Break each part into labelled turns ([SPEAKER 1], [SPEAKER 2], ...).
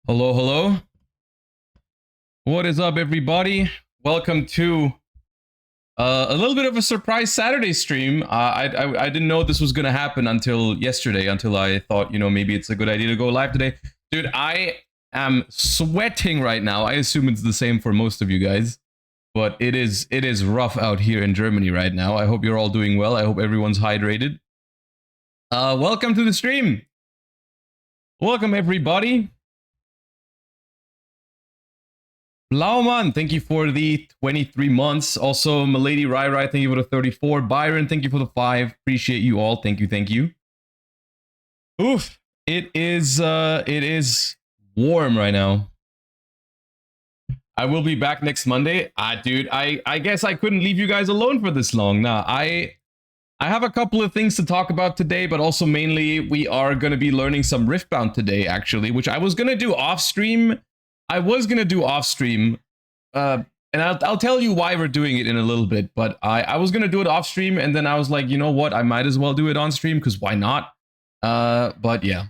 [SPEAKER 1] Hello, hello. What is up, everybody? Welcome to a little bit of a surprise Saturday stream. I didn't know this was gonna happen until yesterday, until I thought, maybe it's a good idea to go live today. Dude, I am sweating right now. I assume it's the same for most of you guys, but it is rough out here in Germany right now. I hope you're all doing well. I hope everyone's hydrated. Welcome to the stream. Welcome, everybody. Blauman, thank you for the 23 months. Also, Milady Rai, thank you for the 34. Byron, thank you for the 5. Appreciate you all. Thank you, thank you. Oof. It is warm right now. I will be back next Monday. Dude, I guess I couldn't leave you guys alone for this long. Nah, I have a couple of things to talk about today, but also mainly we are going to be learning some Riftbound today, actually, which I was going to do off stream. And I'll tell you why we're doing it in a little bit, but I was going to do it off stream, and then I was like, you know what, I might as well do it on stream, because why not? But yeah.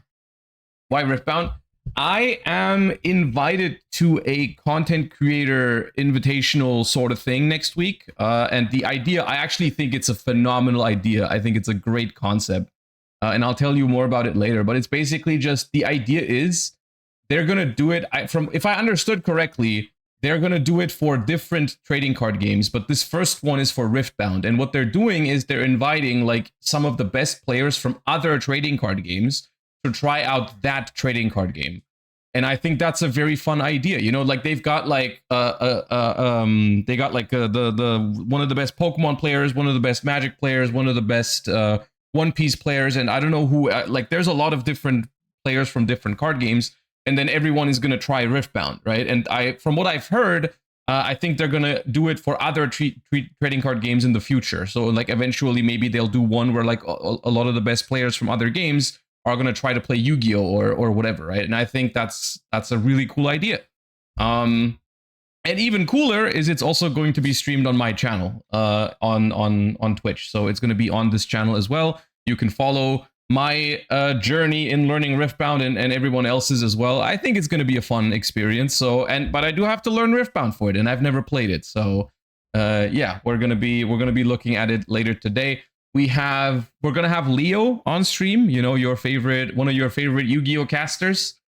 [SPEAKER 1] Why Riftbound? I am invited to a content creator invitational sort of thing next week, and the idea, I actually think it's a phenomenal idea. I think it's a great concept, and I'll tell you more about it later, but it's basically just, the idea is, they're going to do it, if I understood correctly, they're going to do it for different trading card games, but this first one is for Riftbound. And what they're doing is they're inviting like some of the best players from other trading card games to try out that trading card game. And I think that's a very fun idea. You know, like they've got like the one of the best Pokemon players, one of the best Magic players, one of the best One Piece players, and I don't know who, like there's a lot of different players from different card games. And then everyone is going to try Riftbound, right? And from what I've heard, I think they're going to do it for other trading card games in the future. So like eventually maybe they'll do one where like a lot of the best players from other games are going to try to play Yu-Gi-Oh or whatever, right? And I think that's a really cool idea. And even cooler is it's also going to be streamed on my channel on Twitch. So it's going to be on this channel as well. You can follow my journey in learning Riftbound and everyone else's as well. I think it's going to be a fun experience. So, but I do have to learn Riftbound for it, and I've never played it. So, yeah, we're gonna be looking at it later today. We're gonna have Leo on stream. You know, one of your favorite Yu-Gi-Oh casters,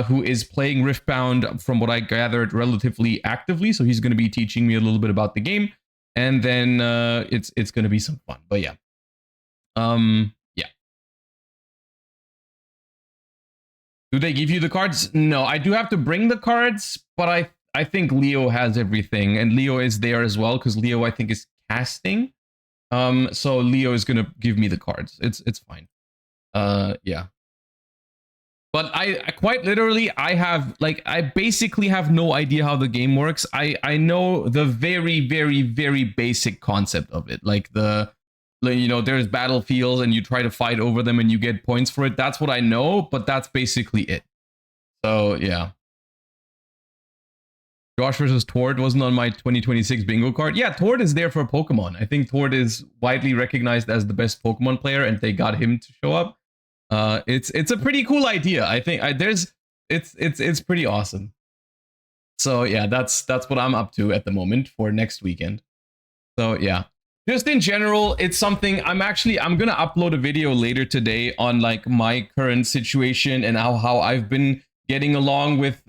[SPEAKER 1] who is playing Riftbound from what I gathered relatively actively. So he's going to be teaching me a little bit about the game, and then it's going to be some fun. But yeah. Do they give you the cards? No, I do have to bring the cards, but I think Leo has everything, and Leo is there as well, because Leo, I think, is casting. So Leo is gonna give me the cards. It's fine. Yeah. But I quite literally, I basically have no idea how the game works. I know the very, very, very basic concept of it, like there's battlefields and you try to fight over them and you get points for it. That's what I know, but that's basically it. So, yeah. Josh versus Tord wasn't on my 2026 bingo card. Yeah, Tord is there for Pokemon. I think Tord is widely recognized as the best Pokemon player, and they got him to show up. It's a pretty cool idea. I think it's pretty awesome. So yeah, that's what I'm up to at the moment for next weekend. So yeah. Just in general, it's something I'm gonna upload a video later today on like my current situation and how I've been getting along with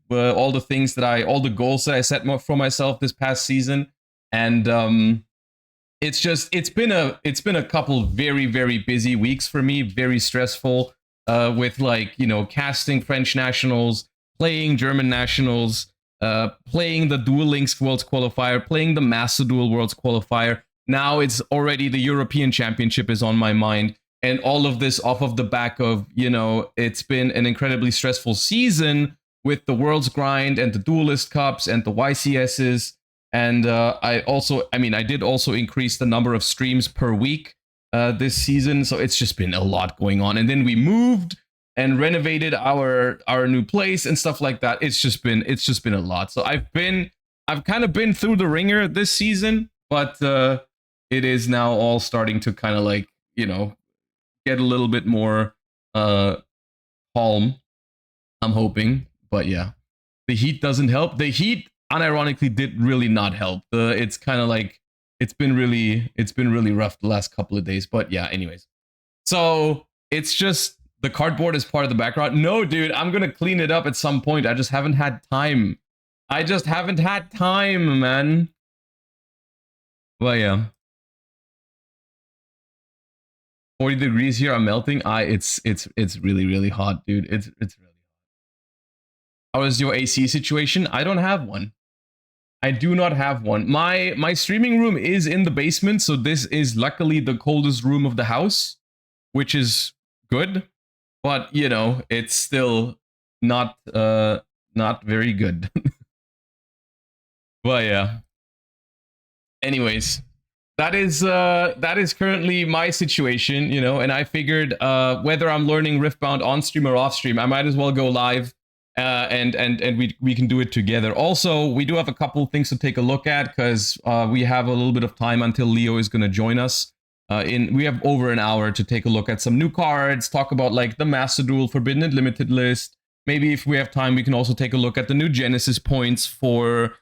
[SPEAKER 1] all the things all the goals that I set for myself this past season. And it's been a couple very, very busy weeks for me, very stressful, with like, casting French nationals, playing German nationals, playing the Duel Links Worlds Qualifier, playing the Master Duel Worlds Qualifier. Now it's already the European Championship is on my mind, and all of this off of the back of, it's been an incredibly stressful season with the Worlds Grind and the Duelist Cups and the YCSs. And I did also increase the number of streams per week this season, so it's just been a lot going on. And then we moved and renovated our new place and stuff like that. It's just been a lot. So I've kind of been through the ringer this season, but it is now all starting to kind of like, get a little bit more calm, I'm hoping. But yeah, the heat doesn't help. The heat, unironically, did really not help. It's kind of like it's been really rough the last couple of days. But yeah, anyways. So it's just the cardboard is part of the background. No, dude, I'm gonna clean it up at some point. I just haven't had time. I just haven't had time, man. Well, yeah. 40 degrees here. I'm melting. It's really hot, dude. It's really hot. How is your AC situation? I don't have one. I do not have one. My streaming room is in the basement, so this is luckily the coldest room of the house, which is good. But you know, it's still not very good. But yeah. Anyways, that is currently my situation, you know, and I figured whether I'm learning Riftbound on stream or off stream, I might as well go live and we can do it together. Also, we do have a couple things to take a look at because we have a little bit of time until Leo is going to join us. We have over an hour to take a look at some new cards, talk about like the Master Duel Forbidden and Limited list. Maybe if we have time, we can also take a look at the new Genesis points for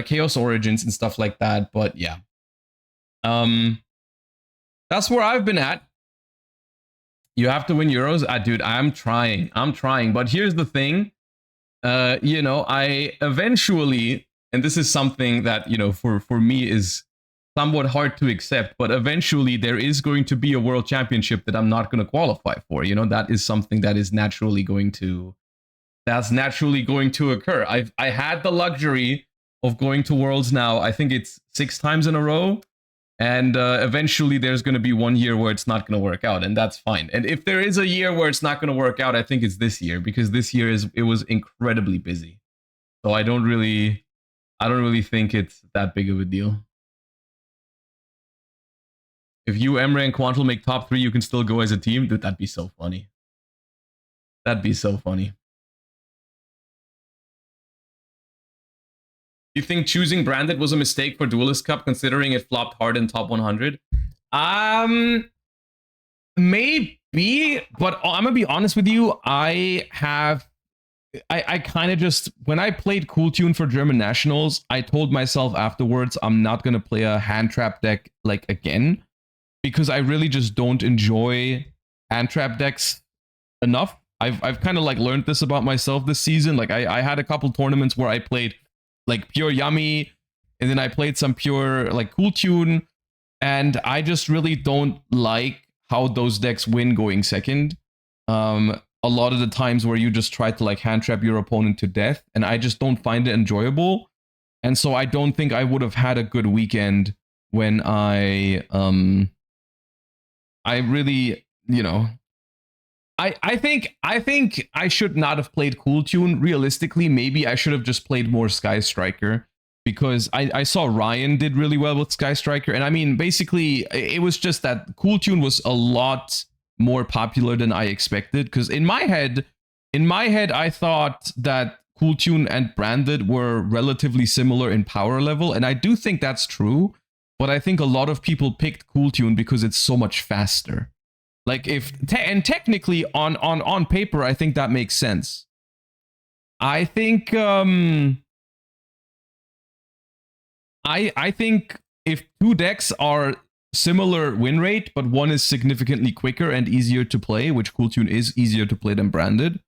[SPEAKER 1] Chaos Origins and stuff like that. But yeah. That's where I've been at. You have to win Euros. Dude, I'm trying. But here's the thing. You know, I eventually, and this is something that, you know, for me is somewhat hard to accept, but eventually there is going to be a world championship that I'm not going to qualify for. You know, that is something that is naturally going to occur. I had the luxury of going to Worlds now. I think it's 6 times in a row. And eventually there's going to be one year where it's not going to work out, and that's fine. And if there is a year where it's not going to work out, I think it's this year, because this year it was incredibly busy. So I don't really think it's that big of a deal. If you, Emre, and Quantal make top 3, you can still go as a team. Dude, that'd be so funny. That'd be so funny. You think choosing Branded was a mistake for Duelist Cup, considering it flopped hard in top 100? Maybe, but I'm gonna be honest with you. I kind of just, when I played Cool Tune for German Nationals, I told myself afterwards I'm not gonna play a hand trap deck like again, because I really just don't enjoy hand trap decks enough. I've kind of like learned this about myself this season. Like I had a couple tournaments where I played like pure Yummy, and then I played some pure like Cool Tune, and I just really don't like how those decks win going second. A lot of the times where you just try to like hand trap your opponent to death, and I just don't find it enjoyable. And so I don't think I would have had a good weekend when I really, you know, I think I should not have played Cool Tune. Realistically, maybe I should have just played more Sky Striker, because I saw Ryan did really well with Sky Striker. And I mean, basically, it was just that Cool Tune was a lot more popular than I expected. Because in my head, I thought that Cool Tune and Branded were relatively similar in power level. And I do think that's true. But I think a lot of people picked Cool Tune because it's so much faster. Like and technically on paper, I think that makes sense. I think I think if 2 decks are similar win rate, but one is significantly quicker and easier to play, which Cool Tune is easier to play than Branded,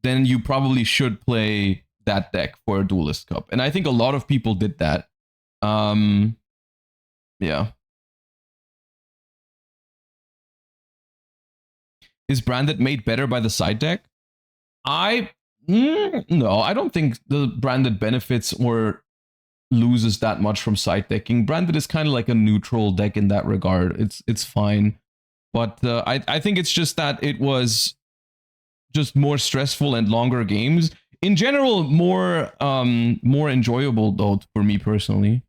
[SPEAKER 1] then you probably should play that deck for a Duelist Cup. And I think a lot of people did that. Yeah. Is Branded made better by the side deck? No, I don't think the Branded benefits or loses that much from side decking. Branded is kind of like a neutral deck in that regard. It's fine. But I think it's just that it was just more stressful and longer games. In general, more enjoyable though for me personally.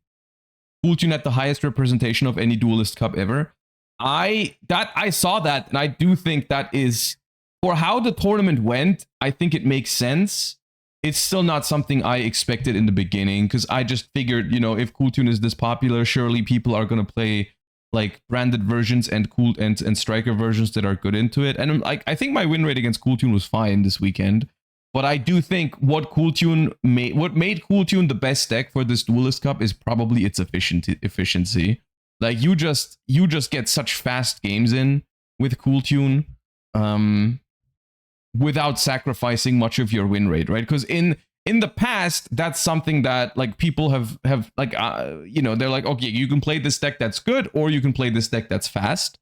[SPEAKER 1] Cool Tune had the highest representation of any Duelist Cup ever. I saw that, and I do think that is, for how the tournament went, I think it makes sense. It's still not something I expected in the beginning, because I just figured, you know, if Cool Tune is this popular, surely people are going to play like Branded versions and Cool and Striker versions that are good into it. And like, I think my win rate against Cool Tune was fine this weekend. But I do think what made Cool Tune the best deck for this Duelist Cup is probably its efficiency. Like you just get such fast games in with Cool Tune, without sacrificing much of your win rate, right? Because in the past, that's something that like people have like you know, they're like, okay, you can play this deck that's good, or you can play this deck that's fast,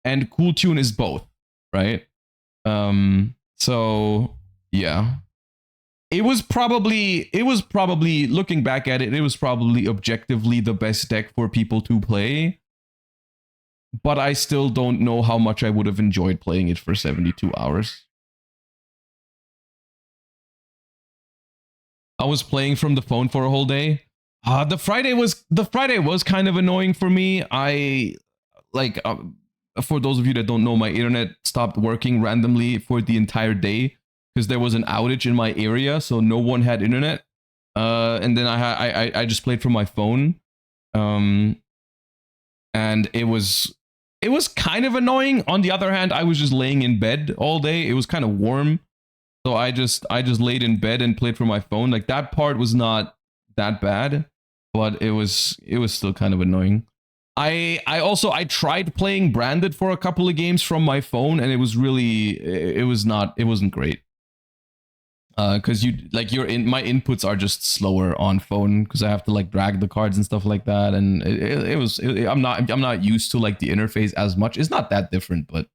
[SPEAKER 1] and Cool Tune is both, right? So yeah, it was probably looking back at it, it was probably objectively the best deck for people to play, but I still don't know how much I would have enjoyed playing it for 72 hours. I was playing from the phone for a whole day. The Friday was kind of annoying for me. I like for those of you that don't know, my internet stopped working randomly for the entire day because there was an outage in my area, so no one had internet. And then I just played from my phone. And it was kind of annoying. On the other hand, I was just laying in bed all day. It was kind of warm. So I just laid in bed and played from my phone. Like that part was not that bad, but it was still kind of annoying. I tried playing branded for a couple of games from my phone, and it wasn't great. Because my inputs are just slower on phone because I have to like drag the cards and stuff like that, and I'm not used to like the interface as much. It's not that different, but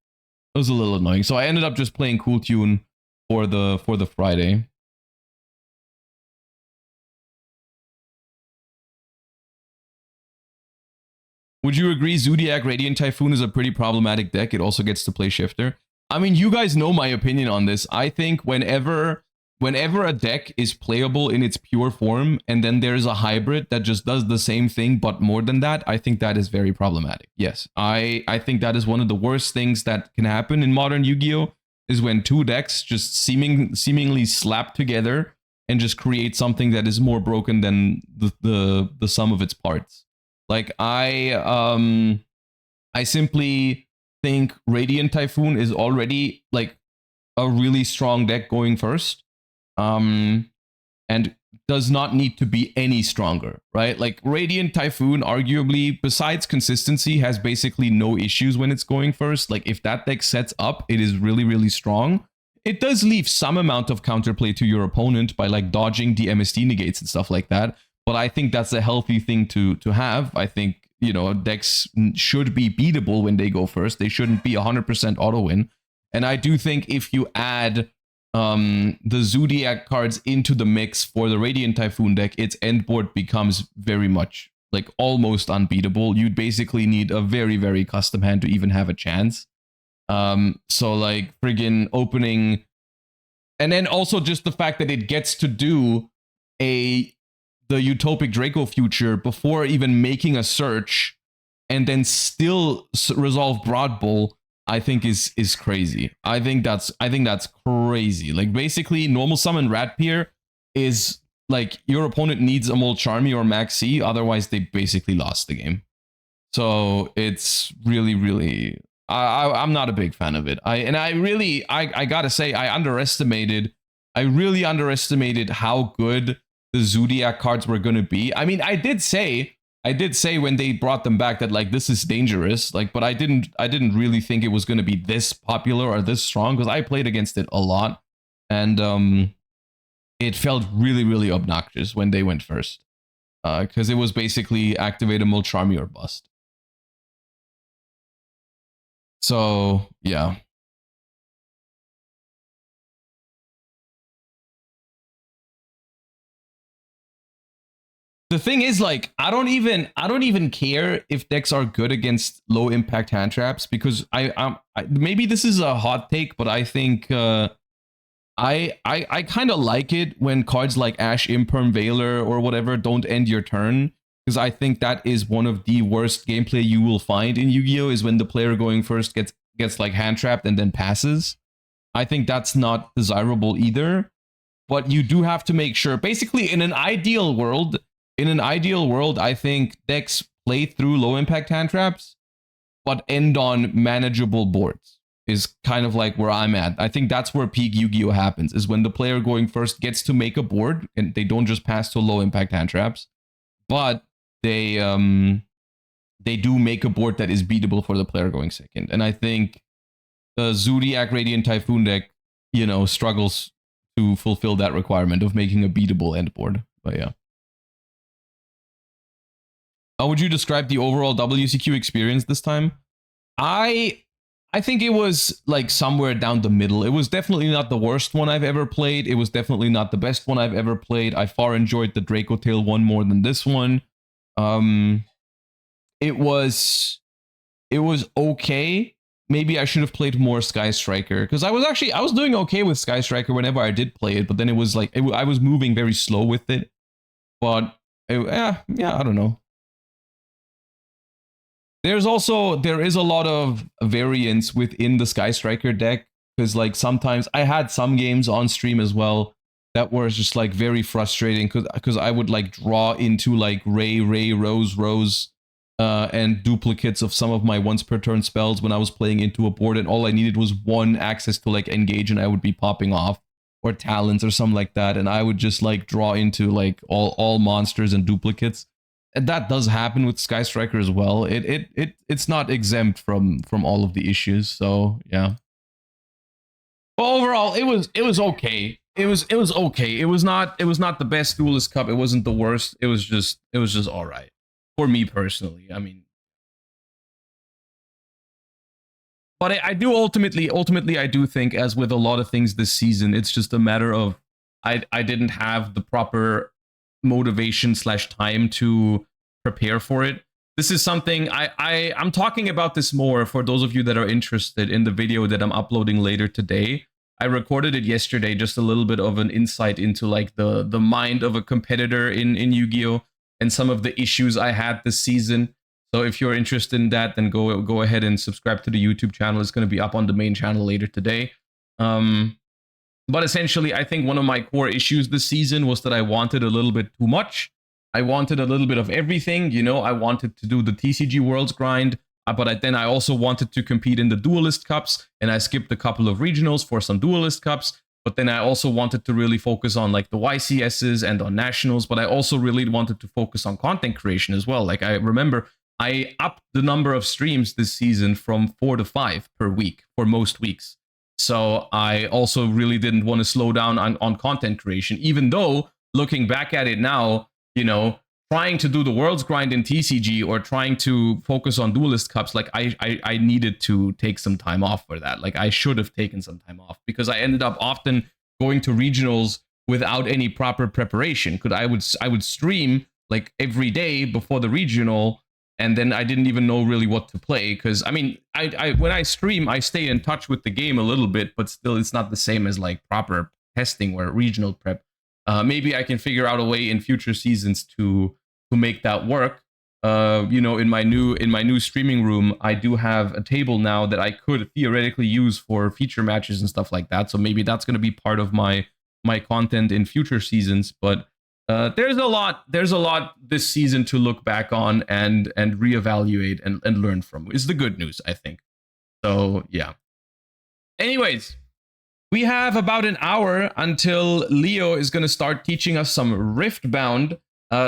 [SPEAKER 1] it was a little annoying. So I ended up just playing Cool Tune for the Friday. Would you agree Zodiac Radiant Typhoon is a pretty problematic deck? It also gets to play Shifter. I mean, you guys know my opinion on this. I think whenever a deck is playable in its pure form, and then there's a hybrid that just does the same thing but more than that, I think that is very problematic. Yes, I think that is one of the worst things that can happen in modern Yu-Gi-Oh! Is when two decks just seemingly slap together and just create something that is more broken than the sum of its parts. Like I simply think Radiant Typhoon is already like a really strong deck going first, and does not need to be any stronger, right? Like Radiant Typhoon, arguably, besides consistency, has basically no issues when it's going first. Like if that deck sets up, it is really, really strong. It does leave some amount of counterplay to your opponent by like dodging the MST negates and stuff like that. But I think that's a healthy thing to have. I think, you know, decks should be beatable when they go first. They shouldn't be 100% auto win. And I do think if you add the Zodiac cards into the mix for the Radiant Typhoon deck, its end board becomes very much like almost unbeatable. You'd basically need a very, very custom hand to even have a chance. So like friggin' opening, and then also just the fact that it gets to do the Utopic Draco future before even making a search, and then still resolve Broad Bull, I think is crazy. I think that's crazy. Like basically normal summon Ratpier is like your opponent needs a Molcharmi or Maxi, otherwise they basically lost the game. So it's really, really, I'm not a big fan of it. I gotta say I really underestimated how good the Zodiac cards were gonna be. I mean, I did say when they brought them back that like this is dangerous, like, but I didn't really think it was going to be this popular or this strong, because I played against it a lot, and it felt really, really obnoxious when they went first, because it was basically activate a Molcharmi or bust. So yeah. The thing is, like, I don't even care if decks are good against low impact hand traps, because I maybe this is a hot take, but I think I kind of like it when cards like Ash Imperm Veiler or whatever don't end your turn, because I think that is one of the worst gameplay you will find in Yu-Gi-Oh! Is when the player going first gets like hand trapped and then passes. I think that's not desirable either. But you do have to make sure, basically in an ideal world, I think decks play through low impact hand traps, but end on manageable boards. is kind of like where I'm at. I think that's where peak Yu-Gi-Oh happens, is when the player going first gets to make a board and they don't just pass to low impact hand traps, but they do make a board that is beatable for the player going second. And I think the Zodiac Radiant Typhoon deck, you know, struggles to fulfill that requirement of making a beatable end board. But yeah. How would you describe the overall WCQ experience this time? I think it was like somewhere down the middle. It was definitely not the worst one I've ever played. It was definitely not the best one I've ever played. I far enjoyed the Draco Tail one more than this one. It was okay. Maybe I should have played more Sky Striker, because I was doing okay with Sky Striker whenever I did play it, but then it was like I was moving very slow with it. But yeah, I don't know. There is a lot of variance within the Sky Striker deck, because like sometimes I had some games on stream as well that were just like very frustrating, because I would like draw into like Ray, Rose, and duplicates of some of my once per turn spells when I was playing into a board, and all I needed was one access to like engage and I would be popping off, or talents or something like that, and I would just like draw into like all monsters and duplicates. And that does happen with Sky Striker as well. It's not exempt from all of the issues. So yeah. But overall, it was okay. It was okay. It was not the best Duelist Cup. It wasn't the worst. It was just all right for me personally. I mean, but I do ultimately I do think, as with a lot of things this season, it's just a matter of I didn't have the proper motivation / time to prepare for it. This is something I'm talking about this more for those of you that are interested in the video that I'm uploading later today. I recorded it yesterday, just a little bit of an insight into like the mind of a competitor in Yu-Gi-Oh! And some of the issues I had this season. So if you're interested in that, then go ahead and subscribe to the YouTube channel. It's going to be up on the main channel later today. But essentially, I think one of my core issues this season was that I wanted a little bit too much. I wanted a little bit of everything. You know, I wanted to do the TCG Worlds grind, but then I also wanted to compete in the Duelist Cups, and I skipped a couple of regionals for some Duelist Cups. But then I also wanted to really focus on like the YCSs and on nationals, but I also really wanted to focus on content creation as well. Like I remember I upped the number of streams this season from 4 to 5 per week for most weeks. So I also really didn't want to slow down on content creation, even though looking back at it now, you know, trying to do the Worlds grind in TCG or trying to focus on Duelist Cups, like I needed to take some time off for that. Like I should have taken some time off, because I ended up often going to regionals without any proper preparation. Because I would stream like every day before the regional, and then I didn't even know really what to play. Because I mean, I when I stream, I stay in touch with the game a little bit, but still it's not the same as like proper testing or regional prep. Maybe I can figure out a way in future seasons to make that work. You know, in my new streaming room, I do have a table now that I could theoretically use for feature matches and stuff like that. So maybe that's going to be part of my content in future seasons. But there's a lot this season to look back on and reevaluate and learn from. Is the good news, I think. So yeah. Anyways, we have about an hour until Leo is going to start teaching us some Riftbound.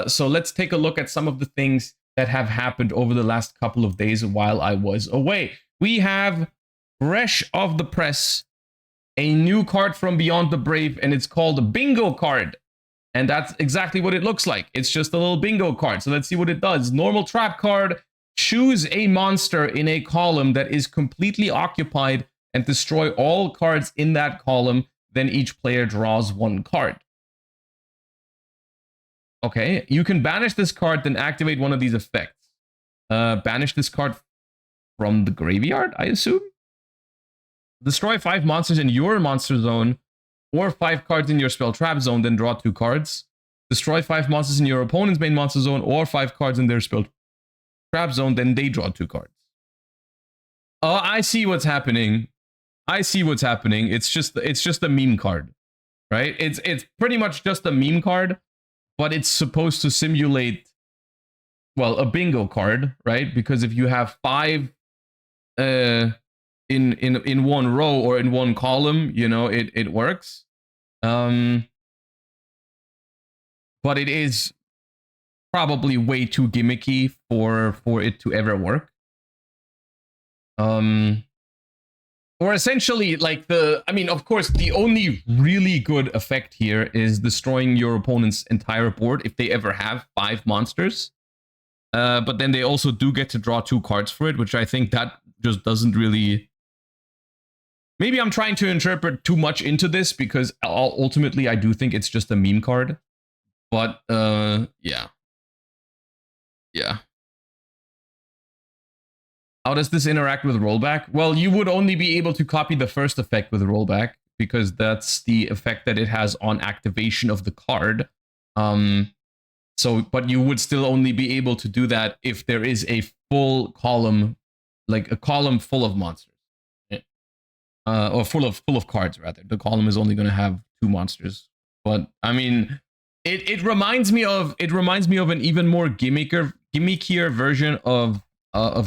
[SPEAKER 1] So let's take a look at some of the things that have happened over the last couple of days while I was away. We have fresh off the press a new card from Beyond the Brave, and it's called a bingo card. And that's exactly what it looks like. It's just a little bingo card. So let's see what it does. Normal trap card. Choose a monster in a column that is completely occupied and destroy all cards in that column. Then each player draws one card. Okay, you can banish this card, then activate one of these effects. Banish this card from the graveyard, I assume? Destroy 5 monsters in your monster zone, or 5 cards in your spell trap zone, then draw 2 cards. Destroy 5 monsters in your opponent's main monster zone, or 5 cards in their spell trap zone, then they draw 2 cards. Oh, I see what's happening. It's just a meme card, right? It's pretty much just a meme card, but it's supposed to simulate, well, a bingo card, right? Because if you have 5 in one row or in one column, you know, it works. But it is probably way too gimmicky for it to ever work. Or essentially, like I mean, of course, the only really good effect here is destroying your opponent's entire board if they ever have 5 monsters. But then they also do get to draw 2 cards for it, which I think that just doesn't really... Maybe I'm trying to interpret too much into this, because ultimately I do think it's just a meme card. But, yeah. Yeah. How does this interact with rollback? Well, you would only be able to copy the first effect with rollback, because that's the effect that it has on activation of the card. But you would still only be able to do that if there is a full column, like a column full of monsters. Or full of cards, rather. The column is only going to have 2 monsters. But, I mean, it reminds me of an even more gimmickier version of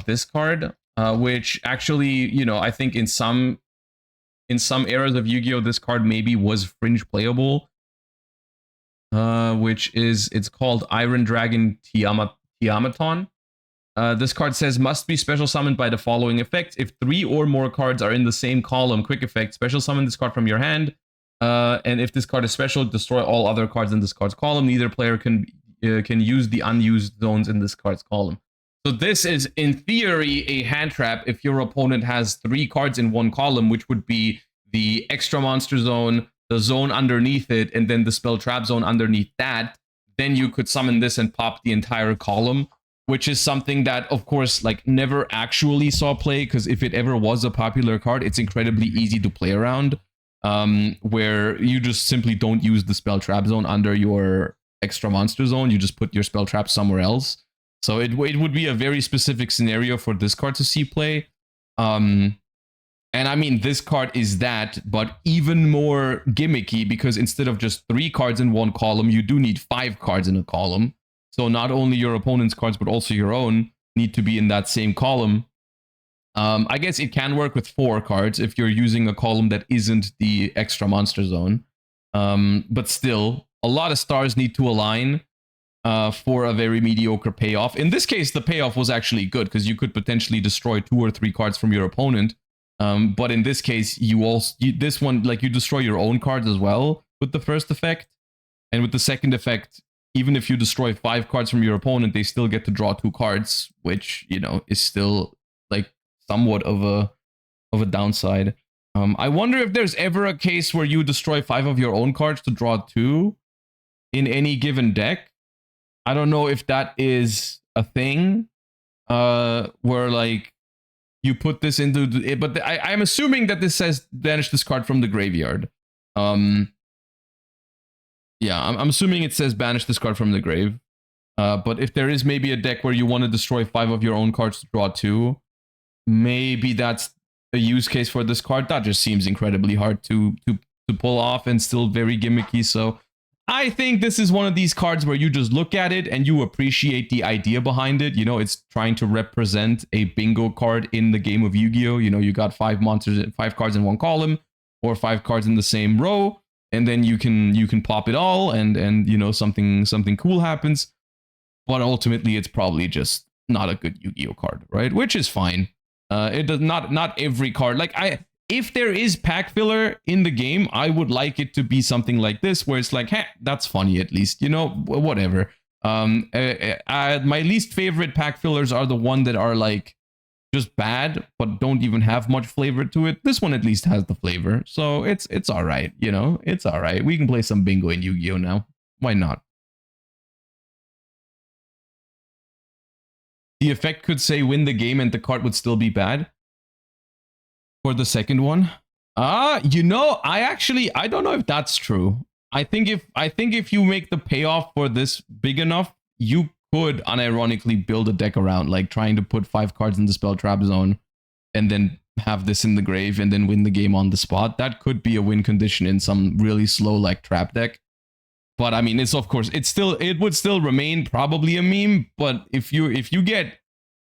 [SPEAKER 1] this card, which actually, you know, I think in some eras of Yu-Gi-Oh, this card maybe was fringe playable, it's called Iron Dragon Tiamaton. This card says, must be special summoned by the following effects. If 3 or more cards are in the same column, quick effect, special summon this card from your hand. And if this card is special, destroy all other cards in this card's column. Neither player can use the unused zones in this card's column. So this is, in theory, a hand trap if your opponent has 3 cards in one column, which would be the extra monster zone, the zone underneath it, and then the spell trap zone underneath that. Then you could summon this and pop the entire column, which is something that, of course, like never actually saw play, because if it ever was a popular card, it's incredibly easy to play around, where you just simply don't use the spell trap zone under your extra monster zone. You just put your spell trap somewhere else. So it would be a very specific scenario for this card to see play. And I mean, this card is that, but even more gimmicky, because instead of just 3 cards in one column, you do need 5 cards in a column. So not only your opponent's cards, but also your own need to be in that same column. I guess it can work with 4 cards if you're using a column that isn't the extra monster zone. But still, a lot of stars need to align for a very mediocre payoff. In this case, the payoff was actually good, because you could potentially destroy 2 or 3 cards from your opponent. But in this case, you destroy your own cards as well with the first effect. And with the second effect, even if you destroy 5 cards from your opponent, they still get to draw 2 cards, which, you know, is still like somewhat of a downside. I wonder if there's ever a case where you destroy 5 of your own cards to draw 2 in any given deck. I don't know if that is a thing, where like you put this into it, but I'm assuming that this says banish this card from the graveyard. Yeah, I'm assuming it says banish this card from the grave. But if there is maybe a deck where you want to destroy 5 of your own cards to draw 2, maybe that's a use case for this card. That just seems incredibly hard to pull off and still very gimmicky. So I think this is one of these cards where you just look at it and you appreciate the idea behind it. You know, it's trying to represent a bingo card in the game of Yu-Gi-Oh! You know, you got 5 monsters, 5 cards in one column, or 5 cards in the same row, and then you can pop it all, and you know, something cool happens. But ultimately, it's probably just not a good Yu-Gi-Oh! Card, right? Which is fine. It does not every card, like if there is pack filler in the game, I would like it to be something like this, where it's like, hey, that's funny at least, you know, whatever. My least favorite pack fillers are the one that are like just bad, but don't even have much flavor to it. This one at least has the flavor, so it's all right, you know, it's all right. We can play some bingo in Yu-Gi-Oh! Now. Why not? The effect could say win the game and the card would still be bad. For the second one, you know, I don't know if that's true. I think if you make the payoff for this big enough, you could unironically build a deck around, like trying to put 5 cards in the spell trap zone, and then have this in the grave and then win the game on the spot. That could be a win condition in some really slow like trap deck. But I mean, it's of course, it would still remain probably a meme. But if you get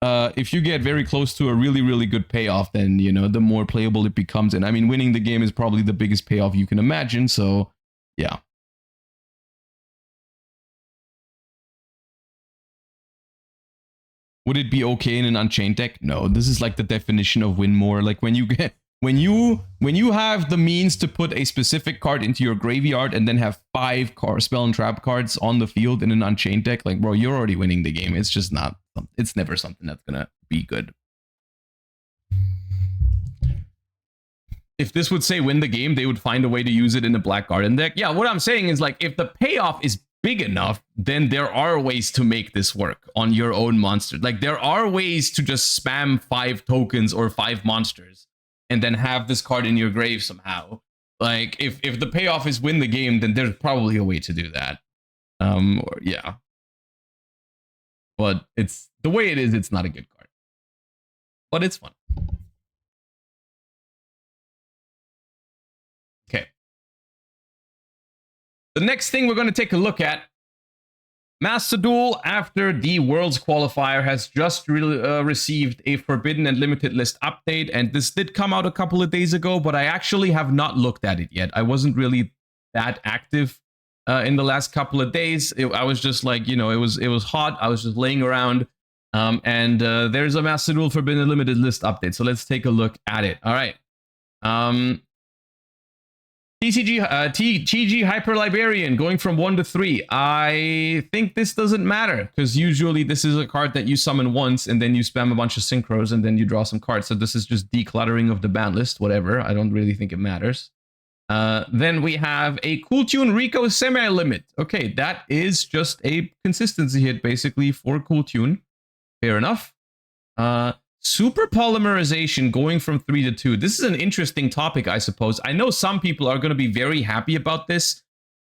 [SPEAKER 1] if you get very close to a really, really good payoff, then, you know, the more playable it becomes. And I mean, winning the game is probably the biggest payoff you can imagine. So, yeah. Would it be okay in an Unchained deck? No, this is like the definition of win more. Like when you get when you have the means to put a specific card into your graveyard and then have 5 spell and trap cards on the field in an Unchained deck, like, bro, you're already winning the game. It's just not. It's never something that's gonna be good. If this would say win the game, they would find a way to use it in a Black Garden deck. Yeah, what I'm saying is, like, if the payoff is big enough, then there are ways to make this work on your own monster. Like, there are ways to just spam 5 tokens or 5 monsters and then have this card in your grave somehow. Like, if the payoff is win the game, then there's probably a way to do that. Yeah. But it's the way it is, it's not a good card. But it's fun. Okay. The next thing we're going to take a look at, Master Duel, after the Worlds qualifier, has just received a Forbidden and Limited List update, and this did come out a couple of days ago, but I actually have not looked at it yet. I wasn't really that active in the last couple of days. I was just like, you know, it was hot. I was just laying around, and there's a Master Duel Forbidden and Limited List update, so let's take a look at it. All right. TCG Hyper Librarian going from 1 to 3. I think this doesn't matter because usually this is a card that you summon once and then you spam a bunch of synchros and then you draw some cards. So this is just decluttering of the ban list, whatever. I don't really think it matters. Then we have a Cool Tune Rico Semi-Limit. Okay, that is just a consistency hit basically for Cool Tune. Fair enough. Super polymerization going from 3 to 2. This is an interesting topic, I suppose. I know some people are going to be very happy about this.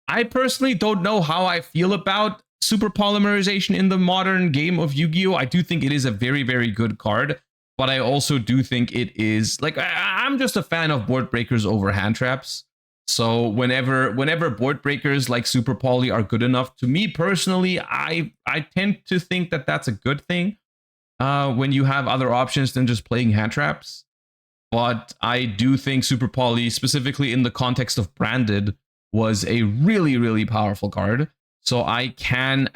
[SPEAKER 1] I personally don't know how I feel about super polymerization in the modern game of Yu-Gi-Oh! I do think it is a very, very good card, but I also do think it is, like, I'm just a fan of board breakers over hand traps. So whenever board breakers like super poly are good enough, to me personally, I tend to think that that's a good thing. When you have other options than just playing hand traps. But I do think Super Poly, specifically in the context of Branded, was a really, really powerful card. So I can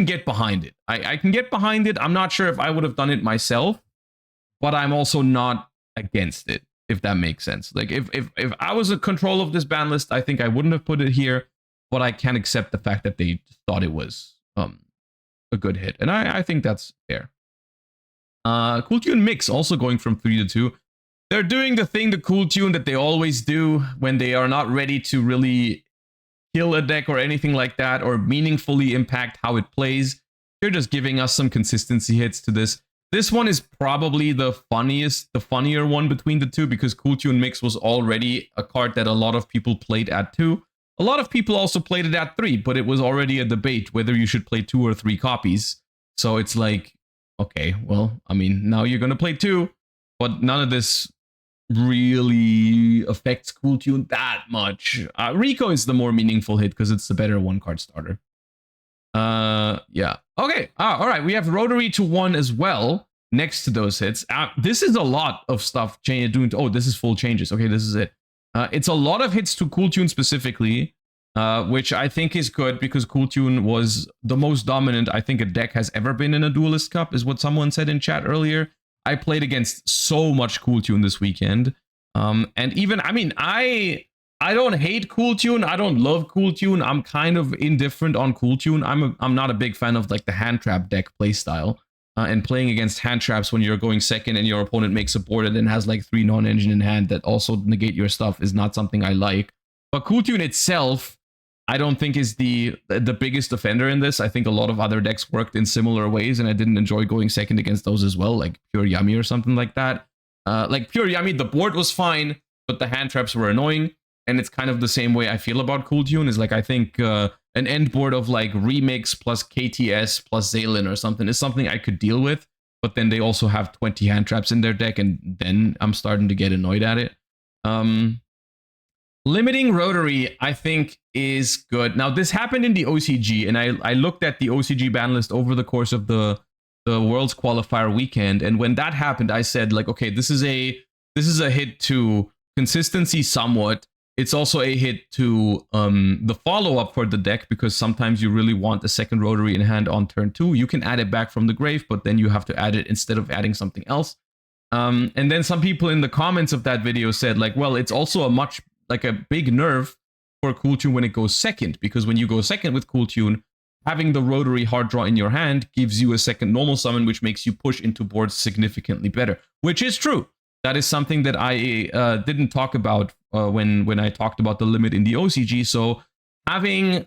[SPEAKER 1] get behind it. I can get behind it. I'm not sure if I would have done it myself, but I'm also not against it, if that makes sense. Like, if I was in control of this ban list, I think I wouldn't have put it here, but I can accept the fact that they thought it was a good hit, and I think that's fair. Cool Tune Mix also going from 3 to 2. They're doing the thing, the Cool Tune, that they always do when they are not ready to really kill a deck or anything like that, or meaningfully impact how it plays. They're just giving us some consistency hits to this. This one is probably the funnier one between the two, because Cool Tune Mix was already a card that a lot of people played at 2. A lot of people also played it at 3, but it was already a debate whether you should play 2 or 3 copies. So it's like, okay, well, I mean, now you're going to play 2, but none of this really affects Cool Tune that much. Rico is the more meaningful hit because it's the better 1-card starter. Yeah. Okay. All right. We have Rotary to 1 as well next to those hits. This is a lot of stuff doing. Oh, this is full changes. Okay, this is it. It's a lot of hits to Cool Tune specifically, which I think is good because Cool Tune was the most dominant I think a deck has ever been in a Duelist Cup, is what someone said in chat earlier. I played against so much Cool Tune this weekend. And even, I mean, I don't hate Cool Tune. I don't love Cool Tune. I'm kind of indifferent on Cool Tune. I'm not a big fan of like the hand trap deck playstyle. And playing against hand traps when you're going second and your opponent makes a board and then has like 3 non-engine in hand that also negate your stuff is not something I like. But Cool Tune itself, I don't think is the biggest offender in this. I think a lot of other decks worked in similar ways, and I didn't enjoy going second against those as well, like Pure Yummy or something like that. Like Pure Yummy, the board was fine, but the hand traps were annoying. And it's kind of the same way I feel about Cool Tune, is like, I think an end board of like Remix plus KTS plus Zaylin or something is something I could deal with. But then they also have 20 hand traps in their deck, and then I'm starting to get annoyed at it. Limiting Rotary, I think, is good. Now, this happened in the OCG, and I looked at the OCG ban list over the course of the the Worlds qualifier weekend, and when that happened, I said like, okay, this is a hit to consistency somewhat. It's also a hit to the follow-up for the deck, because sometimes you really want a second rotary in hand on turn 2. You can add it back from the grave, but then you have to add it instead of adding something else. And then some people in the comments of that video said like, well, it's also a big nerf for Cool Tune when it goes second, because when you go second with Cool Tune, having the rotary hard draw in your hand gives you a second normal summon, which makes you push into boards significantly better, which is true. That is something that I didn't talk about when I talked about the limit in the OCG. So having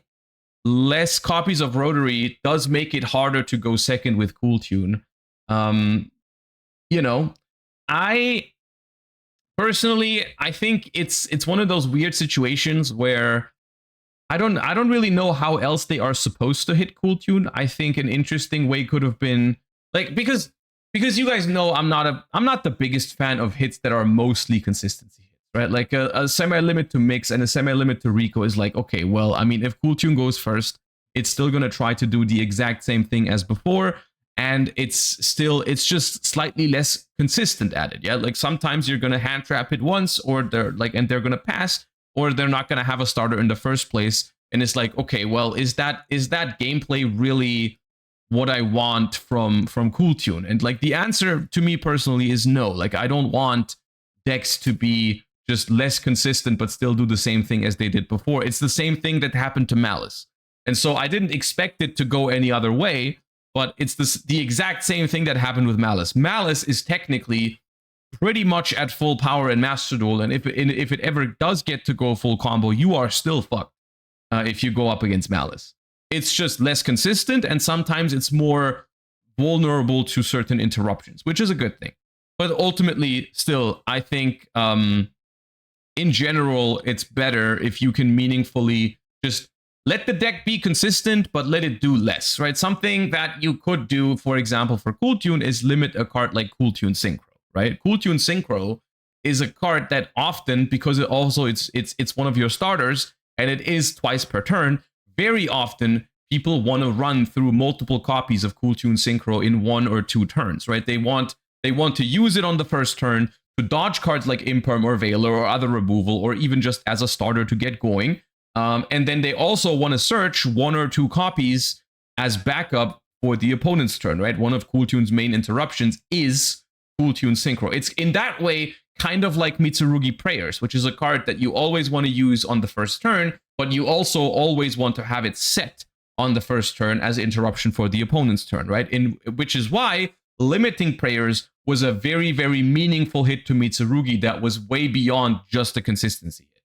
[SPEAKER 1] less copies of rotary does make it harder to go second with Cool Tune. You know, I personally, I think it's one of those weird situations where I don't really know how else they are supposed to hit Cool Tune. I think an interesting way could have been like, because you guys know I'm not the biggest fan of hits that are mostly consistency hits, right? Like a semi-limit to Mix and a semi-limit to Rico is like, okay, well, I mean, if Cool Tune goes first, it's still gonna try to do the exact same thing as before, and it's just slightly less consistent at it. Yeah, like sometimes you're gonna hand trap it once, or they're gonna pass, or they're not gonna have a starter in the first place, and it's like, okay, well, is that gameplay really what I want from Cool Tune? And like the answer to me personally is no. Like I don't want decks to be just less consistent but still do the same thing as they did before. It's the same thing that happened to Malice, and so I didn't expect it to go any other way. But it's the exact same thing that happened with Malice. Malice is technically pretty much at full power in Master Duel, and if it ever does get to go full combo, you are still fucked if you go up against Malice. It's just less consistent, and sometimes it's more vulnerable to certain interruptions, which is a good thing. But ultimately, still, I think in general, it's better if you can meaningfully just let the deck be consistent, but let it do less, right? Something that you could do, for example, for Cool Tune is limit a card like Cool Tune Synchro, right? Cool Tune Synchro is a card that often, because it's one of your starters, and it is twice per turn, very often people want to run through multiple copies of Cool Tune Synchro in 1 or 2 turns, right? They want to use it on the first turn to dodge cards like Imperm or Veiler or other removal, or even just as a starter to get going. And then they also want to search 1 or 2 copies as backup for the opponent's turn, right? One of Cool Tune's main interruptions is Cool Tune Synchro. It's in that way kind of like Mitsurugi Prayers, which is a card that you always want to use on the first turn, but you also always want to have it set on the first turn as interruption for the opponent's turn, right? Which is why limiting Prayers was a very, very meaningful hit to Mitsurugi that was way beyond just a consistency hit.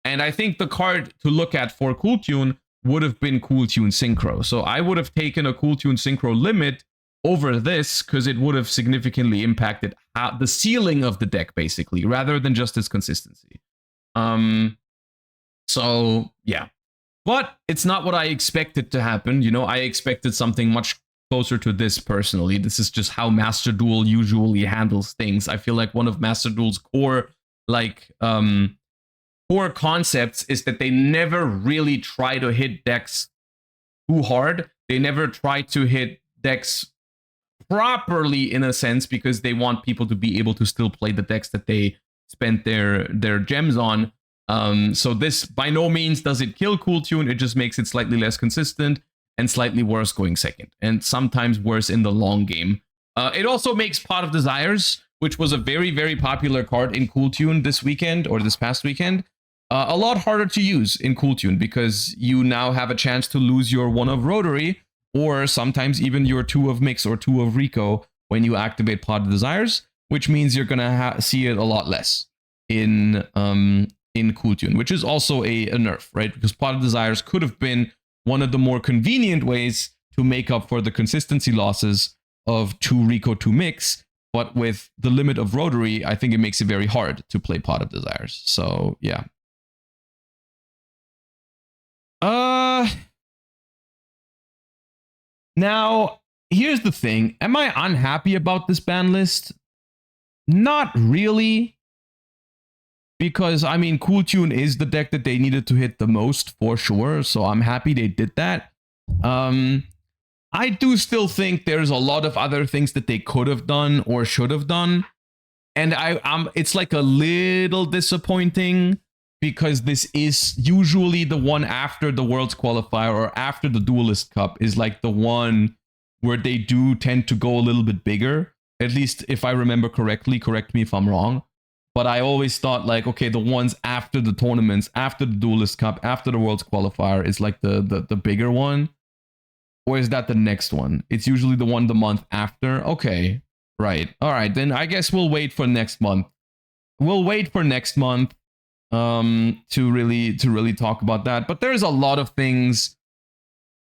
[SPEAKER 1] And I think the card to look at for Cool Tune would have been Cool Tune Synchro. So I would have taken a Cool Tune Synchro limit over this, because it would have significantly impacted the ceiling of the deck, basically, rather than just its consistency. So yeah, but it's not what I expected to happen. You know, I expected something much closer to this personally. This is just how Master Duel usually handles things. I feel like one of Master Duel's core concepts is that they never really try to hit decks too hard. They never try to hit decks properly, in a sense, because they want people to be able to still play the decks that they spent their gems on. So this by no means does it kill Cool Tune. It just makes it slightly less consistent and slightly worse going second, and sometimes worse in the long game. It also makes Pot of Desires, which was a very, very popular card in Cool Tune this weekend, or this past weekend, a lot harder to use in Cool Tune, because you now have a chance to lose your 1 of Rotary, or sometimes even your 2 of Mix or 2 of Rico when you activate Pot of Desires, which means you're gonna see it a lot less in Cool Tune, which is also a nerf, right? Because Pot of Desires could have been one of the more convenient ways to make up for the consistency losses of 2 Rico, 2 Mix, but with the limit of Rotary, I think it makes it very hard to play Pot of Desires. So yeah. Now, here's the thing. Am I unhappy about this ban list? Not really. Because, I mean, Cool Tune is the deck that they needed to hit the most, for sure. So I'm happy they did that. I do still think there's a lot of other things that they could have done or should have done. And it's like a little disappointing because this is usually the one after the Worlds qualifier or after the Duelist Cup is like the one where they do tend to go a little bit bigger. At least if I remember correctly, correct me if I'm wrong. But I always thought like, okay, the ones after the tournaments, after the Duelist Cup, after the Worlds qualifier is like the bigger one. Or is that the next one? It's usually the one the month after. Okay, right. All right, then I guess we'll wait for next month. We'll wait for next month to really talk about that. But there's a lot of things.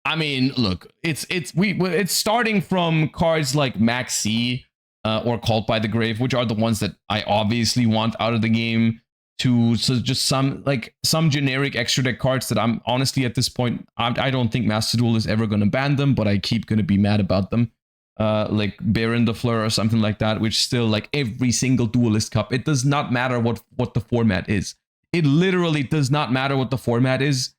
[SPEAKER 1] I mean, look, it's starting from cards like Max C or Called by the Grave, which are the ones that I obviously want out of the game, to just some generic extra deck cards that I'm honestly at this point, I don't think Master Duel is ever going to ban them, but I keep going to be mad about them. Like Baron the Fleur or something like that, which still like every single Duelist Cup, it does not matter what the format is. It literally does not matter what the format is.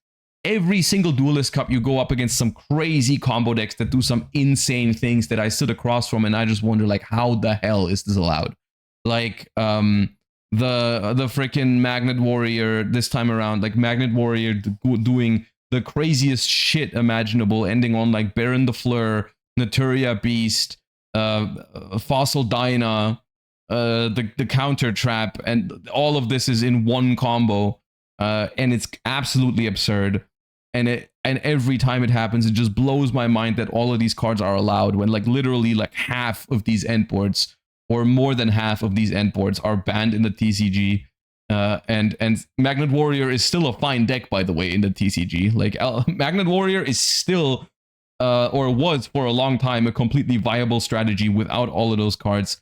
[SPEAKER 1] Every single Duelist Cup, you go up against some crazy combo decks that do some insane things that I sit across from, and I just wonder like, how the hell is this allowed? Like, the freaking Magnet Warrior this time around, like Magnet Warrior doing the craziest shit imaginable, ending on like Baron the Fleur, Naturia Beast, Fossil Dyna, the Counter Trap, and all of this is in one combo, and it's absolutely absurd. And every time it happens, it just blows my mind that all of these cards are allowed when like literally like half of these endboards, or more than half of these endboards, are banned in the TCG. And Magnet Warrior is still a fine deck, by the way, in the TCG. Like Magnet Warrior is still, or was for a long time, a completely viable strategy without all of those cards,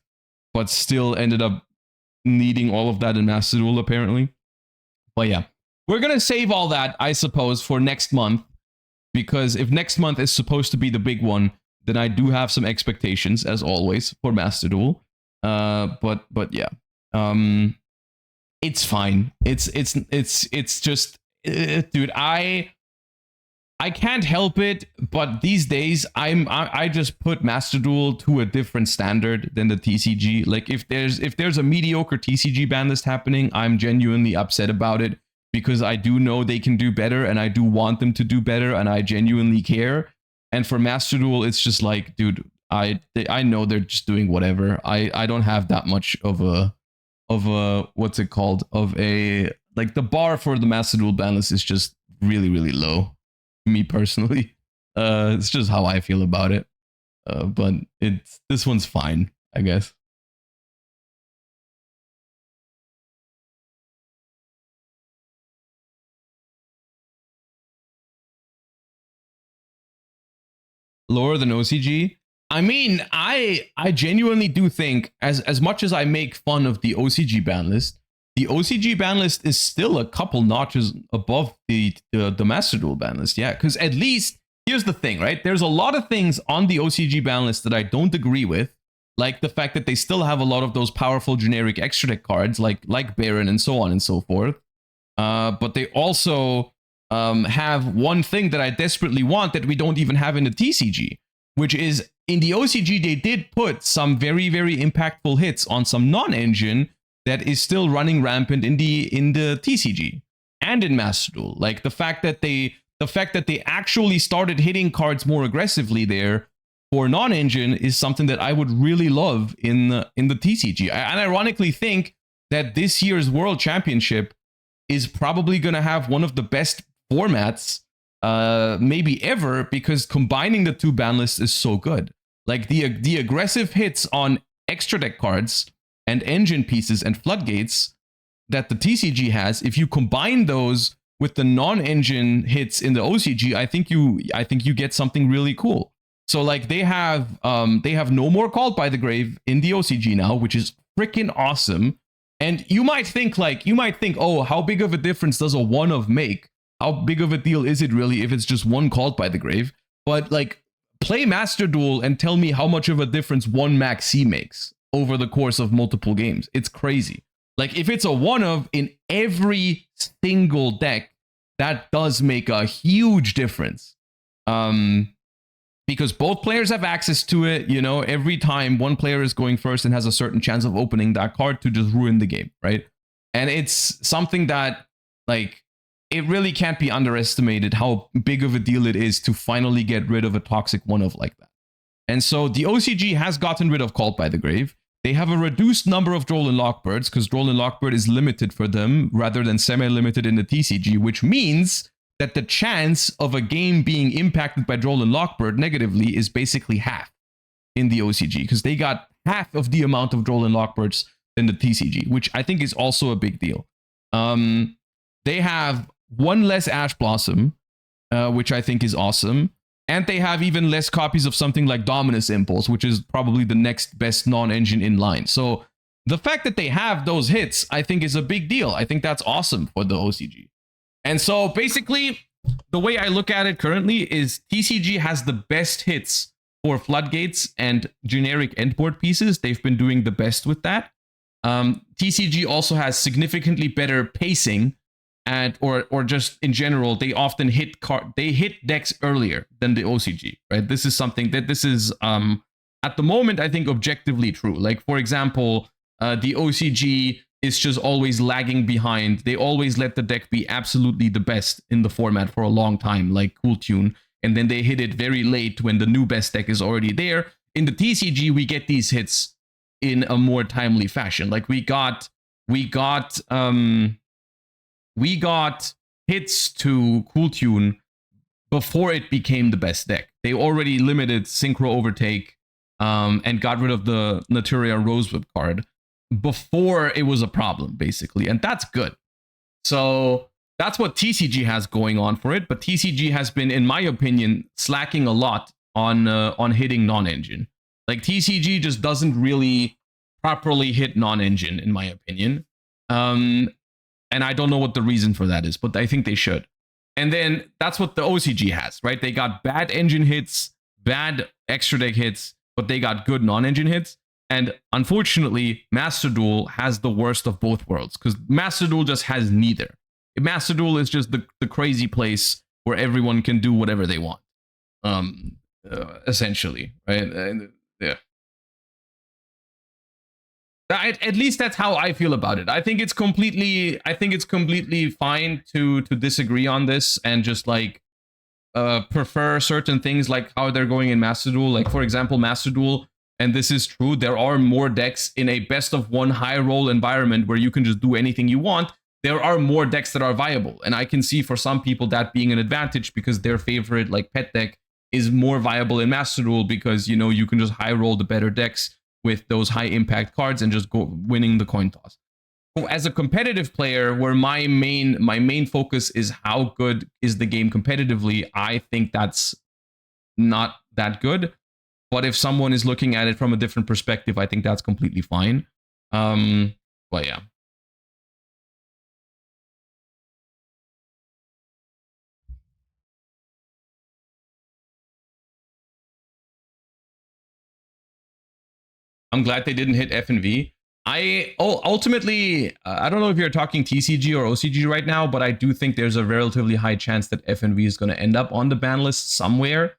[SPEAKER 1] but still ended up needing all of that in Master Duel, apparently. But yeah, we're going to save all that, I suppose, for next month, because if next month is supposed to be the big one, then I do have some expectations, as always, for Master Duel. But yeah, it's fine. It's just, dude, I can't help it. But these days, I just put Master Duel to a different standard than the TCG. Like if there's a mediocre TCG ban list happening, I'm genuinely upset about it, because I do know they can do better, and I do want them to do better, and I genuinely care. And for Master Duel, it's just like, dude, I know they're just doing whatever. I don't have that much of a what's it called, of a, like, the bar for the Master Duel ban list is just really, really low, me personally. It's just how I feel about it. But this one's fine, I guess. Lower than OCG. I mean, I genuinely do think, as much as I make fun of the OCG ban list, the OCG ban list is still a couple notches above the Master Duel ban list. Yeah, because at least, here's the thing, right? There's a lot of things on the OCG ban list that I don't agree with, like the fact that they still have a lot of those powerful generic extra deck cards, like Baron and so on and so forth. But they also have one thing that I desperately want that we don't even have in the TCG, which is, in the OCG, they did put some very, very impactful hits on some non-engine that is still running rampant in the TCG and in Master Duel. Like the fact that they actually started hitting cards more aggressively there for non-engine is something that I would really love in the TCG. And ironically think that this year's World Championship is probably going to have one of the best formats maybe ever, because combining the two ban lists is so good. Like the aggressive hits on extra deck cards and engine pieces and floodgates that the TCG has, if you combine those with the non-engine hits in the OCG, I think you get something really cool. So like they have no more Called by the Grave in the OCG now, which is freaking awesome. And you might think, oh, how big of a difference does a one of make? How big of a deal is it really if it's just one Called by the Grave? But like, play Master Duel and tell me how much of a difference one Max C makes over the course of multiple games. It's crazy. Like if it's a one of in every single deck, that does make a huge difference. because both players have access to it. You know, every time one player is going first and has a certain chance of opening that card to just ruin the game, right? And it's something that, like, it really can't be underestimated how big of a deal it is to finally get rid of a toxic 1-of like that. And so the OCG has gotten rid of Cult by the Grave. They have a reduced number of Droll and Lockbirds because Droll and Lockbird is limited for them rather than semi-limited in the TCG, which means that the chance of a game being impacted by Droll and Lockbird negatively is basically half in the OCG, because they got half of the amount of Droll and Lockbirds than the TCG, which I think is also a big deal. They have one less Ash Blossom, which I think is awesome. And they have even less copies of something like Dominus Impulse, which is probably the next best non-engine in line. So the fact that they have those hits, I think, is a big deal. I think that's awesome for the OCG. And so basically, the way I look at it currently is TCG has the best hits for Floodgates and generic endboard pieces. They've been doing the best with that. TCG also has significantly better pacing, and or just in general, they often hit decks earlier than the OCG, right? This is something that at the moment, I think, objectively true. Like, for example, the OCG is just always lagging behind. They always let the deck be absolutely the best in the format for a long time, like Cool Tune, and then they hit it very late when the new best deck is already there. In the TCG, we get these hits in a more timely fashion. Like we got hits to Cool Tune before it became the best deck. They already limited Synchro Overtake and got rid of the Naturia Rosewhip card before it was a problem, basically. And that's good. So that's what TCG has going on for it. But TCG has been, in my opinion, slacking a lot on hitting non-engine. Like, TCG just doesn't really properly hit non-engine, in my opinion. And I don't know what the reason for that is, but I think they should. And then that's what the OCG has, right? They got bad engine hits, bad extra deck hits, but they got good non-engine hits. And unfortunately, Master Duel has the worst of both worlds, because Master Duel just has neither. Master Duel is just the crazy place where everyone can do whatever they want, essentially, right? Yeah. At least that's how I feel about it. I think it's completely fine to disagree on this and just like prefer certain things, like how they're going in Master Duel. Like, for example, Master Duel, and this is true, there are more decks in a best of one high roll environment where you can just do anything you want. There are more decks that are viable, and I can see for some people that being an advantage because their favorite like pet deck is more viable in Master Duel because, you know, you can just high roll the better decks with those high impact cards and just go winning the coin toss. So as a competitive player, where my main focus is how good is the game competitively, I think that's not that good. But if someone is looking at it from a different perspective, I think that's completely fine. But yeah. I'm glad they didn't hit F and V. Ultimately, I don't know if you're talking TCG or OCG right now, but I do think there's a relatively high chance that FNV is going to end up on the ban list somewhere.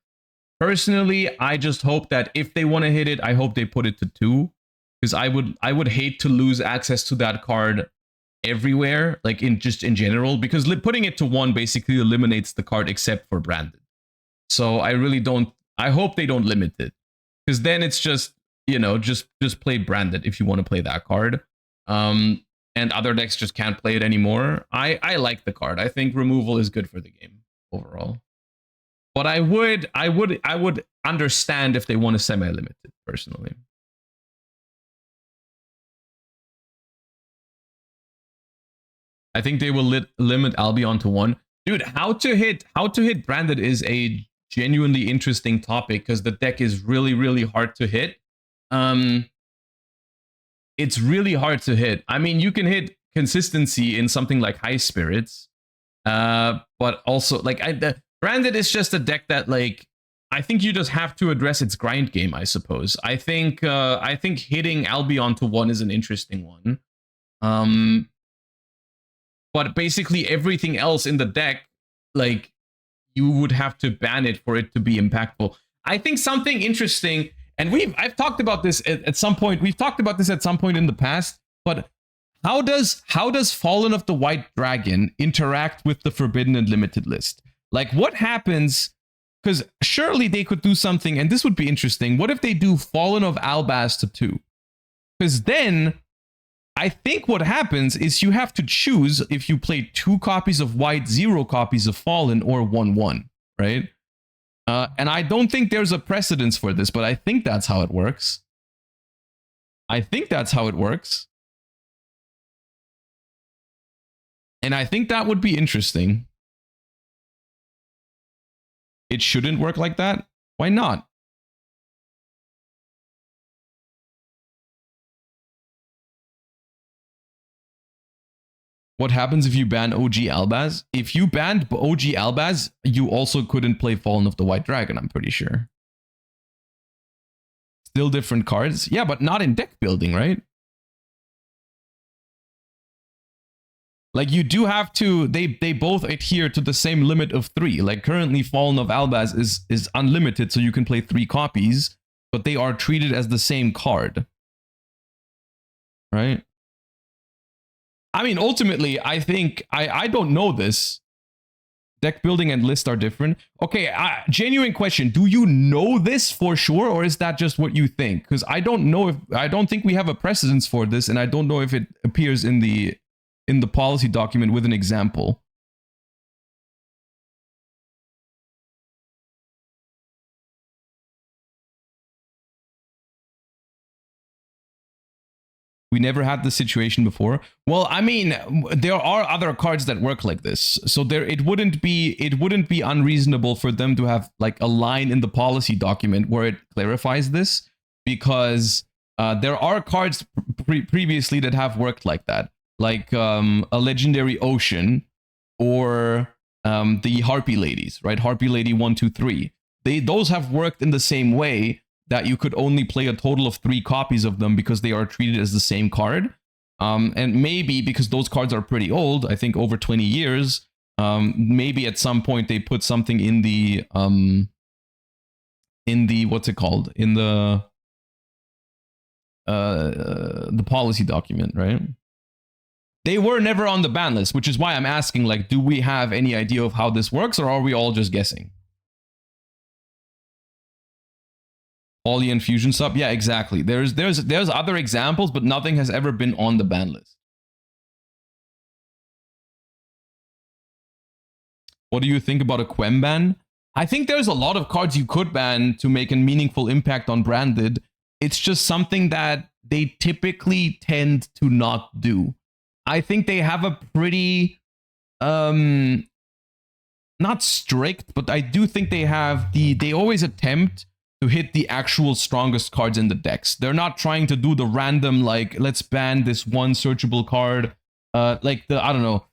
[SPEAKER 1] Personally, I just hope that if they want to hit it, I hope they put it to 2, because I would hate to lose access to that card everywhere, like in general, because putting it to 1 basically eliminates the card except for branded. So I hope they don't limit it, because then it's just, you know, just play branded if you want to play that card. And other decks just can't play it anymore. I like the card. I think removal is good for the game overall. But I would understand if they want to semi-limit it, personally. I think they will limit Albion to 1. Dude, how to hit branded is a genuinely interesting topic, because the deck is really, really hard to hit. It's really hard to hit. I mean, you can hit consistency in something like High Spirits, but also like branded is just a deck that, like, I think you just have to address its grind game, I suppose. I think hitting Albion to 1 is an interesting one. But basically everything else in the deck, like, you would have to ban it for it to be impactful. I think something interesting, and I've talked about this at some point. We've talked about this at some point in the past, but how does Fallen of the White Dragon interact with the Forbidden and Limited list? Like, what happens? Because surely they could do something, and this would be interesting. What if they do Fallen of Albaz to 2? Because then I think what happens is you have to choose if you play 2 copies of White, 0 copies of Fallen, or 1/1, right? And I don't think there's a precedence for this, but I think that's how it works. I think that's how it works. And I think that would be interesting. It shouldn't work like that. Why not? What happens if you ban OG Albaz? If you banned OG Albaz, you also couldn't play Fallen of the White Dragon, I'm pretty sure. Still different cards. Yeah, but not in deck building, right? Like, you do have to, they both adhere to the same limit of 3. Like, currently Fallen of Albaz is unlimited, so you can play 3 copies, but they are treated as the same card. Right? I mean, ultimately, I think, I don't know this. Deck building and list are different. Okay, genuine question. Do you know this for sure, or is that just what you think? Because I don't know if, I don't think we have a precedence for this, and I don't know if it appears in the policy document with an example. We never had this situation before. Well, I mean, there are other cards that work like this, so it wouldn't be unreasonable for them to have like a line in the policy document where it clarifies this, because there are cards previously that have worked like that, like a Legendary Ocean, or the Harpy Ladies, right? Harpy Lady 1, 2, 3. Those have worked in the same way, that you could only play a total of 3 copies of them because they are treated as the same card. And maybe because those cards are pretty old, I think over 20 years, maybe at some point they put something in the what's it called? In the policy document, right? They were never on the ban list, which is why I'm asking, like, do we have any idea of how this works, or are we all just guessing? Poly and Fusion sub, yeah, exactly. There's other examples, but nothing has ever been on the ban list. What do you think about a Quem ban? I think there's a lot of cards you could ban to make a meaningful impact on branded. It's just something that they typically tend to not do. I think they have a pretty not strict, but I do think they have they always attempt to hit the actual strongest cards in the decks. They're not trying to do the random, like, let's ban this one searchable card. Like I don't know.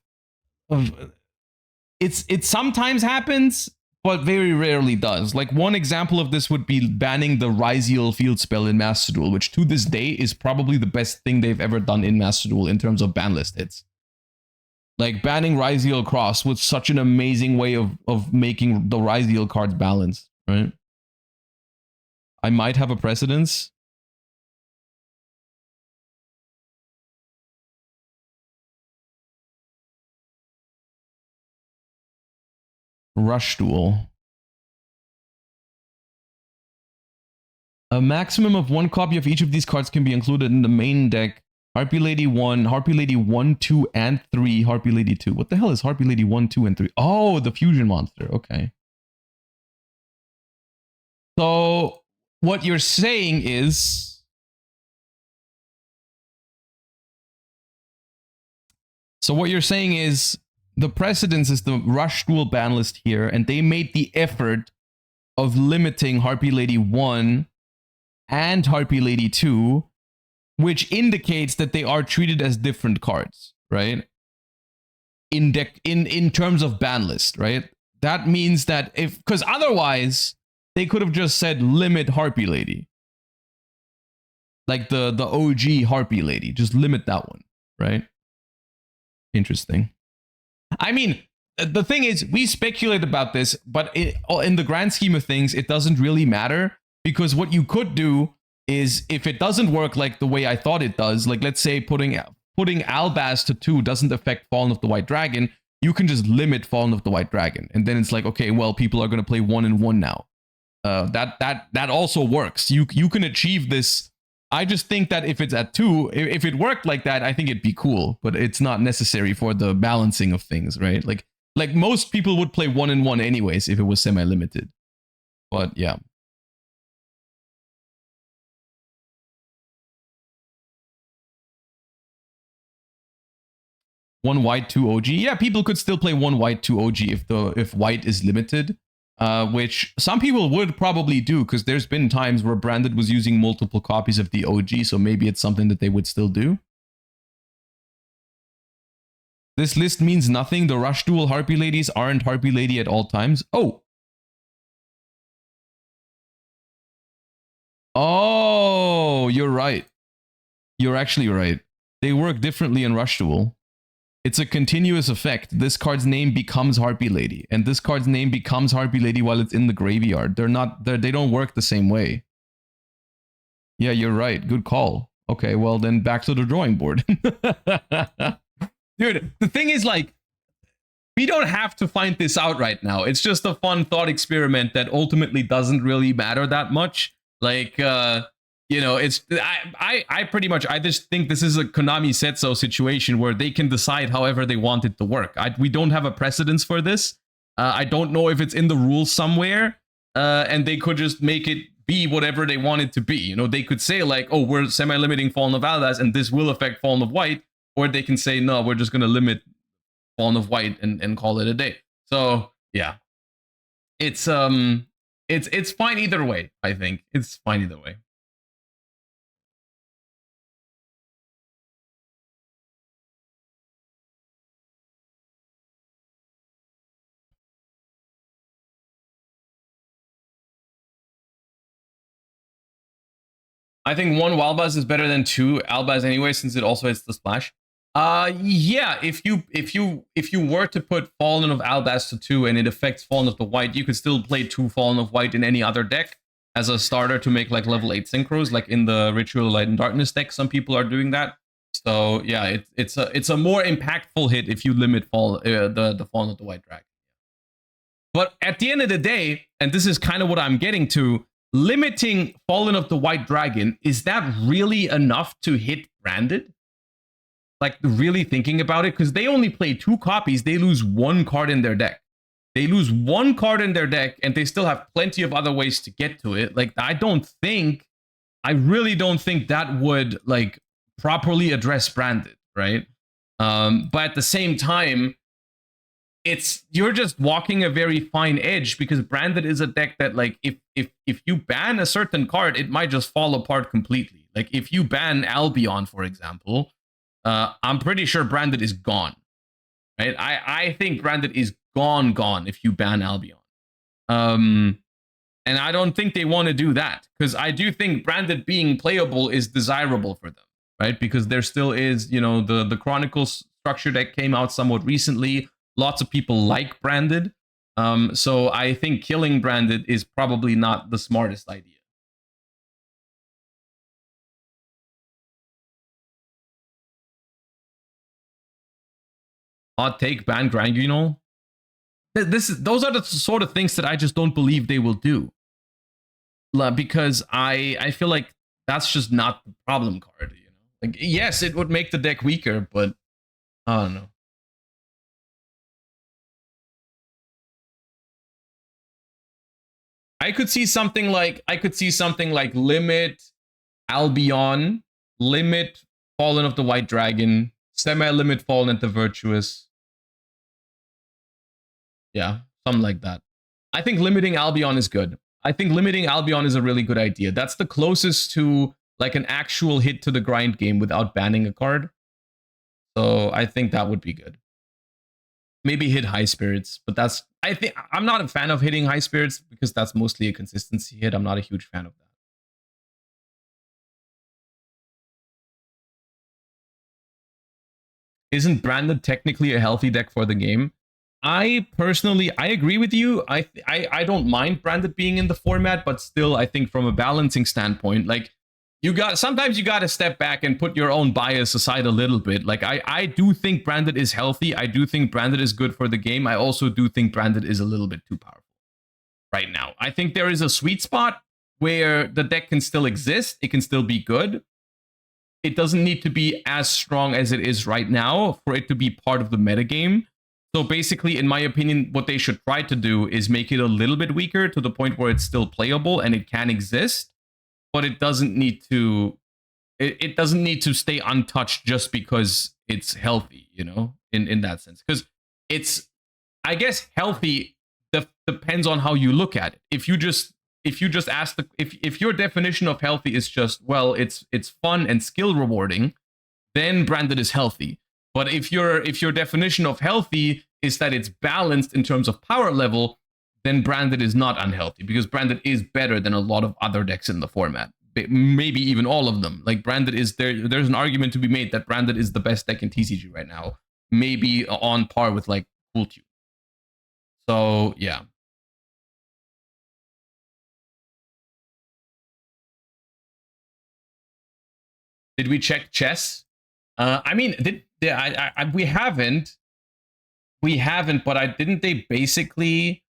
[SPEAKER 1] It sometimes happens, but very rarely does. Like, one example of this would be banning the Ryziel field spell in Master Duel, which to this day is probably the best thing they've ever done in Master Duel in terms of ban list hits. Like, banning Ryziel Cross was such an amazing way of making the Ryziel cards balanced, right? I might have a precedence. Rush Duel. A maximum of 1 copy of each of these cards can be included in the main deck. Harpy Lady 1, Harpy Lady 1, 2, and 3, Harpy Lady 2. What the hell is Harpy Lady 1, 2, and 3? Oh, the fusion monster. Okay. So what you're saying is, the precedence is the Rush Duel ban list here, and they made the effort of limiting Harpy Lady 1 and Harpy Lady 2, which indicates that they are treated as different cards, right? In terms of ban list, right? That means that because otherwise they could have just said limit Harpy Lady. Like the OG Harpy Lady, just limit that one, right? Interesting. I mean, the thing is, we speculate about this, but in the grand scheme of things, it doesn't really matter, because what you could do is, if it doesn't work like the way I thought it does, like let's say putting Albaz to 2 doesn't affect Fallen of the White Dragon, you can just limit Fallen of the White Dragon, and then it's like, okay, well, people are going to play 1 and 1 now. That also works. You can achieve this. I just think that if it's at 2, if it worked like that, I think it'd be cool, but it's not necessary for the balancing of things, right? Like most people would play 1 and 1 anyways if it was semi-limited. But yeah. One white, 2 OG. Yeah, people could still play 1 white, 2 OG if white is limited. Which some people would probably do, because there's been times where Branded was using multiple copies of the OG, so maybe it's something that they would still do. This list means nothing. The Rush Duel Harpy Ladies aren't Harpy Lady at all times. Oh. Oh, you're right. You're actually right. They work differently in Rush Duel. It's a continuous effect. This card's name becomes Harpy Lady, and this card's name becomes Harpy Lady while it's in the graveyard. They don't work the same way. Yeah, you're right. Good call. Okay, well then back to the drawing board. Dude, the thing is, like, we don't have to find this out right now. It's just a fun thought experiment that ultimately doesn't really matter that much. Like, you know, it's I pretty much, I just think this is a Konami Setso situation where they can decide however they want it to work. We don't have a precedence for this. I don't know if it's in the rules somewhere, and they could just make it be whatever they want it to be. You know, they could say like, oh, we're semi-limiting Fallen of Albaz and this will affect Fallen of White, or they can say, no, we're just going to limit Fallen of White and call it a day. So yeah, it's fine either way. I think it's fine either way. I think 1 Wildbuzz is better than 2 Albaz anyway, since it also hits the splash. Yeah, if you were to put Fallen of Albaz to 2 and it affects Fallen of the White, you could still play 2 Fallen of White in any other deck as a starter to make like level 8 synchros, like in the Ritual Light and Darkness deck. Some people are doing that. So yeah, it's a more impactful hit if you limit the Fallen of the White Dragon. But at the end of the day, and this is kind of what I'm getting to, limiting Fallen of the White Dragon, is that really enough to hit Branded? Like, really thinking about it, because they only play 2 copies, they lose 1 card in their deck. They lose 1 card in their deck, and they still have plenty of other ways to get to it. Like, I really don't think that would, like, properly address Branded, right? But at the same time, you're just walking a very fine edge, because Branded is a deck that, like, if you ban a certain card, it might just fall apart completely. Like, if you ban Albion, for example, I'm pretty sure Branded is gone, right? I think Branded is gone if you ban Albion. And I don't think they want to do that, because I do think Branded being playable is desirable for them, right? Because there still is, you know, the Chronicles structure that came out somewhat recently. Lots of people like Branded. So I think killing Branded is probably not the smartest idea. Hot take, ban Granguinol. Those are the sort of things that I just don't believe they will do. Because I feel like that's just not the problem card, you know? Like, yes, it would make the deck weaker, but I don't know. I could see something like limit Albion, limit Fallen of the White Dragon, semi-limit Fallen at the Virtuous. Yeah, something like that. I think limiting Albion is good. I think limiting Albion is a really good idea. That's the closest to like an actual hit to the grind game without banning a card. So I think that would be good. Maybe hit High Spirits, but I'm not a fan of hitting High Spirits because that's mostly a consistency hit. I'm not a huge fan of that. Isn't Branded technically a healthy deck for the game? I personally, I agree with you. I don't mind Branded being in the format, but still, I think from a balancing standpoint, like sometimes you got to step back and put your own bias aside a little bit. Like I do think Branded is healthy. I do think Branded is good for the game. I also do think Branded is a little bit too powerful right now. I think there is a sweet spot where the deck can still exist. It can still be good. It doesn't need to be as strong as it is right now for it to be part of the metagame. So basically, in my opinion, what they should try to do is make it a little bit weaker to the point where it's still playable and it can exist, but it doesn't need to. It doesn't need to stay untouched just because it's healthy, you know, in that sense. Because it's, I guess, healthy depends on how you look at it. If you just ask if your definition of healthy is just, well, it's fun and skill rewarding, then Branded is healthy. But if your definition of healthy is that it's balanced in terms of power level, then Branded is not unhealthy, because Branded is better than a lot of other decks in the format. Maybe even all of them. Like Branded is there's an argument to be made that Branded is the best deck in TCG right now. Maybe on par with like Cool Tube. So yeah. Did we check chess? I mean, we haven't. We haven't, but didn't they basically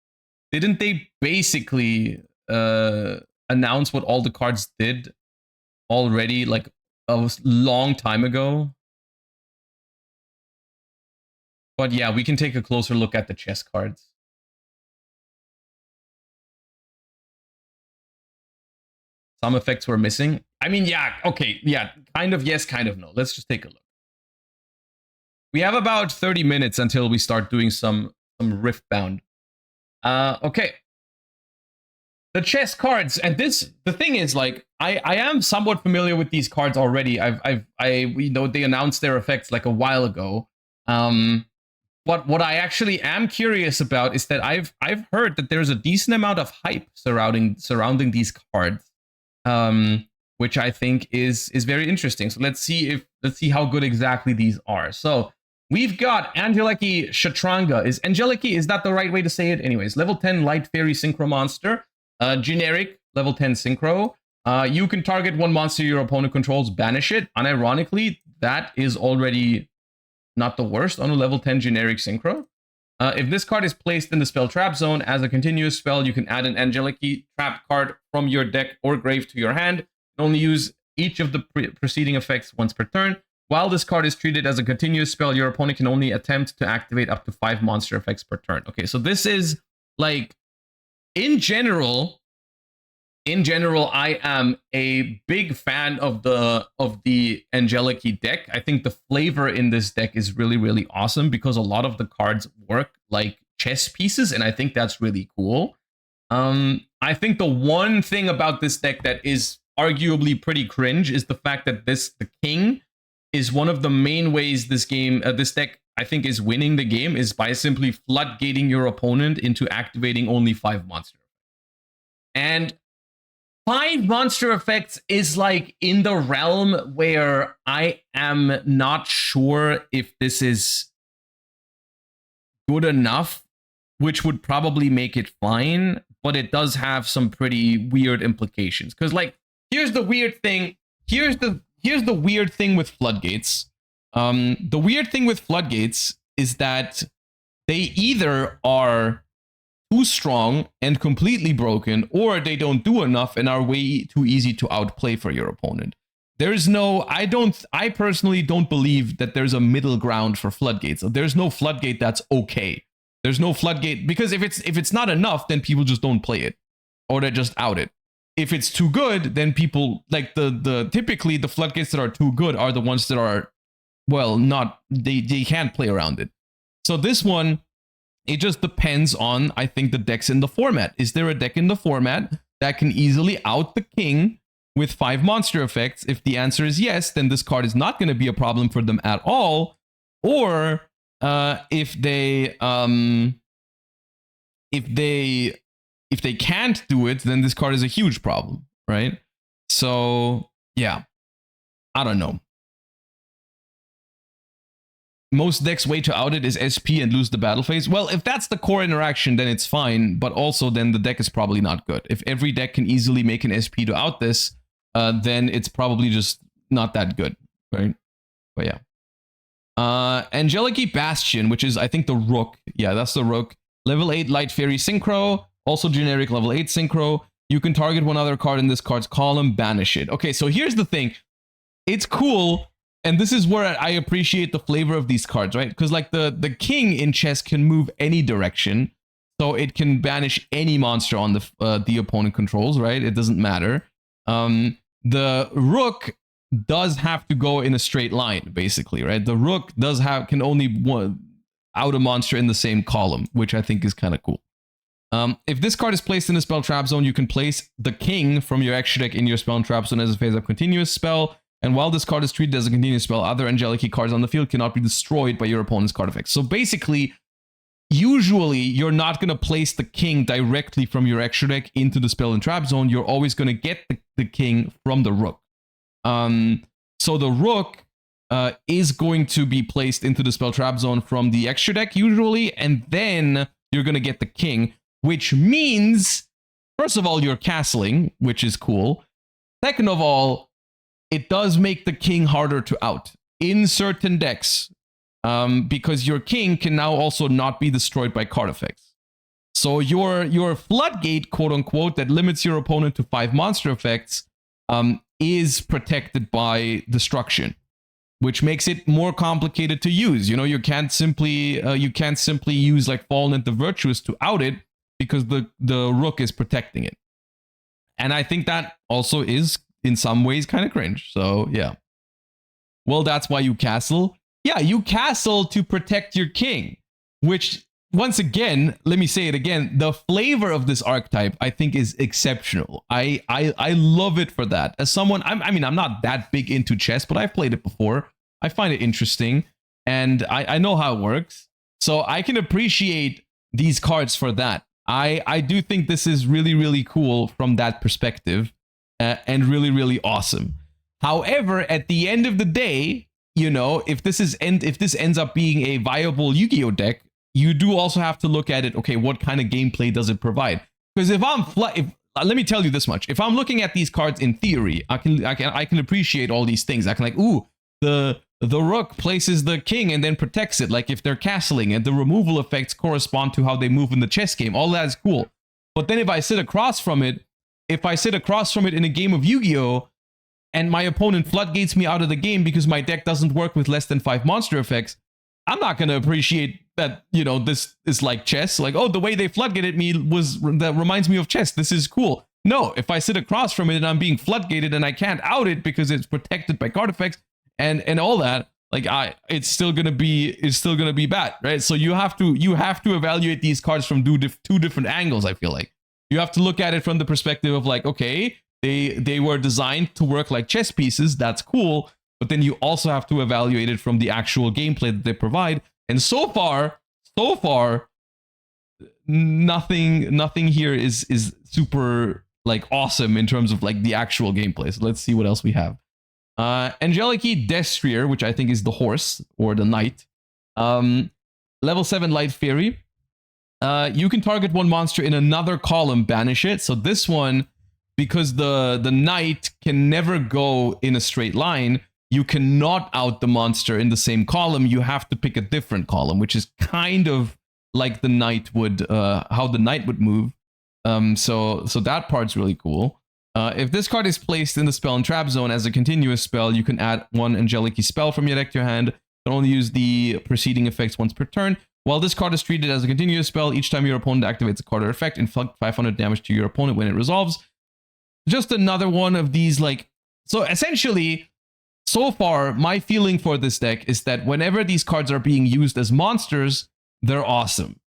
[SPEAKER 1] announce what all the cards did already, like a long time ago? But yeah, we can take a closer look at the chess cards. Some effects were missing. I mean, yeah, okay, yeah, kind of yes, kind of no. Let's just take a look. We have about 30 minutes until we start doing some Riftbound. Okay. The chess cards, and the thing is, like, I am somewhat familiar with these cards already. We know they announced their effects like a while ago. But what I actually am curious about is that I've heard that there's a decent amount of hype surrounding these cards. Which I think is very interesting. So let's see how good exactly these are. So we've got Angelechy Shatranga. Angelechy, is that the right way to say it? Anyways, level 10 Light Fairy Synchro Monster. Generic, level 10 Synchro. You can target one monster your opponent controls, banish it. Unironically, that is already not the worst on a level 10 generic Synchro. If this card is placed in the spell trap zone as a continuous spell, you can add an Angelechy trap card from your deck or grave to your hand. You only use each of the preceding effects once per turn. While this card is treated as a continuous spell, your opponent can only attempt to activate up to 5 monster effects per turn. Okay, so this is like, in general, I am a big fan of the Angelechy deck. I think the flavor in this deck is really, really awesome because a lot of the cards work like chess pieces, and I think that's really cool. I think the one thing about this deck that is arguably pretty cringe is the fact that the king is one of the main ways this deck, I think, is winning the game, is by simply floodgating your opponent into activating only 5 monsters. And 5 monster effects is like in the realm where I am not sure if this is good enough, which would probably make it fine, but it does have some pretty weird implications. Because, like, here's the weird thing. Here's the weird thing with floodgates. The weird thing with floodgates is that they either are too strong and completely broken, or they don't do enough and are way too easy to outplay for your opponent. There's no, I personally don't believe that there's a middle ground for floodgates. There's no floodgate that's okay. There's no floodgate, because if it's not enough, then people just don't play it, or they just out it. If it's too good, then people, like, typically the floodgates that are too good are the ones that are, well, not, they can't play around it. So this one, it just depends on, I think, the decks in the format. Is there a deck in the format that can easily out the king with 5 monster effects? If the answer is yes, then this card is not going to be a problem for them at all. Or if they can't do it, then this card is a huge problem, right? So yeah, I don't know. most decks' way to out it is SP and lose the battle phase. Well, if that's the core interaction, then it's fine, but also then the deck is probably not good. If every deck can easily make an SP to out this, then it's probably just not that good, right? But yeah. Angelechy Bastion, which is, I think, the Rook. Yeah, that's the Rook. Level 8 Light Fairy Synchro, also generic level 8 Synchro. You can target one other card in this card's column, banish it. Okay, so here's the thing. It's cool, and this is where I appreciate the flavor of these cards, right? Because like the King in chess can move any direction, so it can banish any monster on the opponent controls, right? It doesn't matter. The Rook does have to go in a straight line, basically, right? The Rook can only out a monster in the same column, which I think is kind of cool. If this card is placed in a spell trap zone, you can place the King from your extra deck in your spell trap zone as a phase of continuous spell. And while this card is treated as a continuous spell, other Angelechy cards on the field cannot be destroyed by your opponent's card effects. So basically, usually you're not going to place the King directly from your extra deck into the spell and trap zone. You're always going to get the King from the Rook. So the Rook is going to be placed into the spell trap zone from the extra deck usually, and then you're going to get the King, which means, first of all, you're castling, which is cool. Second of all, it does make the King harder to out in certain decks, because your King can now also not be destroyed by card effects. So your floodgate, quote unquote, that limits your opponent to 5 monster effects, is protected by destruction, which makes it more complicated to use. You know, you can't simply use like Fallen and the Virtuous to out it because the Rook is protecting it. And I think that also is in some ways kind of cringe. So yeah. Well, that's why you castle. Yeah, you castle to protect your King, which, once again, let me say it again, the flavor of this archetype I think is exceptional. I love it for that. As someone, I mean, I'm not that big into chess, but I've played it before. I find it interesting, and I know how it works. So I can appreciate these cards for that. I do think this is really, really cool from that perspective, and really, really awesome. However, at the end of the day, you know, if this ends up being a viable Yu-Gi-Oh deck, you do also have to look at it. Okay, what kind of gameplay does it provide? Because let me tell you this much: if I'm looking at these cards in theory, I can appreciate all these things. I can like, ooh, the Rook places the King and then protects it, like if they're castling, and the removal effects correspond to how they move in the chess game. All that is cool. But then if I sit across from it in a game of Yu-Gi-Oh, and my opponent floodgates me out of the game because my deck doesn't work with less than 5 monster effects, I'm not going to appreciate that, you know, this is like chess. Like, oh, the way they floodgated me that reminds me of chess. This is cool. No, if I sit across from it and I'm being floodgated and I can't out it because it's protected by card effects and all that, like it's still gonna be bad, right? So you have to evaluate these cards from two different angles. I feel like you have to look at it from the perspective of like, okay, they were designed to work like chess pieces. That's cool. But then you also have to evaluate it from the actual gameplay that they provide. And so far, nothing here is super like awesome in terms of like the actual gameplay. So let's see what else we have. Angelechy Destrier, which I think is the horse or the knight. Level 7 Light Fairy. You can target one monster in another column, banish it. So this one, because the knight can never go in a straight line, you cannot out the monster in the same column. You have to pick a different column, which is kind of like the knight would, how the knight would move. So that part's really cool. If this card is placed in the spell and trap zone as a continuous spell, you can add one Angelechy spell from your deck to your hand. You can only use the preceding effects once per turn. While this card is treated as a continuous spell, each time your opponent activates a card or effect, inflict 500 damage to your opponent when it resolves. Just another one of these, like, so essentially, so far, my feeling for this deck is that whenever these cards are being used as monsters, they're awesome.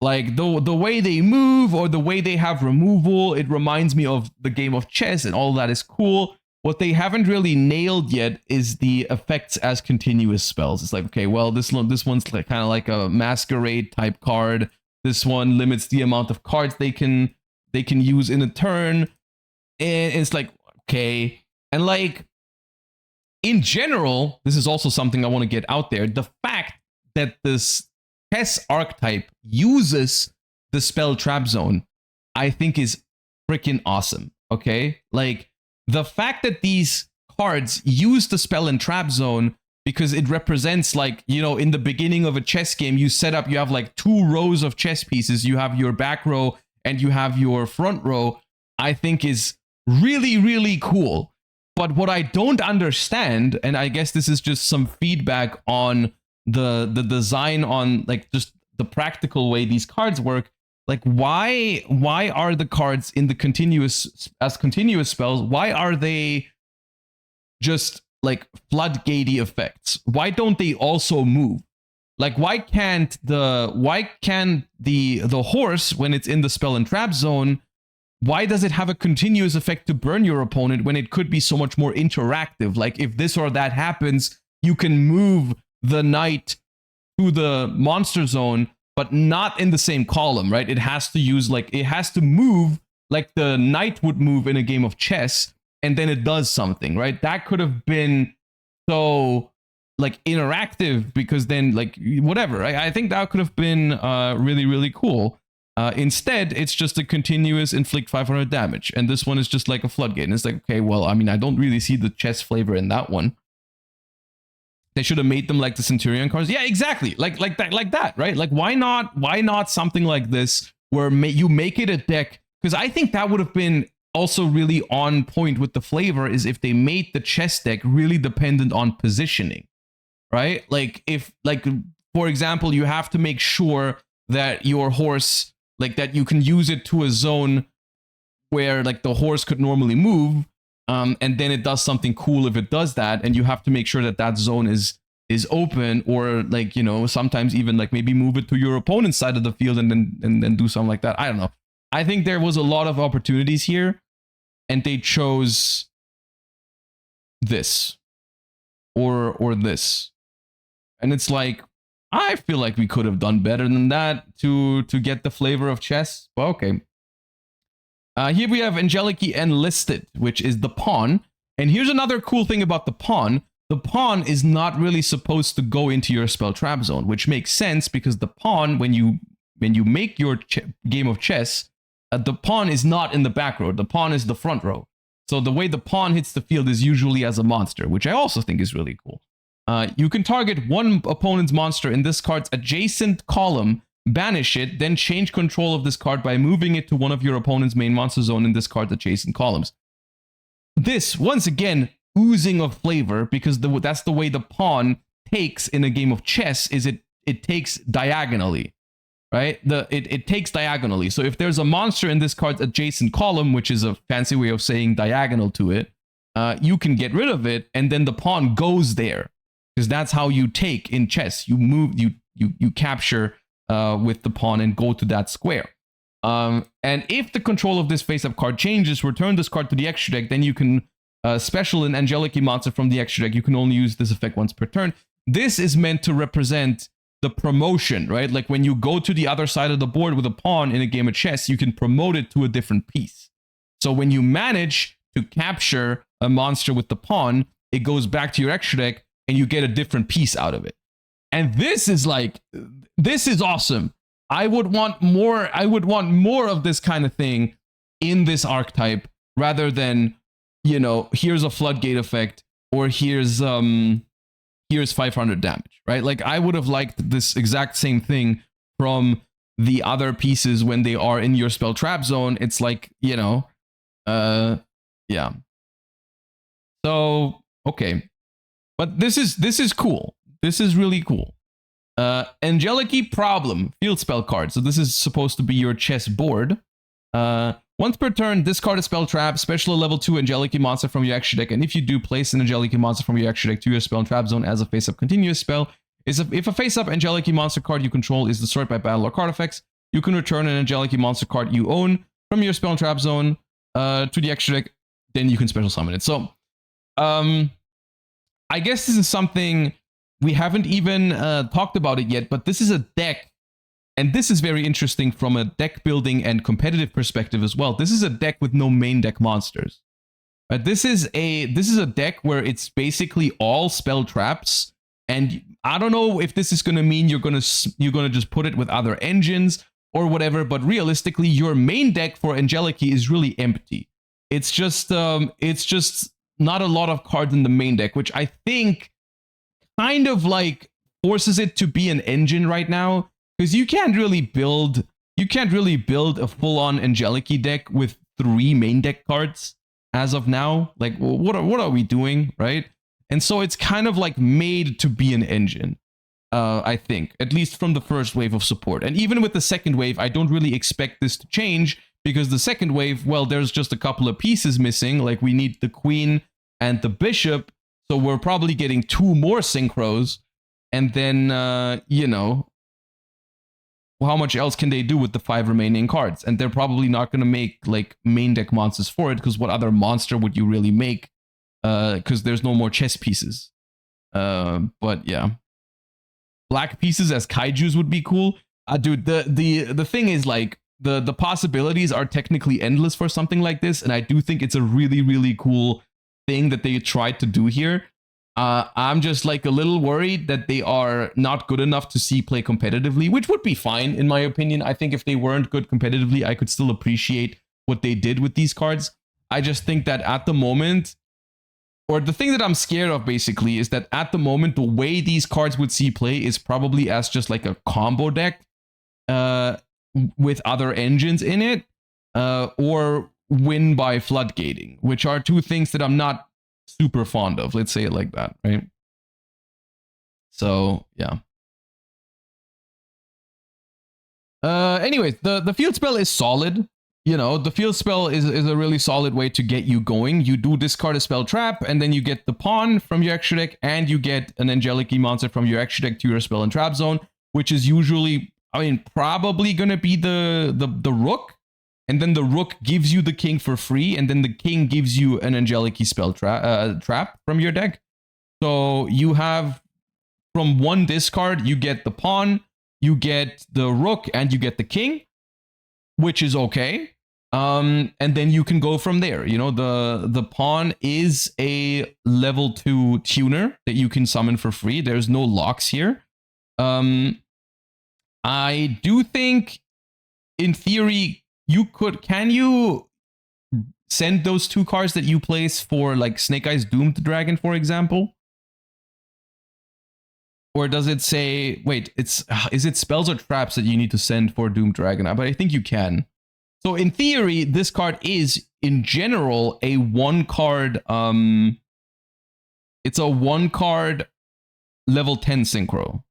[SPEAKER 1] Like, the way they move or the way they have removal, it reminds me of the game of chess, and all that is cool. What they haven't really nailed yet is the effects as continuous spells. It's like, okay, well, this one's like, kind of like a masquerade type card. This one limits the amount of cards they can use in a turn. And it's like, okay. And like, in general, this is also something I want to get out there. The fact that this chess archetype uses the spell trap zone, I think is freaking awesome. Okay, like the fact that these cards use the spell and trap zone because it represents, like, you know, in the beginning of a chess game, you set up, you have like 2 rows of chess pieces. You have your back row and you have your front row. I think is really, really cool. But what I don't understand, and I guess this is just some feedback on the design, on like just the practical way these cards work, like why are the cards in the continuous spells, why are they just like floodgatey effects? Why don't they also move? Like why can't the horse, when it's in the spell and trap zone, why does it have a continuous effect to burn your opponent when it could be so much more interactive? Like if this or that happens, you can move the knight to the monster zone, but not in the same column, right? It has to use, like, it has to move like the knight would move in a game of chess, and then it does something, right? That could have been so like interactive, because then like whatever, I think that could have been really, really cool. Instead, it's just a continuous inflict 500 damage, and this one is just like a floodgate. And it's like, okay, well, I mean, I don't really see the chess flavor in that one. They should have made them like the Centurion cards. Yeah, exactly. Like that, right? Like why not something like this where you make it a deck? Because I think that would have been also really on point with the flavor, is if they made the chess deck really dependent on positioning, right? Like if, like, for example, you have to make sure that your horse, like that you can use it to a zone where like the horse could normally move, and then it does something cool if it does that, and you have to make sure that that zone is open, or like, you know, sometimes even like maybe move it to your opponent's side of the field and then do something like that. I don't know. I think there was a lot of opportunities here, and they chose this or this, and it's like, I feel like we could have done better than that to get the flavor of chess. But okay. Here we have Angelechy CORI-EN listed, which is the pawn. And here's another cool thing about the pawn. The pawn is not really supposed to go into your spell trap zone, which makes sense because the pawn, when you make your game of chess, the pawn is not in the back row. The pawn is the front row. So the way the pawn hits the field is usually as a monster, which I also think is really cool. You can target one opponent's monster in this card's adjacent column, banish it, then change control of this card by moving it to one of your opponent's main monster zone in this card's adjacent columns. This, once again, oozing of flavor, because that's the way the pawn takes in a game of chess, is it takes diagonally, right? It takes diagonally. So if there's a monster in this card's adjacent column, which is a fancy way of saying diagonal to it, you can get rid of it, and then the pawn goes there. Because that's how you take in chess. You move, you capture with the pawn and go to that square. And if the control of this face-up card changes, return this card to the extra deck, then you can special an Angelechy monster from the extra deck. You can only use this effect once per turn. This is meant to represent the promotion, right? Like when you go to the other side of the board with a pawn in a game of chess, you can promote it to a different piece. So when you manage to capture a monster with the pawn, it goes back to your extra deck, and you get a different piece out of it. And this is like, this is awesome. I would want more of this kind of thing in this archetype, rather than, you know, here's a floodgate effect, or here's 500 damage, right? Like I would have liked this exact same thing from the other pieces when they are in your spell trap zone. It's like, you know, yeah. So, okay. But this is cool. This is really cool. Angelechy problem, field spell card. So this is supposed to be your chess board. Once per turn, discard a spell trap, special a level 2 Angelechy monster from your extra deck, and if you do, place an Angelechy monster from your extra deck to your spell and trap zone as a face-up continuous spell. If a face-up Angelechy monster card you control is destroyed by battle or card effects, you can return an Angelechy monster card you own from your spell and trap zone to the extra deck, then you can special summon it. So, I guess this is something we haven't even talked about it yet, but this is a deck, and this is very interesting from a deck building and competitive perspective as well. This is a deck with no main deck monsters. This is a deck where it's basically all spell traps, and I don't know if this is going to mean you're going to just put it with other engines or whatever, but realistically, your main deck for Angelechy is really empty. It's just not a lot of cards in the main deck, which I think kind of like forces it to be an engine right now, because you can't really build a full-on Angelechy deck with 3 main deck cards as of now. Like, what are we doing, right? And so it's kind of like made to be an engine, I think, at least from the first wave of support. And even with the second wave, I don't really expect this to change, because the second wave, well, there's just a couple of pieces missing. Like, we need the queen and the bishop, so we're probably getting 2 more synchros. And then, you know, how much else can they do with the 5 remaining cards? And they're probably not going to make like main deck monsters for it, because what other monster would you really make? Because there's no more chess pieces. But yeah, black pieces as kaijus would be cool. Dude, the thing is, like, the possibilities are technically endless for something like this, and I do think it's a really, really cool thing that they tried to do here. I'm just like a little worried that they are not good enough to see play competitively, which would be fine in my opinion. I think if they weren't good competitively, I could still appreciate what they did with these cards. I just think that at the moment, or the thing that I'm scared of basically, is that at the moment, the way these cards would see play is probably as just like a combo deck with other engines in it, or win by floodgating, which are 2 things that I'm not super fond of. Let's say it like that, right? So, yeah. Anyways, the field spell is solid. You know, the field spell is a really solid way to get you going. You do discard a spell trap, and then you get the pawn from your extra deck, and you get an Angelechy monster from your extra deck to your spell and trap zone, which is usually, I mean, probably gonna be the rook, and then the rook gives you the king for free, and then the king gives you an Angelechy spell trap from your deck. So you have, from 1 discard, you get the pawn, you get the rook, and you get the king, which is okay. And then you can go from there. You know, the pawn is a level 2 tuner that you can summon for free. There's no locks here. I do think, in theory, can you send those 2 cards that you place for like Snake Eyes Doomed Dragon, for example? Or does it say, wait, is it spells or traps that you need to send for Doomed Dragon? But I think you can. So in theory, this card is, in general, a 1-card, it's a 1-card level 10 synchro.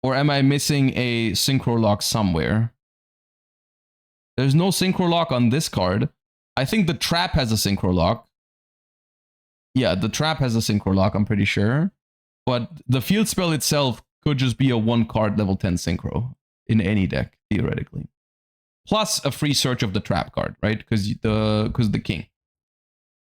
[SPEAKER 1] Or am I missing a synchro lock somewhere? There's no synchro lock on this card. I think the trap has a synchro lock. Yeah, the trap has a synchro lock, I'm pretty sure. But the field spell itself could just be a 1-card level 10 synchro in any deck, theoretically. Plus a free search of the trap card, right? Because the king.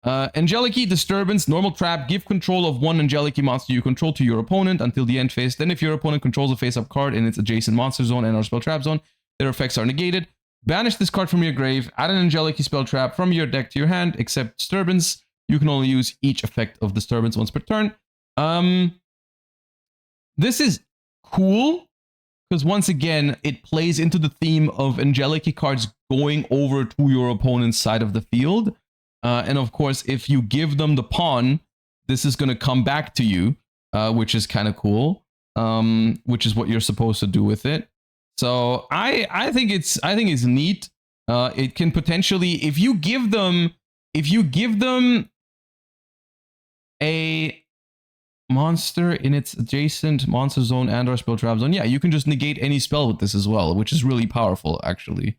[SPEAKER 1] Angelechy Disturbance, normal trap, give control of 1 Angelechy monster you control to your opponent until the end phase. Then if your opponent controls a face-up card in its adjacent monster zone and or spell trap zone, their effects are negated. Banish this card from your grave, add an Angelechy spell trap from your deck to your hand, except Disturbance. You can only use each effect of Disturbance once per turn. This is cool, because once again, it plays into the theme of Angelechy cards going over to your opponent's side of the field. And of course, if you give them the pawn, this is going to come back to you, which is kind of cool, which is what you're supposed to do with it. So I think it's neat. It can potentially, if you give them a monster in its adjacent monster zone and or spell trap zone, yeah, you can just negate any spell with this as well, which is really powerful, actually.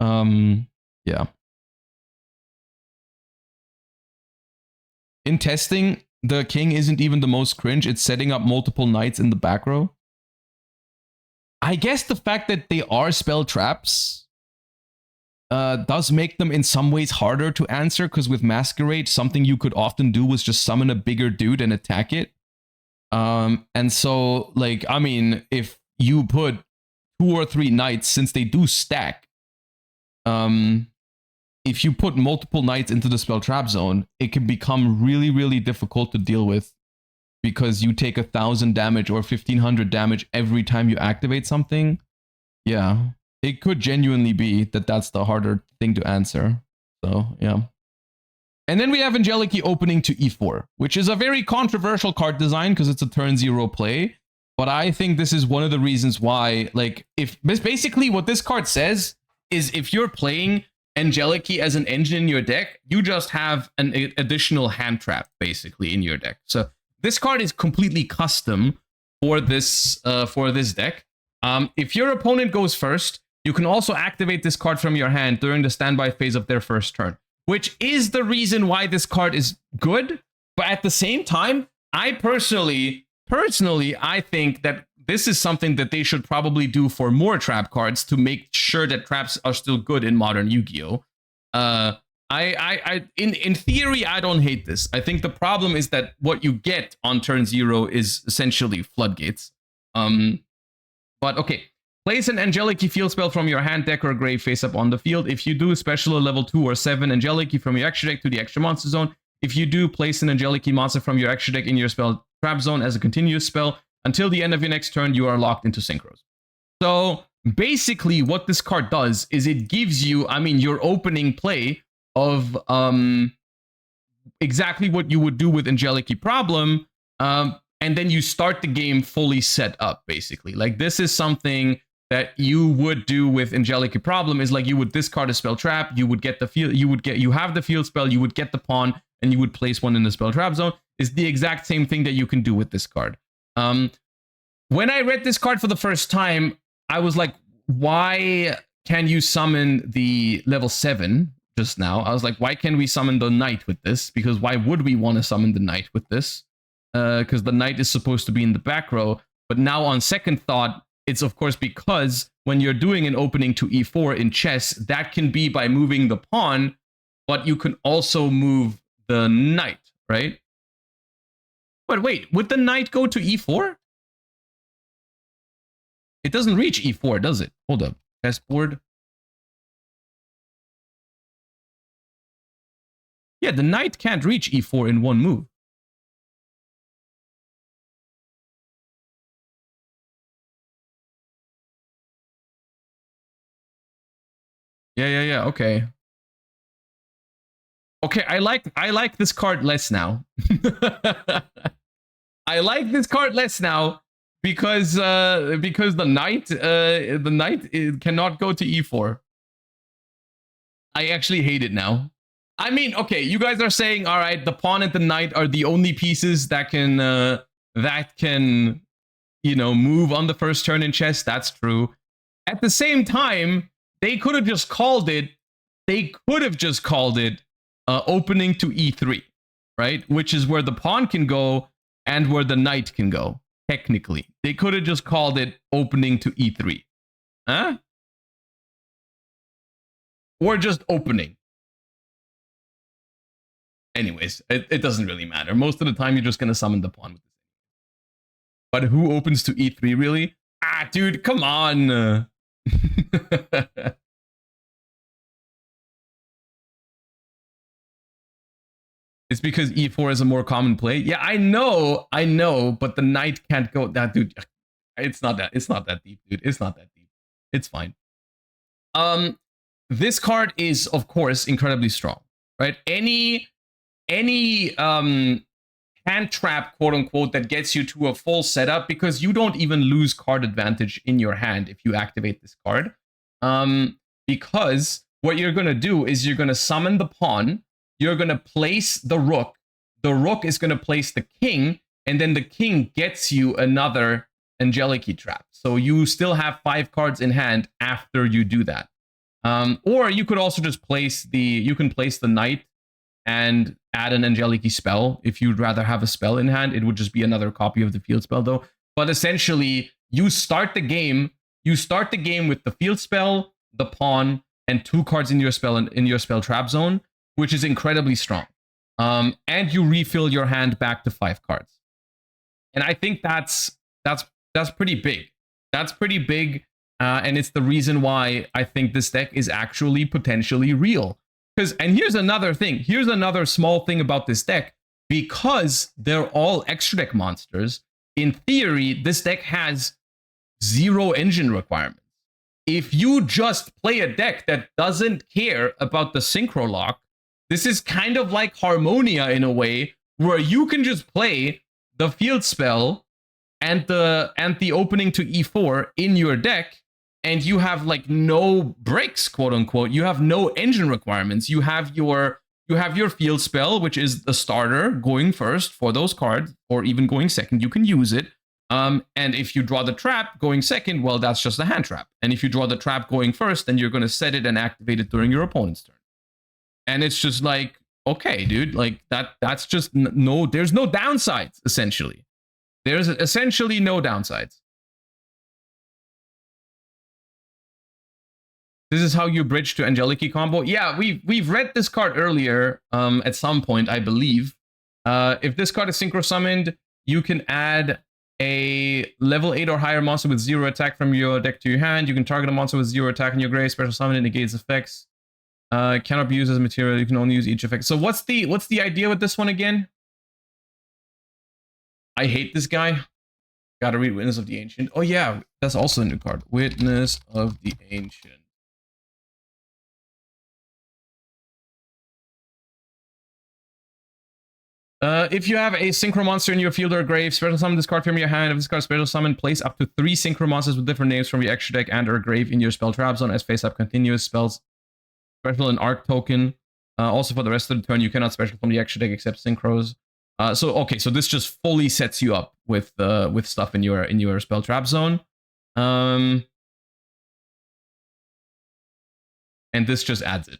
[SPEAKER 1] Yeah. In testing, the king isn't even the most cringe. It's setting up multiple knights in the back row. I guess the fact that they are spell traps does make them in some ways harder to answer, because with Masquerade, something you could often do was just summon a bigger dude and attack it. And so, like, I mean, if you put 2 or 3 knights, since they do stack, if you put multiple knights into the spell trap zone, it can become really, really difficult to deal with because you take 1,000 damage or 1,500 damage every time you activate something, yeah, it could genuinely be that that's the harder thing to answer. So, yeah. And then we have Angelechy opening to e4, which is a very controversial card design because it's a turn 0 play. But I think this is one of the reasons why, like, if basically what this card says is if you're playing Angelechy as an engine in your deck, you just have an additional hand trap basically in your deck. So this card is completely custom for this deck. If your opponent goes first, you can also activate this card from your hand during the standby phase of their first turn, which is the reason why this card is good. But at the same time, I personally, I think that this is something that they should probably do for more trap cards to make sure that traps are still good in modern Yu-Gi-Oh! In theory, I don't hate this. I think the problem is that what you get on turn 0 is essentially floodgates. But okay. Place an Angelechy field spell from your hand, deck, or grave face up on the field. If you do, special a level 2 or 7 Angelechy from your extra deck to the extra monster zone. If you do, place an Angelechy monster from your extra deck in your spell trap zone as a continuous spell. Until the end of your next turn, you are locked into synchros. So basically what this card does is it gives you, I mean, your opening play of exactly what you would do with Angelechy Problem. And then you start the game fully set up, basically. Like, this is something that you would do with Angelechy Problem, is like you would discard a spell trap, you would get the field, you have the field spell, you would get the pawn, and you would place one in the spell trap zone. Is the exact same thing that you can do with this card. When I read this card for the first time, I was like, why can you summon the level 7 just now? I was like, why can't we summon the knight with this? Because why would we want to summon the knight with this? Because the knight is supposed to be in the back row. But now on second thought, it's of course because when you're doing an opening to e4 in chess, that can be by moving the pawn, but you can also move the knight, right? But wait, would the knight go to e4? It doesn't reach e4, does it? Hold up. Chessboard. Yeah, the knight can't reach e4 in one move. Yeah, okay. Okay, I like this card less now. I like this card less now because the knight cannot go to e4. I actually hate it now. I mean, okay, you guys are saying, all right, the pawn and the knight are the only pieces that can you know, move on the first turn in chess. That's true. At the same time, they could have just called it. Opening to e3, right? Which is where the pawn can go and where the knight can go. Technically, they could have just called it opening to e3, huh? Or just opening. Anyways, it doesn't really matter. Most of the time, you're just gonna summon the pawn with this. But who opens to e3 really? Ah, dude, come on. It's because e4 is a more common play. Yeah, I know, but the knight can't go. That dude, it's not that deep, dude. It's not that deep. It's fine. This card is, of course, incredibly strong, right? Any hand trap, quote unquote, that gets you to a full setup, because you don't even lose card advantage in your hand if you activate this card. Because what you're gonna do is you're gonna summon the pawn. You're going to place the rook. The rook is going to place the king, and then the king gets you another Angelechy trap. So you still have 5 cards in hand after you do that. Or you could also just place the knight and add an Angelechy spell. If you'd rather have a spell in hand, it would just be another copy of the field spell though. But essentially, you start the game with the field spell, the pawn, and 2 cards in your spell trap zone, which is incredibly strong. And you refill your hand back to 5 cards. And I think that's pretty big. That's pretty big, and it's the reason why I think this deck is actually potentially real. And here's another thing. Here's another small thing about this deck. because they're all extra deck monsters, in theory, this deck has 0 engine requirements. If you just play a deck that doesn't care about the synchro lock, this is kind of like Harmonia in a way, where you can just play the field spell and the opening to E4 in your deck, and you have like no breaks, quote unquote. You have no engine requirements. You have your field spell, which is the starter going first for those cards, or even going second. You can use it. And if you draw the trap going second, well, that's just a hand trap. And if you draw the trap going first, then you're going to set it and activate it during your opponent's turn. And it's just like, okay, dude, like that's just no, there's no downsides, essentially. There's essentially no downsides. This is how you bridge to Angelechy combo. Yeah, we've read this card earlier at some point, I believe. If this card is synchro summoned, you can add a level 8 or higher monster with 0 attack from your deck to your hand. You can target a monster with 0 attack in your grave, special summon, and negates effects. Cannot be used as material. You can only use each effect. So what's the idea with this one again? I hate this guy. Gotta read Witness of the Ancient. Oh yeah, that's also a new card. Witness of the Ancient. If you have a synchro monster in your field or grave, special summon this card from your hand. If this card special summon, place up to 3 synchro monsters with different names from your extra deck and or grave in your spell trap zone as face-up continuous spells. Special and arc token. Also for the rest of the turn, you cannot special from the extra deck except synchros. So this just fully sets you up with stuff in your spell trap zone. And this just adds it.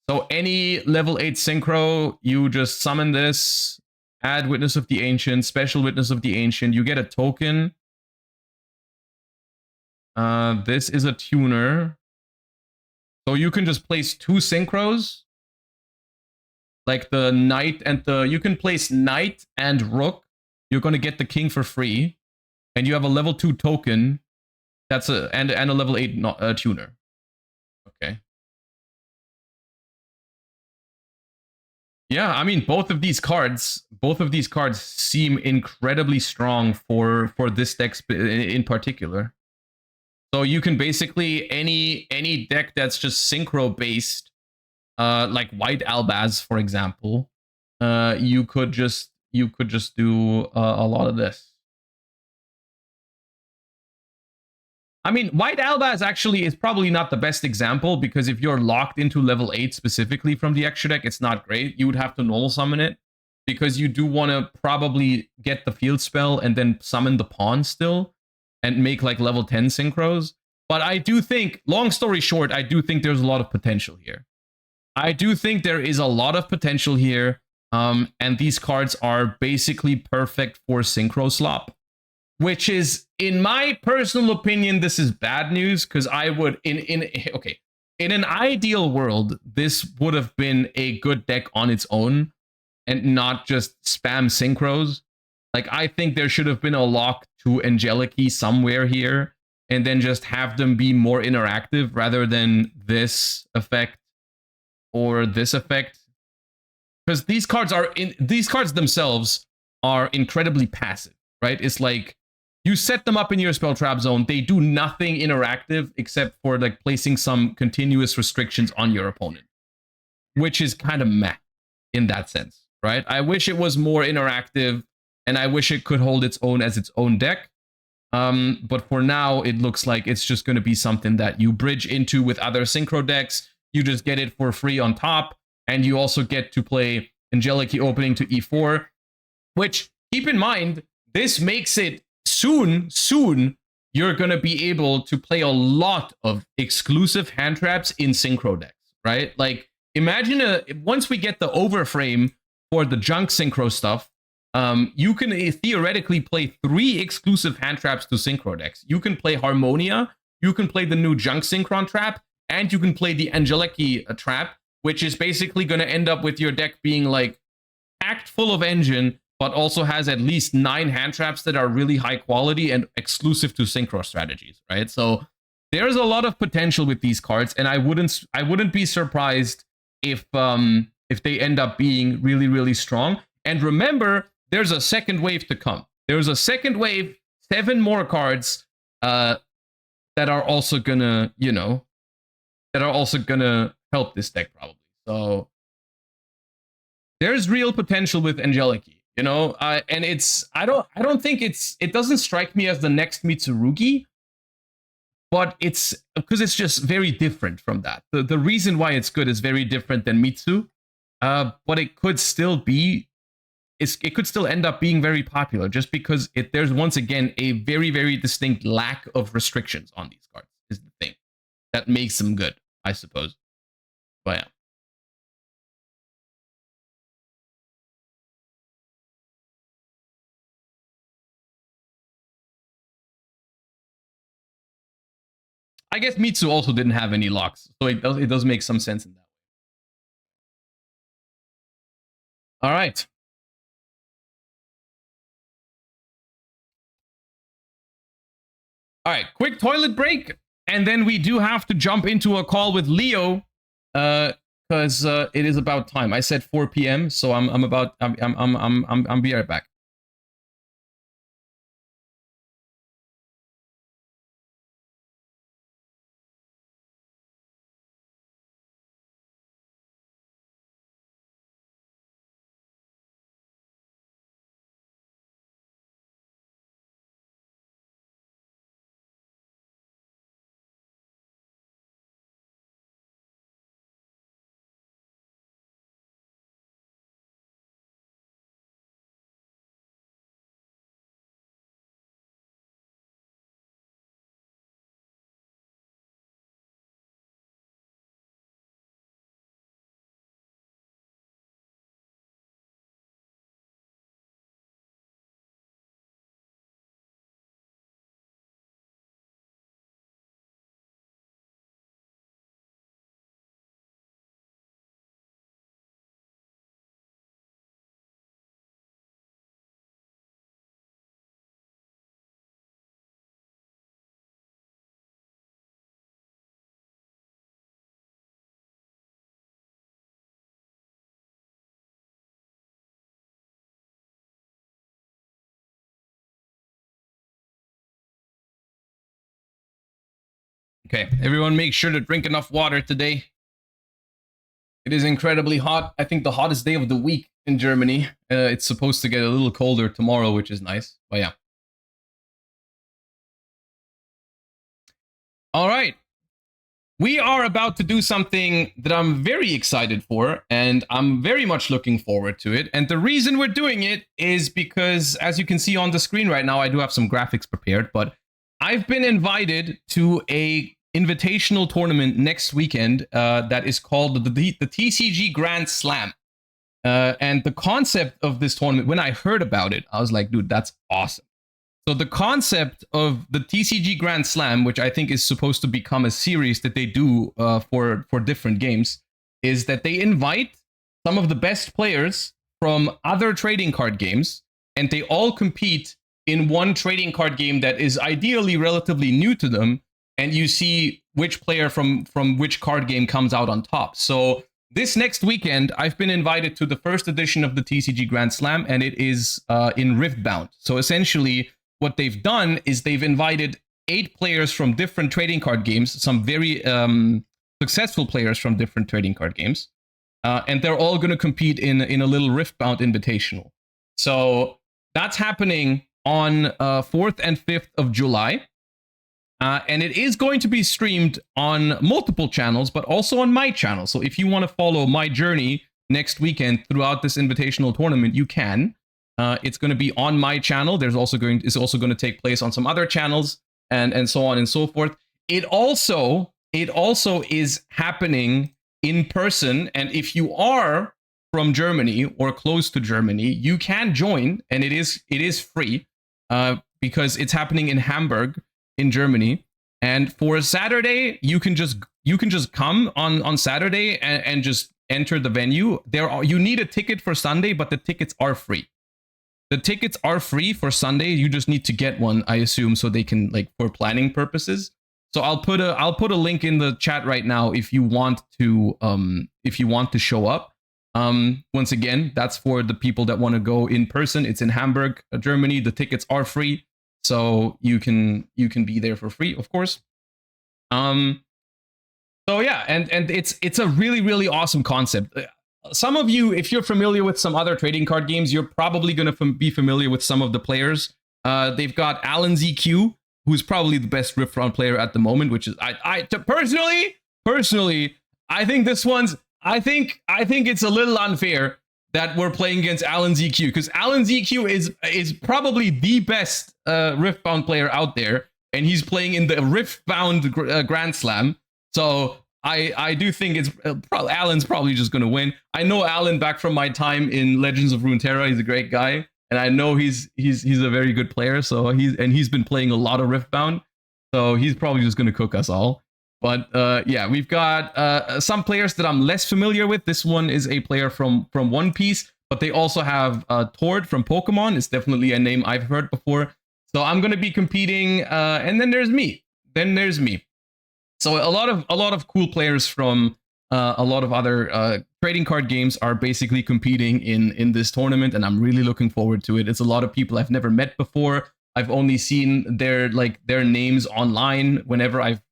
[SPEAKER 1] So any level 8 synchro, you just summon this, add Witness of the Ancient, special Witness of the Ancient, you get a token. This is a tuner. So you can just place 2 synchros. Like the knight and you can place knight and rook. You're going to get the king for free. And you have a level 2 token. That's and a level 8 tuner. Okay. Yeah, I mean, both of these cards seem incredibly strong for this deck in particular. So you can basically any deck that's just synchro based, like White Albaz, for example, you could just do a lot of this. I mean, White Albaz actually is probably not the best example, because if you're locked into level 8 specifically from the extra deck, it's not great. You would have to normal summon it, because you do want to probably get the field spell and then summon the pawn still and make like level 10 synchros. But I do think, long story short, I do think there's a lot of potential here. I do think there is a lot of potential here. And these cards are basically perfect for synchro slop. Which is, in my personal opinion, this is bad news, because I would, in an ideal world, this would have been a good deck on its own and not just spam synchros. Like, I think there should have been a lock to Angelechy somewhere here, and then just have them be more interactive rather than this effect or this effect. Because these cards themselves are incredibly passive, right? It's like, you set them up in your spell trap zone. They do nothing interactive except for like placing some continuous restrictions on your opponent, which is kind of meh in that sense, right? I wish it was more interactive, and I wish it could hold its own as its own deck. But for now, it looks like it's just going to be something that you bridge into with other synchro decks. You just get it for free on top, and you also get to play Angelechy opening to E4, which, keep in mind, this makes it soon you're going to be able to play a lot of exclusive hand traps in synchro decks, right? Like, imagine once we get the overframe for the junk synchro stuff, you can theoretically play 3 exclusive hand traps to synchro decks. You can play Harmonia, you can play the new junk synchron trap, and you can play the Angelechy trap, which is basically going to end up with your deck being like packed full of engine, but also has at least 9 hand traps that are really high quality and exclusive to synchro strategies, right? So there's a lot of potential with these cards, and I wouldn't be surprised if they end up being really, really strong. And remember, there's a second wave to come. There's a second wave, 7 more cards that are also gonna, you know, that are also gonna help this deck probably. So there's real potential with Angelechy, you know, and I don't think it doesn't strike me as the next Mitsurugi, but it's because it's just very different from that. The reason why it's good is very different than Mitsu, but it could still be, it could still end up being very popular just because there's once again a very, very distinct lack of restrictions on these cards is the thing that makes them good, I suppose. But yeah. I guess Mitsu also didn't have any locks, so it does make some sense in that way. All right. All right, quick toilet break, and then we do have to jump into a call with Leo, because it is about time. I said 4 p.m., so I'm be right back. Okay, everyone make sure to drink enough water today. It is incredibly hot. I think the hottest day of the week in Germany. It's supposed to get a little colder tomorrow, which is nice. But yeah. All right. We are about to do something that I'm very excited for, and I'm very much looking forward to it. And the reason we're doing it is because, as you can see on the screen right now, I do have some graphics prepared, but I've been invited to a invitational tournament next weekend that is called the TCG Grand Slam. And the concept of this tournament, when I heard about it, I was like, dude, that's awesome. So the concept of the TCG Grand Slam, which I think is supposed to become a series that they do for different games, is that they invite some of the best players from other trading card games, and they all compete in one trading card game that is ideally relatively new to them, and you see which player from which card game comes out on top. So this next weekend, I've been invited to the first edition of the TCG Grand Slam, and it is in Riftbound. So essentially, what they've done is they've invited 8 players from different trading card games, some very successful players from different trading card games, and they're all going to compete in a little Riftbound Invitational. So that's happening on 4th and 5th of July. And it is going to be streamed on multiple channels, but also on my channel. So if you want to follow my journey next weekend throughout this invitational tournament, you can. It's going to be on my channel. It's also going to take place on some other channels, and so on and so forth. It also is happening in person, and if you are from Germany or close to Germany, you can join, and it is free because it's happening in Hamburg in Germany. And for Saturday, you can just come on Saturday and just enter the venue. You need a ticket for Sunday, but the tickets are free. The tickets are free for Sunday. You just need to get one, I assume, so they can, like, for planning purposes. So I'll put a link in the chat right now if you want to show up. Once again, that's for the people that want to go in person. It's in Hamburg, Germany. The tickets are free, so you can be there for free, of course. So yeah, and it's a really, really awesome concept. Some of you, if you're familiar with some other trading card games, you're probably going to be familiar with some of the players. They've got Angelechy, who's probably the best Riftbound player at the moment, which is I personally, I think this one's I think it's a little unfair that we're playing against Angelechy, because Angelechy is probably the best Riftbound player out there, and he's playing in the Riftbound Grand Slam. So I do think it's Alan's probably just going to win. I know Alan back from my time in Legends of Runeterra. He's a great guy, and I know he's a very good player. So he's been playing a lot of Riftbound, so he's probably just going to cook us all. But yeah, we've got some players that I'm less familiar with. This one is a player from One Piece, but they also have Tord from Pokemon. It's definitely a name I've heard before. So I'm going to be competing, and then there's me. So a lot of cool players from a lot of other trading card games are basically competing in this tournament, and I'm really looking forward to it. It's a lot of people I've never met before. I've only seen their names online whenever I've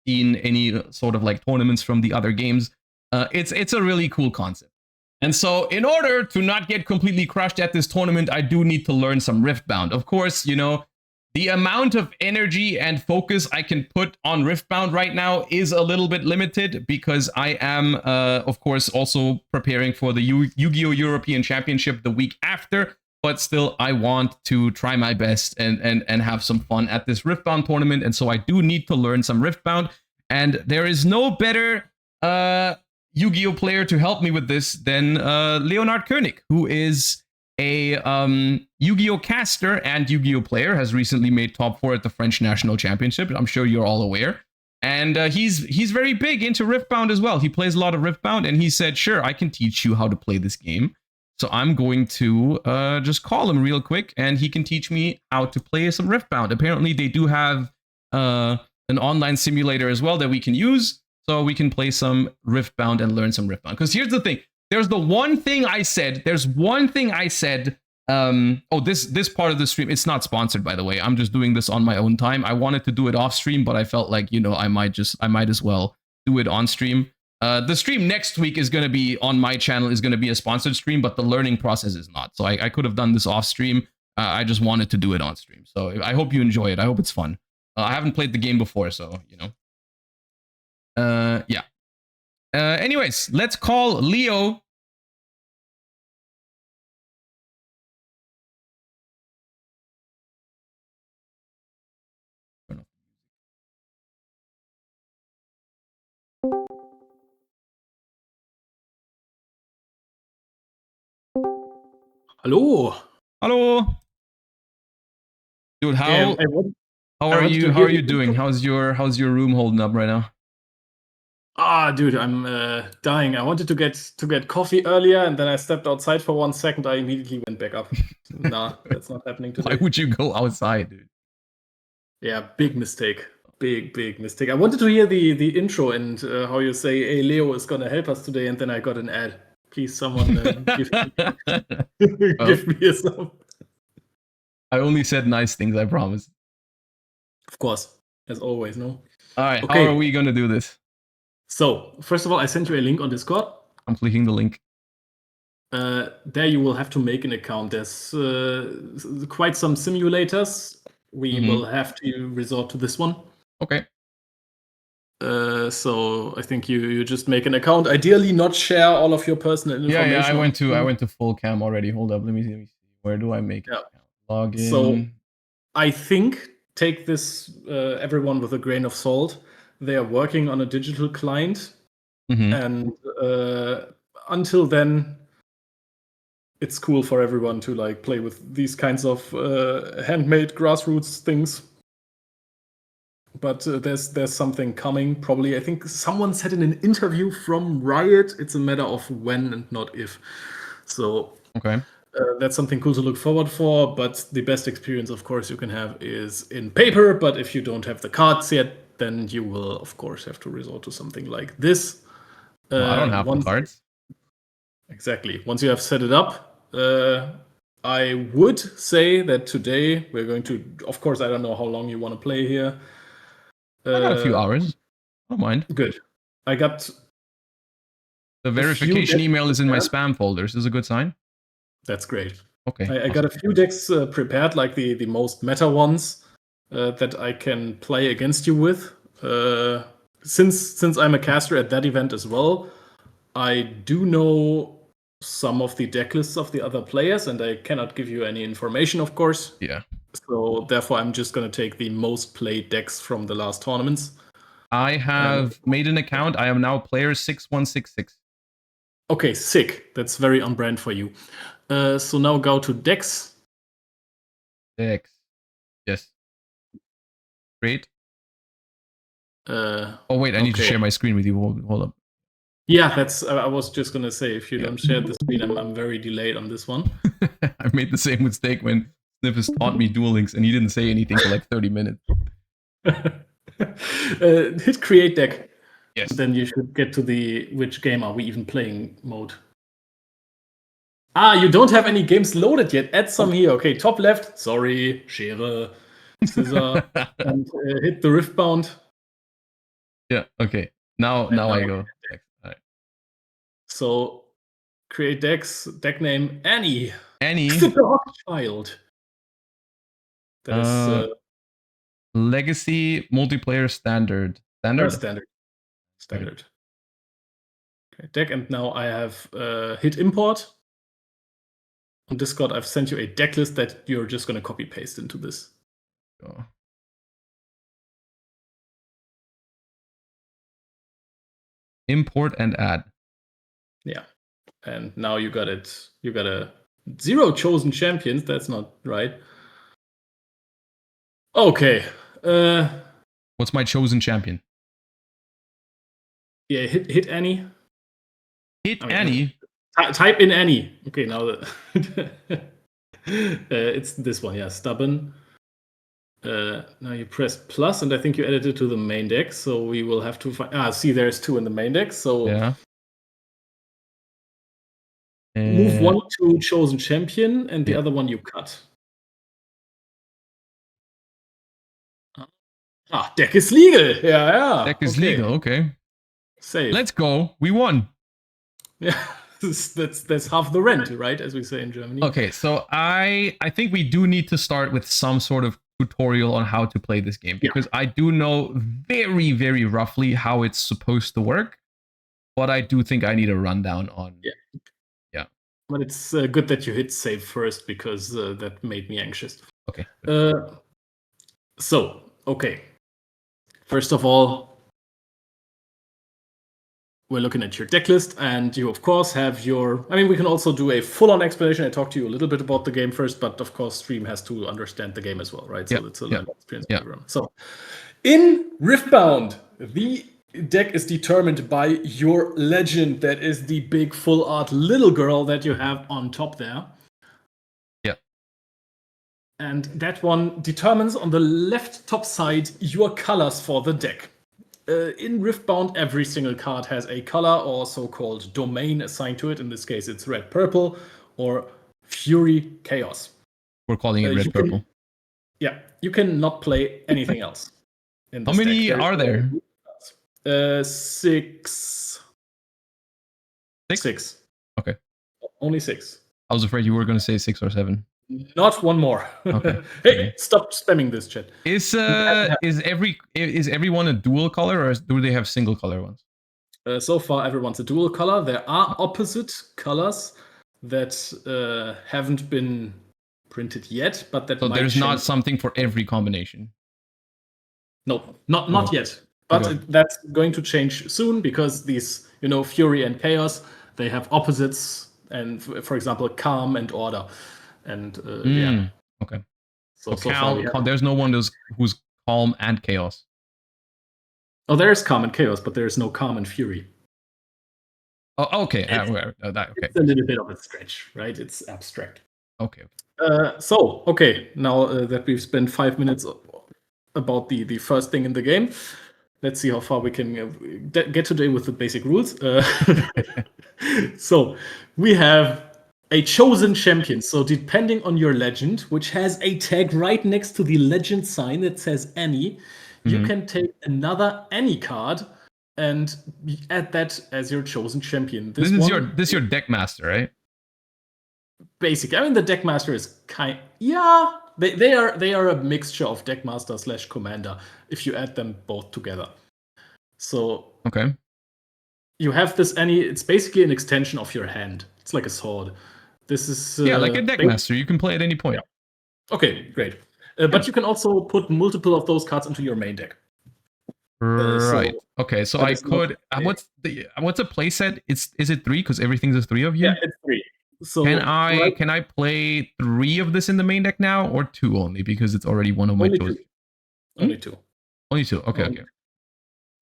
[SPEAKER 1] seen any sort of like tournaments from the other games. It's a really cool concept. And so in order to not get completely crushed at this tournament, I do need to learn some Riftbound. Of course, you know, the amount of energy and focus I can put on Riftbound right now is a little bit limited, because I am, of course, also preparing for the Yu-Gi-Oh! European Championship the week after. But still, I want to try my best and have some fun at this Riftbound tournament. And so I do need to learn some Riftbound. And there is no better Yu-Gi-Oh! Player to help me with this than Leonard Koenig, who is a Yu-Gi-Oh! Caster and Yu-Gi-Oh! Player, has recently made top 4 at the French National Championship. I'm sure you're all aware. And he's very big into Riftbound as well. He plays a lot of Riftbound, and he said, sure, I can teach you how to play this game. So I'm going to just call him real quick, and he can teach me how to play some Riftbound. Apparently, they do have an online simulator as well that we can use, so we can play some Riftbound and learn some Riftbound. Because here's the thing. There's one thing I said. Oh, this part of the stream, it's not sponsored, by the way. I'm just doing this on my own time. I wanted to do it off stream, but I felt like, you know, I might as well do it on stream. The stream next week is going to be on my channel, is going to be a sponsored stream, but the learning process is not. So I could have done this off stream. I just wanted to do it on stream. So I hope you enjoy it. I hope it's fun. I haven't played the game before, so, you know. Yeah. Anyways, let's call Leo.
[SPEAKER 2] Hello.
[SPEAKER 1] Hello. Dude, how are you doing? How's your room holding up right now?
[SPEAKER 2] Dude, I'm dying. I wanted to get coffee earlier, and then I stepped outside for 1 second. I immediately went back up. Nah, that's not happening today.
[SPEAKER 1] Why would you go outside, dude?
[SPEAKER 2] Yeah, big mistake. Big mistake. I wanted to hear the intro and how you say, hey, Leo is gonna help us today, and then I got an ad. Please, someone give me a sub.
[SPEAKER 1] I only said nice things, I promise.
[SPEAKER 2] Of course, as always, no?
[SPEAKER 1] All right, okay. How are we gonna do this?
[SPEAKER 2] So, first of all, I sent you a link on Discord.
[SPEAKER 1] I'm clicking the link.
[SPEAKER 2] There you will have to make an account. There's quite some simulators. We will have to resort to this one.
[SPEAKER 1] Okay.
[SPEAKER 2] So I think you just make an account. Ideally, not share all of your personal information.
[SPEAKER 1] Yeah. I went to full cam already. Hold up, let me see. Where do I make it? Log in.
[SPEAKER 2] So I think take this everyone with a grain of salt. They are working on a digital client, and until then, it's cool for everyone to like play with these kinds of handmade grassroots things. But there's something coming. Probably, I think someone said in an interview from Riot, it's a matter of when and not if. So
[SPEAKER 1] okay,
[SPEAKER 2] that's something cool to look forward for. But the best experience, of course, you can have is in paper. But if you don't have the cards yet, then you will, of course, have to resort to something like this.
[SPEAKER 1] Well, I don't have the cards.
[SPEAKER 2] Exactly. Once you have set it up, I would say that today we're going to, of course, I don't know how long you want to play here.
[SPEAKER 1] I got a few hours. I don't mind.
[SPEAKER 2] Good. I got
[SPEAKER 1] the verification email is in my spam folder. Is this a good sign?
[SPEAKER 2] That's great.
[SPEAKER 1] Okay.
[SPEAKER 2] I got a few decks prepared, like the most meta ones that I can play against you with. Since I'm a caster at that event as well, I do know some of the deck lists of the other players, and I cannot give you any information, of course.
[SPEAKER 1] Yeah.
[SPEAKER 2] So therefore, I'm just going to take the most played decks from the last tournaments.
[SPEAKER 1] I have made an account. I am now player 6166.
[SPEAKER 2] Okay, sick. That's very on brand for you. So now go to decks.
[SPEAKER 1] Decks. Yes. Great. Oh wait, I need to share my screen with you. Hold up.
[SPEAKER 2] Yeah, that's. I was just gonna say, if you don't share the screen, I'm very delayed on this one.
[SPEAKER 1] I made the same mistake when Sniffus taught me Duel Links, and he didn't say anything for like 30 minutes.
[SPEAKER 2] Hit create deck.
[SPEAKER 1] Yes.
[SPEAKER 2] Then you should get to the which game are we even playing mode. Ah, you don't have any games loaded yet. Add some here. Okay, top left. Sorry, Schere, Scissor, and hit the Riftbound.
[SPEAKER 1] Yeah. Okay. Now I go. Right.
[SPEAKER 2] So create decks. Deck name Annie.
[SPEAKER 1] Annie.
[SPEAKER 2] The dog child. That is
[SPEAKER 1] Legacy multiplayer standard.
[SPEAKER 2] Standard. Okay, deck, and now I have hit import. On Discord, I've sent you a deck list that you're just going to copy paste into this.
[SPEAKER 1] Oh. Import and add.
[SPEAKER 2] Yeah, and now you got it. You got a 0 chosen champions. That's not right. Okay.
[SPEAKER 1] What's my chosen champion?
[SPEAKER 2] Yeah, hit Annie.
[SPEAKER 1] Annie.
[SPEAKER 2] Type in Annie. Okay, now it's this one. Yeah, stubborn. Now you press plus, and I think you added it to the main deck. So we will have to find. See, there's 2 in the main deck. So
[SPEAKER 1] yeah.
[SPEAKER 2] Move 1 to chosen champion, and the other one you cut. Deck is legal. Yeah.
[SPEAKER 1] Deck is legal. Okay.
[SPEAKER 2] Save.
[SPEAKER 1] Let's go. We won.
[SPEAKER 2] Yeah, that's half the rent, right? As we say in Germany.
[SPEAKER 1] Okay, so I think we do need to start with some sort of tutorial on how to play this game, because I do know very, very roughly how it's supposed to work, but I do think I need a rundown on. Yeah.
[SPEAKER 2] But it's good that you hit save first, because that made me anxious.
[SPEAKER 1] Okay.
[SPEAKER 2] Okay. First of all, we're looking at your deck list, and you, of course, have your... I mean, we can also do a full-on explanation. I talked to you a little bit about the game first, but, of course, stream has to understand the game as well, right? So it's a learning experience program. So, in Riftbound, the deck is determined by your legend. That is the big full art little girl that you have on top there.
[SPEAKER 1] Yeah.
[SPEAKER 2] And that one determines on the left top side your colors for the deck. In Riftbound, every single card has a color or so-called domain assigned to it. In this case, it's red, purple, or Fury, chaos.
[SPEAKER 1] We're calling it red, purple.
[SPEAKER 2] You cannot play anything else.
[SPEAKER 1] How many are there?
[SPEAKER 2] 6. 6.
[SPEAKER 1] Okay.
[SPEAKER 2] Only 6.
[SPEAKER 1] I was afraid you were going to say 6 or 7.
[SPEAKER 2] Not one more.
[SPEAKER 1] Okay.
[SPEAKER 2] Hey, stop spamming this chat.
[SPEAKER 1] Is everyone a dual color, or do they have single color ones?
[SPEAKER 2] So far, everyone's a dual color. There are opposite colors that haven't been printed yet, but that might
[SPEAKER 1] there's
[SPEAKER 2] change.
[SPEAKER 1] not something for every combination.
[SPEAKER 2] No, not yet. But that's going to change soon, because these, Fury and Chaos, they have opposites, and for example, Calm and Order. And
[SPEAKER 1] Okay.
[SPEAKER 2] So far,
[SPEAKER 1] there's no one who's Calm and Chaos.
[SPEAKER 2] Oh, there's Calm and Chaos, but there's no Calm and Fury.
[SPEAKER 1] Oh, okay.
[SPEAKER 2] It's a little bit of a stretch, right? It's abstract.
[SPEAKER 1] Okay.
[SPEAKER 2] Now that we've spent 5 minutes about the first thing in the game, let's see how far we can get today with the basic rules. So we have a chosen champion. So depending on your legend, which has a tag right next to the legend sign that says any, you can take another any card and add that as your chosen champion.
[SPEAKER 1] This is your deck master, right?
[SPEAKER 2] Basic. I mean, the deck master is they are a mixture of deck master / commander if you add them both together. So
[SPEAKER 1] okay,
[SPEAKER 2] you have this any. It's basically an extension of your hand. It's like a sword. This is
[SPEAKER 1] like a deck master. You can play at any point.
[SPEAKER 2] Yeah. Okay, great. But you can also put multiple of those cards into your main deck.
[SPEAKER 1] Right. Okay. So I could. What's a playset? Is it 3? Because everything's a 3 of you.
[SPEAKER 2] Yeah, it's 3. So
[SPEAKER 1] can I play 3 of this in the main deck now, or 2 only because it's already one of my choices?
[SPEAKER 2] Only 2.
[SPEAKER 1] Only 2. Okay. Okay.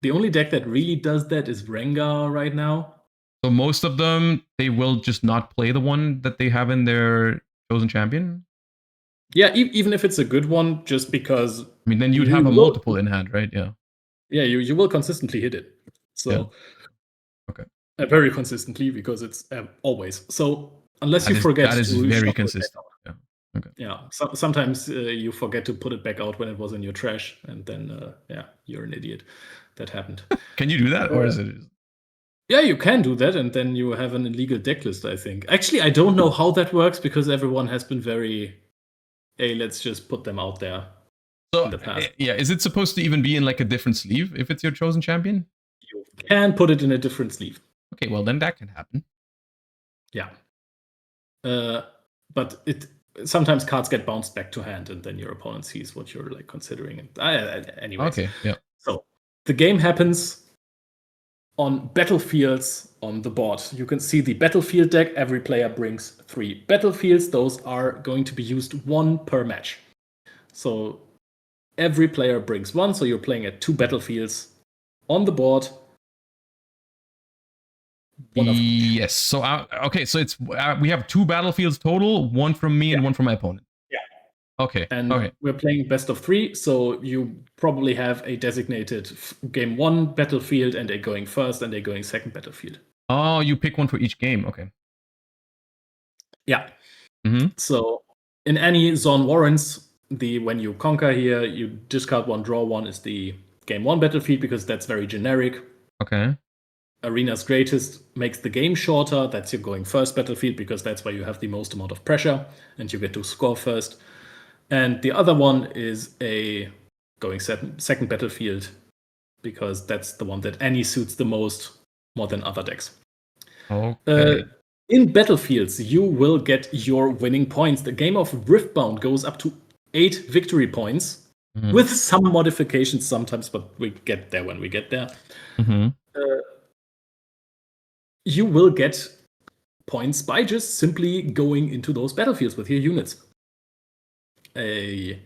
[SPEAKER 2] The only deck that really does that is Rengar right now.
[SPEAKER 1] So most of them, they will just not play the one that they have in their chosen champion.
[SPEAKER 2] Yeah, even if it's a good one, just because.
[SPEAKER 1] I mean, then you'd have a multiple in hand, right? Yeah.
[SPEAKER 2] Yeah, you will consistently hit it. So.
[SPEAKER 1] Yeah. Okay.
[SPEAKER 2] Very consistently because it's always. So unless you forget,
[SPEAKER 1] that is very consistent. Yeah. Okay.
[SPEAKER 2] Yeah. Sometimes you forget to put it back out when it was in your trash, and then you're an idiot. That happened.
[SPEAKER 1] Can you do that, or is it?
[SPEAKER 2] Yeah, you can do that, and then you have an illegal deck list, I think. Actually, I don't know how that works because everyone has been very, hey, let's just put them out there.
[SPEAKER 1] So, in the past. Yeah, is it supposed to even be in like a different sleeve if it's your chosen champion?
[SPEAKER 2] You can put it in a different sleeve.
[SPEAKER 1] Okay, well then that can happen.
[SPEAKER 2] Yeah. But sometimes cards get bounced back to hand, and then your opponent sees what you're like considering. Anyway.
[SPEAKER 1] Okay. Yeah.
[SPEAKER 2] So the game happens on battlefields on the board. You can see the battlefield deck. Every player brings 3 battlefields. Those are going to be used 1 per match. So every player brings 1. So you're playing at 2 battlefields on the board.
[SPEAKER 1] Yes. So okay. So it's we have 2 battlefields total. 1 from me and 1 from my opponent.
[SPEAKER 2] Yeah.
[SPEAKER 1] Okay.
[SPEAKER 2] And we're playing best of 3, so you probably have a designated game 1 battlefield and a going first and a going second battlefield.
[SPEAKER 1] Oh, you pick one for each game. Okay.
[SPEAKER 2] Yeah. So in any zone warrants, when you conquer here, you discard 1, draw 1 is the game 1 battlefield because that's very generic.
[SPEAKER 1] Okay.
[SPEAKER 2] Arena's greatest makes the game shorter. That's your going first battlefield because that's where you have the most amount of pressure and you get to score first. And the other one is a going second battlefield because that's the one that any suits the most more than other decks.
[SPEAKER 1] Okay.
[SPEAKER 2] In battlefields, you will get your winning points. The game of Riftbound goes up to 8 victory points with some modifications sometimes, but we get there when we get there. You will get points by just simply going into those battlefields with your units. I'm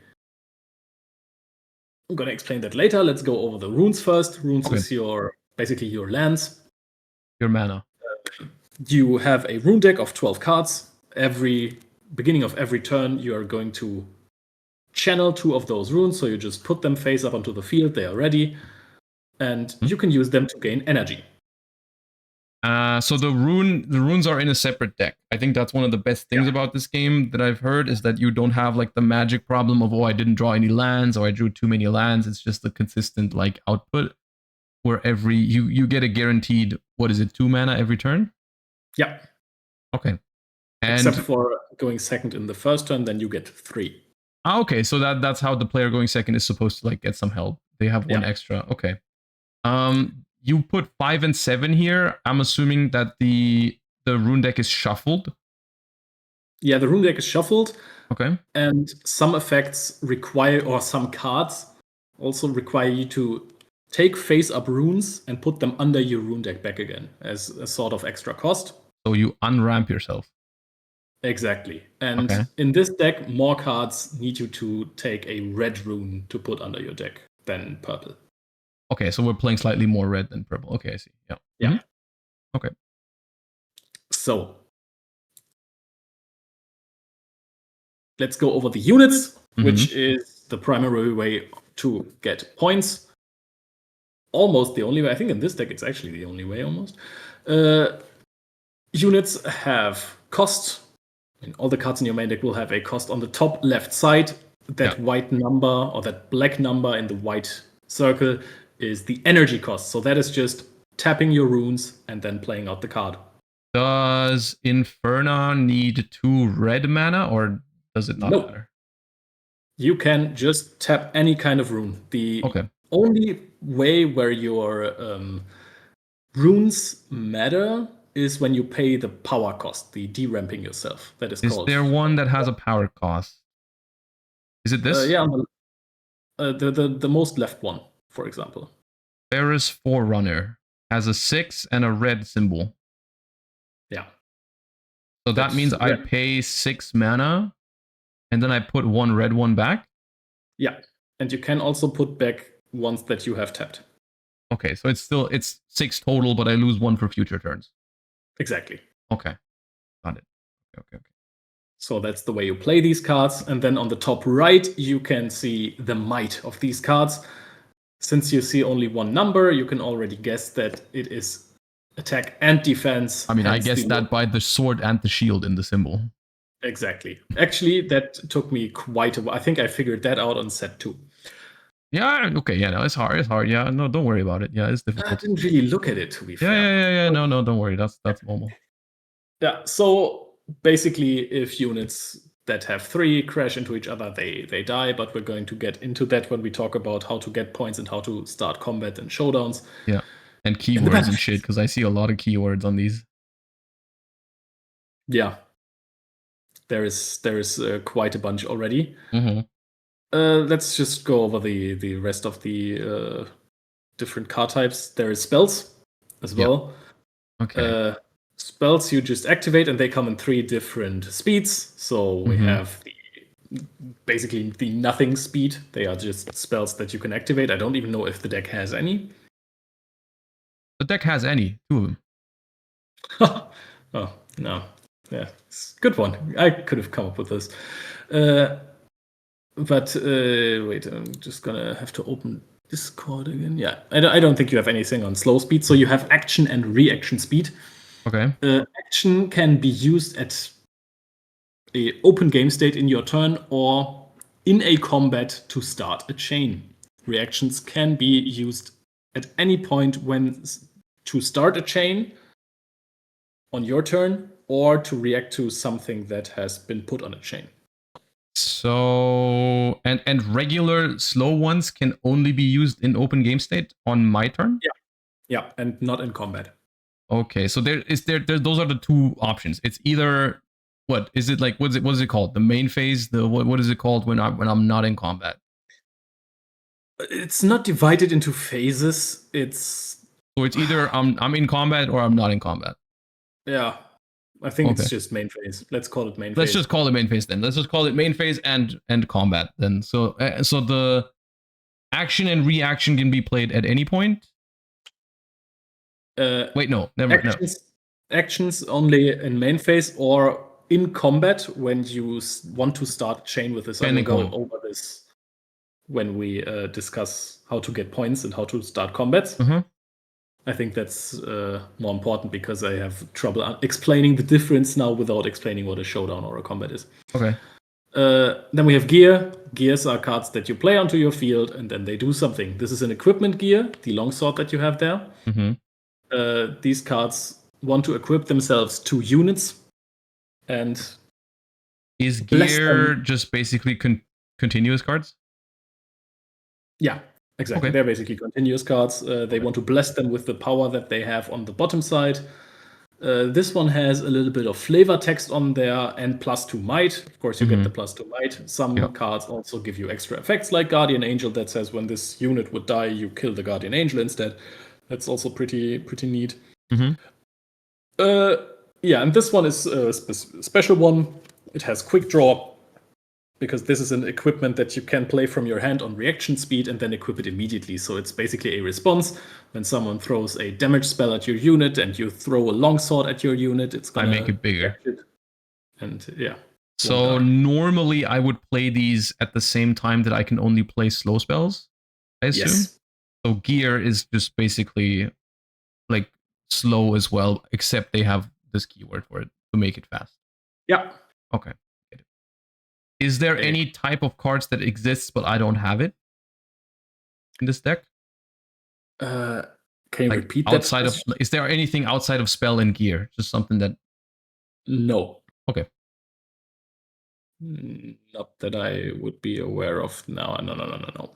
[SPEAKER 2] going to explain that later. Let's go over the runes first. Runes is basically your lands.
[SPEAKER 1] Your mana.
[SPEAKER 2] You have a rune deck of 12 cards. Every beginning of every turn, you are going to channel 2 of those runes. So you just put them face up onto the field. They are ready. And you can use them to gain energy.
[SPEAKER 1] So the runes are in a separate deck. I think that's one of the best things about this game that I've heard is that you don't have like the magic problem of, I didn't draw any lands or I drew too many lands. It's just a consistent like output where you get a guaranteed, 2 mana every turn?
[SPEAKER 2] Yeah.
[SPEAKER 1] Okay.
[SPEAKER 2] Except for going second in the first turn, then you get 3.
[SPEAKER 1] Okay, so that's how the player going second is supposed to like get some help. They have 1 extra. Okay. You put 5 and 7 here. I'm assuming that the rune deck is shuffled.
[SPEAKER 2] Yeah, the rune deck is shuffled.
[SPEAKER 1] Okay.
[SPEAKER 2] And some effects or some cards also require you to take face-up runes and put them under your rune deck back again as a sort of extra cost.
[SPEAKER 1] So you unramp yourself.
[SPEAKER 2] Exactly. And in this deck, more cards need you to take a red rune to put under your deck than purple.
[SPEAKER 1] Okay, so we're playing slightly more red than purple. Okay, I see. Yeah.
[SPEAKER 2] Yeah.
[SPEAKER 1] Okay.
[SPEAKER 2] So let's go over the units, which is the primary way to get points. almost the only way. I think in this deck it's actually the only way almost. Units have cost. And all the cards in your main deck will have a cost on the top left side. That white number or that black number in the white circle is the energy cost. So that is just tapping your runes and then playing out the card.
[SPEAKER 1] Does Inferna need 2 red mana, or does it not matter?
[SPEAKER 2] You can just tap any kind of rune. The only way where your runes matter is when you pay the power cost, the deramping yourself. That is called.
[SPEAKER 1] Is there one that has a power cost? Is it this?
[SPEAKER 2] Yeah, the most left one, for example.
[SPEAKER 1] Ferris Forerunner has a 6 and a red symbol.
[SPEAKER 2] Yeah.
[SPEAKER 1] So that means I pay 6 mana, and then I put 1 red one back?
[SPEAKER 2] Yeah, and you can also put back ones that you have tapped.
[SPEAKER 1] Okay, so it's 6 total, but I lose 1 for future turns.
[SPEAKER 2] Exactly.
[SPEAKER 1] Okay, got it. Okay.
[SPEAKER 2] So that's the way you play these cards, and then on the top right, you can see the might of these cards. Since you see only one number, you can already guess that it is attack and defense.
[SPEAKER 1] I mean, I guess that by the sword and the shield in the symbol.
[SPEAKER 2] Exactly. Actually, that took me quite a while. I think I figured that out on set 2.
[SPEAKER 1] Yeah, okay, yeah, no, it's hard. Yeah, no, don't worry about it. Yeah, it's difficult.
[SPEAKER 2] I didn't really look at it, to be fair.
[SPEAKER 1] Yeah, no, don't worry. That's normal.
[SPEAKER 2] Yeah, so basically, if units that have 3 crash into each other, they die, but we're going to get into that when we talk about how to get points and how to start combat and showdowns.
[SPEAKER 1] Yeah, and keywords and shit, because I see a lot of keywords on these.
[SPEAKER 2] Yeah. There is quite a bunch already. Let's just go over the rest of the different card types. There is spells as well.
[SPEAKER 1] Okay.
[SPEAKER 2] Spells you just activate, and they come in 3 different speeds. So we have basically the nothing speed. They are just spells that you can activate. I don't even know if the deck has any.
[SPEAKER 1] The deck has any, 2 of them.
[SPEAKER 2] Oh, no. Yeah, it's a good one. I could have come up with this. But wait, I'm just gonna have to open Discord again. Yeah, I don't think you have anything on slow speed. So you have action and reaction speed.
[SPEAKER 1] Okay.
[SPEAKER 2] Action can be used at a open game state in your turn or in a combat to start a chain. Reactions can be used at any point when to start a chain on your turn or to react to something that has been put on a chain.
[SPEAKER 1] So and regular slow ones can only be used in open game state on my turn?
[SPEAKER 2] Yeah, and not in combat.
[SPEAKER 1] Okay, so there those are the 2 options. It's either what is it like? What is it called? The main phase. What is it called when I'm not in combat?
[SPEAKER 2] It's not divided into phases.
[SPEAKER 1] So it's either I'm in combat or I'm not in combat.
[SPEAKER 2] Yeah, I think it's just main phase. Let's call it main phase.
[SPEAKER 1] Let's just call it main phase then. Let's just call it main phase and combat then. So the action and reaction can be played at any point. Wait, no, never.
[SPEAKER 2] Actions only in main phase or in combat when you want to start a chain with this. I will go over this when we discuss how to get points and how to start combats. I think that's more important because I have trouble explaining the difference now without explaining what a showdown or a combat is.
[SPEAKER 1] Okay.
[SPEAKER 2] Then we have gear. Gears are cards that you play onto your field and then they do something. This is an equipment gear, the longsword that you have there. These cards want to equip themselves to units. And
[SPEAKER 1] is gear just basically continuous cards?
[SPEAKER 2] Yeah, exactly. They're basically continuous cards. They want to bless them with the power that they have on the bottom side. This one has a little bit of flavor text on there and +2 might. Of course, you get the +2 might. Some cards also give you extra effects like Guardian Angel that says when this unit would die, you kill the Guardian Angel instead. That's also pretty neat. Yeah, and this one is a special one. It has quick draw because this is an equipment that you can play from your hand on reaction speed and then equip it immediately. So it's basically a response. When someone throws a damage spell at your unit and you throw a longsword at your unit, it's gonna
[SPEAKER 1] make it bigger.
[SPEAKER 2] And yeah.
[SPEAKER 1] So normally I would play these at the same time that I can only play slow spells, I assume? So gear is just basically like slow as well, except they have this keyword for it to make it fast.
[SPEAKER 2] Yeah.
[SPEAKER 1] Okay. Is there any type of cards that exists but I don't have it in this deck?
[SPEAKER 2] Can you
[SPEAKER 1] like
[SPEAKER 2] repeat
[SPEAKER 1] outside
[SPEAKER 2] that?
[SPEAKER 1] Is there anything outside of spell and gear? Just something that.
[SPEAKER 2] No.
[SPEAKER 1] Okay.
[SPEAKER 2] Not that I would be aware of now. No.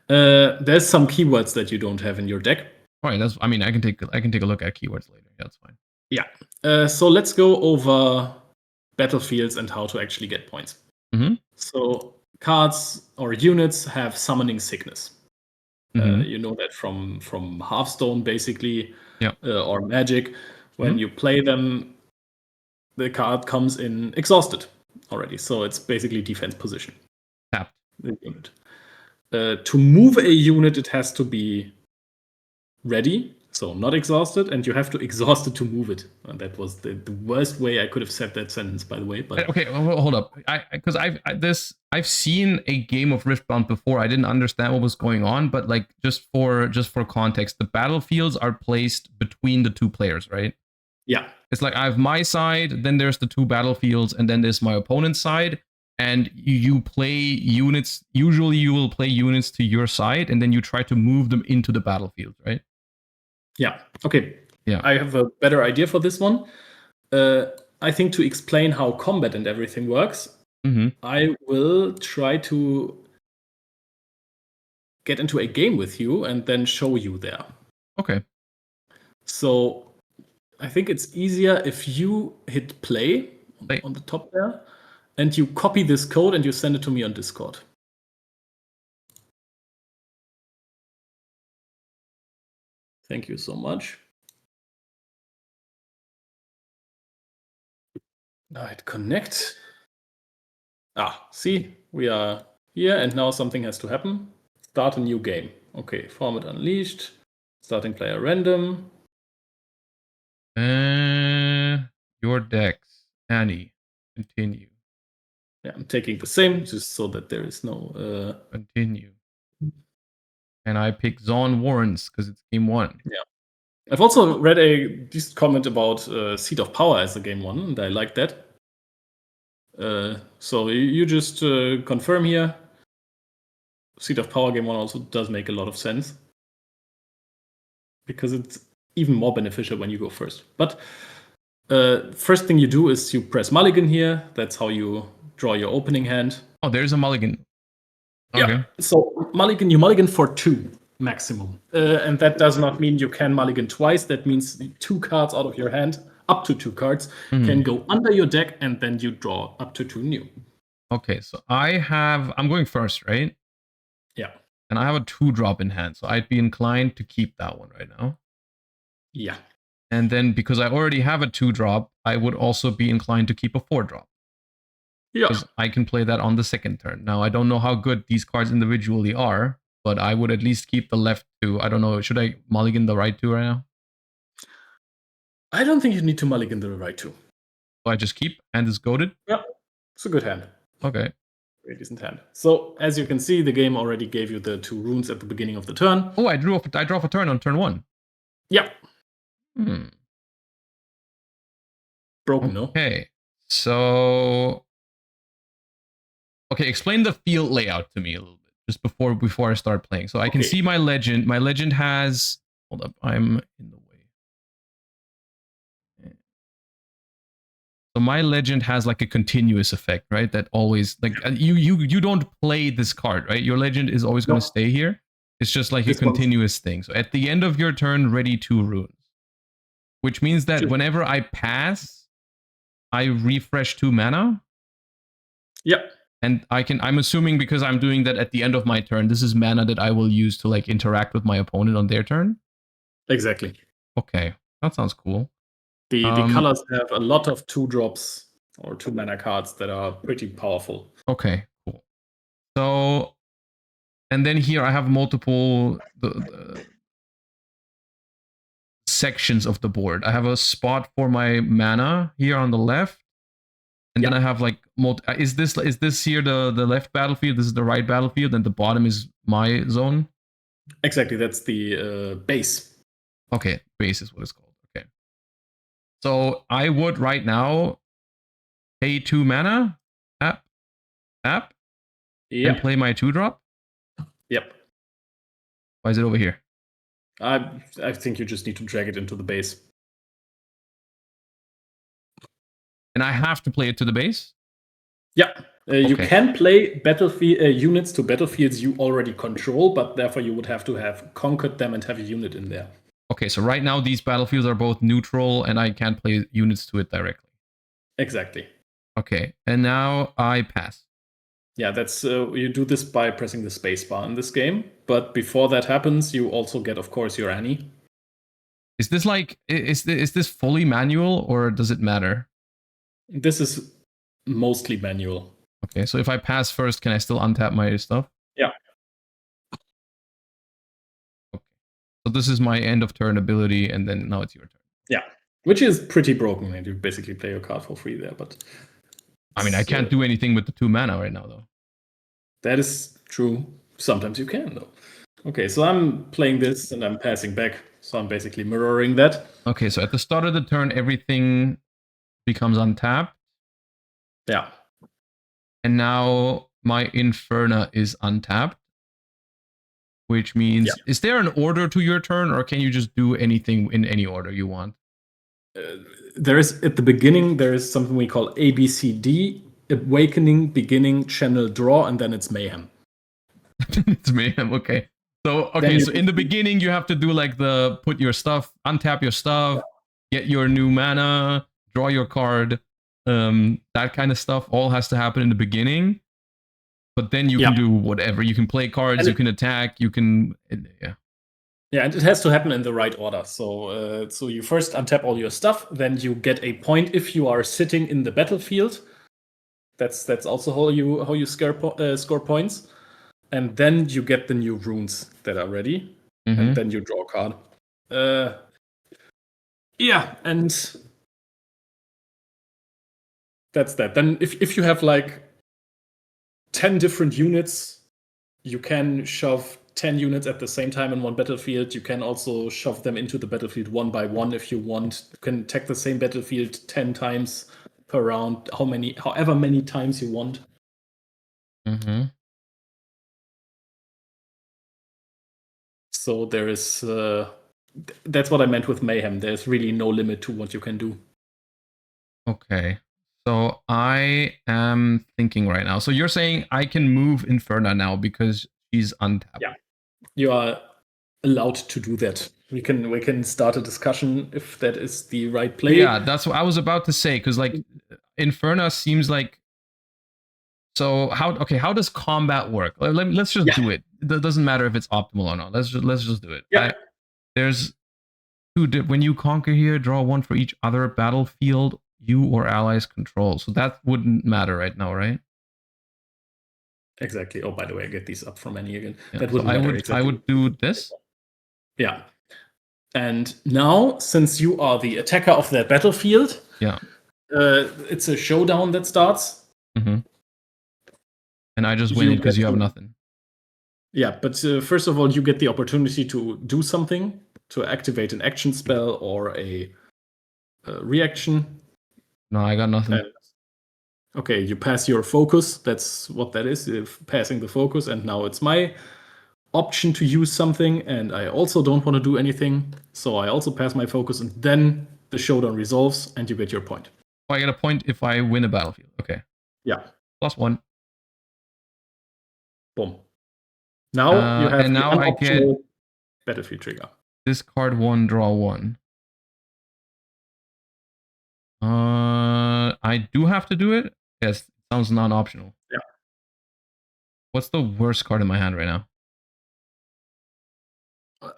[SPEAKER 2] There's some keywords that you don't have in your deck.
[SPEAKER 1] All right. I mean, I can take a look at keywords later. Yeah, that's fine.
[SPEAKER 2] Yeah. So let's go over battlefields and how to actually get points.
[SPEAKER 1] Mm-hmm.
[SPEAKER 2] So cards or units have summoning sickness. You know that from Hearthstone, basically, or Magic. When you play them, the card comes in exhausted already. So it's basically defense position.
[SPEAKER 1] Tapped.
[SPEAKER 2] The unit. To move a unit, it has to be ready, so not exhausted, and you have to exhaust it to move it. And that was the worst way I could have said that sentence, by the way. But
[SPEAKER 1] okay, hold up, because I've seen a game of Riftbound before. I didn't understand what was going on, but like just for context, the battlefields are placed between the two players, right?
[SPEAKER 2] Yeah.
[SPEAKER 1] It's like I have my side, then there's the two battlefields, and then there's my opponent's side. And you play units. Usually, you will play units to your side, and then you try to move them into the battlefield, right?
[SPEAKER 2] Yeah. Okay.
[SPEAKER 1] Yeah.
[SPEAKER 2] I have a better idea for this one. I think to explain how combat and everything works, I will try to get into a game with you and then show you there.
[SPEAKER 1] Okay.
[SPEAKER 2] So I think it's easier if you hit play on the top there, and you copy this code and you send it to me on Discord. Thank you so much. Now hit connect. See, we are here, and now something has to happen. Start a new game. Okay, format unleashed. Starting player random.
[SPEAKER 1] Your decks, Annie. Continue.
[SPEAKER 2] Yeah, I'm taking the same, just so that there is no.
[SPEAKER 1] Continue. And I pick Zon Warrens because it's game 1.
[SPEAKER 2] Yeah. I've also read a decent comment about Seat of Power as a game 1, and I like that. So you just confirm here. Seat of Power game 1 also does make a lot of sense, because it's even more beneficial when you go first. But first thing you do is you press mulligan here. That's how you draw your opening hand.
[SPEAKER 1] Oh, there's a mulligan. Okay.
[SPEAKER 2] Yeah. So you mulligan for 2 maximum. And that does not mean you can mulligan twice. That means 2 cards out of your hand, up to 2 cards, can go under your deck, and then you draw up to 2 new.
[SPEAKER 1] Okay, so I'm going first, right?
[SPEAKER 2] Yeah.
[SPEAKER 1] And I have a 2-drop in hand, so I'd be inclined to keep that one right now.
[SPEAKER 2] Yeah.
[SPEAKER 1] And then because I already have a 2-drop, I would also be inclined to keep a 4-drop.
[SPEAKER 2] Yeah.
[SPEAKER 1] Because I can play that on the second turn. Now, I don't know how good these cards individually are, but I would at least keep the left 2. I don't know, should I mulligan the right 2 right now?
[SPEAKER 2] I don't think you need to mulligan the right 2.
[SPEAKER 1] So I just keep, and is goated?
[SPEAKER 2] Yeah, it's a good hand.
[SPEAKER 1] Okay.
[SPEAKER 2] Very decent hand. So, as you can see, the game already gave you the 2 runes at the beginning of the turn.
[SPEAKER 1] Oh, I draw a turn on turn 1.
[SPEAKER 2] Yeah. Broken, no?
[SPEAKER 1] Okay. So... Okay, explain the field layout to me a little bit, just before I start playing. So I can see my legend. My legend has... Hold up, I'm in the way. So my legend has like a continuous effect, right? That always, like, you don't play this card, right? Your legend is always going to stay here. It's just like a continuous thing. So at the end of your turn, ready 2 runes. Which means that whenever I pass, I refresh 2 mana.
[SPEAKER 2] Yep.
[SPEAKER 1] And I'm assuming because I'm doing that at the end of my turn, this is mana that I will use to like interact with my opponent on their turn.
[SPEAKER 2] Exactly.
[SPEAKER 1] Okay, that sounds cool.
[SPEAKER 2] The colors have a lot of 2-drops or 2 mana cards that are pretty powerful.
[SPEAKER 1] Okay, cool. So, and then here I have multiple the sections of the board. I have a spot for my mana here on the left. And then I have like is this here the left battlefield? This is the right battlefield, and the bottom is my zone.
[SPEAKER 2] Exactly, that's the base.
[SPEAKER 1] Okay, base is what it's called. Okay. So I would right now pay 2 mana, tap, and
[SPEAKER 2] Yep.
[SPEAKER 1] play my 2-drop.
[SPEAKER 2] Yep.
[SPEAKER 1] Why is it over here?
[SPEAKER 2] I think you just need to drag it into the base.
[SPEAKER 1] And I have to play it to the base?
[SPEAKER 2] Yeah. You
[SPEAKER 1] Okay.
[SPEAKER 2] can play battlefield units to battlefields you already control, but therefore you would have to have conquered them and have a unit in there.
[SPEAKER 1] Okay, so right now these battlefields are both neutral and I can't play units to it directly.
[SPEAKER 2] Exactly.
[SPEAKER 1] Okay, and now I pass.
[SPEAKER 2] Yeah, that's you do this by pressing the spacebar in this game. But before that happens, you also get, of course, your Annie.
[SPEAKER 1] Is this like is this fully manual or does it matter?
[SPEAKER 2] This is mostly manual.
[SPEAKER 1] Okay, so if I pass first, can I still untap my stuff?
[SPEAKER 2] Yeah.
[SPEAKER 1] Okay. So this is my end of turn ability, and then now it's your turn.
[SPEAKER 2] Yeah, which is pretty broken. And you basically play your card for free there. But
[SPEAKER 1] I mean, I can't do anything with the 2 mana right now, though.
[SPEAKER 2] That is true. Sometimes you can, though. Okay, so I'm playing this and I'm passing back. So I'm basically mirroring that.
[SPEAKER 1] Okay, so at the start of the turn, everything becomes untapped.
[SPEAKER 2] Yeah.
[SPEAKER 1] And now my Inferna is untapped. Which means, is there an order to your turn, or can you just do anything in any order you want?
[SPEAKER 2] There is, at the beginning, there is something we call ABCD, Awakening, Beginning, Channel, Draw, and then it's Mayhem.
[SPEAKER 1] It's Mayhem, okay. So, okay, so in the beginning, you have to do like the put your stuff, untap your stuff, get your new mana, draw your card, that kind of stuff all has to happen in the beginning. But then you can do whatever. You can play cards, you can attack, you can,
[SPEAKER 2] Yeah, and it has to happen in the right order. So, so you first untap all your stuff, then you get a point if you are sitting in the battlefield. That's also how you score points, and then you get the new runes that are ready, and then you draw a card. Yeah, and that's that. Then if you have like 10 different units, you can shove 10 units at the same time in one battlefield. You can also shove them into the battlefield one by one if you want. You can attack the same battlefield 10 times per round, however many times you want. So there is that's what I meant with Mayhem. There's really no limit to what you can do.
[SPEAKER 1] Okay. So I am thinking right now. So you're saying I can move Inferna now because she's untapped.
[SPEAKER 2] Yeah. You are allowed to do that. We can start a discussion if that is the right play.
[SPEAKER 1] Yeah, that's what I was about to say, because like Inferna seems like, so how does combat work? Let's just do it. It doesn't matter if it's optimal or not. Let's just do it.
[SPEAKER 2] Yeah.
[SPEAKER 1] There's when you conquer here, draw one for each other battlefield you or allies control. So that wouldn't matter right now, right?
[SPEAKER 2] Exactly. Oh, by the way, I get these up from Annie again.
[SPEAKER 1] Yeah,
[SPEAKER 2] that wouldn't matter. Exactly.
[SPEAKER 1] I would do this.
[SPEAKER 2] Yeah. And now, since you are the attacker of that battlefield, it's a showdown that starts.
[SPEAKER 1] And I just win it because you have nothing.
[SPEAKER 2] Yeah, but first of all, you get the opportunity to do something, to activate an action spell or a reaction.
[SPEAKER 1] No, I got nothing.
[SPEAKER 2] Okay, you pass your focus. That's what that is, passing the focus. And now it's my option to use something, and I also don't want to do anything. So I also pass my focus, and then the showdown resolves, and you get your point.
[SPEAKER 1] Oh, I get a point if I win a battlefield. Okay.
[SPEAKER 2] Yeah.
[SPEAKER 1] +1.
[SPEAKER 2] Boom. Now you have
[SPEAKER 1] and now I get
[SPEAKER 2] battlefield trigger.
[SPEAKER 1] Discard 1, draw 1. I do have to do it? Yes, sounds non-optional.
[SPEAKER 2] Yeah.
[SPEAKER 1] What's the worst card in my hand right now?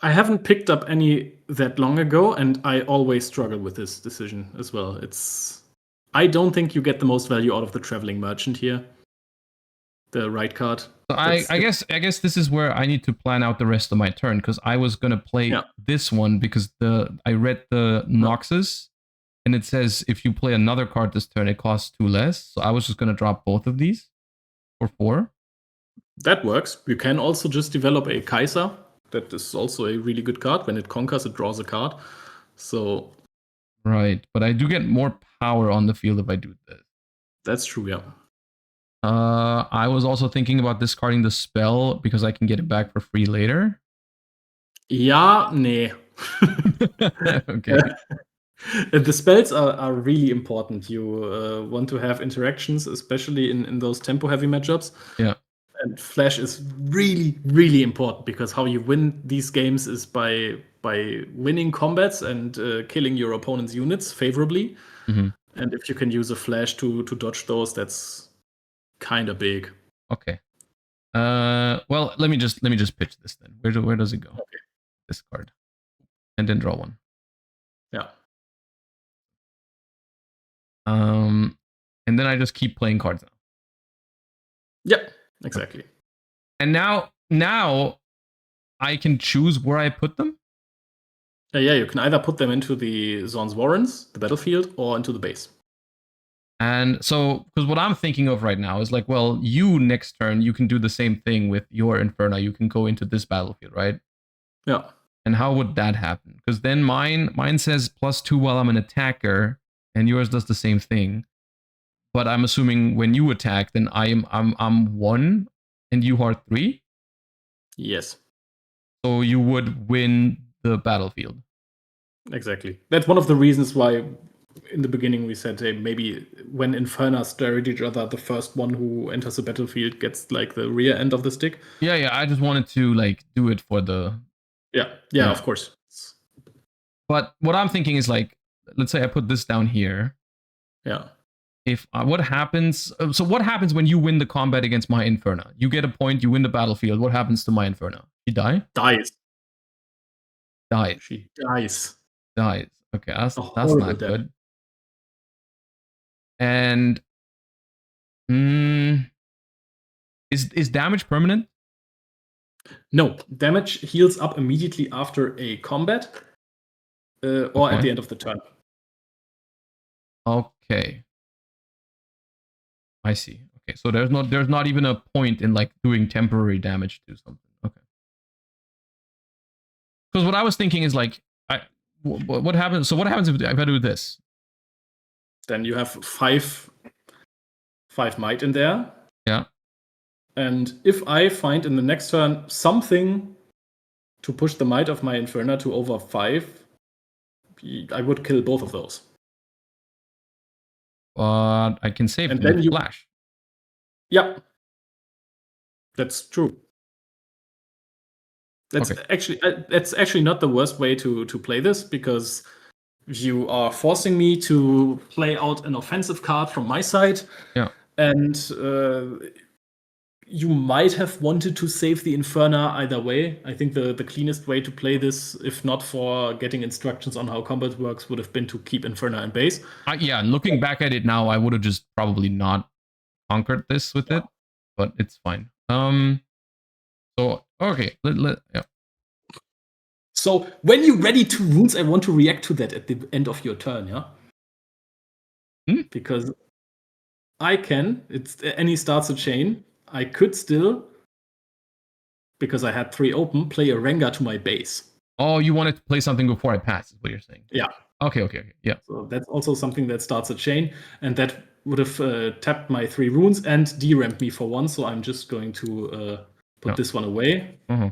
[SPEAKER 2] I haven't picked up any that long ago, and I always struggle with this decision as well. I don't think you get the most value out of the Traveling Merchant here. The right card.
[SPEAKER 1] So I guess this is where I need to plan out the rest of my turn, because I was gonna play this one because I read the Noxus, and it says if you play another card this turn, it costs 2 less. So I was just gonna drop both of these for 4.
[SPEAKER 2] That works. You can also just develop a Kaiser that is also a really good card. When it conquers, it draws a card. So
[SPEAKER 1] right, but I do get more power on the field if I do this.
[SPEAKER 2] That's true, yeah.
[SPEAKER 1] I was also thinking about discarding the spell because I can get it back for free later.
[SPEAKER 2] Ja, nee.
[SPEAKER 1] Okay.
[SPEAKER 2] The spells are really important. You want to have interactions, especially in those tempo-heavy matchups.
[SPEAKER 1] Yeah.
[SPEAKER 2] And Flash is really, really important because how you win these games is by winning combats and killing your opponent's units favorably.
[SPEAKER 1] Mm-hmm.
[SPEAKER 2] And if you can use a Flash to dodge those, that's kind of big.
[SPEAKER 1] Okay. Well, let me just pitch this then. Where does it go?
[SPEAKER 2] Okay.
[SPEAKER 1] This card, and then draw one.
[SPEAKER 2] Yeah.
[SPEAKER 1] And then I just keep playing cards now.
[SPEAKER 2] Yeah, exactly.
[SPEAKER 1] And now I can choose where I put them.
[SPEAKER 2] Yeah, you can either put them into the Zorn's Warrens, the battlefield, or into the base.
[SPEAKER 1] And so, because what I'm thinking of right now is like, well, you next turn, you can do the same thing with your Inferna. You can go into this battlefield, right?
[SPEAKER 2] Yeah.
[SPEAKER 1] And how would that happen? Because then mine says +2 while I'm an attacker, and yours does the same thing. But I'm assuming when you attack, then I'm 1 and you are 3.
[SPEAKER 2] Yes.
[SPEAKER 1] So you would win the battlefield.
[SPEAKER 2] Exactly. That's one of the reasons why in the beginning we said, hey, maybe when Infernas stare at each other, the first one who enters the battlefield gets like the rear end of the stick.
[SPEAKER 1] Yeah. I just wanted to like do it for the.
[SPEAKER 2] Yeah, of course.
[SPEAKER 1] But what I'm thinking is like, let's say I put this down here.
[SPEAKER 2] Yeah.
[SPEAKER 1] If what happens? So what happens when you win the combat against my Inferna? You get a point. You win the battlefield. What happens to my Inferna? She die?
[SPEAKER 2] Dies.
[SPEAKER 1] She
[SPEAKER 2] dies.
[SPEAKER 1] Okay, that's not good. And is damage permanent?
[SPEAKER 2] No, damage heals up immediately after a combat or at the end of the turn.
[SPEAKER 1] Okay, I see. Okay, so there's not even a point in like doing temporary damage to something. Okay, because what I was thinking is like, what happens? So what happens if I do this?
[SPEAKER 2] Then you have five might in there.
[SPEAKER 1] Yeah.
[SPEAKER 2] And if I find in the next turn something to push the might of my Inferna to over 5, I would kill both of those.
[SPEAKER 1] But I can save
[SPEAKER 2] and
[SPEAKER 1] them
[SPEAKER 2] then
[SPEAKER 1] with Flash.
[SPEAKER 2] Yeah. That's true. That's actually not the worst way to play this, because you are forcing me to play out an offensive card from my side.
[SPEAKER 1] Yeah.
[SPEAKER 2] And you might have wanted to save the Inferna either way. I think the cleanest way to play this, if not for getting instructions on how combat works, would have been to keep Inferna in base.
[SPEAKER 1] Looking back at it now, I would have just probably not conquered this with it, but it's fine. So okay, yeah.
[SPEAKER 2] So when you ready 2 wounds, I want to react to that at the end of your turn, yeah? Because I can, any starts a chain, I could still, because I had 3 open, play a Rengar to my base.
[SPEAKER 1] Oh, you wanted to play something before I pass, is what you're saying?
[SPEAKER 2] Yeah.
[SPEAKER 1] Okay, yeah.
[SPEAKER 2] So that's also something that starts a chain, and that would have tapped my 3 runes and de-ramped me for 1, so I'm just going to put this one away.
[SPEAKER 1] Uh-huh.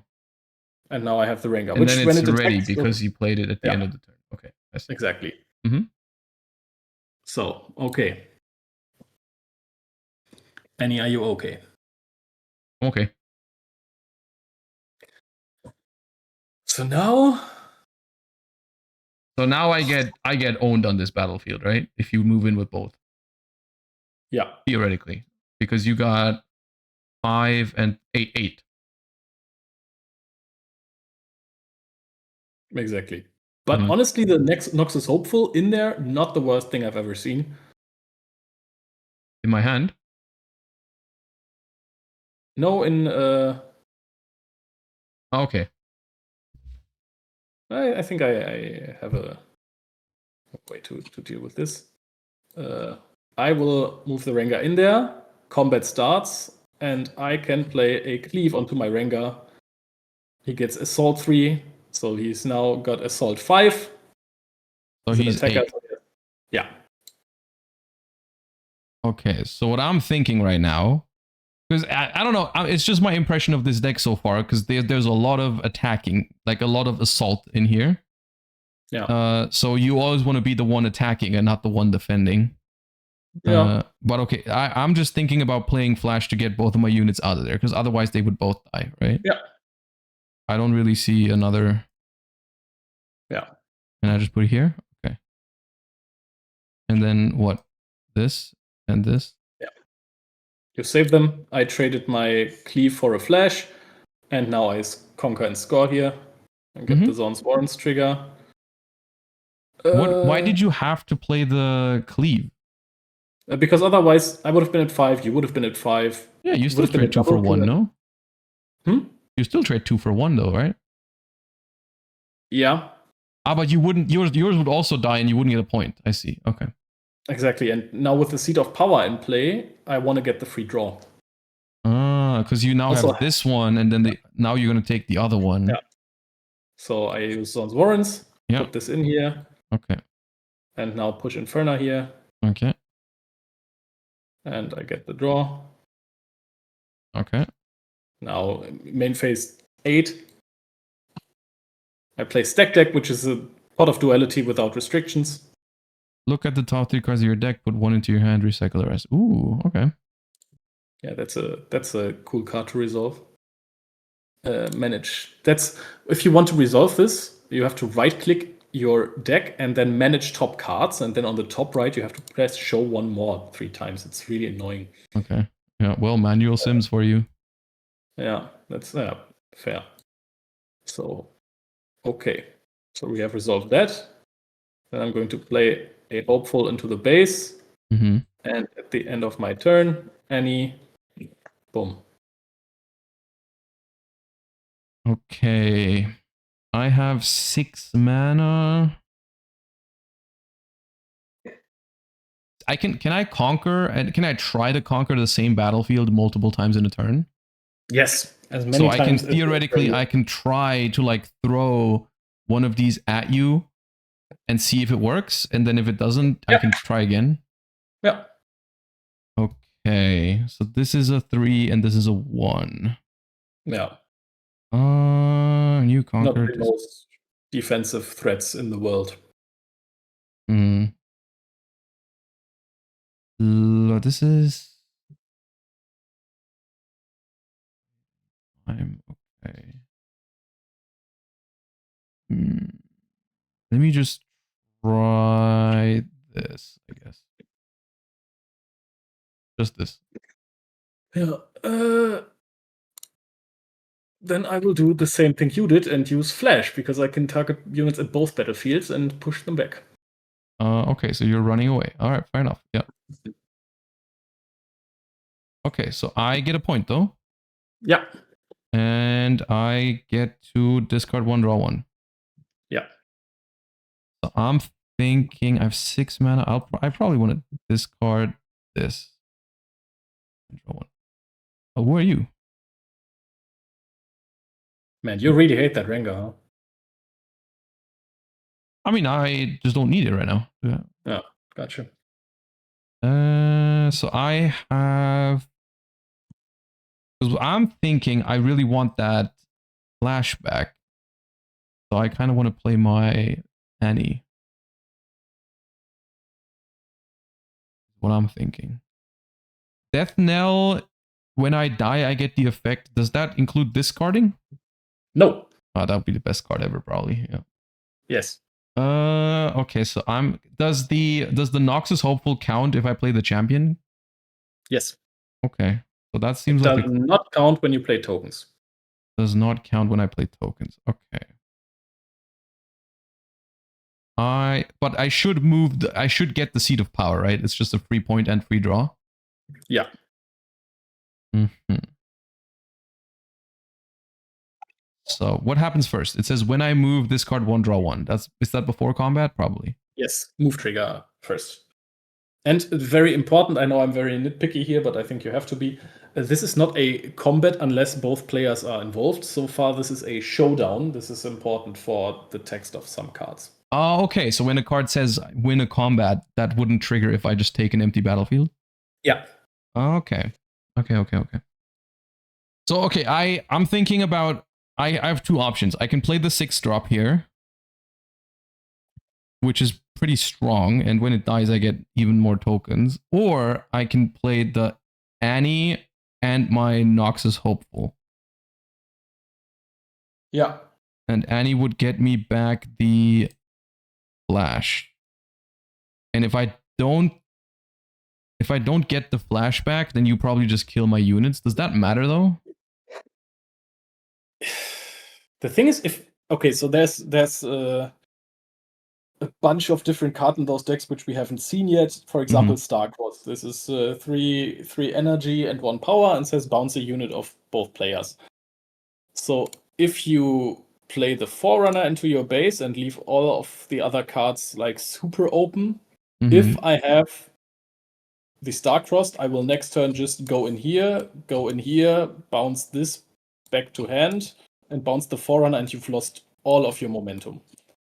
[SPEAKER 2] And now I have the Rengar.
[SPEAKER 1] And then it's ready because you played it at the end of the turn. Okay, I see.
[SPEAKER 2] Exactly.
[SPEAKER 1] Mm-hmm.
[SPEAKER 2] So, okay. Annie, are you okay?
[SPEAKER 1] Okay.
[SPEAKER 2] So now
[SPEAKER 1] I get owned on this battlefield, right? If you move in with both.
[SPEAKER 2] Yeah.
[SPEAKER 1] Theoretically. Because you got 5 and 8.
[SPEAKER 2] Exactly. But honestly, the next Noxus Hopeful in there, not the worst thing I've ever seen.
[SPEAKER 1] In my hand?
[SPEAKER 2] No, in
[SPEAKER 1] Okay.
[SPEAKER 2] I think I have a way to deal with this. I will move the Rengar in there. Combat starts, and I can play a cleave onto my Rengar He gets Assault 3, so he's now got Assault 5.
[SPEAKER 1] So he's 8.
[SPEAKER 2] Yeah.
[SPEAKER 1] Okay, so what I'm thinking right now, because I don't know, it's just my impression of this deck so far, because there's a lot of attacking, like a lot of assault in here.
[SPEAKER 2] Yeah.
[SPEAKER 1] So you always want to be the one attacking and not the one defending.
[SPEAKER 2] Yeah.
[SPEAKER 1] But okay, I'm just thinking about playing Flash to get both of my units out of there, because otherwise they would both die, right?
[SPEAKER 2] Yeah.
[SPEAKER 1] I don't really see another.
[SPEAKER 2] Yeah.
[SPEAKER 1] Can I just put it here? Okay. And then what? This and this?
[SPEAKER 2] Yeah. You save them. I traded my cleave for a flash, and now I conquer and score here and get the Zone's Warrens trigger.
[SPEAKER 1] Why did you have to play the cleave?
[SPEAKER 2] Because otherwise I would have been at 5, you would have been at 5.
[SPEAKER 1] Yeah, you still trade 2 for 1, no? You still trade 2 for 1 though, right?
[SPEAKER 2] Yeah.
[SPEAKER 1] But you wouldn't. Yours would also die, and you wouldn't get a point. I see. Okay.
[SPEAKER 2] Exactly. And now with the Seat of Power in play, I want to get the free draw.
[SPEAKER 1] Because you now have this one, and then now you're gonna take the other one.
[SPEAKER 2] Yeah. So I use Zone's Warrens.
[SPEAKER 1] Yeah.
[SPEAKER 2] Put this in here.
[SPEAKER 1] Okay.
[SPEAKER 2] And now push Inferna here.
[SPEAKER 1] Okay.
[SPEAKER 2] And I get the draw.
[SPEAKER 1] Okay.
[SPEAKER 2] Now main phase 8. I play Stack Deck, which is a pot of duality without restrictions.
[SPEAKER 1] Look at the top 3 cards of your deck, put 1 into your hand, recycle the rest. Ooh, okay.
[SPEAKER 2] Yeah, that's a cool card to resolve. Manage. That's if you want to resolve this, you have to right click your deck and then manage top cards, and then on the top right you have to press show one more 3 times. It's really annoying.
[SPEAKER 1] Okay. Yeah, well, manual sims for you.
[SPEAKER 2] Yeah, that's fair. So okay. So we have resolved that. Then I'm going to play a Hopeful into the base.
[SPEAKER 1] And
[SPEAKER 2] at the end of my turn, boom.
[SPEAKER 1] Okay. I have 6 mana. Can I conquer, and can I try to conquer the same battlefield multiple times in a turn?
[SPEAKER 2] Yes, as many
[SPEAKER 1] so
[SPEAKER 2] times.
[SPEAKER 1] I can theoretically, I can try to like throw one of these at you and see if it works, and then if it doesn't, I can try again.
[SPEAKER 2] Yeah.
[SPEAKER 1] Okay, so this is a 3 and this is a 1.
[SPEAKER 2] Yeah.
[SPEAKER 1] You conquered.
[SPEAKER 2] Not the most defensive threats in the world.
[SPEAKER 1] This is. I'm okay. Let me just try this, I guess. Just this.
[SPEAKER 2] Yeah. Then I will do the same thing you did and use Flash, because I can target units at both battlefields and push them back.
[SPEAKER 1] Okay, so you're running away. All right, fair enough. Yeah. Okay, so I get a point though.
[SPEAKER 2] Yeah.
[SPEAKER 1] And I get to discard 1, draw 1.
[SPEAKER 2] Yeah.
[SPEAKER 1] So I'm thinking I have 6 mana. I probably want to discard this. Draw 1. Oh, who are you?
[SPEAKER 2] Man, you really hate that Rengar, huh?
[SPEAKER 1] I mean, I just don't need it right now. Yeah.
[SPEAKER 2] Oh, gotcha.
[SPEAKER 1] So I have. Because I'm thinking I really want that flashback. So I kind of want to play my Annie. What I'm thinking. Death Knell, when I die, I get the effect. Does that include discarding?
[SPEAKER 2] No.
[SPEAKER 1] That would be the best card ever, probably. Yeah.
[SPEAKER 2] Yes.
[SPEAKER 1] Okay, so does the Noxus Hopeful count if I play the champion?
[SPEAKER 2] Yes.
[SPEAKER 1] Okay. So that seems like
[SPEAKER 2] does not count when you play tokens.
[SPEAKER 1] Does not count when I play tokens. Okay. But I should move I should get the Seat of Power, right? It's just a free point and free draw.
[SPEAKER 2] Yeah.
[SPEAKER 1] So what happens first? It says when I move this card 1, draw 1. Is that before combat? Probably.
[SPEAKER 2] Yes. Move trigger first. And very important, I know I'm very nitpicky here, but I think you have to be. This is not a combat unless both players are involved. So far, this is a showdown. This is important for the text of some cards.
[SPEAKER 1] Oh, okay. So when a card says win a combat, that wouldn't trigger if I just take an empty battlefield?
[SPEAKER 2] Yeah.
[SPEAKER 1] Okay. Okay. So, okay, I'm thinking about, I have two options. I can play the 6-drop here, which is pretty strong, and when it dies, I get even more tokens. Or I can play the Annie and my Noxus Hopeful.
[SPEAKER 2] Yeah.
[SPEAKER 1] And Annie would get me back the Flash. And if I don't get the flashback, then you probably just kill my units. Does that matter though?
[SPEAKER 2] The thing is, so there's a bunch of different cards in those decks which we haven't seen yet. For example, Starcross. This is 3 energy and 1 power, and says bounce a unit of both players. So if you play the Forerunner into your base and leave all of the other cards like super open, if I have the Starcrossed, I will next turn just go in here, bounce this back to hand, and bounce the Forerunner, and you've lost all of your momentum.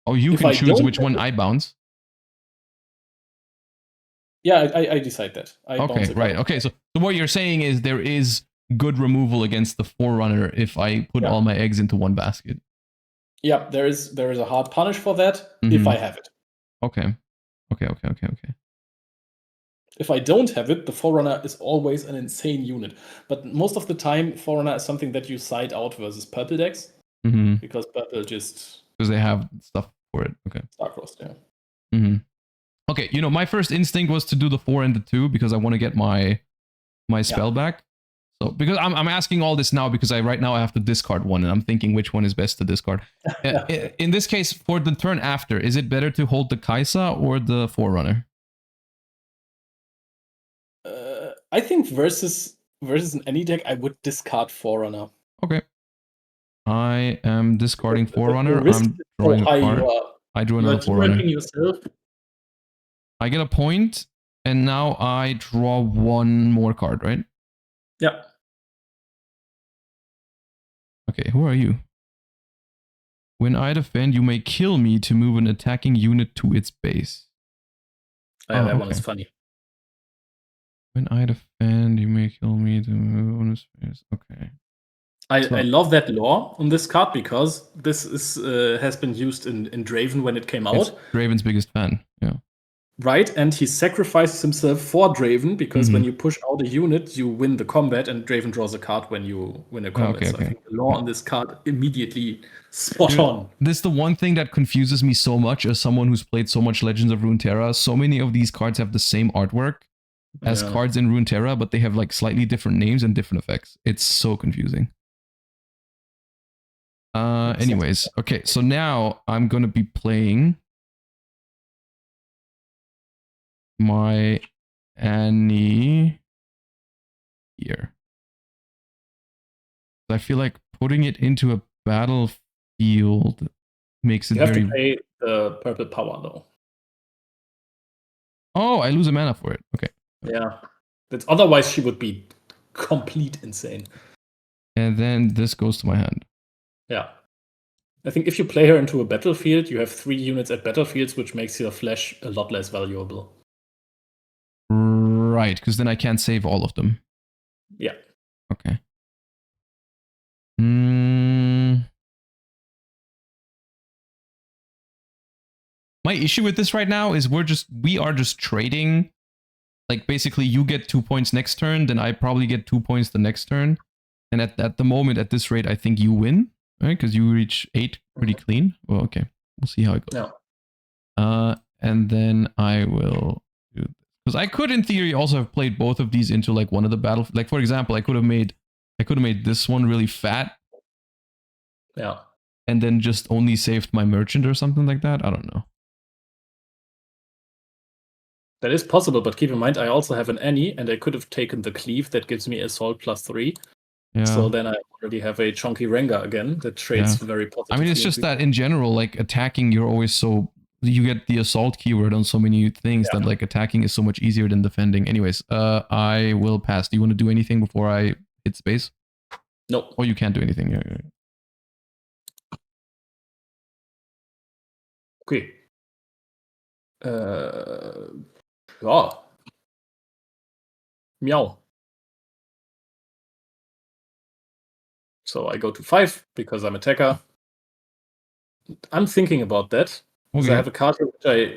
[SPEAKER 1] Oh, you can choose which one I bounce?
[SPEAKER 2] Yeah, I decide that.
[SPEAKER 1] Okay, right. Okay, so what you're saying is there is good removal against the Forerunner if I put all my eggs into one basket.
[SPEAKER 2] Yeah, there is a hard punish for that if I have it.
[SPEAKER 1] Okay.
[SPEAKER 2] If I don't have it, the Forerunner is always an insane unit. But most of the time, Forerunner is something that you side out versus purple decks. Because purple just...
[SPEAKER 1] Because they have stuff for it. Okay.
[SPEAKER 2] Starcrossed, yeah.
[SPEAKER 1] Okay, my first instinct was to do the 4 and the 2 because I want to get my spell back. So because I'm asking all this now because right now I have to discard one and I'm thinking which one is best to discard. In this case, for the turn after, is it better to hold the Kaisa or the Forerunner?
[SPEAKER 2] I think versus any deck, I would discard Forerunner.
[SPEAKER 1] Okay. I am discarding Forerunner. I'm drawing a card. I drew another Forerunner.
[SPEAKER 2] Yourself.
[SPEAKER 1] I get a point, and now I draw one more card, right?
[SPEAKER 2] Yeah.
[SPEAKER 1] Okay, who are you? When I defend, you may kill me to move an attacking unit to its base.
[SPEAKER 2] That one is funny.
[SPEAKER 1] When I defend, you may kill me to move on his base. Okay.
[SPEAKER 2] I love that lore on this card because this is has been used in Draven when it came out.
[SPEAKER 1] It's Draven's biggest fan, yeah.
[SPEAKER 2] Right, and he sacrifices himself for Draven because when you push out a unit, you win the combat, and Draven draws a card when you win a combat. So I think the lore on this card immediately spot on.
[SPEAKER 1] This is the one thing that confuses me so much as someone who's played so much Legends of Runeterra. So many of these cards have the same artwork as cards in Runeterra, but they have like slightly different names and different effects. It's so confusing. Anyways, okay, so now I'm gonna be playing my Annie here. I feel like putting it into a battlefield makes it
[SPEAKER 2] very... You have to pay the purple power, though.
[SPEAKER 1] Oh, I lose a mana for it. Okay.
[SPEAKER 2] Yeah. Otherwise, she would be complete insane.
[SPEAKER 1] And then this goes to my hand.
[SPEAKER 2] Yeah. I think if you play her into a battlefield, you have 3 units at battlefields, which makes your flash a lot less valuable.
[SPEAKER 1] Right, because then I can't save all of them.
[SPEAKER 2] Yeah.
[SPEAKER 1] Okay. My issue with this right now is we are just trading. Like basically you get 2 points next turn, then I probably get 2 points the next turn. And at the moment, at this rate, I think you win, right? Because you reach 8 pretty clean. Well, okay. We'll see how it goes.
[SPEAKER 2] Yeah.
[SPEAKER 1] And then I will do this. Because I could, in theory, also have played both of these into like one of the battle. Like for example, I could have made this one really fat.
[SPEAKER 2] Yeah.
[SPEAKER 1] And then just only saved my merchant or something like that. I don't know.
[SPEAKER 2] That is possible, but keep in mind I also have an Annie, and I could have taken the cleave that gives me assault +3. Yeah. So then I already have a chunky Rengar again that trades very positively.
[SPEAKER 1] I mean, it's just that in general, like attacking, you're always so you get the assault keyword on so many things that like attacking is so much easier than defending. Anyways, I will pass. Do you want to do anything before I hit space?
[SPEAKER 2] No.
[SPEAKER 1] Oh, you can't do anything. Yeah.
[SPEAKER 2] Okay. Ja. Meow. So I go to 5 because I'm attacker. I'm thinking about that because I have a card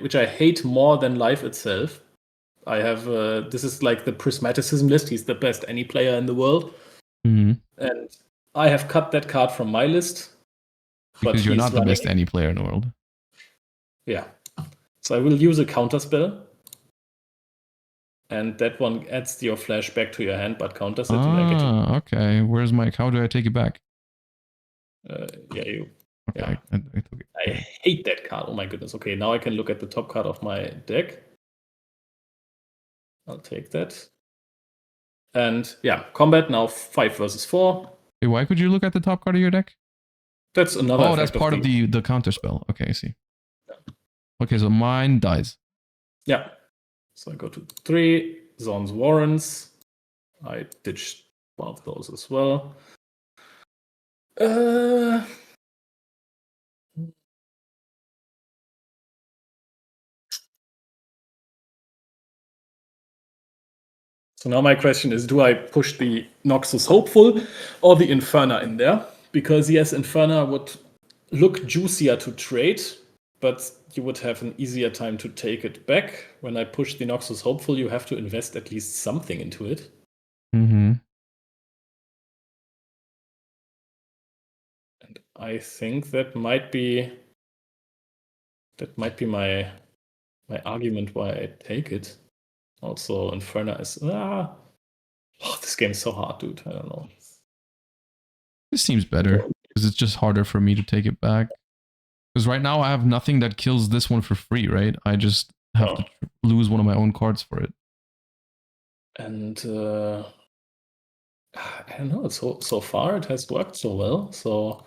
[SPEAKER 2] which I hate more than life itself. I have this is like the prismaticism list. He's the best any player in the world, and I have cut that card from my list.
[SPEAKER 1] Because you're not the best any player in the world.
[SPEAKER 2] Yeah, so I will use a counter spell, and that one adds your flash back to your hand, but counters it.
[SPEAKER 1] Okay. Where's my? How do I take it back?
[SPEAKER 2] Yeah, you.
[SPEAKER 1] Okay,
[SPEAKER 2] yeah. I took it. I hate that card. Oh my goodness. Okay, now I can look at the top card of my deck. I'll take that. And yeah, combat now 5 versus 4.
[SPEAKER 1] Hey, why could you look at the top card of your deck?
[SPEAKER 2] That's another.
[SPEAKER 1] Oh, that's part of the counter spell. Okay, I see. Yeah. Okay, so mine dies.
[SPEAKER 2] Yeah. So I go to 3 zones warrants. I ditched one of those as well. So now my question is, do I push the Noxus Hopeful or the Inferna in there? Because yes, Inferna would look juicier to trade, but you would have an easier time to take it back. When I push the Noxus Hopeful, you have to invest at least something into it. And I think that might be my argument why I take it. Also, Inferna is this game is so hard, dude. I don't know.
[SPEAKER 1] This seems better because it's just harder for me to take it back. Because right now I have nothing that kills this one for free, right? I just have to lose one of my own cards for it.
[SPEAKER 2] And I don't know. So far it has worked so well. So.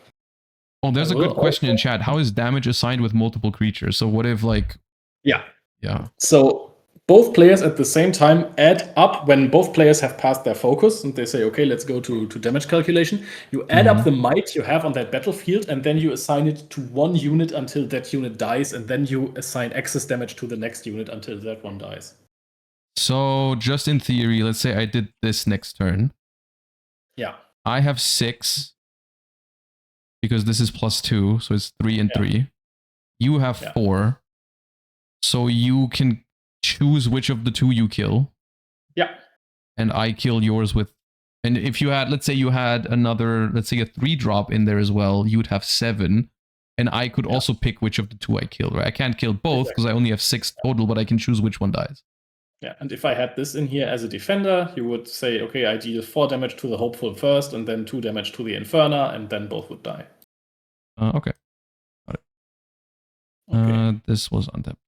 [SPEAKER 1] Oh, there's a good question in chat. How is damage assigned with multiple creatures? So what if like?
[SPEAKER 2] Yeah.
[SPEAKER 1] Yeah.
[SPEAKER 2] So both players at the same time add up when both players have passed their focus and they say, okay, let's go to damage calculation. You add up the might you have on that battlefield and then you assign it to one unit until that unit dies, and then you assign excess damage to the next unit until that one dies.
[SPEAKER 1] So just in theory, let's say I did this next turn.
[SPEAKER 2] Yeah.
[SPEAKER 1] I have 6 because this is +2, so it's 3 and 3. You have 4. So you can choose which of the 2 you kill.
[SPEAKER 2] Yeah.
[SPEAKER 1] And I kill yours with... And if you had, let's say you had another, let's say a 3-drop in there as well, you would have 7. And I could also pick which of the 2 I kill, right? I can't kill both because I only have 6 total, but I can choose which one dies.
[SPEAKER 2] Yeah, and if I had this in here as a defender, you would say, okay, I deal 4 damage to the Hopeful first, and then 2 damage to the Inferna, and then both would die.
[SPEAKER 1] Okay. Got it. Okay. This was untapped.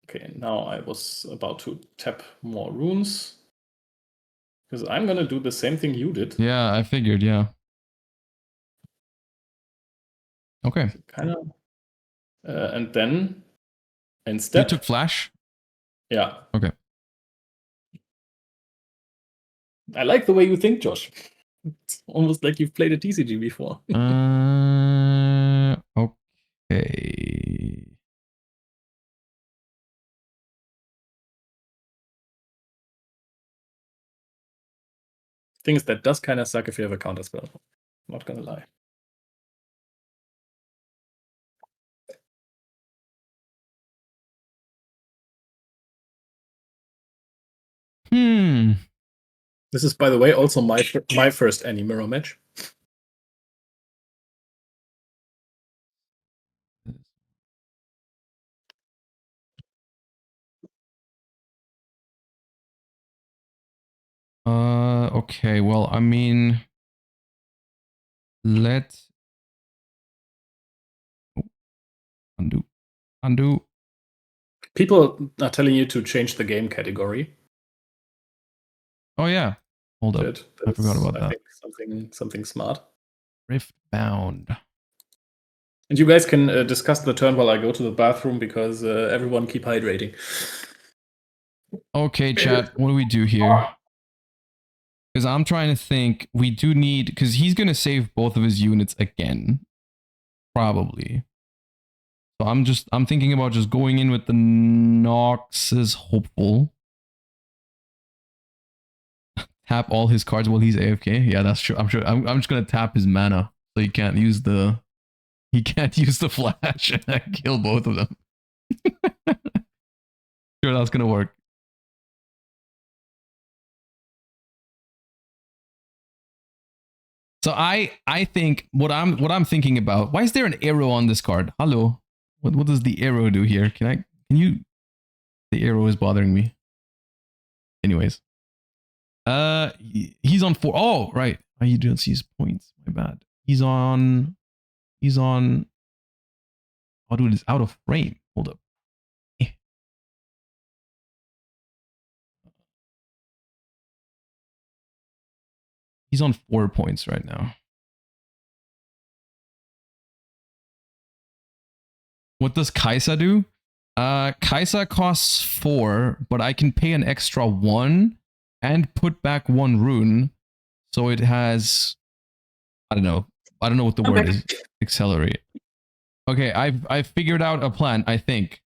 [SPEAKER 2] Okay, now I was about to tap more runes. Because I'm going to do the same thing you did.
[SPEAKER 1] Yeah, I figured, yeah. Okay.
[SPEAKER 2] Kind of. And then, instead...
[SPEAKER 1] You took flash?
[SPEAKER 2] Yeah.
[SPEAKER 1] Okay.
[SPEAKER 2] I like the way you think, Josh. It's almost like you've played a TCG before.
[SPEAKER 1] Okay.
[SPEAKER 2] Thing is, that does kind of suck if you have a counter spell. Not gonna lie. This is, by the way, also my first any mirror match.
[SPEAKER 1] Okay, well, I mean, undo.
[SPEAKER 2] People are telling you to change the game category.
[SPEAKER 1] Oh yeah, hold up. I forgot about that.
[SPEAKER 2] I think something smart.
[SPEAKER 1] Riftbound.
[SPEAKER 2] And you guys can discuss the turn while I go to the bathroom, because everyone keep hydrating.
[SPEAKER 1] Okay, chat. What do we do here? Because I'm trying to think. We do need, because he's gonna save both of his units again, probably. So I'm thinking about just going in with the Nox's Hopeful. Tap all his cards while he's AFK. Yeah, that's true. I'm sure. I'm just gonna tap his mana so he can't use the flash and kill both of them. Sure, that's gonna work. So I think what I'm thinking about. Why is there an arrow on this card? Hello, what does the arrow do here? Can you? The arrow is bothering me. Anyways, he's on 4. Oh, right. You don't see his points. My bad. He's on. Oh, dude, it's out of frame. Hold up. He's on 4 points right now. What does Kaisa do? Kaisa costs 4, but I can pay an extra 1 and put back 1 rune. So it has, I don't know what the word is. Accelerate. Okay, I've figured out a plan, I think.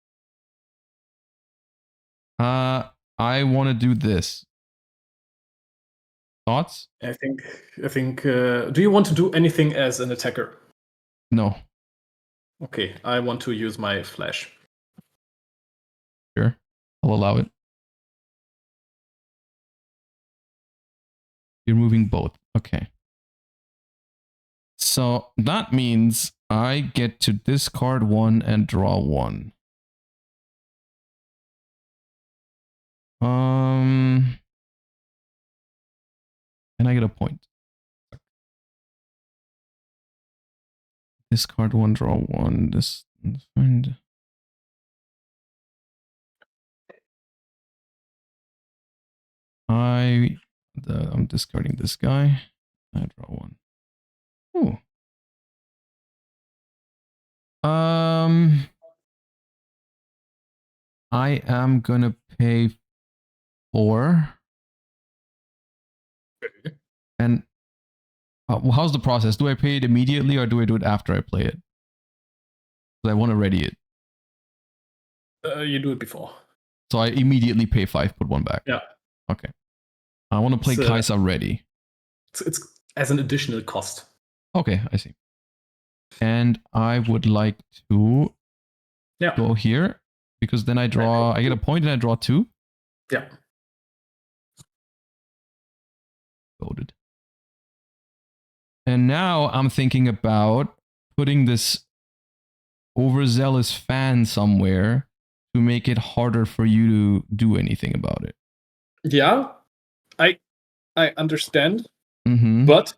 [SPEAKER 1] I want to do this. Thoughts?
[SPEAKER 2] I think. Do you want to do anything as an attacker?
[SPEAKER 1] No.
[SPEAKER 2] Okay, I want to use my flash.
[SPEAKER 1] Sure, I'll allow it. You're moving both. Okay. So that means I get to discard 1 and draw 1. And I get a point. Discard 1, draw 1. This find. I'm discarding this guy. I draw 1. Ooh. I am gonna pay 4. And how's the process? Do I pay it immediately or do I do it after I play it? Because I want to ready it.
[SPEAKER 2] You do it before.
[SPEAKER 1] So I immediately pay 5, put 1 back.
[SPEAKER 2] Yeah.
[SPEAKER 1] Okay. I want to play Kaisa ready.
[SPEAKER 2] It's as an additional cost.
[SPEAKER 1] Okay, I see. And I would like to go here, because then I get a point and I draw 2.
[SPEAKER 2] Yeah.
[SPEAKER 1] Voted. And now I'm thinking about putting this overzealous fan somewhere to make it harder for you to do anything about it.
[SPEAKER 2] Yeah, I understand,
[SPEAKER 1] Mm-hmm.
[SPEAKER 2] but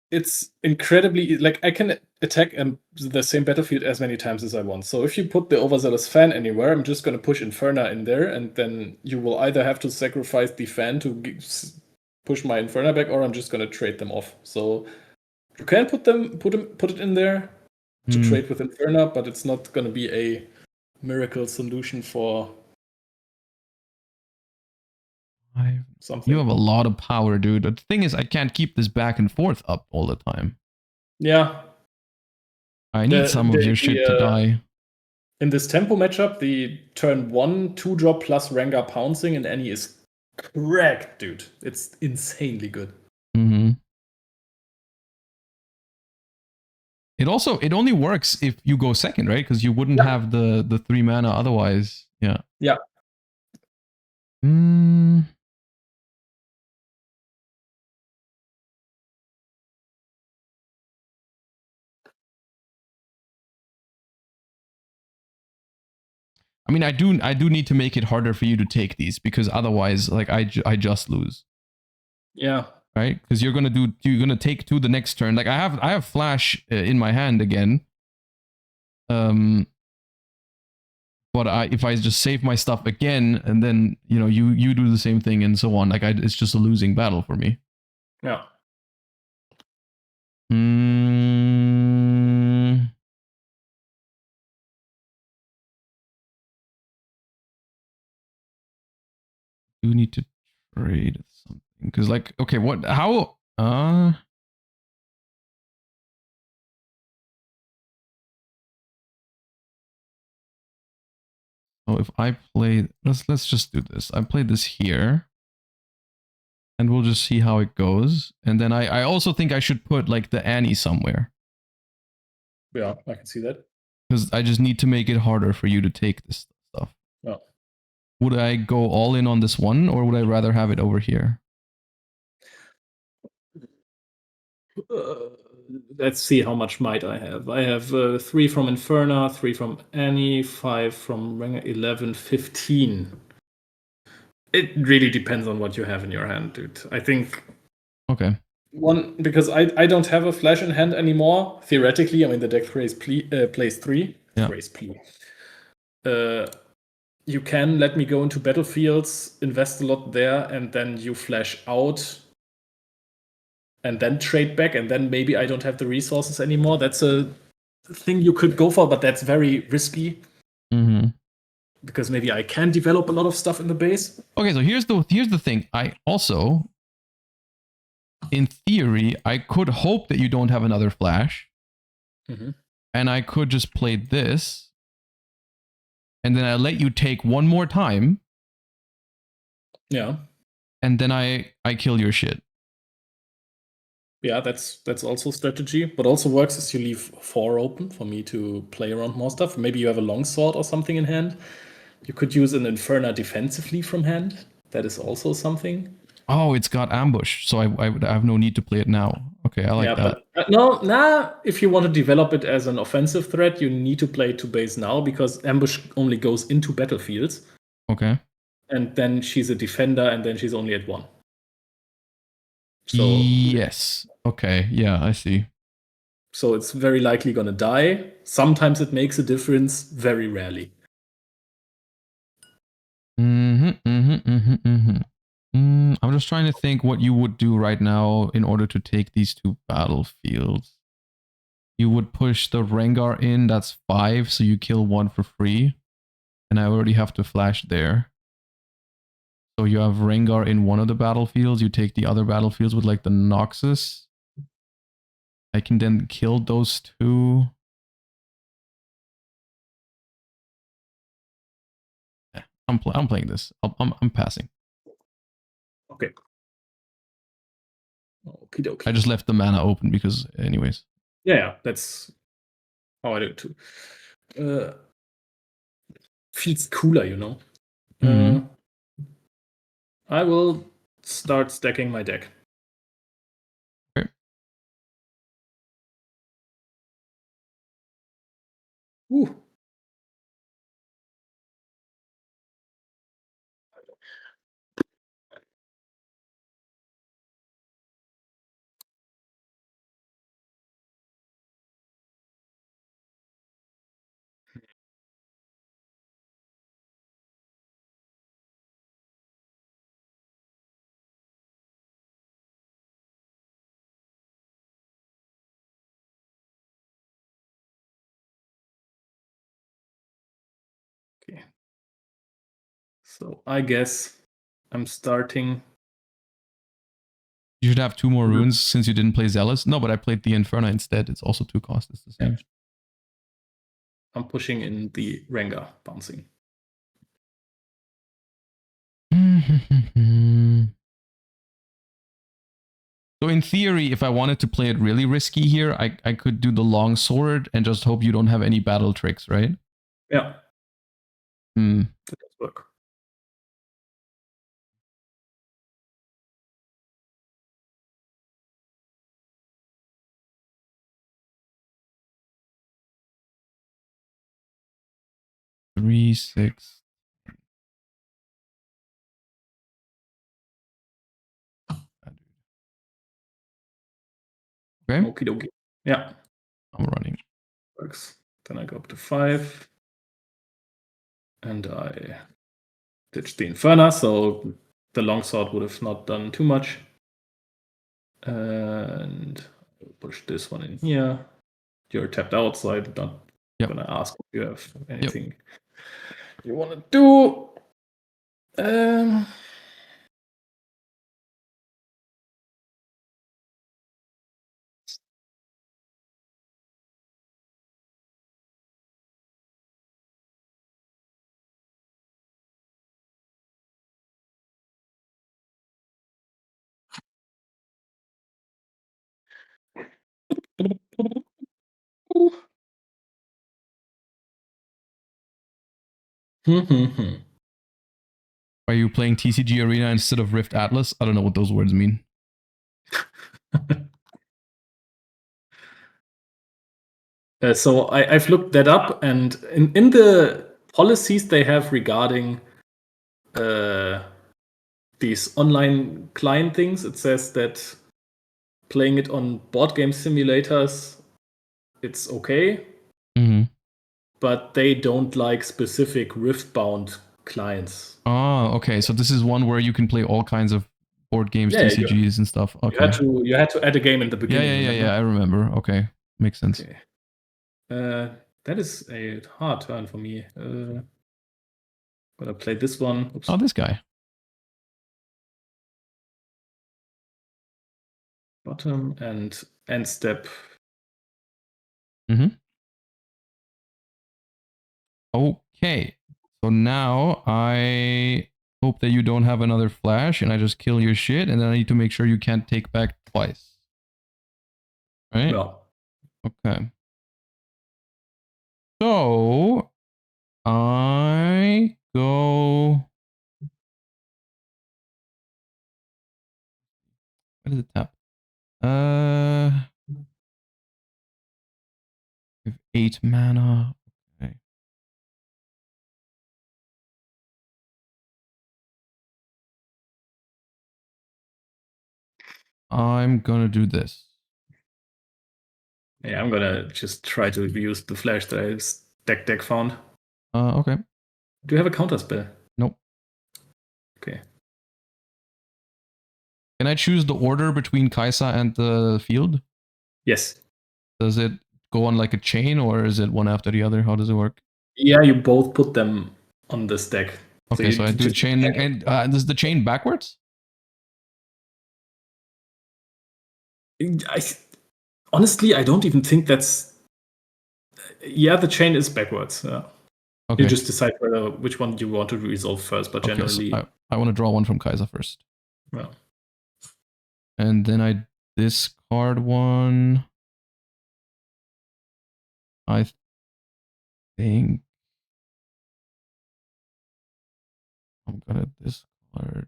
[SPEAKER 2] it's incredibly, like, I can attack the same battlefield as many times as I want. So if you put the overzealous fan anywhere, I'm just going to push Inferna in there, and then you will either have to sacrifice the fan to push my Inferna back, or I'm just going to trade them off. So you can put it in there to trade with Inferna, but it's not going to be a miracle solution for something.
[SPEAKER 1] You have a lot of power, dude. The thing is, I can't keep this back and forth up all the time.
[SPEAKER 2] Yeah.
[SPEAKER 1] I need some of your shit to die.
[SPEAKER 2] In this tempo matchup, the turn 1 2-drop plus Rengar pouncing in any is cracked, dude. It's insanely good.
[SPEAKER 1] Mm-hmm. It only works if you go second, right? Because you wouldn't have the 3 mana otherwise. Yeah.
[SPEAKER 2] Yeah.
[SPEAKER 1] I mean, I do need to make it harder for you to take these, because otherwise, like, I just lose.
[SPEAKER 2] Yeah.
[SPEAKER 1] Right? Because you're gonna take 2 the next turn. Like, I have flash in my hand again. But if I just save my stuff again, and then you do the same thing and so on, like, it's just a losing battle for me.
[SPEAKER 2] Yeah.
[SPEAKER 1] Mm. You need to trade something because, like, okay, what? How? So if I play, let's just do this. I play this here, and we'll just see how it goes. And then I also think I should put like the Annie somewhere.
[SPEAKER 2] Yeah, I can see that.
[SPEAKER 1] Because I just need to make it harder for you to take this stuff.
[SPEAKER 2] Yeah.
[SPEAKER 1] Would I go all in on this one, or would I rather have it over here?
[SPEAKER 2] Let's see how much might I have. I have 3 from Inferna, 3 from Annie, 5 from Ranger 11, 15. It really depends on what you have in your hand, dude. I think.
[SPEAKER 1] Okay.
[SPEAKER 2] One, because I don't have a flash in hand anymore. Theoretically, I mean, the deck plays 3.
[SPEAKER 1] Yeah.
[SPEAKER 2] Plays plea. You can let me go into battlefields, invest a lot there, and then you flash out and then trade back, and then maybe I don't have the resources anymore. That's a thing you could go for, but that's very risky.
[SPEAKER 1] Mm-hmm.
[SPEAKER 2] Because maybe I can develop a lot of stuff in the base.
[SPEAKER 1] Okay, so here's the thing. I also, in theory, I could hope that you don't have another flash.
[SPEAKER 2] Mm-hmm.
[SPEAKER 1] And I could just play this. And then I let you take one more time.
[SPEAKER 2] Yeah.
[SPEAKER 1] And then I kill your shit.
[SPEAKER 2] Yeah, that's also strategy. What also works is you leave 4 open for me to play around more stuff. Maybe you have a longsword or something in hand. You could use an Inferna defensively from hand. That is also something.
[SPEAKER 1] Oh, it's got ambush, so I have no need to play it now. Okay, I like that.
[SPEAKER 2] But if you want to develop it as an offensive threat, you need to play to base now, because ambush only goes into battlefields.
[SPEAKER 1] Okay.
[SPEAKER 2] And then she's a defender, and then she's only at 1.
[SPEAKER 1] So yes. Okay. Yeah, I see.
[SPEAKER 2] So it's very likely gonna die. Sometimes it makes a difference, very rarely.
[SPEAKER 1] I'm just trying to think what you would do right now in order to take these 2 battlefields. You would push the Rengar in, that's 5, so you kill 1 for free. And I already have to flash there. So you have Rengar in one of the battlefields, you take the other battlefields with like the Noxus. I can then kill those 2. Yeah, I'm playing this. I'm passing.
[SPEAKER 2] Okay. Okie dokie.
[SPEAKER 1] I just left the mana open because, anyways.
[SPEAKER 2] Yeah, that's how I do it too. Feels cooler, you know.
[SPEAKER 1] Mm-hmm.
[SPEAKER 2] I will start stacking my deck.
[SPEAKER 1] Okay.
[SPEAKER 2] Ooh. Okay. So I guess I'm starting.
[SPEAKER 1] You should have 2 more runes since you didn't play Zealous. No, but I played the Inferna instead. It's also 2 cost. It's the same.
[SPEAKER 2] Yeah. I'm pushing in the Rengar bouncing.
[SPEAKER 1] So in theory, if I wanted to play it really risky here, I could do the long sword and just hope you don't have any battle tricks, right?
[SPEAKER 2] Yeah.
[SPEAKER 1] That
[SPEAKER 2] does work.
[SPEAKER 1] Three, 6. Okay.
[SPEAKER 2] Okie dokie. Yeah.
[SPEAKER 1] I'm running.
[SPEAKER 2] Works. Then I go up to 5. And I ditch the Inferna, so the longsword would have not done too much. And Push this one in here. You're tapped out, so I'm not
[SPEAKER 1] Yep.
[SPEAKER 2] gonna ask if you have anything you want to do.
[SPEAKER 1] Are you playing TCG Arena instead of Rift Atlas? I don't know what those words mean.
[SPEAKER 2] So I've looked that up, and in the policies they have regarding these online client things, it says that playing it on board game simulators, it's okay, but they don't like specific Riftbound clients.
[SPEAKER 1] Oh, okay. So this is one where you can play all kinds of board games, TCGs and stuff. Okay.
[SPEAKER 2] You had to add a game in the beginning.
[SPEAKER 1] Yeah. I remember. Okay, makes sense.
[SPEAKER 2] Okay. That is a hard turn for me. Gonna play this one. Oops.
[SPEAKER 1] Oh, this guy.
[SPEAKER 2] Bottom and end step.
[SPEAKER 1] Okay. So now I hope that you don't have another flash and I just kill your shit, and then I need to make sure you can't take back twice. Right?
[SPEAKER 2] No.
[SPEAKER 1] Okay. So I go. What is it tap? I have 8 mana. Okay. I'm gonna do this.
[SPEAKER 2] Yeah, I'm gonna just try to use the flash that I deck found.
[SPEAKER 1] Okay.
[SPEAKER 2] Do you have a counter spell?
[SPEAKER 1] Nope.
[SPEAKER 2] Okay.
[SPEAKER 1] Can I choose the order between Kaisa and the field?
[SPEAKER 2] Yes.
[SPEAKER 1] Does it go on like a chain, or is it one after the other? How does it work?
[SPEAKER 2] Yeah, you both put them on this deck.
[SPEAKER 1] Okay, so I do chain, and is the chain backwards?
[SPEAKER 2] Honestly, I don't even think that's. Yeah, the chain is backwards. Yeah.
[SPEAKER 1] Okay.
[SPEAKER 2] You just decide which one you want to resolve first, but generally.
[SPEAKER 1] So I want to draw one from Kaisa first.
[SPEAKER 2] Well.
[SPEAKER 1] And then I discard one. I think I'm gonna discard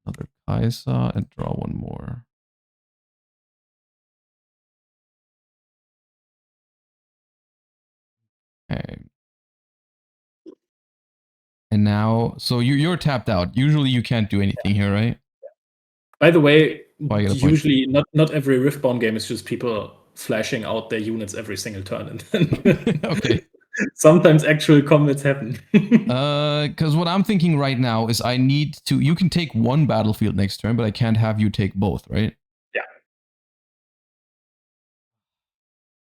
[SPEAKER 1] another Kaisa and draw one more. Okay. And now, so you're tapped out. Usually you can't do anything here, right?
[SPEAKER 2] By the way, usually not every Riftbound game is just people flashing out their units every single turn, and then
[SPEAKER 1] okay.
[SPEAKER 2] Sometimes actual combats happen.
[SPEAKER 1] Because what I'm thinking right now is I need to. You can take one battlefield next turn, but I can't have you take both, right?
[SPEAKER 2] Yeah.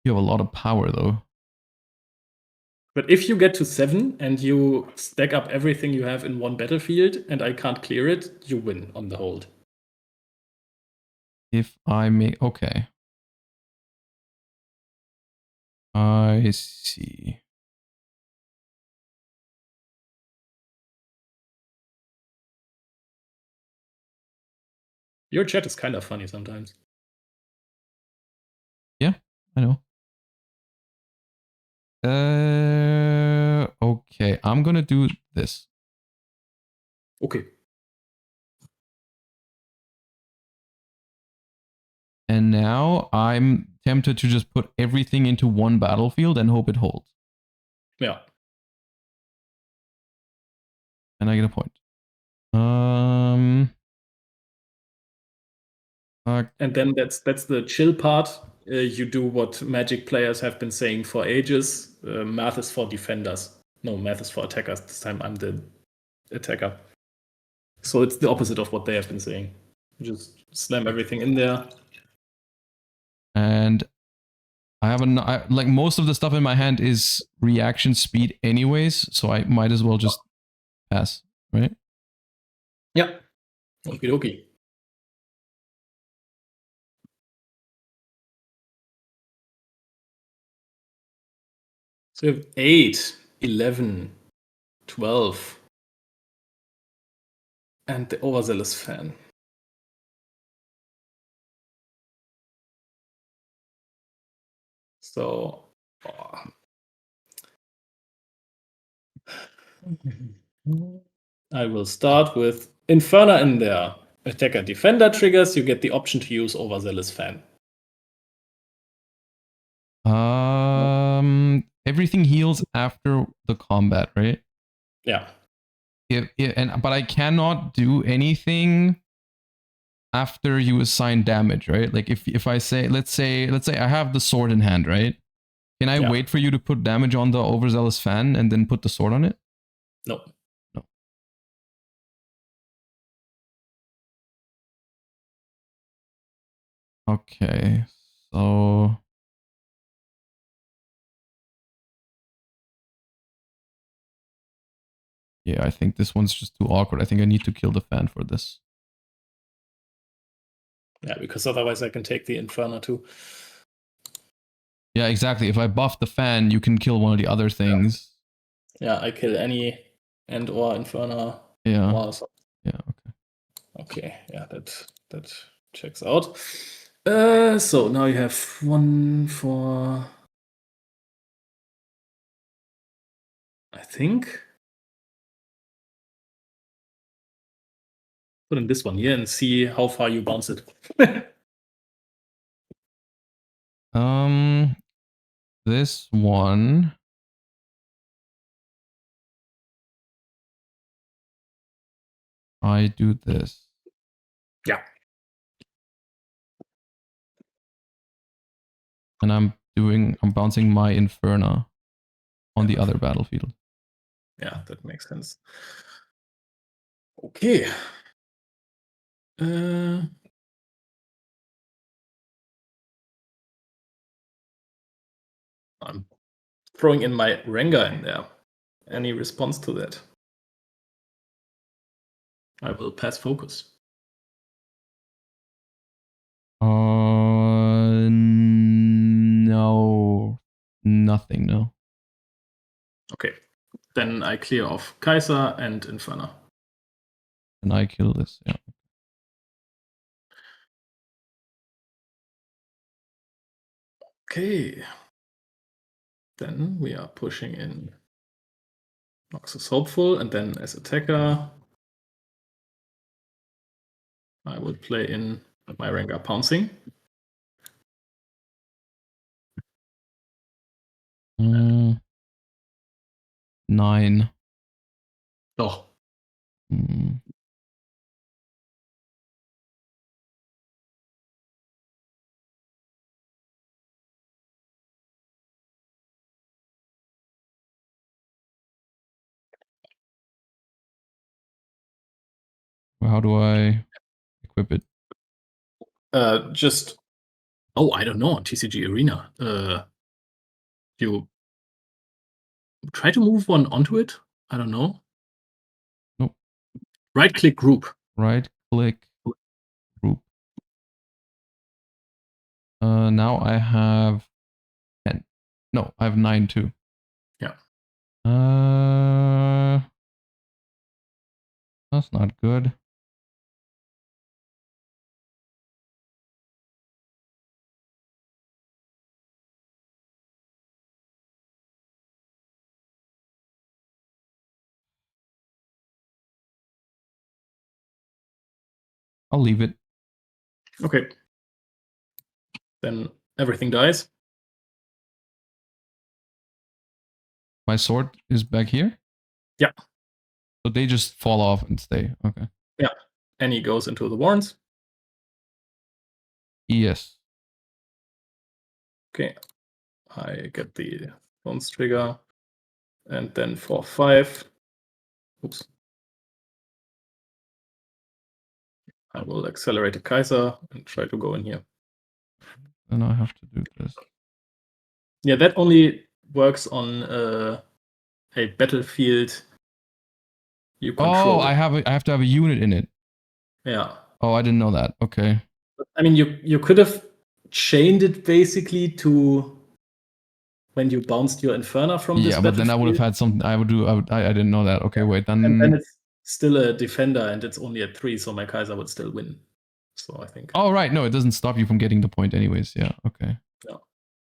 [SPEAKER 1] You have a lot of power, though.
[SPEAKER 2] But if you get to 7 and you stack up everything you have in one battlefield and I can't clear it, you win on the hold.
[SPEAKER 1] If I make... Okay. I see.
[SPEAKER 2] Your chat is kind of funny sometimes.
[SPEAKER 1] Yeah, I know. Okay, I'm gonna do this.
[SPEAKER 2] Okay.
[SPEAKER 1] And now I'm tempted to just put everything into one battlefield and hope it holds.
[SPEAKER 2] Yeah.
[SPEAKER 1] And I get a point.
[SPEAKER 2] And then that's the chill part. You do what Magic players have been saying for ages. Math is for defenders. No, math is for attackers. This time I'm the attacker. So it's the opposite of what they have been saying. You just slam everything in there.
[SPEAKER 1] And I have like most of the stuff in my hand is reaction speed anyways, so I might as well just pass, right?
[SPEAKER 2] Yeah. Okie dokie. So we have 8, 11, 12. And the overzealous fan. So, I will start with Inferna in there. Attacker Defender triggers, you get the option to use Overzealous Fan.
[SPEAKER 1] Everything heals after the combat, right?
[SPEAKER 2] Yeah.
[SPEAKER 1] But I cannot do anything after you assign damage, right? Like if I say, let's say I have the sword in hand, right? Can I wait for you to put damage on the overzealous fan and then put the sword on it?
[SPEAKER 2] No.
[SPEAKER 1] No. Okay, so yeah, I think this one's just too awkward. I think I need to kill the fan for this.
[SPEAKER 2] Yeah, because otherwise I can take the Inferno too.
[SPEAKER 1] Yeah, exactly. If I buff the fan, you can kill one of the other things.
[SPEAKER 2] Yeah, I kill any and or Inferno.
[SPEAKER 1] Yeah.
[SPEAKER 2] Or
[SPEAKER 1] yeah, okay.
[SPEAKER 2] Okay, yeah, that checks out. So now you have 1 for, I think. Put in this one here and see how far you bounce it.
[SPEAKER 1] This one. I do this.
[SPEAKER 2] Yeah.
[SPEAKER 1] And I'm bouncing my Inferna on the other battlefield.
[SPEAKER 2] Yeah, that makes sense. Okay. I'm throwing in my Rengar in there. Any response to that? I will pass focus.
[SPEAKER 1] No. Nothing, no.
[SPEAKER 2] Okay. Then I clear off Kaiser and Inferno.
[SPEAKER 1] And I kill this, yeah.
[SPEAKER 2] Okay. Then we are pushing in Noxus Hopeful, and then as attacker, I will play in my Rengar Pouncing.
[SPEAKER 1] Mm, 9.
[SPEAKER 2] Oh.
[SPEAKER 1] Mm. How do I equip it?
[SPEAKER 2] Just, I don't know, on TCG Arena. You try to move one onto it? I don't know.
[SPEAKER 1] Nope.
[SPEAKER 2] Right-click group.
[SPEAKER 1] Right-click group. Now I have 10. No, I have 9 too.
[SPEAKER 2] Yeah.
[SPEAKER 1] That's not good. I'll leave it.
[SPEAKER 2] Okay. Then everything dies.
[SPEAKER 1] My sword is back here?
[SPEAKER 2] Yeah.
[SPEAKER 1] So they just fall off and stay. Okay.
[SPEAKER 2] Yeah. And he goes into the warrants.
[SPEAKER 1] Yes.
[SPEAKER 2] Okay. I get the bones trigger. And then for 5. Oops. I will accelerate the Kaiser and try to go in here.
[SPEAKER 1] then I have to do this.
[SPEAKER 2] Yeah, that only works on a battlefield you control.
[SPEAKER 1] Oh, I have to have a unit in it.
[SPEAKER 2] Yeah.
[SPEAKER 1] Oh, I didn't know that. Okay.
[SPEAKER 2] I mean, you could have chained it basically to when you bounced your Inferna from this battlefield.
[SPEAKER 1] Yeah, but then I would have had something. I didn't know that. Okay, wait. Then
[SPEAKER 2] and then it's still a defender, and it's only at 3, so my Kaiser would still win. So I think.
[SPEAKER 1] Oh right, no, it doesn't stop you from getting the point, anyways. Yeah. Okay.
[SPEAKER 2] Yeah.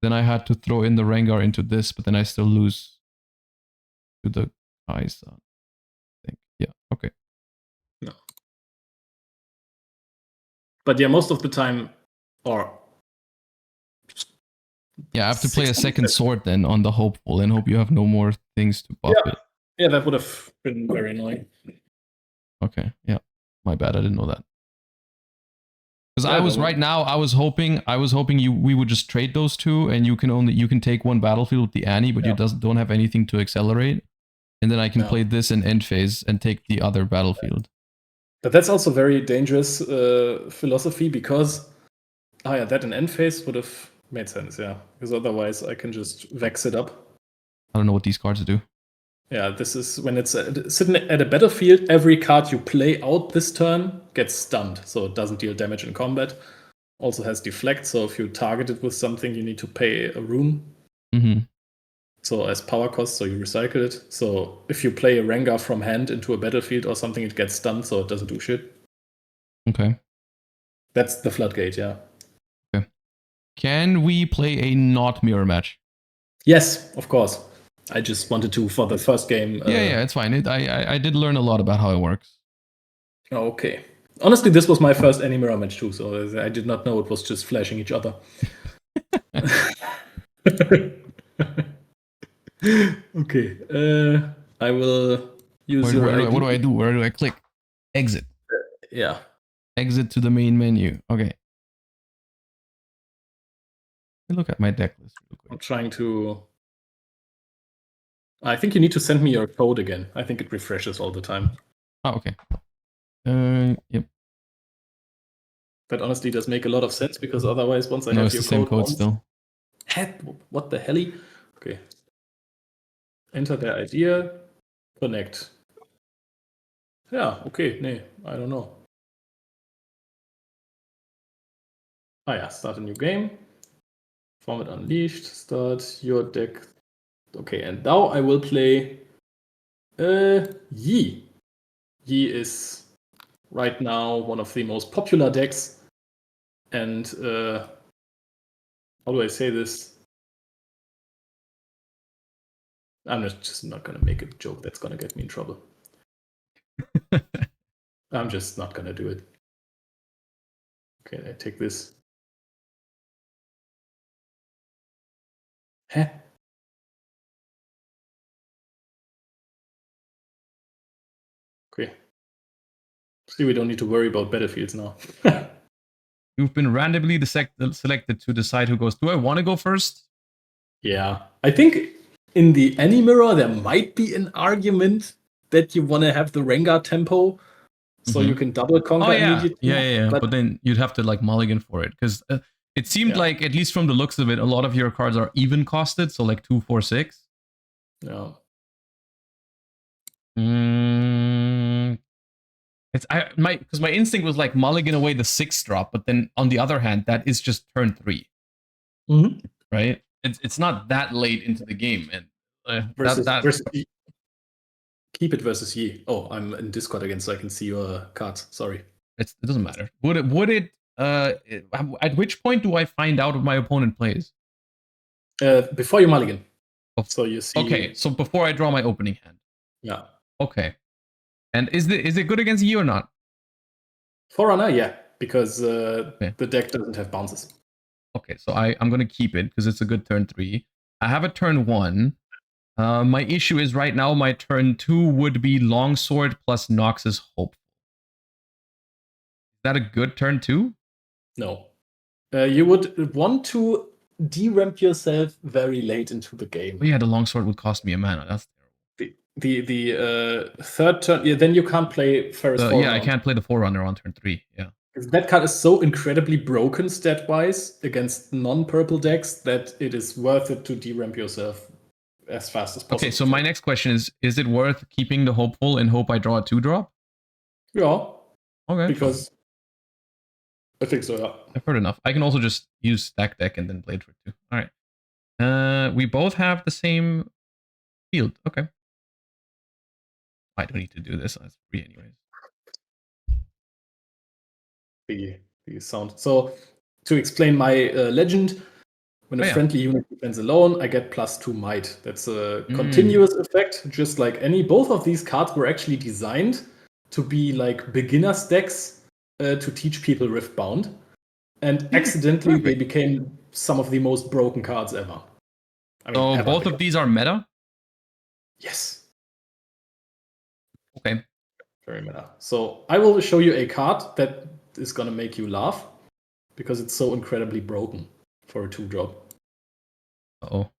[SPEAKER 1] Then I had to throw in the Rengar into this, but then I still lose to the Kaiser. I think. Yeah. Okay.
[SPEAKER 2] No. But yeah, most of the time, or
[SPEAKER 1] yeah, I have to play a second sword then on the hopeful and hope you have no more things to buff it.
[SPEAKER 2] Yeah, that would have been very annoying.
[SPEAKER 1] Okay, yeah. My bad, I didn't know that. Because I was hoping we would just trade those two and you can take one battlefield with the Annie, but you don't have anything to accelerate. And then I can play this in end phase and take the other battlefield.
[SPEAKER 2] But that's also very dangerous philosophy because that in end phase would have made sense, yeah. Because otherwise I can just vex it up.
[SPEAKER 1] I don't know what these cards do.
[SPEAKER 2] Yeah, this is when it's sitting at a battlefield, every card you play out this turn gets stunned, so it doesn't deal damage in combat. Also has deflect, so if you target it with something, you need to pay a rune.
[SPEAKER 1] Mm-hmm.
[SPEAKER 2] So as power cost, so you recycle it. So if you play a Rengar from hand into a battlefield or something, it gets stunned, so it doesn't do shit.
[SPEAKER 1] Okay.
[SPEAKER 2] That's the floodgate, yeah.
[SPEAKER 1] Okay. Can we play a not mirror match?
[SPEAKER 2] Yes, of course. I just wanted to for the first game.
[SPEAKER 1] Yeah, it's fine. I did learn a lot about how it works.
[SPEAKER 2] Okay. Honestly, this was my first any mirror match too, so I did not know it was just flashing each other. Okay. I will use your ID.
[SPEAKER 1] What do I do? Where do I click? Exit.
[SPEAKER 2] Yeah.
[SPEAKER 1] Exit to the main menu. Okay. Let me look at my deck list real quick.
[SPEAKER 2] I'm trying to... I think you need to send me your code again. I think it refreshes all the time.
[SPEAKER 1] Oh, okay. Yep.
[SPEAKER 2] That honestly does make a lot of sense because otherwise, once I
[SPEAKER 1] have
[SPEAKER 2] your
[SPEAKER 1] it's the same code still.
[SPEAKER 2] What the helly? Okay. Enter the idea. Connect. Yeah, okay. Nee, I don't know. Ah yeah, start a new game. Format unleashed. Start your deck. Okay, and now I will play Yi. Yi is right now one of the most popular decks. And how do I say this? I'm just not going to make a joke that's going to get me in trouble. I'm just not going to do it. Okay, I take this. Huh? Okay. See, we don't need to worry about battlefields now.
[SPEAKER 1] You've been randomly selected to decide who goes. Do I want to go first?
[SPEAKER 2] Yeah. I think in the Any Mirror, there might be an argument that you want to have the Rengar tempo so you can double conquer immediately.
[SPEAKER 1] Yeah. But then you'd have to like mulligan for it because it seemed like, at least from the looks of it, a lot of your cards are even costed. So like 2, 4, 6.
[SPEAKER 2] Yeah.
[SPEAKER 1] Because my instinct was like mulligan away the 6 drop, but then on the other hand, that is just turn 3, right? It's not that late into the game, and
[SPEAKER 2] versus keep it versus Yi. Oh, I'm in Discord again, so I can see your cards. Sorry,
[SPEAKER 1] it doesn't matter. Would it? At which point do I find out what my opponent plays?
[SPEAKER 2] Before you mulligan. So you see.
[SPEAKER 1] Okay, so before I draw my opening hand.
[SPEAKER 2] Yeah.
[SPEAKER 1] Okay. And is it good against Yi or not?
[SPEAKER 2] Forerunner, yeah, because the deck doesn't have bounces.
[SPEAKER 1] Okay, so I'm going to keep it because it's a good turn 3. I have a turn 1. My issue is right now my turn 2 would be Longsword plus Nox's Hope. Is that a good turn 2?
[SPEAKER 2] No. You would want to deramp yourself very late into the game.
[SPEAKER 1] Oh yeah, the Longsword would cost me a mana. That's terrible.
[SPEAKER 2] The third turn, then you can't play Ferris Forerunner.
[SPEAKER 1] Yeah, I can't play the Forerunner on turn 3. Yeah.
[SPEAKER 2] That card is so incredibly broken stat-wise against non-purple decks that it is worth it to deramp yourself as fast as possible.
[SPEAKER 1] Okay, so my next question is it worth keeping the hopeful and hope I draw a 2-drop?
[SPEAKER 2] Yeah.
[SPEAKER 1] Okay.
[SPEAKER 2] Because I think so, yeah.
[SPEAKER 1] I've heard enough. I can also just use stack deck and then play it for 2. All right. We both have the same field. Okay. I don't need to do this. That's free anyways.
[SPEAKER 2] The sound. So to explain my legend, when a friendly unit defends alone, I get +2 might. That's a continuous effect, just like any. Both of these cards were actually designed to be like beginner decks to teach people Riftbound. And accidentally, they became some of the most broken cards ever.
[SPEAKER 1] I mean, so both of these are meta?
[SPEAKER 2] Yes.
[SPEAKER 1] Okay.
[SPEAKER 2] Very meta. So I will show you a card that is going to make you laugh because it's so incredibly broken for a 2-drop.
[SPEAKER 1] Uh-oh.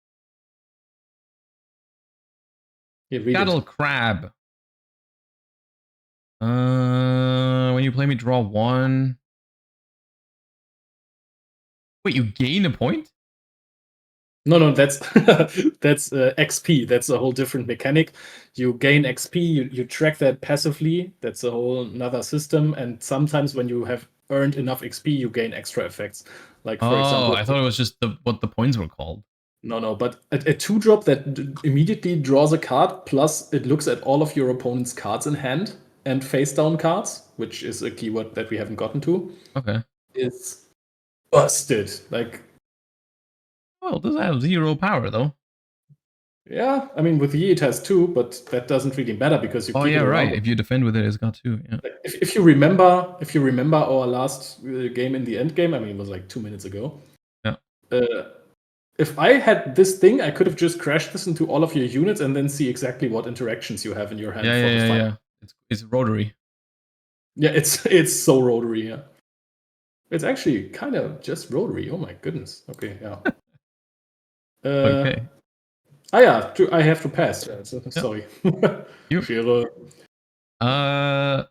[SPEAKER 2] Cattle
[SPEAKER 1] Crab. When you play me, draw 1. Wait, you gain a point?
[SPEAKER 2] No, that's that's XP. That's a whole different mechanic. You gain XP, you track that passively. That's a whole another system. And sometimes when you have earned enough XP, you gain extra effects. Like for example,
[SPEAKER 1] I thought it was just what the points were called.
[SPEAKER 2] No, but a 2-drop that immediately draws a card, plus it looks at all of your opponent's cards in hand and face down cards, which is a keyword that we haven't gotten to.
[SPEAKER 1] Okay.
[SPEAKER 2] It's busted. Like,
[SPEAKER 1] well, it does have 0 power though.
[SPEAKER 2] Yeah, I mean with Yi it has 2, but that doesn't really matter because you.
[SPEAKER 1] Oh yeah, right. If you defend with it, it's got 2. Yeah.
[SPEAKER 2] If you remember our last game in the end game, I mean it was like 2 minutes ago.
[SPEAKER 1] Yeah.
[SPEAKER 2] If I had this thing, I could have just crashed this into all of your units and then see exactly what interactions you have in your hand
[SPEAKER 1] for the fight. Yeah. It's rotary.
[SPEAKER 2] Yeah, it's so rotary. Yeah, it's actually kind of just rotary. Oh my goodness. Okay, yeah.
[SPEAKER 1] Okay.
[SPEAKER 2] Yeah, I have to pass. Sorry.
[SPEAKER 1] You.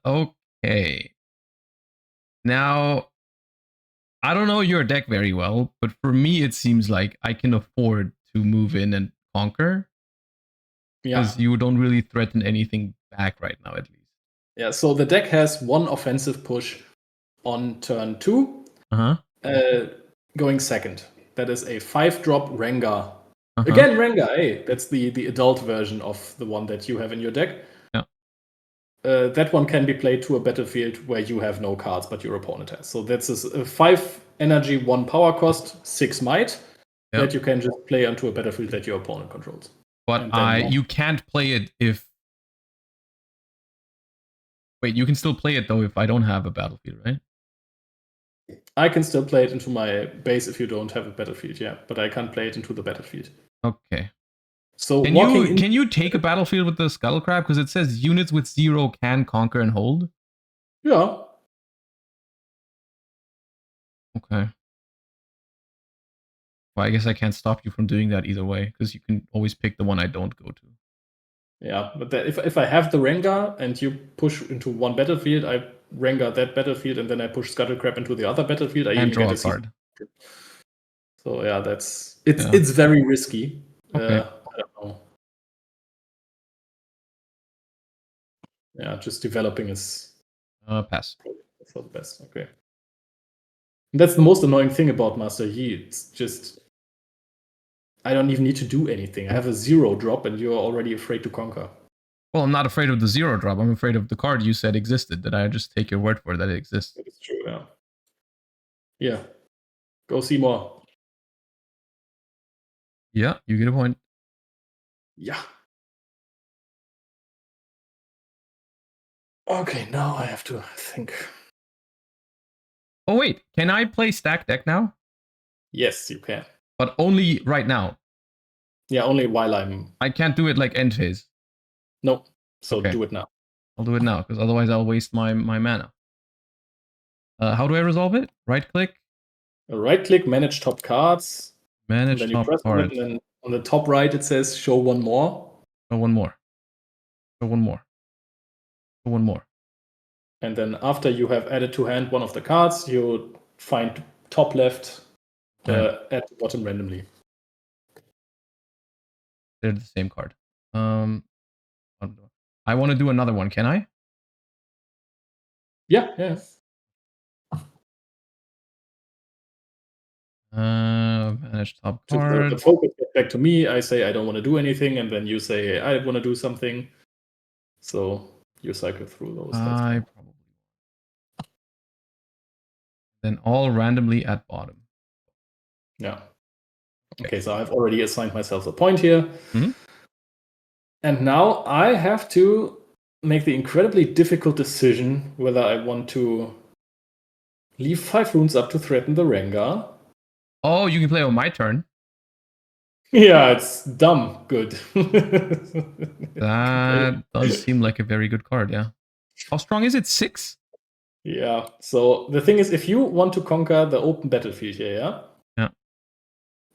[SPEAKER 1] Okay. Now, I don't know your deck very well, but for me, it seems like I can afford to move in and conquer. Because you don't really threaten anything back right now, at least.
[SPEAKER 2] Yeah, so the deck has 1 offensive push on turn 2. Going second. That is a 5-drop Rengar. Again, Rengar, hey, that's the adult version of the one that you have in your deck.
[SPEAKER 1] Yeah.
[SPEAKER 2] That one can be played to a battlefield where you have no cards, but your opponent has. So that's a 5 energy, 1 power cost, 6 might that you can just play onto a battlefield that your opponent controls.
[SPEAKER 1] But you can't play it if... Wait, you can still play it though if I don't have a battlefield, right?
[SPEAKER 2] I can still play it into my base if you don't have a battlefield, yeah. But I can't play it into the battlefield.
[SPEAKER 1] Okay.
[SPEAKER 2] So
[SPEAKER 1] can you take a battlefield with the Scuttle Crab? Because it says units with 0 can conquer and hold.
[SPEAKER 2] Yeah.
[SPEAKER 1] Okay. Well, I guess I can't stop you from doing that either way, because you can always pick the one I don't go to.
[SPEAKER 2] Yeah, but if I have the Rengar and you push into one battlefield, I Rengar that battlefield and then I push Scuttle Crab into the other battlefield, I even
[SPEAKER 1] draw a card.
[SPEAKER 2] So yeah, it's very risky.
[SPEAKER 1] Okay.
[SPEAKER 2] I don't know. Yeah, just developing is
[SPEAKER 1] pass.
[SPEAKER 2] That's not the best. Okay. And that's the most annoying thing about Master Yi. It's just I don't even need to do anything. I have a 0 drop and you're already afraid to conquer.
[SPEAKER 1] Well, I'm not afraid of the 0 drop. I'm afraid of the card you said existed. That I just take your word for it that it exists.
[SPEAKER 2] It's true, yeah. Yeah. Go see more.
[SPEAKER 1] Yeah, you get a point.
[SPEAKER 2] Yeah. Okay, now I have to think.
[SPEAKER 1] Oh wait, can I play stack deck now?
[SPEAKER 2] Yes, you can.
[SPEAKER 1] But only right now.
[SPEAKER 2] Yeah, only while
[SPEAKER 1] I can't do it like end phase.
[SPEAKER 2] No. So do it now.
[SPEAKER 1] I'll do it now, because otherwise I'll waste my mana. How do I resolve it? Right click?
[SPEAKER 2] Right click, manage top cards.
[SPEAKER 1] Manage top cards.
[SPEAKER 2] And then on the top right it says show one more.
[SPEAKER 1] Show one more. Show one more. Show one more.
[SPEAKER 2] And then after you have added to hand one of the cards, you find top left, add to bottom randomly.
[SPEAKER 1] They're the same card. I want to do another one. Can I?
[SPEAKER 2] Yeah.
[SPEAKER 1] Manage top card.
[SPEAKER 2] The focus gets back to me. I say I don't want to do anything, and then you say I want to do something. So you cycle through those.
[SPEAKER 1] I probably. Then all randomly at bottom.
[SPEAKER 2] Yeah. Okay, so I've already assigned myself a point here.
[SPEAKER 1] Mm-hmm.
[SPEAKER 2] And now I have to make the incredibly difficult decision whether I want to leave 5 runes up to threaten the Rengar.
[SPEAKER 1] Oh, you can play on my turn.
[SPEAKER 2] Yeah, it's dumb good.
[SPEAKER 1] That does seem like a very good card, yeah. How strong is it? 6?
[SPEAKER 2] Yeah, so the thing is, if you want to conquer the open battlefield here,
[SPEAKER 1] Yeah.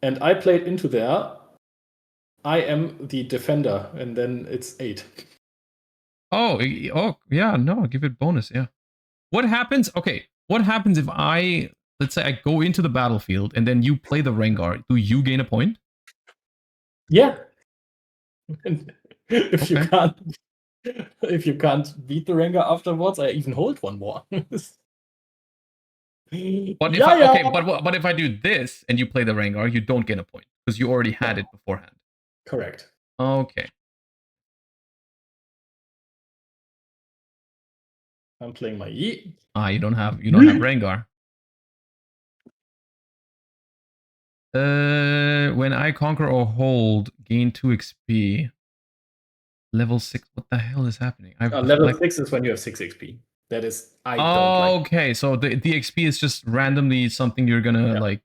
[SPEAKER 2] And I played into there, I am the defender, and then it's 8.
[SPEAKER 1] Oh, yeah, no, give it bonus, yeah. What happens? Okay, what happens if let's say I go into the battlefield and then you play the Rengar? Do you gain a point?
[SPEAKER 2] Yeah. If you can't beat the Rengar afterwards, I even hold one more.
[SPEAKER 1] But if I do this and you play the Rengar, you don't gain a point because you already had it beforehand.
[SPEAKER 2] Correct.
[SPEAKER 1] Okay.
[SPEAKER 2] I'm playing my Yi.
[SPEAKER 1] You don't have Rengar. When I conquer or hold, gain 2 XP. Level 6. What the hell is happening?
[SPEAKER 2] Level 6 is when you have 6 XP. That is, I don't like.
[SPEAKER 1] Okay, so the XP is just randomly something you're gonna like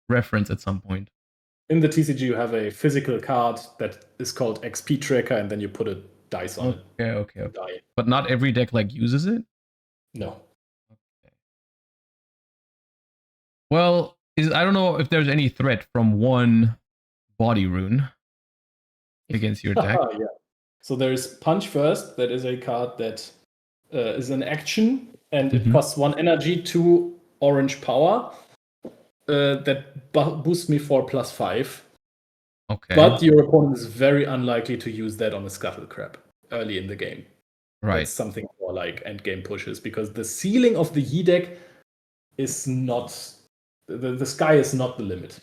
[SPEAKER 1] reference at some point.
[SPEAKER 2] In the TCG, you have a physical card that is called XP Tracker, and then you put a dice on it.
[SPEAKER 1] Okay. But not every deck like uses it?
[SPEAKER 2] No.
[SPEAKER 1] Okay. Well, I don't know if there's any threat from one body rune against your deck.
[SPEAKER 2] Yeah. So there's Punch First. That is a card that is an action, and it costs 1 energy, 2 orange power. That boosts me for +5.
[SPEAKER 1] Okay.
[SPEAKER 2] But your opponent is very unlikely to use that on a Scuttle Crab early in the game.
[SPEAKER 1] Right.
[SPEAKER 2] That's something for like end game pushes, because the ceiling of the Yi deck is not the sky is not the limit.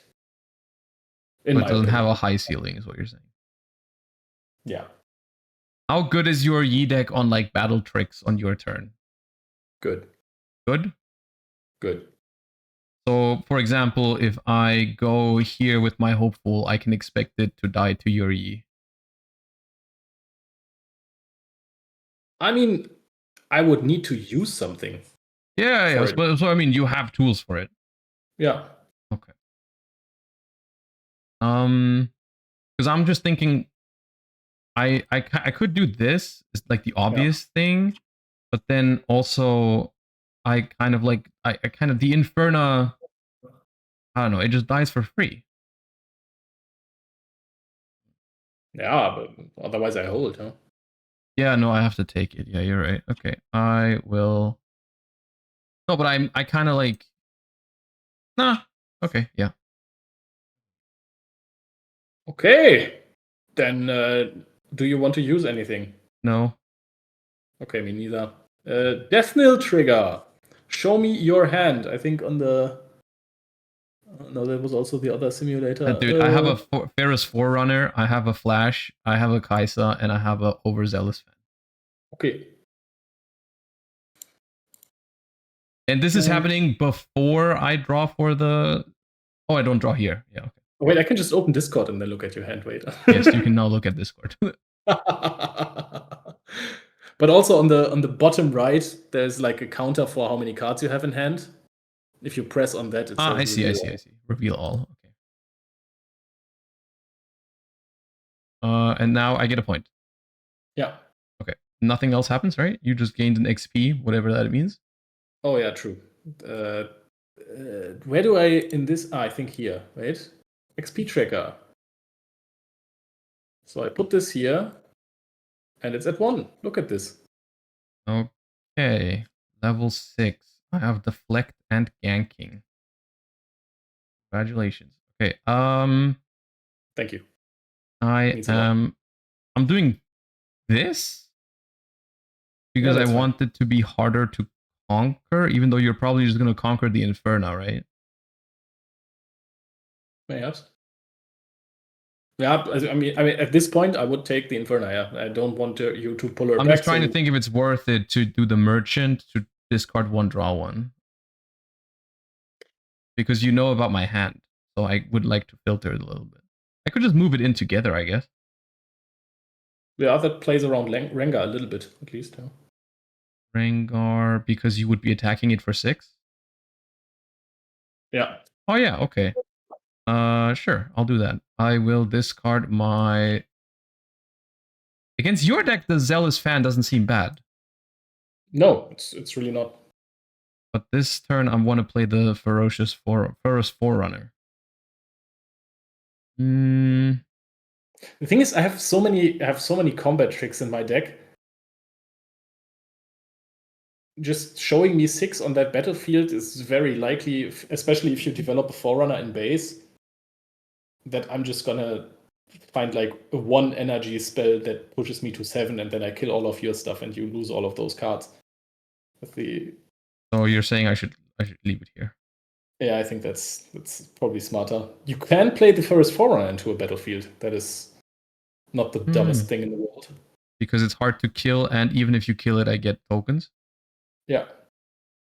[SPEAKER 1] It doesn't have a high ceiling, is what you're saying.
[SPEAKER 2] Yeah.
[SPEAKER 1] How good is your Yi deck on like battle tricks on your turn?
[SPEAKER 2] Good.
[SPEAKER 1] So, for example, if I go here with my Hopeful, I can expect it to die to your Yi.
[SPEAKER 2] I mean, I would need to use something.
[SPEAKER 1] Yeah. So I mean, you have tools for it.
[SPEAKER 2] Yeah.
[SPEAKER 1] Okay. Because I'm just thinking, I could do this. It's like the obvious thing, but then also, I kind of like the Inferna. I don't know. It just dies for free.
[SPEAKER 2] Yeah, but otherwise I hold, huh?
[SPEAKER 1] Yeah, no, I have to take it. Yeah, you're right. Okay, I will. No, but I kind of like. Nah. Okay. Yeah.
[SPEAKER 2] Okay. Then, do you want to use anything?
[SPEAKER 1] No.
[SPEAKER 2] Okay, me neither. Death Knell trigger. Show me your hand. I think on the. No, there was also the other simulator.
[SPEAKER 1] Dude, I have a Ferris Forerunner, I have a Flash, I have a Kaisa, and I have a Overzealous Fan.
[SPEAKER 2] Okay.
[SPEAKER 1] And this is happening before I draw for the... Oh, I don't draw here. Yeah, okay.
[SPEAKER 2] Wait, I can just open Discord and then look at your hand. Wait.
[SPEAKER 1] Yes, you can now look at Discord.
[SPEAKER 2] But also on the bottom right, there's like a counter for how many cards you have in hand. If you press on that, it says
[SPEAKER 1] I see. Reveal all. Okay. And now I get a point.
[SPEAKER 2] Yeah.
[SPEAKER 1] Okay. Nothing else happens, right? You just gained an XP, whatever that means.
[SPEAKER 2] Oh yeah, true. Where do I in this? I think here. Wait. XP tracker. So I put this here, and it's at 1. Look at this.
[SPEAKER 1] Okay. Okay, level 6. I have deflect and ganking. Congratulations. Okay,
[SPEAKER 2] Thank you.
[SPEAKER 1] I'm doing this because I want it to be harder to conquer, even though you're probably just going to conquer the Inferno, right?
[SPEAKER 2] Yes. Yeah, I mean, at this point, I would take the Inferno. Yeah, I don't want you to pull her back.
[SPEAKER 1] I'm just trying to think if it's worth it to do the Merchant to discard 1, draw 1. Because you know about my hand, so I would like to filter it a little bit. I could just move it in together, I guess.
[SPEAKER 2] Yeah, that plays around Rengar a little bit, at least. Yeah.
[SPEAKER 1] Rengar, because you would be attacking it for 6?
[SPEAKER 2] Yeah.
[SPEAKER 1] Oh yeah, okay. Sure, I'll do that. I will discard my... Against your deck, the Zealous Fan doesn't seem bad.
[SPEAKER 2] No, it's really not.
[SPEAKER 1] But this turn, I want to play the Ferocious Forerunner.
[SPEAKER 2] The thing is, I have so many combat tricks in my deck. Just showing me 6 on that battlefield is very likely, especially if you develop a Forerunner in base, that I'm just gonna find like a 1 energy spell that pushes me to 7, and then I kill all of your stuff and you lose all of those cards.
[SPEAKER 1] So you're saying I should leave it here?
[SPEAKER 2] Yeah, I think that's probably smarter. You can play the first Forerunner into a battlefield. That is not the dumbest thing in the world.
[SPEAKER 1] Because it's hard to kill, and even if you kill it, I get tokens?
[SPEAKER 2] Yeah.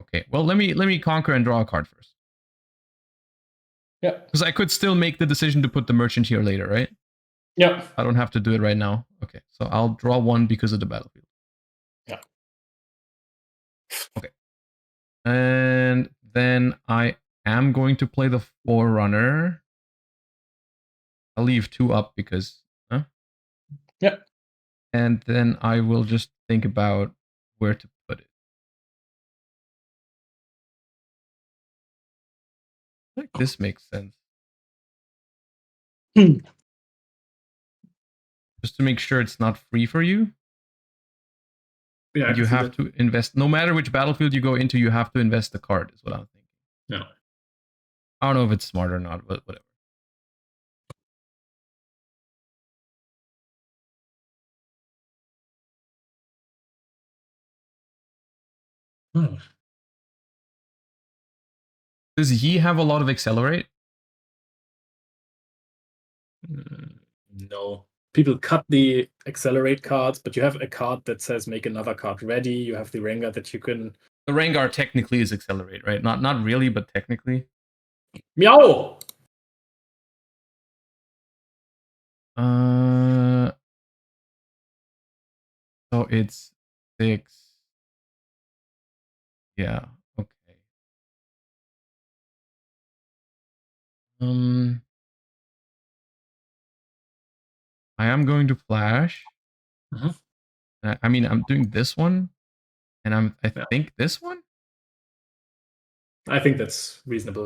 [SPEAKER 1] Okay, well, let me conquer and draw a card first.
[SPEAKER 2] Yeah.
[SPEAKER 1] Because I could still make the decision to put the Merchant here later, right?
[SPEAKER 2] Yeah.
[SPEAKER 1] I don't have to do it right now. Okay, so I'll draw 1 because of the battlefield.
[SPEAKER 2] Yeah.
[SPEAKER 1] Okay. And then I am going to play the Forerunner. I'll leave 2 up because... Huh?
[SPEAKER 2] Yeah.
[SPEAKER 1] And then I will just think about where to put it. I think this makes sense. Just to make sure it's not free for you.
[SPEAKER 2] Yeah,
[SPEAKER 1] you have to invest. No matter which battlefield you go into, you have to invest the card, is what I'm thinking.
[SPEAKER 2] Yeah.
[SPEAKER 1] I don't know if it's smart or not, but whatever. Does he have a lot of accelerate?
[SPEAKER 2] No. People cut the accelerate cards, but you have a card that says make another card ready. You have the Rengar that you can...
[SPEAKER 1] The Rengar technically is accelerate, right? Not really, but technically.
[SPEAKER 2] Meow!
[SPEAKER 1] So it's 6. Yeah, okay. I am going to flash. I mean, I'm doing this one, and I think this one.
[SPEAKER 2] I think that's reasonable.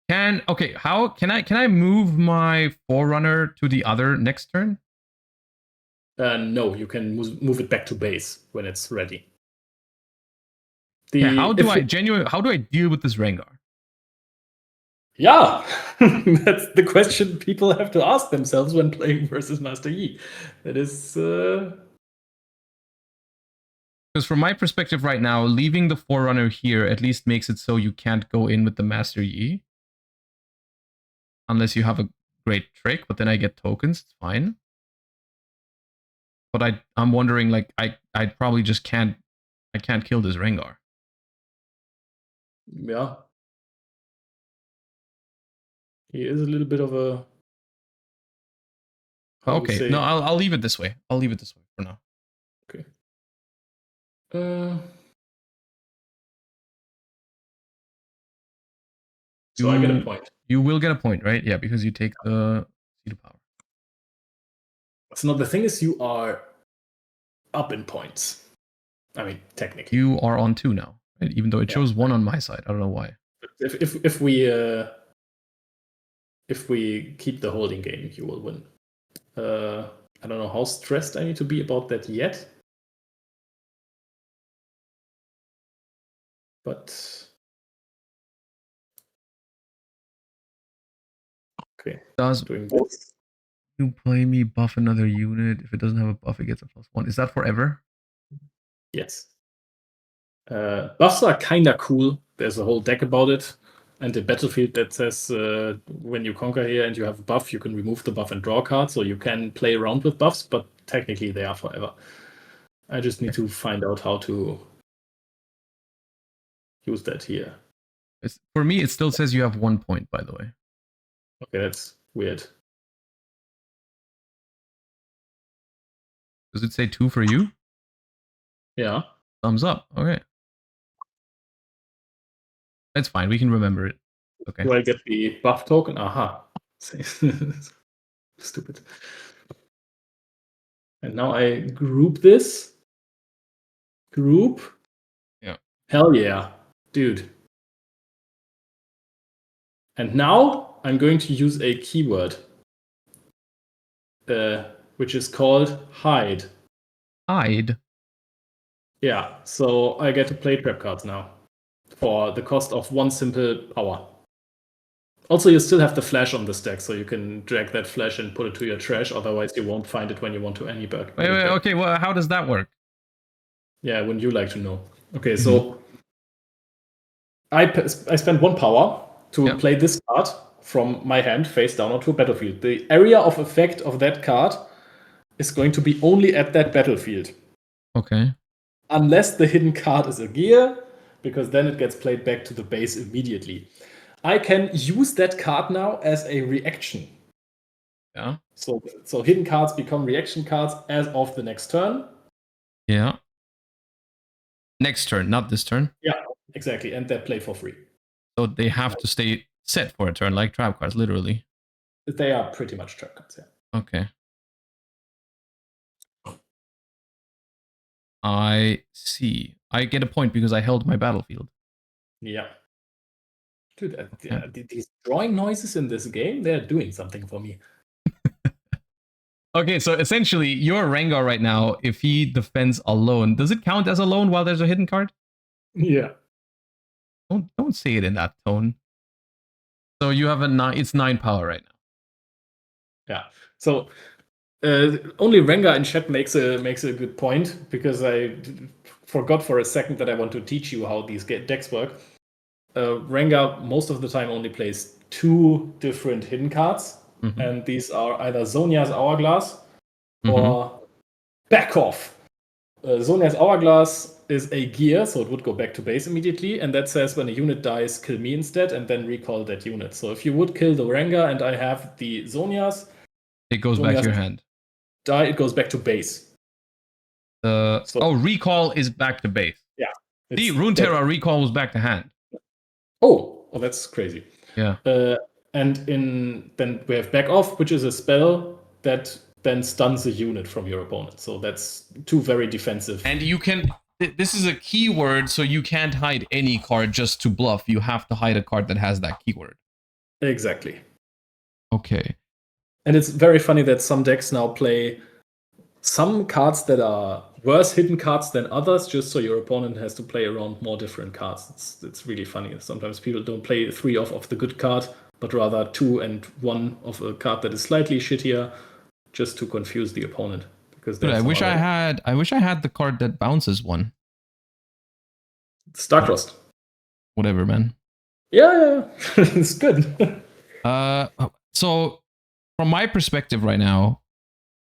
[SPEAKER 2] Yeah.
[SPEAKER 1] How can I move my Forerunner to the other next turn?
[SPEAKER 2] No, you can move it back to base when it's ready.
[SPEAKER 1] How do I deal with this Rengar?
[SPEAKER 2] Yeah, that's the question people have to ask themselves when playing versus Master Yi. That is...
[SPEAKER 1] Because from my perspective right now, leaving the Forerunner here at least makes it so you can't go in with the Master Yi. Unless you have a great trick, but then I get tokens, it's fine. But I'm wondering, like, I probably just can't kill this Rengar.
[SPEAKER 2] Yeah. He is a little bit of a...
[SPEAKER 1] Okay, no, I'll leave it this way. I'll leave it this way for now.
[SPEAKER 2] Okay. So I get a point.
[SPEAKER 1] You will get a point, right? Yeah, because you take the Seed of Power.
[SPEAKER 2] So now the thing is, you are up in points. I mean, technically.
[SPEAKER 1] You are on 2 now, right? Even though it shows 1 on my side. I don't know why.
[SPEAKER 2] If we keep the holding game, you will win. I don't know how stressed I need to be about that yet. but okay.
[SPEAKER 1] Does
[SPEAKER 2] Doing this.
[SPEAKER 1] you play me buff another unit? If it doesn't have a buff, it gets a +1. Is that forever?
[SPEAKER 2] Yes. Buffs are kind of cool. There's a whole deck about it. And the battlefield that says when you conquer here and you have a buff, you can remove the buff and draw a card. So you can play around with buffs, but technically they are forever. I just need to find out how to use that here.
[SPEAKER 1] For me, it still says you have 1 point, by the way.
[SPEAKER 2] Okay, that's weird.
[SPEAKER 1] Does it say 2 for you?
[SPEAKER 2] Yeah.
[SPEAKER 1] Thumbs up. Okay. That's fine. We can remember it. Okay.
[SPEAKER 2] Do I get the buff token? Aha. Stupid. And now I group this. Group.
[SPEAKER 1] Yeah.
[SPEAKER 2] Hell yeah. Dude. And now I'm going to use a keyword, which is called hide.
[SPEAKER 1] Hide?
[SPEAKER 2] Yeah, so I get to play trap cards now for the cost of 1 simple power. Also, you still have the flash on this deck, so you can drag that flash and put it to your trash. Otherwise, you won't find it when you want to any bug.
[SPEAKER 1] Wait, okay, well, how does that work?
[SPEAKER 2] Yeah, wouldn't you like to know? Okay, so I spent 1 power to play this card from my hand face down onto a battlefield. The area of effect of that card is going to be only at that battlefield.
[SPEAKER 1] Okay.
[SPEAKER 2] Unless the hidden card is a gear, because then it gets played back to the base immediately. I can use that card now as a reaction.
[SPEAKER 1] Yeah.
[SPEAKER 2] So hidden cards become reaction cards as of the next turn.
[SPEAKER 1] Yeah. Next turn, not this turn.
[SPEAKER 2] Yeah, exactly. And they're played for free.
[SPEAKER 1] So they have to stay set for a turn, like trap cards, literally.
[SPEAKER 2] They are pretty much trap cards, yeah.
[SPEAKER 1] Okay. I see. I get a point because I held my battlefield.
[SPEAKER 2] Yeah. Dude, these drawing noises in this game, they're doing something for me.
[SPEAKER 1] Okay, so essentially, your Rengar right now, if he defends alone, does it count as alone while there's a hidden card?
[SPEAKER 2] Yeah.
[SPEAKER 1] Don't say it in that tone. So you have it's 9 power right now.
[SPEAKER 2] Yeah. So only Rengar in chat makes a good point, because I forgot for a second that I want to teach you how these decks work. Rengar most of the time only plays 2 different hidden cards, and these are either Zonia's Hourglass or Back Off. Zonia's Hourglass is a gear, so it would go back to base immediately, and that says when a unit dies, kill me instead, and then recall that unit. So if you would kill the Rengar and I have the Zonias,
[SPEAKER 1] it goes back to your hand.
[SPEAKER 2] Die, it goes back to base.
[SPEAKER 1] Recall is back to base.
[SPEAKER 2] Yeah.
[SPEAKER 1] The Runeterra recall was back to hand.
[SPEAKER 2] Oh, that's crazy.
[SPEAKER 1] Yeah.
[SPEAKER 2] And then we have Back Off, which is a spell that then stuns a unit from your opponent. So that's 2 very defensive.
[SPEAKER 1] And you can. This is a keyword, so you can't hide any card just to bluff. You have to hide a card that has that keyword.
[SPEAKER 2] Exactly.
[SPEAKER 1] Okay.
[SPEAKER 2] And it's very funny that some decks now play some cards that are worse hidden cards than others, just so your opponent has to play around more different cards. It's really funny. Sometimes people don't play 3 of the good card, but rather 2 and 1 of a card that is slightly shittier, just to confuse the opponent. Because
[SPEAKER 1] I wish I had the card that bounces 1.
[SPEAKER 2] Starcrossed.
[SPEAKER 1] Whatever, man.
[SPEAKER 2] Yeah. It's good.
[SPEAKER 1] So from my perspective right now,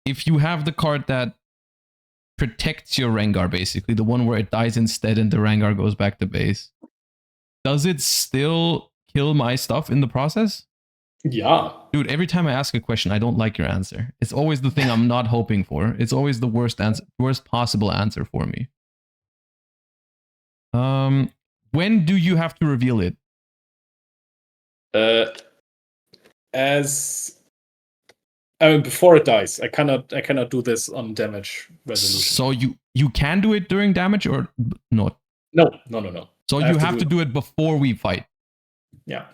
[SPEAKER 1] if you have the card that protects your Rengar, basically, the one where it dies instead and the Rengar goes back to base, does it still kill my stuff in the process?
[SPEAKER 2] Yeah.
[SPEAKER 1] Dude, every time I ask a question, I don't like your answer. It's always the thing I'm not hoping for. It's always the worst possible answer for me. When do you have to reveal it?
[SPEAKER 2] Before it dies. I cannot do this on damage resolution.
[SPEAKER 1] So you can do it during damage or not?
[SPEAKER 2] No.
[SPEAKER 1] So you have to do it before we fight.
[SPEAKER 2] Yeah.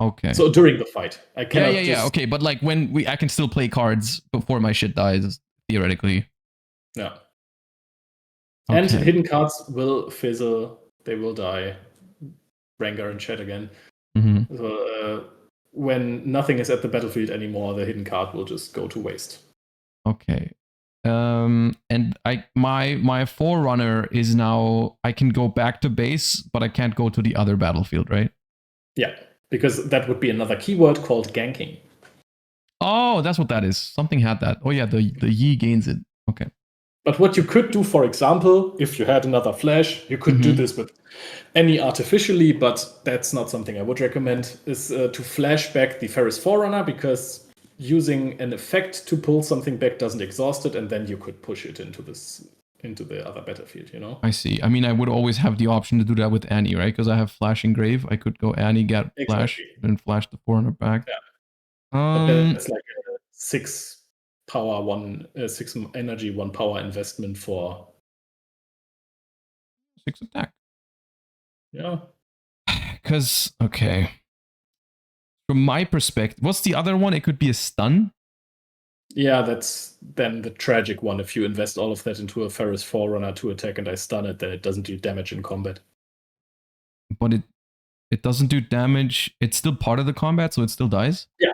[SPEAKER 1] Okay.
[SPEAKER 2] So during the fight, I cannot.
[SPEAKER 1] Yeah. Okay, but like I can still play cards before my shit dies, theoretically.
[SPEAKER 2] Yeah.
[SPEAKER 1] Okay.
[SPEAKER 2] And hidden cards will fizzle They will die. Rengar in chat again.
[SPEAKER 1] Mm-hmm.
[SPEAKER 2] So when nothing is at the battlefield anymore, the hidden card will just go to waste.
[SPEAKER 1] Okay. And my Forerunner is now, I can go back to base, but I can't go to the other battlefield, right?
[SPEAKER 2] Yeah, because that would be another keyword called ganking.
[SPEAKER 1] Oh, that's what that is. Something had that. Oh yeah, the Yi gains it. Okay.
[SPEAKER 2] But what you could do, for example, if you had another flash, you could do this with any artificially, but that's not something I would recommend, is to flash back the Ferris Forerunner, because using an effect to pull something back doesn't exhaust it, and then you could push it into the other battlefield, you know?
[SPEAKER 1] I see. I mean, I would always have the option to do that with Annie, right? Because I have Flashing Grave. I could go Annie, get Flash, and flash the Forerunner back.
[SPEAKER 2] Yeah. But that's like a 6 power, 6 energy, 1 power investment for
[SPEAKER 1] 6 attack.
[SPEAKER 2] Yeah.
[SPEAKER 1] Because, okay. From my perspective, what's the other one? It could be a stun.
[SPEAKER 2] Yeah, that's then the tragic one. If you invest all of that into a Ferris Forerunner to attack and I stun it, then it doesn't do damage in combat.
[SPEAKER 1] But it doesn't do damage. It's still part of the combat, so it still dies?
[SPEAKER 2] Yeah.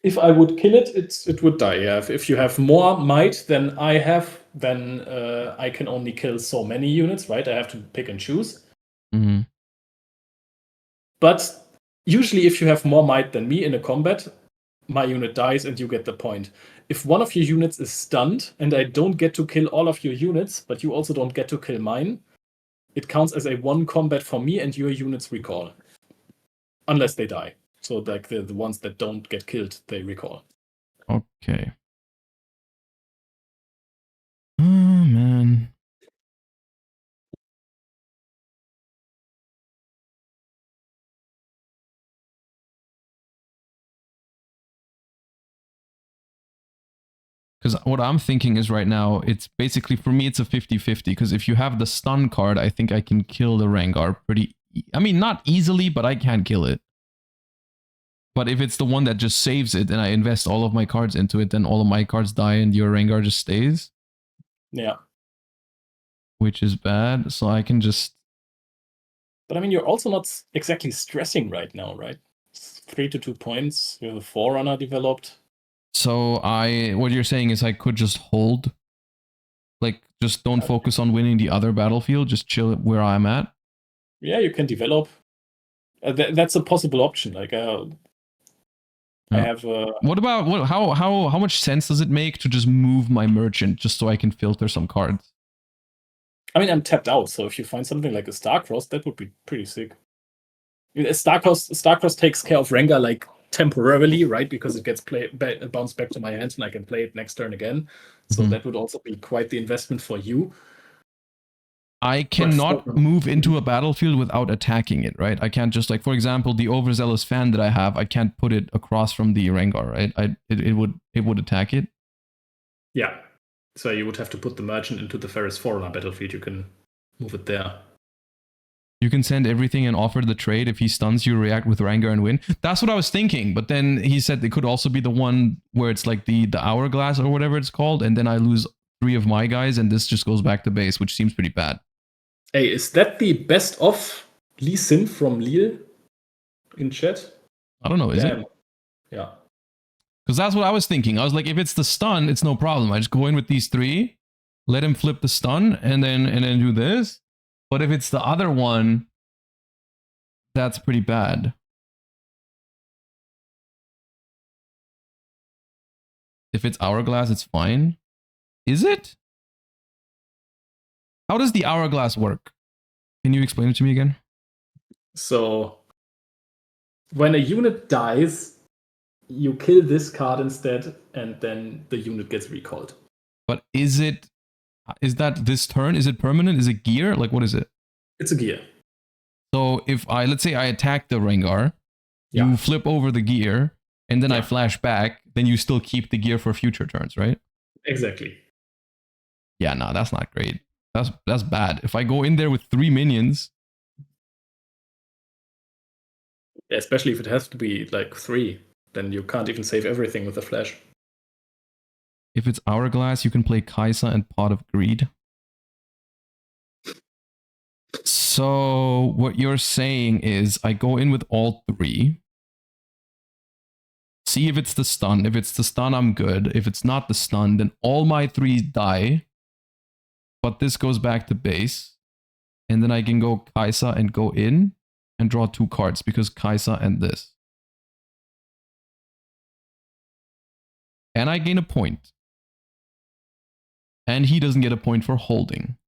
[SPEAKER 2] If I would kill it, it would die. Yeah. If you have more might than I have, then I can only kill so many units, right? I have to pick and choose.
[SPEAKER 1] Mm-hmm.
[SPEAKER 2] But usually if you have more might than me in a combat, my unit dies and you get the point. If one of your units is stunned and I don't get to kill all of your units, but you also don't get to kill mine, it counts as a 1 combat for me and your units recall. Unless they die. So like the ones that don't get killed, they recall.
[SPEAKER 1] Okay. Oh, man. Because what I'm thinking is right now, it's basically, for me, it's a 50-50. Because if you have the stun card, I think I can kill the Rengar pretty... I mean, not easily, but I can kill it. But if it's the one that just saves it and I invest all of my cards into it, then all of my cards die and your Rengar just stays.
[SPEAKER 2] Yeah.
[SPEAKER 1] Which is bad, so I can just...
[SPEAKER 2] But I mean, you're also not exactly stressing right now, right? It's 3 to 2 points. You have a Forerunner developed.
[SPEAKER 1] So what you're saying is I could just hold, like just don't focus on winning the other battlefield, just chill where I'm at.
[SPEAKER 2] Yeah, you can develop. That's a possible option. Like I have.
[SPEAKER 1] What about how much sense does it make to just move my merchant just so I can filter some cards?
[SPEAKER 2] I mean, I'm tapped out, so if you find something like a Starcross, that would be pretty sick. Starcross takes care of Rengar like temporarily, right? Because it gets bounced back to my hand and I can play it next turn again. So that would also be quite the investment for you.
[SPEAKER 1] I cannot move into a battlefield without attacking it, right? I can't just, like, for example, the Overzealous Fan that I have, I can't put it across from the Rengar, right? It would attack it.
[SPEAKER 2] Yeah. So you would have to put the merchant into the Ferris Forerunner battlefield. You can move it there.
[SPEAKER 1] You can send everything and offer the trade. If he stuns you, react with Rengar and win. That's what I was thinking. But then he said it could also be the one where it's like the hourglass or whatever it's called. And then I lose 3 of my guys and this just goes back to base, which seems pretty bad.
[SPEAKER 2] Hey, is that the best of Lee Sin from Lille in chat?
[SPEAKER 1] I don't know. Is it?
[SPEAKER 2] Yeah.
[SPEAKER 1] Because that's what I was thinking. I was like, if it's the stun, it's no problem. I just go in with these 3, let him flip the stun, and then do this. But if it's the other one, that's pretty bad. If it's hourglass, it's fine. Is it? How does the hourglass work? Can you explain it to me again?
[SPEAKER 2] So, when a unit dies, you kill this card instead, and then the unit gets recalled.
[SPEAKER 1] But is that this turn? Is it permanent? Is it gear? Like, what is it?
[SPEAKER 2] It's a gear.
[SPEAKER 1] So if let's say I attack the Rengar, you flip over the gear, and then I flash back, then you still keep the gear for future turns, right?
[SPEAKER 2] Exactly.
[SPEAKER 1] Yeah, no, that's not great. That's bad. If I go in there with 3 minions...
[SPEAKER 2] Especially if it has to be like 3, then you can't even save everything with a flash.
[SPEAKER 1] If it's hourglass, you can play Kaisa and Pot of Greed. So what you're saying is I go in with all 3. See if it's the stun. If it's the stun, I'm good. If it's not the stun, then all my 3 die. But this goes back to base. And then I can go Kaisa and go in and draw 2 cards because Kaisa and this. And I gain a point. And he doesn't get a point for holding.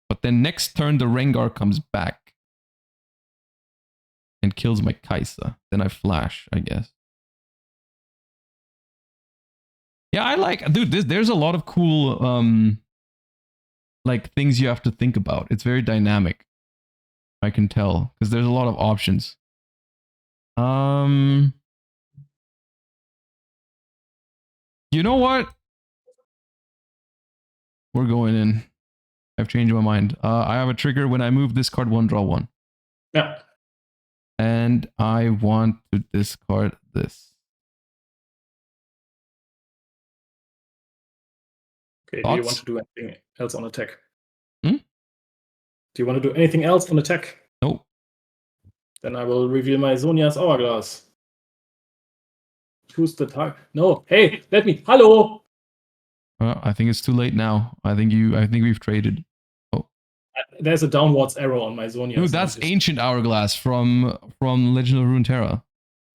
[SPEAKER 1] But then next turn, the Rengar comes back. And kills my Kaisa. Then I flash, I guess. Yeah, I like... Dude, there's a lot of cool... like, things you have to think about. It's very dynamic. I can tell. Because there's a lot of options. You know what? We're going in. I've changed my mind. I have a trigger when I move this card 1, draw 1.
[SPEAKER 2] Yeah.
[SPEAKER 1] And I want to discard this.
[SPEAKER 2] Okay,
[SPEAKER 1] Thoughts?
[SPEAKER 2] do you want to do anything else on attack?
[SPEAKER 1] Hmm?
[SPEAKER 2] Do you want to do anything else on attack?
[SPEAKER 1] Nope.
[SPEAKER 2] Then I will reveal my Zonia's Hourglass. Choose the target. No, hey, let me. Hello.
[SPEAKER 1] I think it's too late now. I think we've traded. Oh,
[SPEAKER 2] there's a downwards arrow on my Zonia.
[SPEAKER 1] Dude, that's Ancient Hourglass from Legend of Runeterra.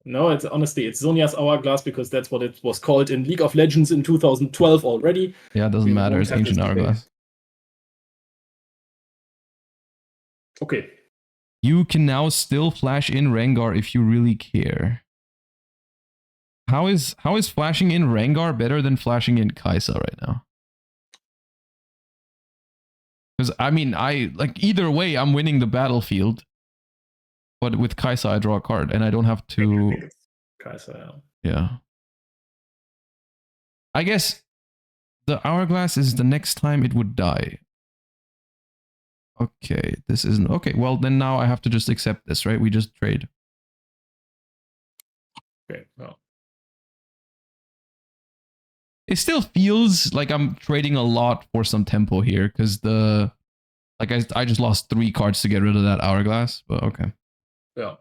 [SPEAKER 2] No, it's honestly it's Zonia's Hourglass because that's what it was called in League of Legends in 2012 already.
[SPEAKER 1] Yeah, it doesn't matter. It's Ancient Hourglass.
[SPEAKER 2] Okay.
[SPEAKER 1] You can now still flash in Rengar if you really care. How is flashing in Rengar better than flashing in Kaisa right now? Because I mean, like either way, I'm winning the battlefield. But with Kaisa, I draw a card, and I don't have to.
[SPEAKER 2] I think it's Kaisa.
[SPEAKER 1] Yeah. I guess the Hourglass is the next time it would die. Okay, this isn't okay. Well, then now I have to just accept this, right? We just trade.
[SPEAKER 2] Okay. Well.
[SPEAKER 1] It still feels like I'm trading a lot for some tempo here because I just lost 3 cards to get rid of that Hourglass, but okay.
[SPEAKER 2] Yeah.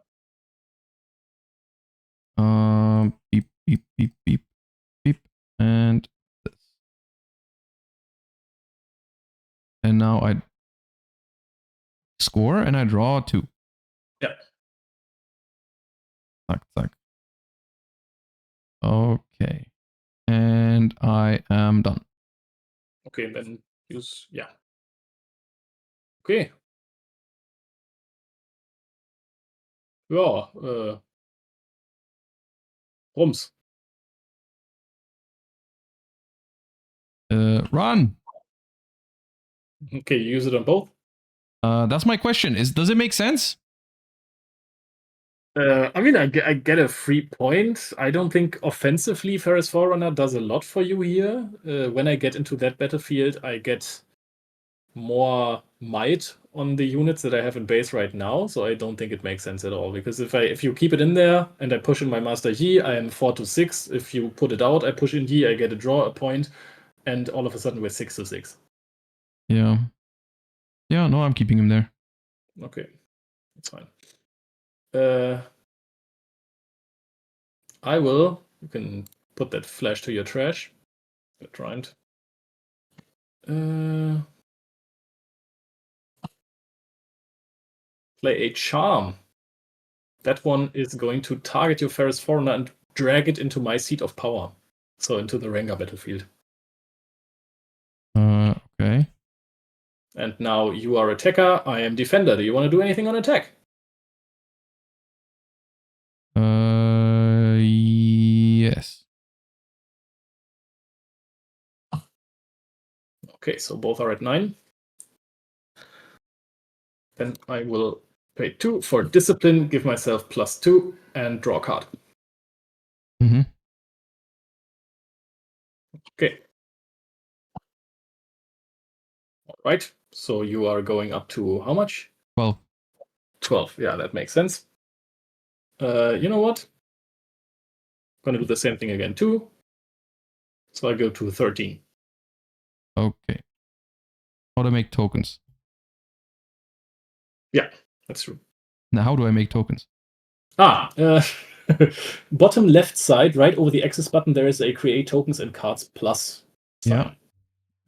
[SPEAKER 1] Beep, beep, beep, beep, beep, and this. And now I score and I draw 2.
[SPEAKER 2] Yeah.
[SPEAKER 1] Zack, zack. Okay. And I am done.
[SPEAKER 2] Okay, then use, yeah. Okay. Ja, Rums.
[SPEAKER 1] Run.
[SPEAKER 2] Okay, you use it on both?
[SPEAKER 1] That's my question. Does it make sense?
[SPEAKER 2] I mean, I get a free point. I don't think offensively Ferris Forerunner does a lot for you here. When I get into that battlefield, I get more might on the units that I have in base right now, so I don't think it makes sense at all. Because if you keep it in there and I push in my Master Yi, I am 4-6. If you put it out, I push in Yi, I get a draw, a point, and all of a sudden we're 6-6.
[SPEAKER 1] Yeah. Yeah, no, I'm keeping him there.
[SPEAKER 2] Okay, that's fine. I will. You can put that flash to your trash. That's right. Play a charm. That one is going to target your Ferris Forerunner and drag it into my seat of power. So into the Rengar battlefield.
[SPEAKER 1] Okay.
[SPEAKER 2] And now you are attacker, I am defender. Do you want to do anything on attack?
[SPEAKER 1] Yes.
[SPEAKER 2] Okay, so both are at 9. Then I will pay 2 for discipline, give myself +2, and draw a card.
[SPEAKER 1] Mm-hmm.
[SPEAKER 2] Okay. All right. So you are going up to how much?
[SPEAKER 1] 12.
[SPEAKER 2] 12. Yeah, that makes sense. You know what? I'm going to do the same thing again too. So I go to 13.
[SPEAKER 1] Okay. How to make tokens.
[SPEAKER 2] Yeah, that's true.
[SPEAKER 1] Now, how do I make tokens?
[SPEAKER 2] Bottom left side, right over the Access button, there is a Create Tokens and Cards Plus sign.
[SPEAKER 1] Yeah.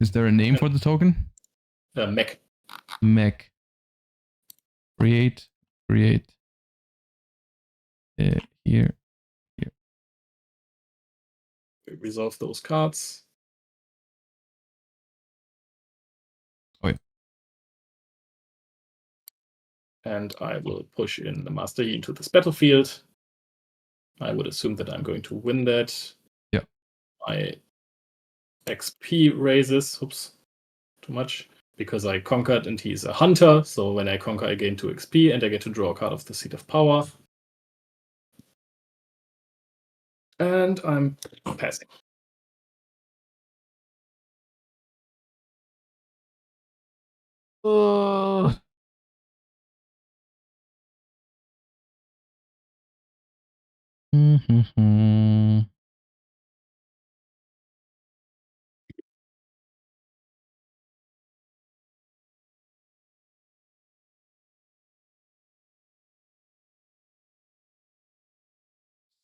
[SPEAKER 1] Is there a name for the token?
[SPEAKER 2] Mech.
[SPEAKER 1] Mech. Create. Here.
[SPEAKER 2] Resolve those cards.
[SPEAKER 1] Okay.
[SPEAKER 2] And I will push in the Master Yi into this battlefield. I would assume that I'm going to win that.
[SPEAKER 1] Yeah.
[SPEAKER 2] My XP raises. Oops. Too much. Because I conquered and he's a hunter. So when I conquer, I gain 2 XP and I get to draw a card of the Seat of Power. And I'm passing.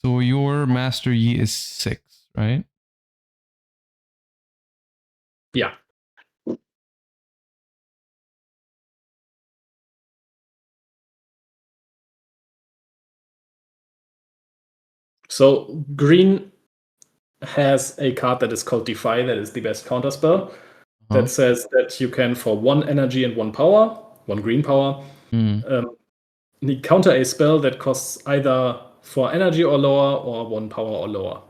[SPEAKER 1] So your Master Yi is 6, right?
[SPEAKER 2] Yeah. So green has a card that is called Defy, that is the best counter spell. That says that you can, for 1 energy and 1 power, 1 green power, counter a spell that costs either 4 energy or lower or 1 power or lower.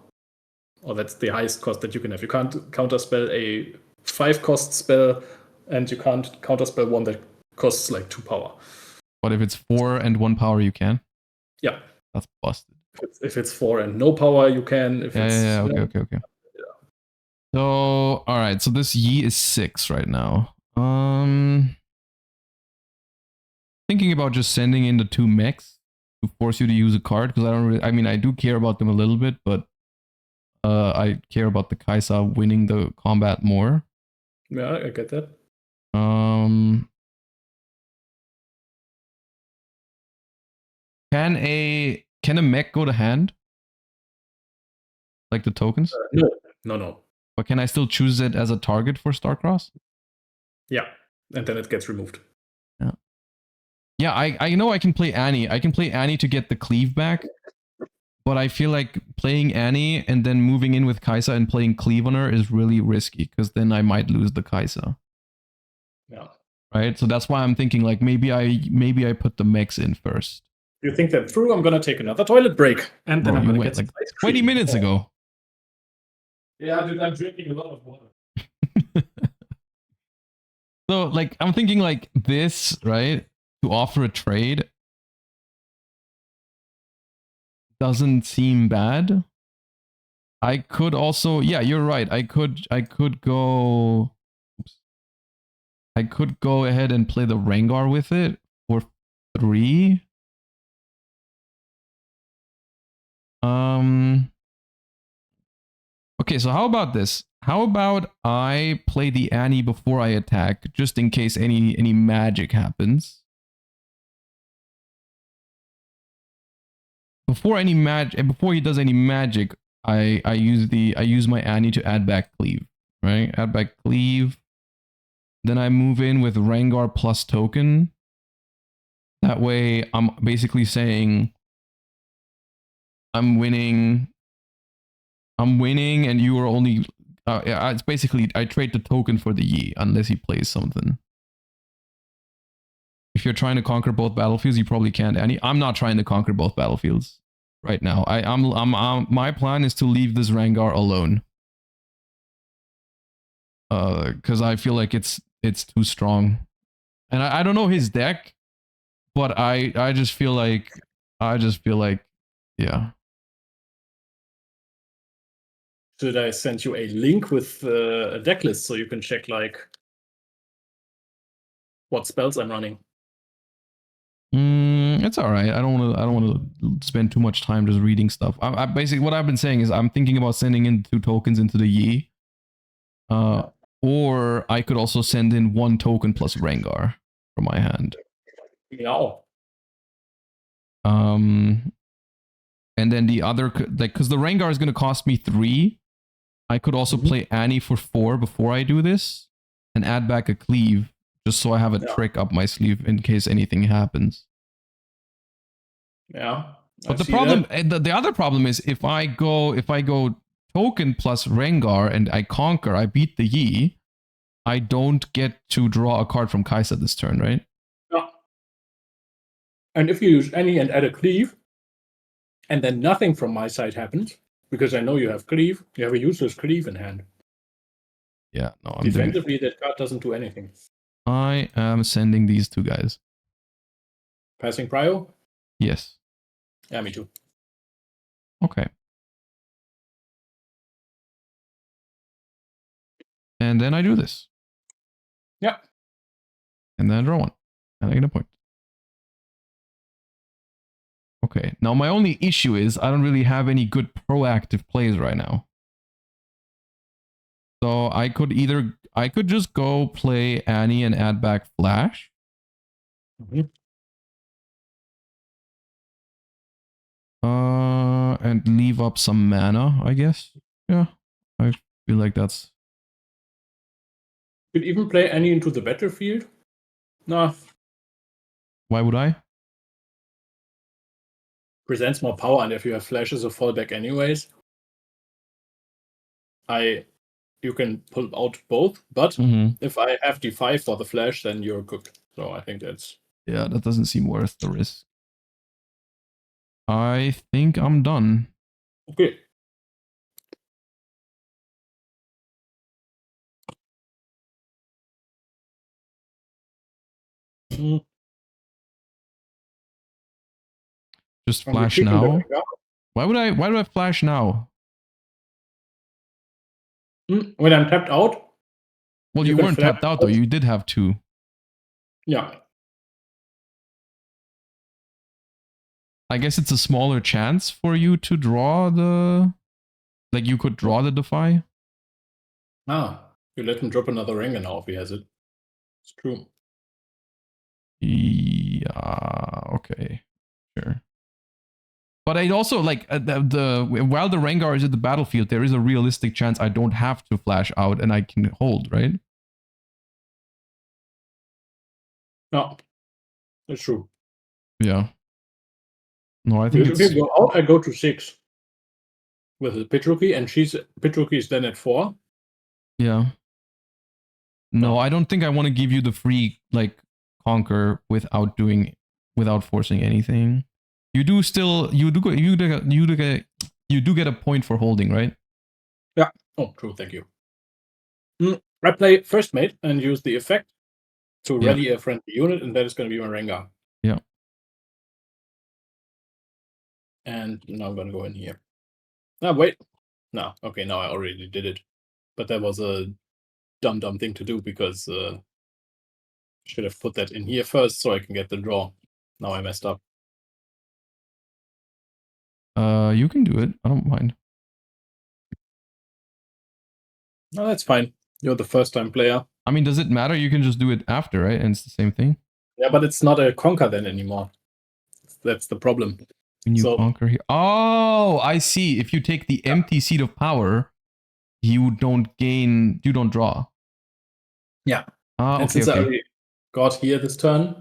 [SPEAKER 2] Or that's the highest cost that you can have. You can't counterspell a 5 cost spell, and you can't counterspell one that costs like 2 power.
[SPEAKER 1] But if it's 4 and 1 power, you can?
[SPEAKER 2] Yeah.
[SPEAKER 1] That's busted.
[SPEAKER 2] If it's 4 and no power, you can. If
[SPEAKER 1] Okay. Yeah. So, all right. So this Yi is 6 right now. Thinking about just sending in the 2 mechs to force you to use a card, because I don't really. I mean, I do care about them a little bit, but I care about the Kaisa winning the combat more.
[SPEAKER 2] Yeah, I get that.
[SPEAKER 1] Can a mech go to hand? Like the tokens?
[SPEAKER 2] No.
[SPEAKER 1] But can I still choose it as a target for Starcross?
[SPEAKER 2] Yeah, and then it gets removed.
[SPEAKER 1] Yeah, I know I can play Annie. I can play Annie to get the cleave back. But I feel like playing Annie and then moving in with Kaisa and playing cleave on her is really risky, because then I might lose the Kaisa.
[SPEAKER 2] Yeah.
[SPEAKER 1] Right? So that's why I'm thinking like maybe I put the mechs in first.
[SPEAKER 2] You think that through? I'm gonna take another toilet break, and then I'm gonna get
[SPEAKER 1] like 20 minutes ago.
[SPEAKER 2] Yeah, dude, I'm drinking a lot of water.
[SPEAKER 1] So like I'm thinking like this, right? To offer a trade doesn't seem bad. I could also, yeah, you're right. I could go. Oops. I could go ahead and play the Rengar with it for 3. Okay, so how about this? How about I play the Annie before I attack, just in case any magic happens. Before he does any magic, I use my Annie to add back cleave, right? Add back cleave. Then I move in with Rengar plus token. That way, I'm basically saying I'm winning, and you are only. It's basically I trade the token for the Yi unless he plays something. If you're trying to conquer both battlefields, you probably can't. I'm not trying to conquer both battlefields right now. My plan is to leave this Rengar alone. Because I feel like it's too strong, and I don't know his deck, but I just feel like yeah.
[SPEAKER 2] Should I send you a link with a deck list so you can check like what spells I'm running?
[SPEAKER 1] It's all right. I don't want to spend too much time just reading stuff. I basically what I've been saying is I'm thinking about sending in 2 tokens into the Yi. Or I could also send in 1 token plus Rengar from my hand.
[SPEAKER 2] Yeah.
[SPEAKER 1] And then the other, like, because the Rengar is going to cost me 3. I could also play Annie for 4 before I do this and add back a cleave just so I have a trick up my sleeve in case anything happens.
[SPEAKER 2] Yeah.
[SPEAKER 1] But the problem, the other problem is if I go token plus Rengar and I conquer, I beat the Yi, I don't get to draw a card from Kai'Sa this turn, right?
[SPEAKER 2] Yeah. And if you use Annie and add a cleave, and then nothing from my side happens, because I know you have cleave, you have a useless cleave in hand.
[SPEAKER 1] Yeah, no, I'm
[SPEAKER 2] defensively, that card doesn't do anything.
[SPEAKER 1] I am sending these 2 guys.
[SPEAKER 2] Passing prio?
[SPEAKER 1] Yes.
[SPEAKER 2] Yeah, me too.
[SPEAKER 1] Okay. And then I do this.
[SPEAKER 2] Yeah.
[SPEAKER 1] And then I draw 1. And I get a point. Okay. Now my only issue is I don't really have any good proactive plays right now. So I could just go play Annie and add back Flash. And leave up some mana, I guess. Yeah. I feel like that's...
[SPEAKER 2] Could even play Annie into the battlefield? No.
[SPEAKER 1] Why would I?
[SPEAKER 2] Presents more power, and if you have Flash as a fallback anyways, you can pull out both, but if I have D5 for the Flash, then you're cooked. So I think that's...
[SPEAKER 1] Yeah, that doesn't seem worth the risk. I think I'm done.
[SPEAKER 2] Okay.
[SPEAKER 1] Just flash now. Why do I flash now?
[SPEAKER 2] When I'm tapped out.
[SPEAKER 1] Well, you weren't tapped out though. You did have 2.
[SPEAKER 2] Yeah.
[SPEAKER 1] I guess it's a smaller chance for you to draw the... Like you could draw the Defy.
[SPEAKER 2] Ah, you let him drop another Rengar now if he has it. It's true.
[SPEAKER 1] Yeah, okay. Sure. But I also like while the Rengar is at the battlefield, there is a realistic chance I don't have to flash out and I can hold, right?
[SPEAKER 2] No, that's true.
[SPEAKER 1] Yeah. No, I think
[SPEAKER 2] if you go out, I go to 6 with the pit rookie, and pit rookie is then at 4.
[SPEAKER 1] Yeah. No, I don't think I want to give you the free like conquer without forcing anything. You do get a point for holding, right?
[SPEAKER 2] Yeah. Oh, true. Thank you. I play first mate and use the effect to ready a friendly unit, and that is going to be my Rengar.
[SPEAKER 1] Yeah.
[SPEAKER 2] And now I'm going to go in here. Ah, wait. No. Okay, now I already did it. But that was a dumb thing to do because I should have put that in here first so I can get the draw. Now I messed up.
[SPEAKER 1] You can do it. I don't mind.
[SPEAKER 2] No, that's fine. You're the first time player.
[SPEAKER 1] I mean, does it matter? You can just do it after, right? And it's the same thing.
[SPEAKER 2] Yeah, but it's not a conquer then anymore. That's the problem.
[SPEAKER 1] When you conquer here. Oh, I see. If you take the empty seat of power, you don't draw.
[SPEAKER 2] Yeah.
[SPEAKER 1] And
[SPEAKER 2] since I already got here this turn.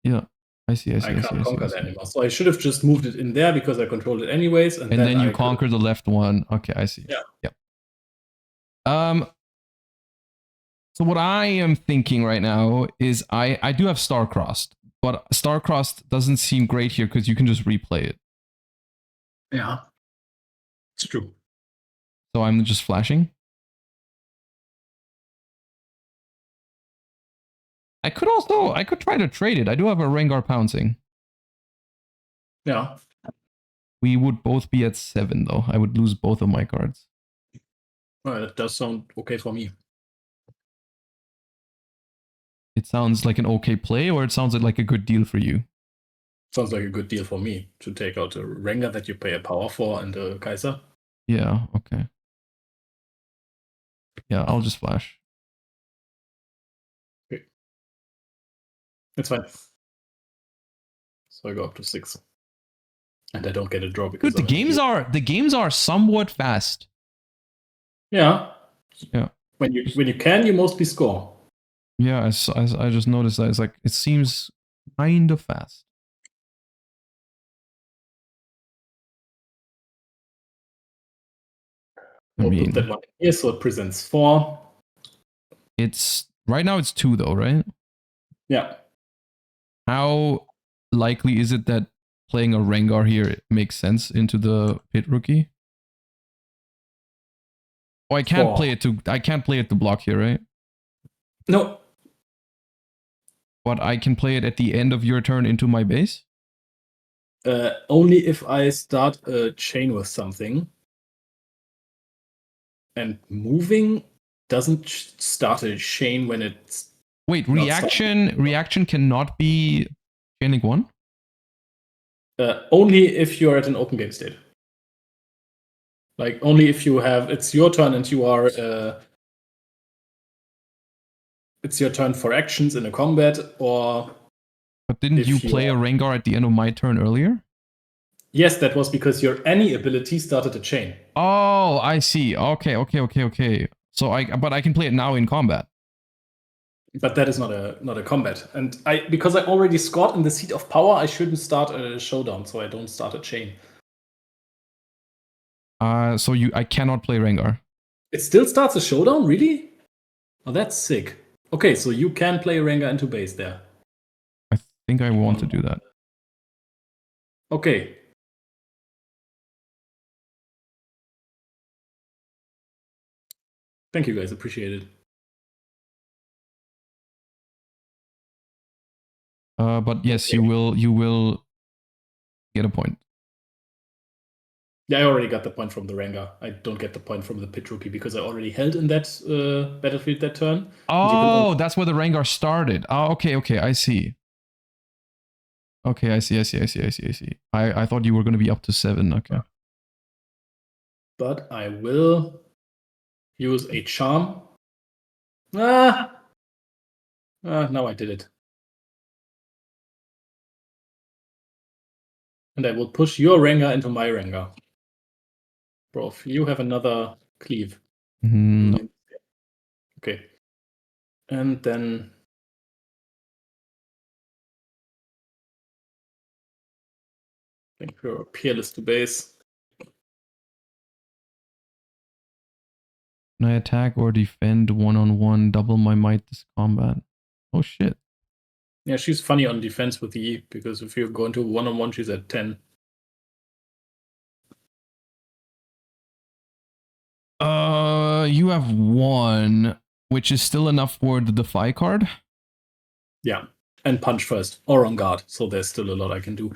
[SPEAKER 1] Yeah. I see.
[SPEAKER 2] I can't conquer that anymore. So I should have just moved it in there because I controlled it anyways. And
[SPEAKER 1] then you conquer the left one. Okay, I see.
[SPEAKER 2] Yeah.
[SPEAKER 1] So what I am thinking right now is I do have Star-Crossed, but Star-Crossed doesn't seem great here because you can just replay it.
[SPEAKER 2] Yeah. It's true.
[SPEAKER 1] So I'm just flashing. I could try to trade it. I do have a Rengar pouncing.
[SPEAKER 2] Yeah.
[SPEAKER 1] We would both be at 7 though. I would lose both of my cards.
[SPEAKER 2] Well, that does sound okay for me.
[SPEAKER 1] It sounds like an okay play, or it sounds like a good deal for you?
[SPEAKER 2] Sounds like a good deal for me to take out a Rengar that you pay a power for and a Kai'Sa.
[SPEAKER 1] Yeah, okay. Yeah, I'll just flash.
[SPEAKER 2] It's fine. So I go up to 6. And I don't get a draw because
[SPEAKER 1] Dude, the games are somewhat fast.
[SPEAKER 2] Yeah.
[SPEAKER 1] Yeah.
[SPEAKER 2] When you can, you mostly score.
[SPEAKER 1] Yeah, I just noticed that. It's like, it seems kind of fast.
[SPEAKER 2] We'll put that one here so it presents 4.
[SPEAKER 1] It's right now it's 2 though, right?
[SPEAKER 2] Yeah.
[SPEAKER 1] How likely is it that playing a Rengar here makes sense into the pit rookie? Oh, I can't play it to block here, right?
[SPEAKER 2] No.
[SPEAKER 1] But I can play it at the end of your turn into my base?
[SPEAKER 2] Only if I start a chain with something. And moving doesn't start a chain when it's...
[SPEAKER 1] Wait, reaction cannot be chaining 1?
[SPEAKER 2] Only if you're at an open game state. Like, only if you have... It's your turn and you are... it's your turn for actions in a combat, or...
[SPEAKER 1] But didn't you play a Rengar at the end of my turn earlier?
[SPEAKER 2] Yes, that was because your any ability started a chain.
[SPEAKER 1] Oh, I see. Okay. So but I can play it now in combat.
[SPEAKER 2] But that is not a combat. And because I already scored in the Seat of Power, I shouldn't start a showdown, so I don't start a chain.
[SPEAKER 1] So I cannot play Rengar.
[SPEAKER 2] It still starts a showdown, really? Oh, that's sick. Okay, so you can play Rengar into base there.
[SPEAKER 1] I think I want to do that.
[SPEAKER 2] Okay. Thank you guys, appreciate it.
[SPEAKER 1] But yes, okay. you will get a point.
[SPEAKER 2] Yeah, I already got the point from the Rengar. I don't get the point from the pit rookie because I already held in that battlefield that turn.
[SPEAKER 1] Oh, that's where the Rengar started. Oh, okay, I see. Okay, I see. I thought you were going to be up to 7. Okay.
[SPEAKER 2] But I will use a charm. Now I did it. And I will push your Rengar into my Rengar. Bro, you have another cleave.
[SPEAKER 1] No.
[SPEAKER 2] Okay. And then... I think we're peerless to base.
[SPEAKER 1] Can I attack or defend one-on-one, double my might this combat? Oh shit.
[SPEAKER 2] Yeah, she's funny on defense with E, because if you go into one-on-one, she's at 10.
[SPEAKER 1] You have 1, which is still enough for the Defy card?
[SPEAKER 2] Yeah, and punch first, or on guard, so there's still a lot I can do.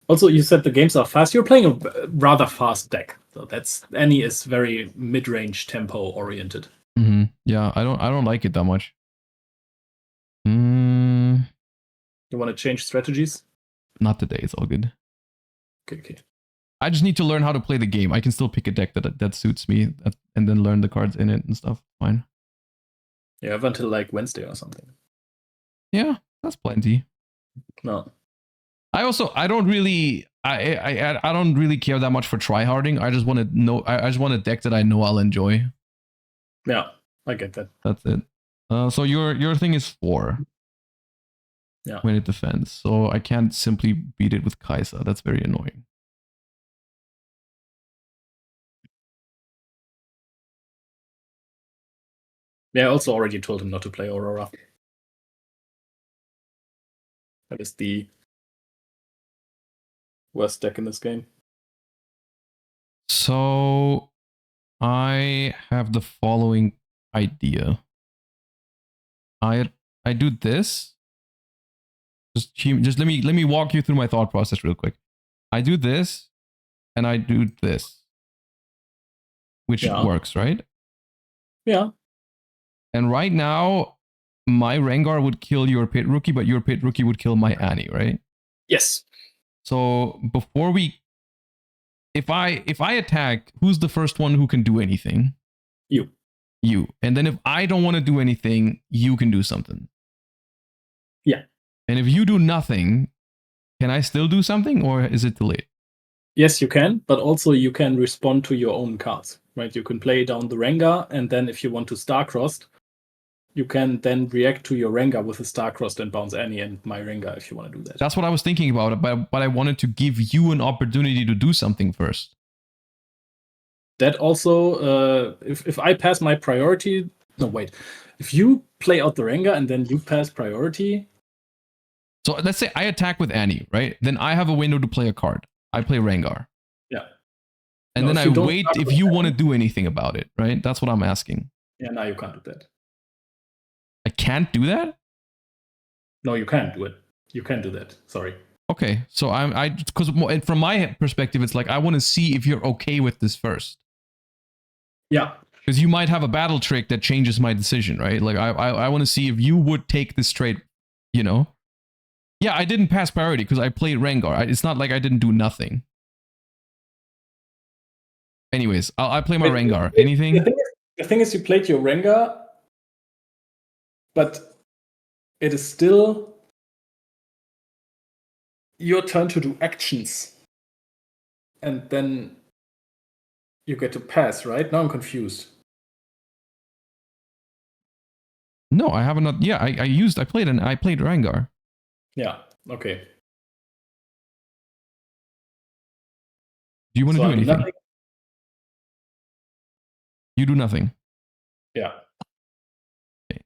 [SPEAKER 2] Also, you said the games are fast. You're playing a rather fast deck. So Annie is very mid-range tempo oriented.
[SPEAKER 1] Mm-hmm. Yeah, I don't like it that much.
[SPEAKER 2] You want to change strategies?
[SPEAKER 1] Not today, it's all good.
[SPEAKER 2] Okay.
[SPEAKER 1] I just need to learn how to play the game. I can still pick a deck that suits me and then learn the cards in it and stuff. Fine.
[SPEAKER 2] You have until like Wednesday or something.
[SPEAKER 1] Yeah, that's plenty.
[SPEAKER 2] No.
[SPEAKER 1] I don't really care that much for tryharding. I just want to know. I just want a deck that I know I'll enjoy.
[SPEAKER 2] Yeah, I get that.
[SPEAKER 1] That's it. So your thing is 4.
[SPEAKER 2] Yeah.
[SPEAKER 1] When it defends, so I can't simply beat it with Kai'Sa. That's very annoying.
[SPEAKER 2] Yeah, I also already told him not to play Aurora. That is the worst deck in this game.
[SPEAKER 1] So I have the following idea. I do this. Just let me walk you through my thought process real quick. I do this, and I do this, which works, right?
[SPEAKER 2] Yeah.
[SPEAKER 1] And right now, my Rengar would kill your pit rookie, but your pit rookie would kill my Annie, right?
[SPEAKER 2] Yes.
[SPEAKER 1] So before if I attack, who's the first one who can do anything? You. And then if I don't want to do anything, you can do something.
[SPEAKER 2] Yeah.
[SPEAKER 1] And if you do nothing, can I still do something, or is it too late?
[SPEAKER 2] Yes, you can, but also you can respond to your own cards, right? You can play down the Rengar, and then if you want to Star-Crossed, you can then react to your Rengar with a Star-Crossed and bounce Annie and my Rengar if you want to do that.
[SPEAKER 1] That's what I was thinking about, but I wanted to give you an opportunity to do something first.
[SPEAKER 2] That also, if I pass my priority, no, wait. If you play out the Rengar and then you pass priority.
[SPEAKER 1] So let's say I attack with Annie, right? Then I have a window to play a card. I play Rengar.
[SPEAKER 2] Yeah.
[SPEAKER 1] And then I wait if you want to do anything about it, right? That's what I'm asking.
[SPEAKER 2] Yeah, now you can't do that.
[SPEAKER 1] I can't do that?
[SPEAKER 2] No, you can't do it. You can do that. Sorry.
[SPEAKER 1] Okay, so because from my perspective, it's like I want to see if you're okay with this first.
[SPEAKER 2] Yeah.
[SPEAKER 1] Because you might have a battle trick that changes my decision, right? Like I want to see if you would take this trade, you know? Yeah, I didn't pass priority because I played Rengar. It's not like I didn't do nothing. Anyways, I play my Rengar. Anything?
[SPEAKER 2] The thing is, you played your Rengar, but it is still your turn to do actions. And then you get to pass, right? Now I'm confused.
[SPEAKER 1] No, I haven't. Yeah, I played Rengar.
[SPEAKER 2] Yeah, okay.
[SPEAKER 1] Do you want to do anything?
[SPEAKER 2] Nothing?
[SPEAKER 1] You do nothing.
[SPEAKER 2] Yeah.
[SPEAKER 1] Okay.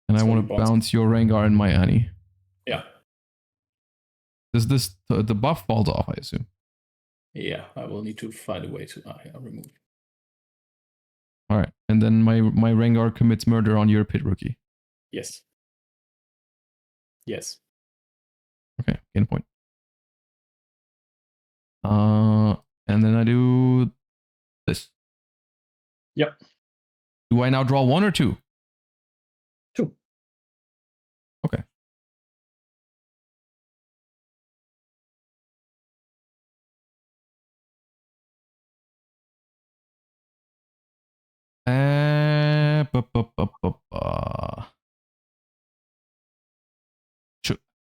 [SPEAKER 1] And I want to bounce your Rengar and my Annie.
[SPEAKER 2] Yeah.
[SPEAKER 1] Does the buff falls off, I assume?
[SPEAKER 2] Yeah, I will need to find a way to remove.
[SPEAKER 1] All right, and then my Rengar commits murder on your pit rookie.
[SPEAKER 2] Yes. Yes.
[SPEAKER 1] Okay, gain a point. And then I do this.
[SPEAKER 2] Yep.
[SPEAKER 1] Do I now draw 1 or 2?
[SPEAKER 2] 2.
[SPEAKER 1] Okay.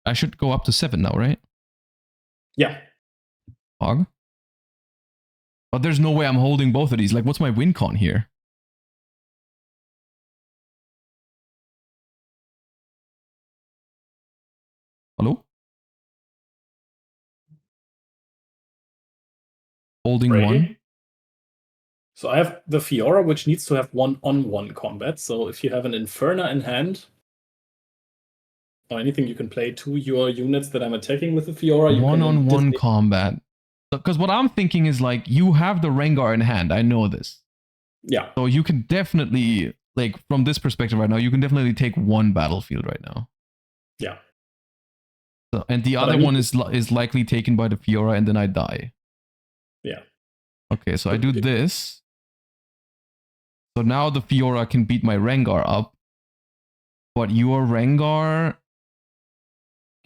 [SPEAKER 1] I should go up to 7 now, right?
[SPEAKER 2] Yeah.
[SPEAKER 1] Hog. But there's no way I'm holding both of these. Like, what's my win con here? Hello? Holding
[SPEAKER 2] Breaking.
[SPEAKER 1] 1.
[SPEAKER 2] So I have the Fiora, which needs to have 1-on-1 combat. So if you have an Inferna in hand, or anything, you can play 2 your units that I'm attacking with the Fiora.
[SPEAKER 1] 1-on-1 combat. Because what I'm thinking is, like, you have the Rengar in hand. I know this.
[SPEAKER 2] Yeah.
[SPEAKER 1] So you can definitely, like, from this perspective right now, you can definitely take 1 battlefield right now.
[SPEAKER 2] Yeah.
[SPEAKER 1] So, and the other one is likely taken by the Fiora, and then I die.
[SPEAKER 2] Yeah.
[SPEAKER 1] Okay, so I do this. So now the Fiora can beat my Rengar up. But your Rengar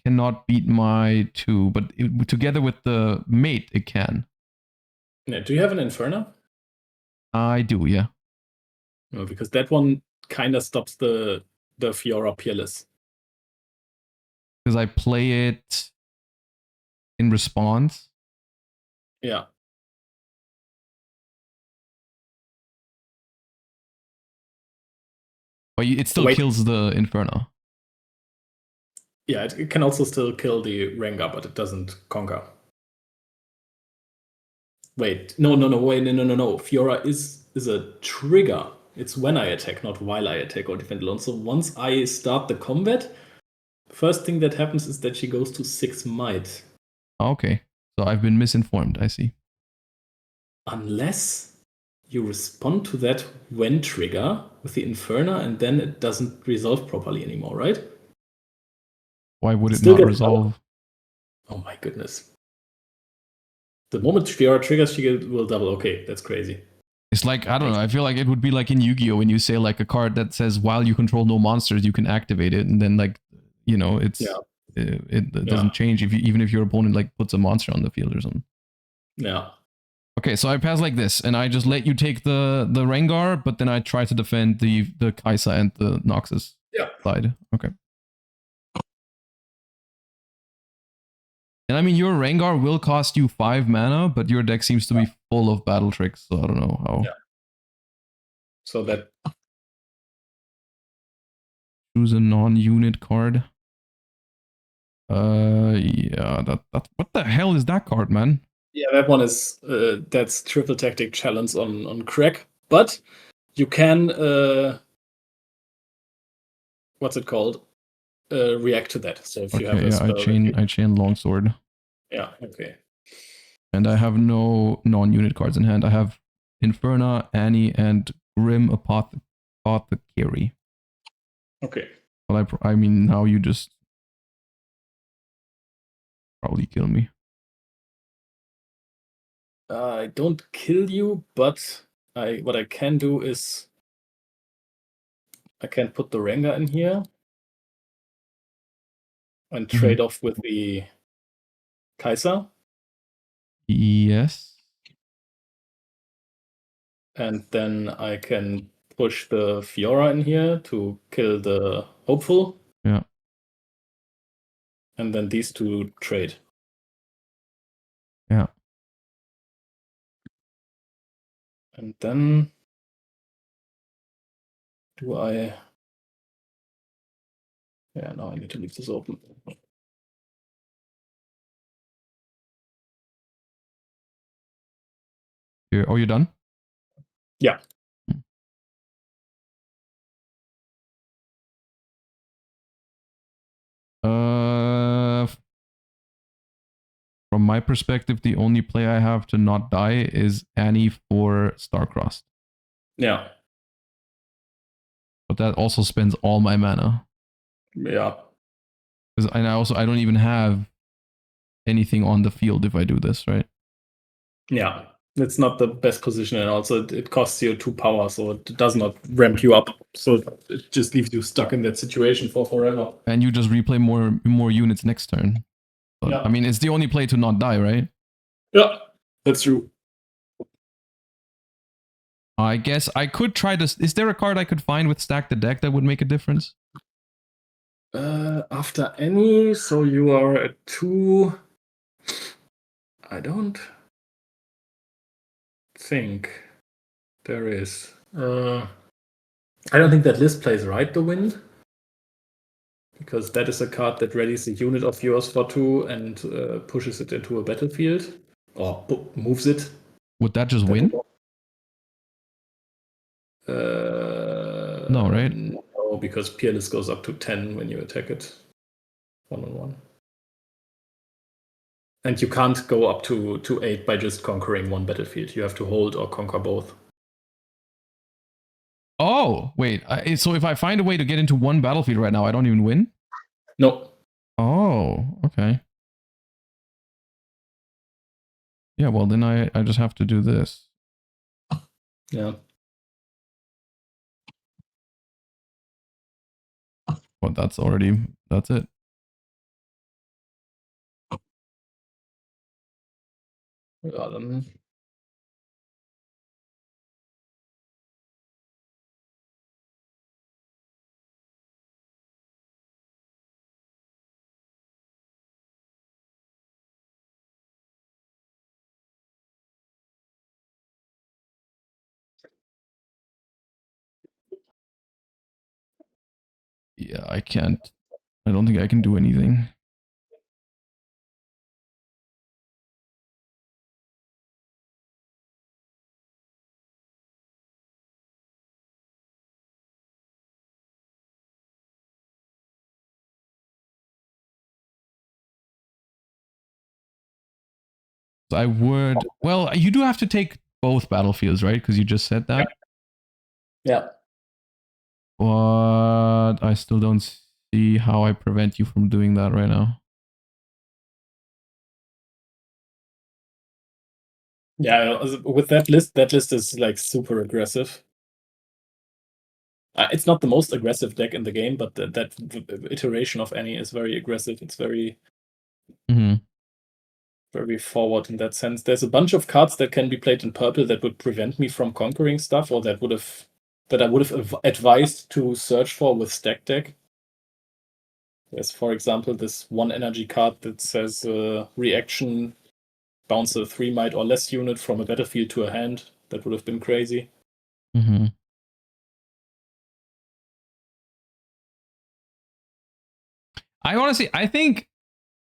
[SPEAKER 1] cannot beat my 2. But together with the mate, it can.
[SPEAKER 2] Yeah. Do you have an Inferno?
[SPEAKER 1] I do, yeah.
[SPEAKER 2] No, because that one kind of stops the Fiora Peerless.
[SPEAKER 1] Because I play it in response.
[SPEAKER 2] Yeah.
[SPEAKER 1] But it still kills the Inferno.
[SPEAKER 2] Yeah, it can also still kill the Rengar, but it doesn't conquer. Wait, no. Fiora is a trigger. It's when I attack, not while I attack or defend alone. So once I start the combat, first thing that happens is that she goes to 6 might.
[SPEAKER 1] Okay, so I've been misinformed, I see.
[SPEAKER 2] Unless you respond to that when trigger with the Inferna, and then it doesn't resolve properly anymore, right?
[SPEAKER 1] Why would it not resolve?
[SPEAKER 2] Oh my goodness. The moment Fiora triggers, she will double. Okay, that's crazy.
[SPEAKER 1] It's like, I don't know, I feel like it would be like in Yu-Gi-Oh! When you say like a card that says while you control no monsters, you can activate it, and then like, you know, it doesn't change even if your opponent like puts a monster on the field or something.
[SPEAKER 2] Yeah.
[SPEAKER 1] Okay, so I pass like this, and I just let you take the Rengar, but then I try to defend the Kai'Sa and the Noxus side. Okay. And I mean, your Rengar will cost you 5 mana, but your deck seems to be full of battle tricks, so I don't know how.
[SPEAKER 2] Yeah. So that...
[SPEAKER 1] Choose a non-unit card. Yeah, that what the hell is that card, man?
[SPEAKER 2] Yeah, that one is that's Triple Tactic Challenge on crack, but you can what's it called? React to that. So if you have a spell,
[SPEAKER 1] I chain Longsword.
[SPEAKER 2] Yeah, okay.
[SPEAKER 1] And I have no non-unit cards in hand. I have Inferna, Annie, and Grim Apothecary.
[SPEAKER 2] Okay.
[SPEAKER 1] Well, I mean, now you just probably kill me.
[SPEAKER 2] I don't kill you, but what I can do is I can put the Rengar in here and trade off with the Kai'Sa.
[SPEAKER 1] Yes.
[SPEAKER 2] And then I can push the Fiora in here to kill the Hopeful.
[SPEAKER 1] Yeah.
[SPEAKER 2] And then these two trade.
[SPEAKER 1] Yeah.
[SPEAKER 2] And then do I... Yeah, now I need to leave this open.
[SPEAKER 1] Oh, you're done?
[SPEAKER 2] Yeah.
[SPEAKER 1] From my perspective, the only play I have to not die is Annie for Starcrossed.
[SPEAKER 2] Yeah.
[SPEAKER 1] But that also spends all my mana.
[SPEAKER 2] Yeah.
[SPEAKER 1] And I don't even have anything on the field if I do this, right?
[SPEAKER 2] Yeah. It's not the best position, and also it costs you 2 power, so it does not ramp you up. So it just leaves you stuck in that situation for forever.
[SPEAKER 1] And you just replay more units next turn. But, yeah. I mean, it's the only play to not die, right?
[SPEAKER 2] Yeah, that's true.
[SPEAKER 1] I guess I could try this. Is there a card I could find with Stack the Deck that would make a difference?
[SPEAKER 2] After any, so you are at 2. I don't think there is. I don't think that list plays Ride the Wind, because that is a card that readies a unit of yours for 2 and pushes it into a battlefield, or moves it.
[SPEAKER 1] Would that just win? No, right?
[SPEAKER 2] No, because Peerless goes up to 10 when you attack it 1-on-1. And you can't go up to 8 by just conquering one battlefield. You have to hold or conquer both.
[SPEAKER 1] Oh, wait. So if I find a way to get into one battlefield right now, I don't even win?
[SPEAKER 2] No.
[SPEAKER 1] Oh, okay. Yeah, well, then I just have to do this.
[SPEAKER 2] Yeah.
[SPEAKER 1] Well, that's it.
[SPEAKER 2] Ja, dann...
[SPEAKER 1] Yeah, I can't. I don't think I can do anything. I would... Well, you do have to take both battlefields, right? Because you just said that.
[SPEAKER 2] Yeah.
[SPEAKER 1] But I still don't see how I prevent you from doing that right now.
[SPEAKER 2] Yeah, with that list is like super aggressive. It's not the most aggressive deck in the game, but that iteration of any is very aggressive. It's very... very forward in that sense. There's a bunch of cards that can be played in purple that would prevent me from conquering stuff, or that I would have advised to search for with stack deck. There's, for example, this one energy card that says reaction, bounce a 3 might or less unit from a battlefield to a hand. That would have been crazy.
[SPEAKER 1] Mm-hmm.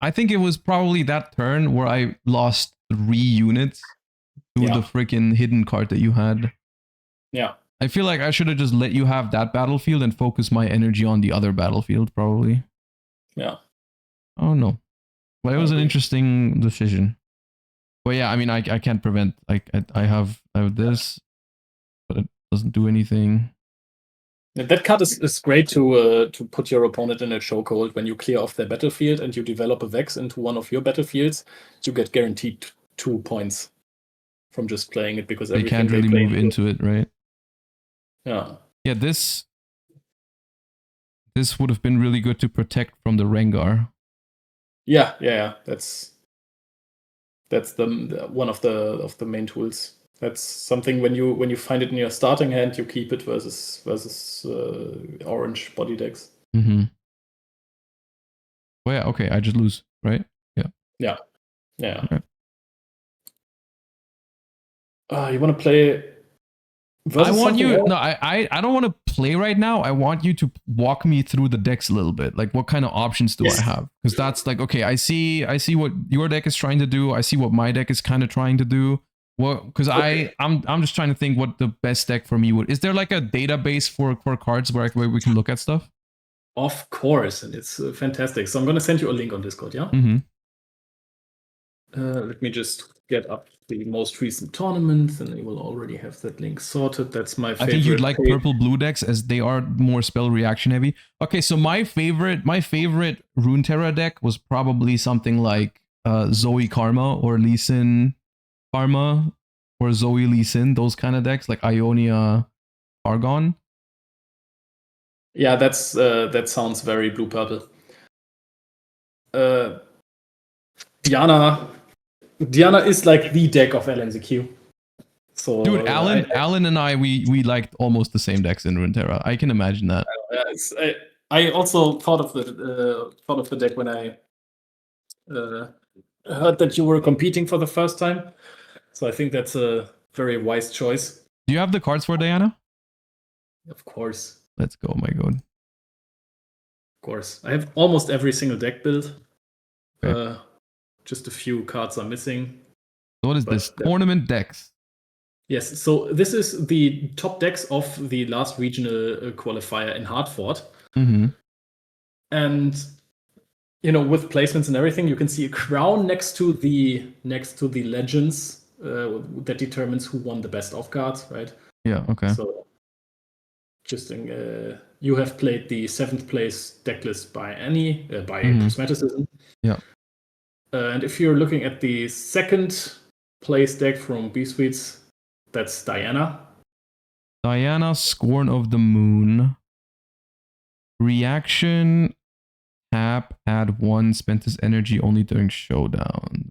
[SPEAKER 1] I think it was probably that turn where I lost 3 units to the freaking hidden card that you had.
[SPEAKER 2] Yeah.
[SPEAKER 1] I feel like I should have just let you have that battlefield and focus my energy on the other battlefield, probably.
[SPEAKER 2] Yeah.
[SPEAKER 1] Oh no. But it was an interesting decision. But yeah, I mean, I can't prevent. I have this, but it doesn't do anything.
[SPEAKER 2] That card is great to put your opponent in a chokehold when you clear off their battlefield and you develop a Vex into one of your battlefields. You get guaranteed 2 points from just playing it because
[SPEAKER 1] they can't really move into it, right?
[SPEAKER 2] Yeah.
[SPEAKER 1] Yeah, this would have been really good to protect from the Rengar.
[SPEAKER 2] Yeah. That's the one of the main tools. That's something when you find it in your starting hand, you keep it versus orange body decks.
[SPEAKER 1] Mm-hmm. Well, yeah, okay, I just lose, right?
[SPEAKER 2] Yeah. Okay. You want to play versus
[SPEAKER 1] I want you.
[SPEAKER 2] else?
[SPEAKER 1] No, I don't want to play right now. I want you to walk me through the decks a little bit. Like, what kind of options do I have? Because that's like, okay, I see what your deck is trying to do. I see what my deck is kind of trying to do. Well, because I'm just trying to think what the best deck for me would. Is there like a database for cards where we can look at stuff?
[SPEAKER 2] Of course, and it's fantastic. So I'm going to send you a link on Discord, yeah?
[SPEAKER 1] Mm-hmm.
[SPEAKER 2] Let me just get up the most recent tournaments, and you will already have that link sorted. That's my favorite.
[SPEAKER 1] I think you'd like purple-blue decks as they are more spell reaction heavy. Okay, so my favorite Runeterra deck was probably something like Zoe Karma or Lee Sin Karma or Zoe Lee Sin, those kind of decks like Ionia Argon.
[SPEAKER 2] Yeah, that sounds very blue-purple. Diana is like the deck of LNZQ. So,
[SPEAKER 1] dude, Alan and I, we liked almost the same decks in Runeterra. I can imagine that.
[SPEAKER 2] I also thought of the deck when I heard that you were competing for the first time. So I think that's a very wise choice.
[SPEAKER 1] Do you have the cards for Diana?
[SPEAKER 2] Of course.
[SPEAKER 1] Let's go, my god.
[SPEAKER 2] Of course. I have almost every single deck build.
[SPEAKER 1] Okay.
[SPEAKER 2] Just a few cards are missing.
[SPEAKER 1] So what is this? Tournament decks.
[SPEAKER 2] Yes, so this is the top decks of the last regional qualifier in Hartford.
[SPEAKER 1] Mm-hmm.
[SPEAKER 2] And with placements and everything, you can see a crown next to the legends that determines who won the best of cards, right?
[SPEAKER 1] Yeah. Okay.
[SPEAKER 2] So, you have played the 7th place deck list by Prismaticism.
[SPEAKER 1] Yeah.
[SPEAKER 2] And if you're looking at the 2nd place deck from B Suites, that's Diana.
[SPEAKER 1] Diana, Scorn of the Moon. Reaction. Tap, add 1, spend his energy only during showdowns.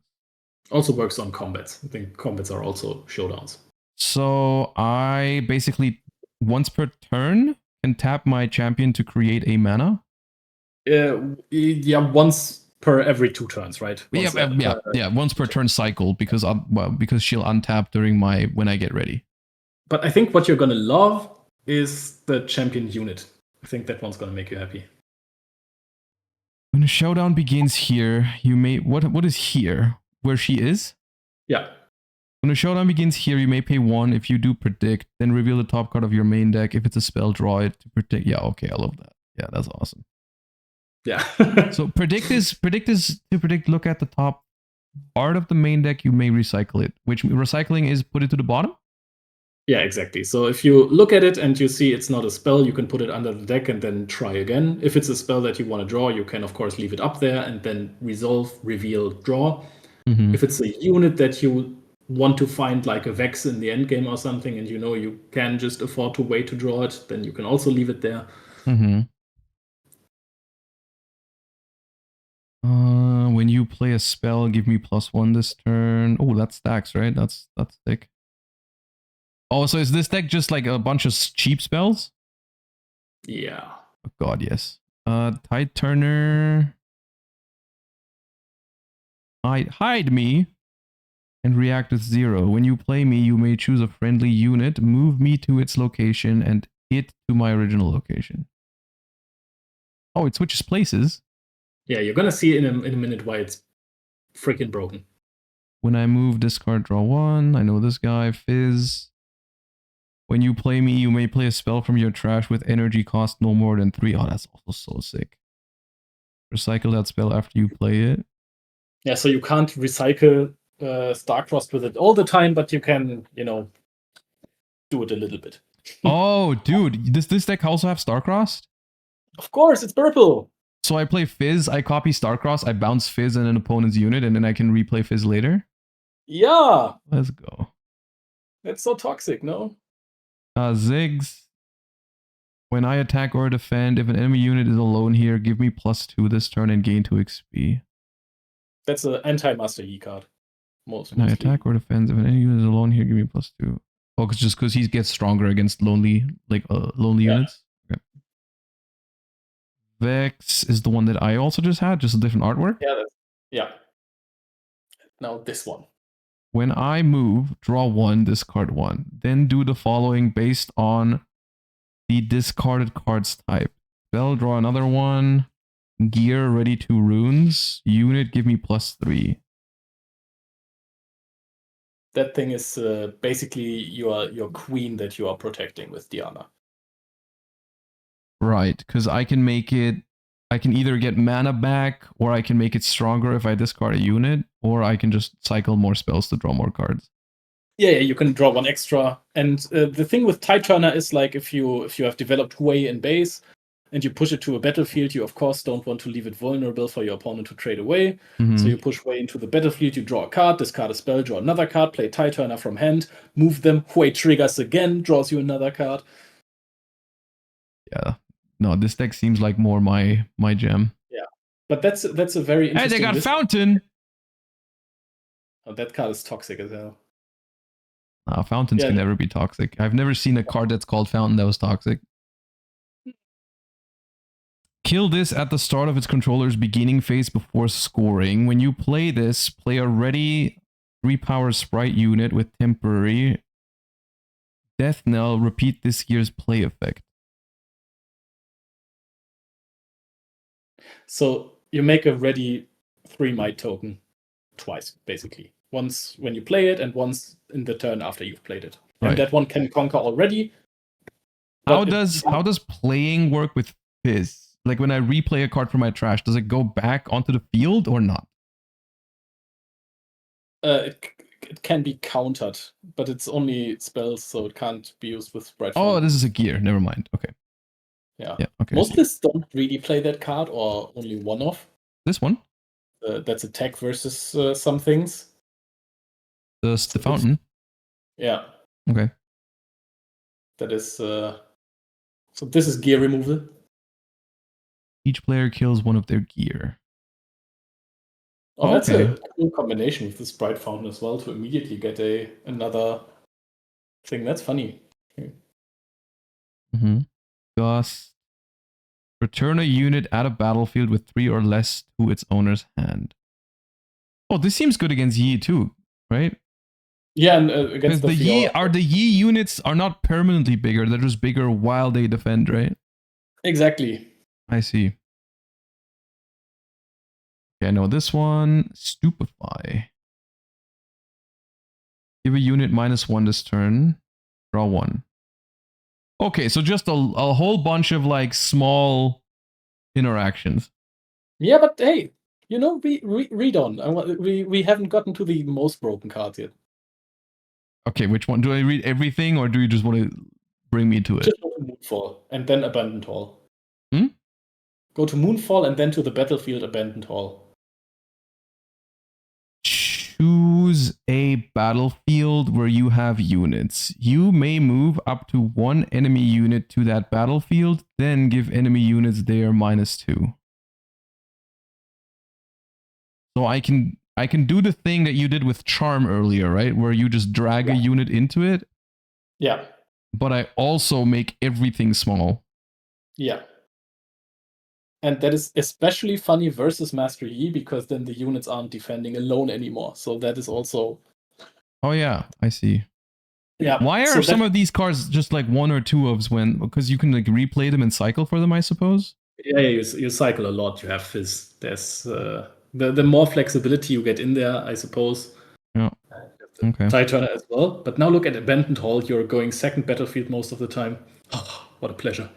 [SPEAKER 2] Also works on combats. I think combats are also showdowns.
[SPEAKER 1] So I basically, once per turn, can tap my champion to create a mana?
[SPEAKER 2] Yeah, once per every 2 turns, right?
[SPEAKER 1] Once per turn cycle, because she'll untap during when I get ready.
[SPEAKER 2] But I think what you're gonna love is the champion unit. I think that one's gonna make you happy.
[SPEAKER 1] When a showdown begins here, you may what is here? Where she is?
[SPEAKER 2] Yeah.
[SPEAKER 1] When a showdown begins here, you may pay 1. If you do predict, then reveal the top card of your main deck. If it's a spell, draw it to predict. Yeah, okay, I love that. Yeah, that's awesome.
[SPEAKER 2] Yeah.
[SPEAKER 1] So predict is to predict. Look at the top part of the main deck. You may recycle it. Which recycling is put it to the bottom?
[SPEAKER 2] Yeah, exactly. So if you look at it and you see it's not a spell, you can put it under the deck and then try again. If it's a spell that you want to draw, you can of course leave it up there and then resolve, reveal, draw.
[SPEAKER 1] Mm-hmm.
[SPEAKER 2] If it's a unit that you want to find like a Vex in the endgame or something, and you can just afford to wait to draw it, then you can also leave it there.
[SPEAKER 1] Mm-hmm. When you play a spell, give me +1 this turn. Oh, that stacks, right? That's thick. Oh, so is this deck just like a bunch of cheap spells?
[SPEAKER 2] Yeah.
[SPEAKER 1] Oh god, yes. Tide Turner. Hide me and react with 0. When you play me, you may choose a friendly unit, move me to its location, and it to my original location. Oh, it switches places.
[SPEAKER 2] Yeah, you're gonna see in a minute why it's freaking broken.
[SPEAKER 1] When I move, discard, draw 1. I know this guy, Fizz. When you play me, you may play a spell from your trash with energy cost no more than 3. Oh, that's also so sick. Recycle that spell after you play it.
[SPEAKER 2] Yeah, so you can't recycle Starcrossed with it all the time, but you can, do it a little bit.
[SPEAKER 1] Oh, dude, does this deck also have Starcrossed?
[SPEAKER 2] Of course, it's purple.
[SPEAKER 1] So I play Fizz, I copy Starcross, I bounce Fizz in an opponent's unit, and then I can replay Fizz later?
[SPEAKER 2] Yeah.
[SPEAKER 1] Let's go.
[SPEAKER 2] That's so toxic, no?
[SPEAKER 1] Ziggs. When I attack or defend, if an enemy unit is alone here, give me +2 this turn and gain 2 XP.
[SPEAKER 2] That's an anti-Master Yi card.
[SPEAKER 1] When I attack or defend, if an enemy unit is alone here, give me +2. Oh, just because he gets stronger against lonely units? Okay. Vex is the one that I also just had, just a different artwork?
[SPEAKER 2] Yeah. Now this one.
[SPEAKER 1] When I move, draw 1, discard 1. Then do the following based on the discarded card's type. Spell, draw another one. Gear, ready 2 runes. Unit, give me +3.
[SPEAKER 2] That thing is basically your queen that you are protecting with Diana.
[SPEAKER 1] Right, because I can make it... I can either get mana back, or I can make it stronger if I discard a unit, or I can just cycle more spells to draw more cards.
[SPEAKER 2] Yeah, you can draw 1 extra. And the thing with Tide Turner is like if you have developed Hui in base and you push it to a battlefield, you of course don't want to leave it vulnerable for your opponent to trade away. So you push Hui into the battlefield, you draw a card, discard a spell, draw another card, play Tide Turner from hand, move them, Hui triggers again, draws you another card.
[SPEAKER 1] Yeah. No, this deck seems like more my jam.
[SPEAKER 2] Yeah. But that's a very interesting...
[SPEAKER 1] Hey, they got Fountain!
[SPEAKER 2] Oh, that card is toxic as hell.
[SPEAKER 1] Fountains can never be toxic. I've never seen a card that's called Fountain that was toxic. Kill this at the start of its controller's beginning phase before scoring. When you play this, play a ready 3-power sprite unit with temporary Death Knell. Repeat this year's play effect.
[SPEAKER 2] So you make a ready 3 might token twice, basically. Once when you play it and once in the turn after you've played it.
[SPEAKER 1] Right.
[SPEAKER 2] And that one can conquer already.
[SPEAKER 1] How does playing work with Fizz? Like when I replay a card from my trash, does it go back onto the field or not?
[SPEAKER 2] It can be countered, but it's only spells, so it can't be used with Sprite.
[SPEAKER 1] Oh, this is a gear. Never mind. Okay.
[SPEAKER 2] Yeah.
[SPEAKER 1] Okay.
[SPEAKER 2] Most lists don't really play that card, or only one of.
[SPEAKER 1] This one?
[SPEAKER 2] That's attack versus some things.
[SPEAKER 1] The Fountain?
[SPEAKER 2] Yeah.
[SPEAKER 1] Okay.
[SPEAKER 2] That is... so this is gear removal.
[SPEAKER 1] Each player kills one of their gear.
[SPEAKER 2] Oh, that's a cool combination with the Sprite Fountain as well, to immediately get another thing. That's funny.
[SPEAKER 1] Gust. Return a unit at a battlefield with 3 or less to its owner's hand. Oh, this seems good against Yi too, right?
[SPEAKER 2] Yeah, and against
[SPEAKER 1] the Yi units are not permanently bigger; they're just bigger while they defend, right?
[SPEAKER 2] Exactly.
[SPEAKER 1] I see. Okay, I know this one. Stupefy. Give a unit -1 this turn. Draw 1. Okay, so just a whole bunch of like small interactions.
[SPEAKER 2] Yeah, but hey, read on. We haven't gotten to the most broken cards yet.
[SPEAKER 1] Okay, which one? Do I read everything, or do you just want to bring me to it?
[SPEAKER 2] Just go to Moonfall and then Abandoned Hall. Go to Moonfall and then to the battlefield Abandoned Hall.
[SPEAKER 1] Choose a battlefield where you have units. You may move up to 1 enemy unit to that battlefield, then give enemy units there -2. So I can do the thing that you did with Charm earlier, right? Where you just drag a unit into it.
[SPEAKER 2] Yeah.
[SPEAKER 1] But I also make everything small.
[SPEAKER 2] Yeah. And that is especially funny versus Master Yi, because then the units aren't defending alone anymore. So that is also...
[SPEAKER 1] Oh yeah, I see.
[SPEAKER 2] Yeah.
[SPEAKER 1] Why are some of these cards just like 1 or 2 ofs when... Because you can like replay them and cycle for them, I suppose?
[SPEAKER 2] Yeah, you cycle a lot. You have Fizz. There's the more flexibility you get in there, I suppose.
[SPEAKER 1] Yeah. Okay.
[SPEAKER 2] Tide Turner as well. But now look at Abandoned Hall. You're going second battlefield most of the time. Oh, what a pleasure.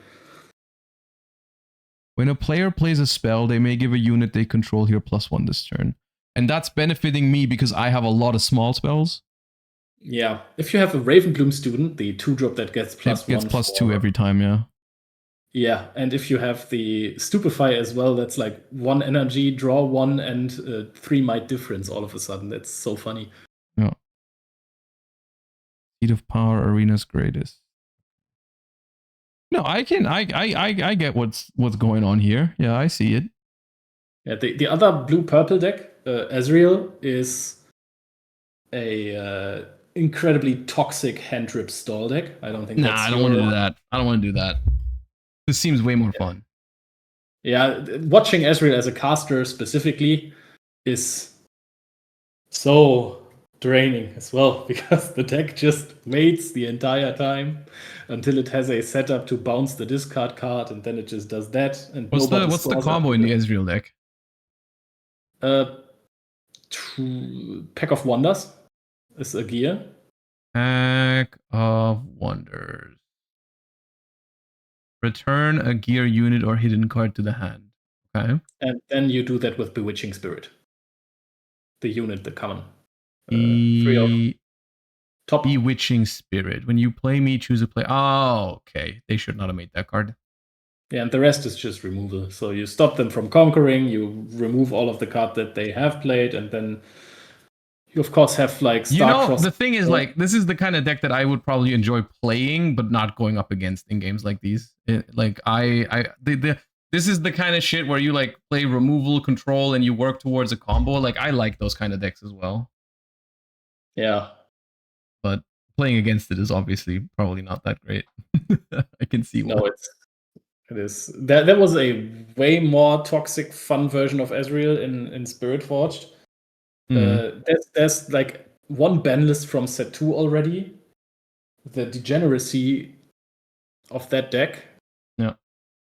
[SPEAKER 1] When a player plays a spell, they may give a unit they control here +1 this turn. And that's benefiting me because I have a lot of small spells.
[SPEAKER 2] Yeah. If you have a Ravenbloom student, the 2-drop that gets +1.
[SPEAKER 1] It gets +2 every time, yeah.
[SPEAKER 2] Yeah, and if you have the Stupefy as well, that's like 1 energy, draw 1, and 3 might difference all of a sudden. That's so funny.
[SPEAKER 1] Yeah. Seat of Power, Arena's greatest. No, I get what's going on here. Yeah, I see it.
[SPEAKER 2] Yeah, the other blue-purple deck, Ezreal, is a incredibly toxic hand-trip stall deck. I don't think
[SPEAKER 1] Nah, I don't want to do that. I don't want to do that. This seems way more fun.
[SPEAKER 2] Yeah, watching Ezreal as a caster specifically is so draining as well, because the deck just waits the entire time until it has a setup to bounce the discard card, and then it just does that. And
[SPEAKER 1] what's the combo in the Ezreal deck?
[SPEAKER 2] Pack of Wonders is a gear.
[SPEAKER 1] Pack of Wonders. Return a gear unit or hidden card to the hand. Okay.
[SPEAKER 2] And then you do that with Bewitching Spirit. The unit, the common.
[SPEAKER 1] Top. Bewitching Spirit. When you play me, choose a play. Oh, okay. They should not have made that card.
[SPEAKER 2] Yeah, and the rest is just removal. So you stop them from conquering, you remove all of the card that they have played, and then you of course have like
[SPEAKER 1] Star-Crossed. The thing is, like, this is the kind of deck that I would probably enjoy playing, but not going up against in games like these. This is the kind of shit where you like play removal, control, and you work towards a combo. Like, I like those kind of decks as well.
[SPEAKER 2] Yeah.
[SPEAKER 1] But playing against it is obviously probably not that great. I can see why.
[SPEAKER 2] No, it is. There was a way more toxic, fun version of Ezreal in Spirit Forged. There's like one Banlist from set 2 already. The degeneracy of that deck,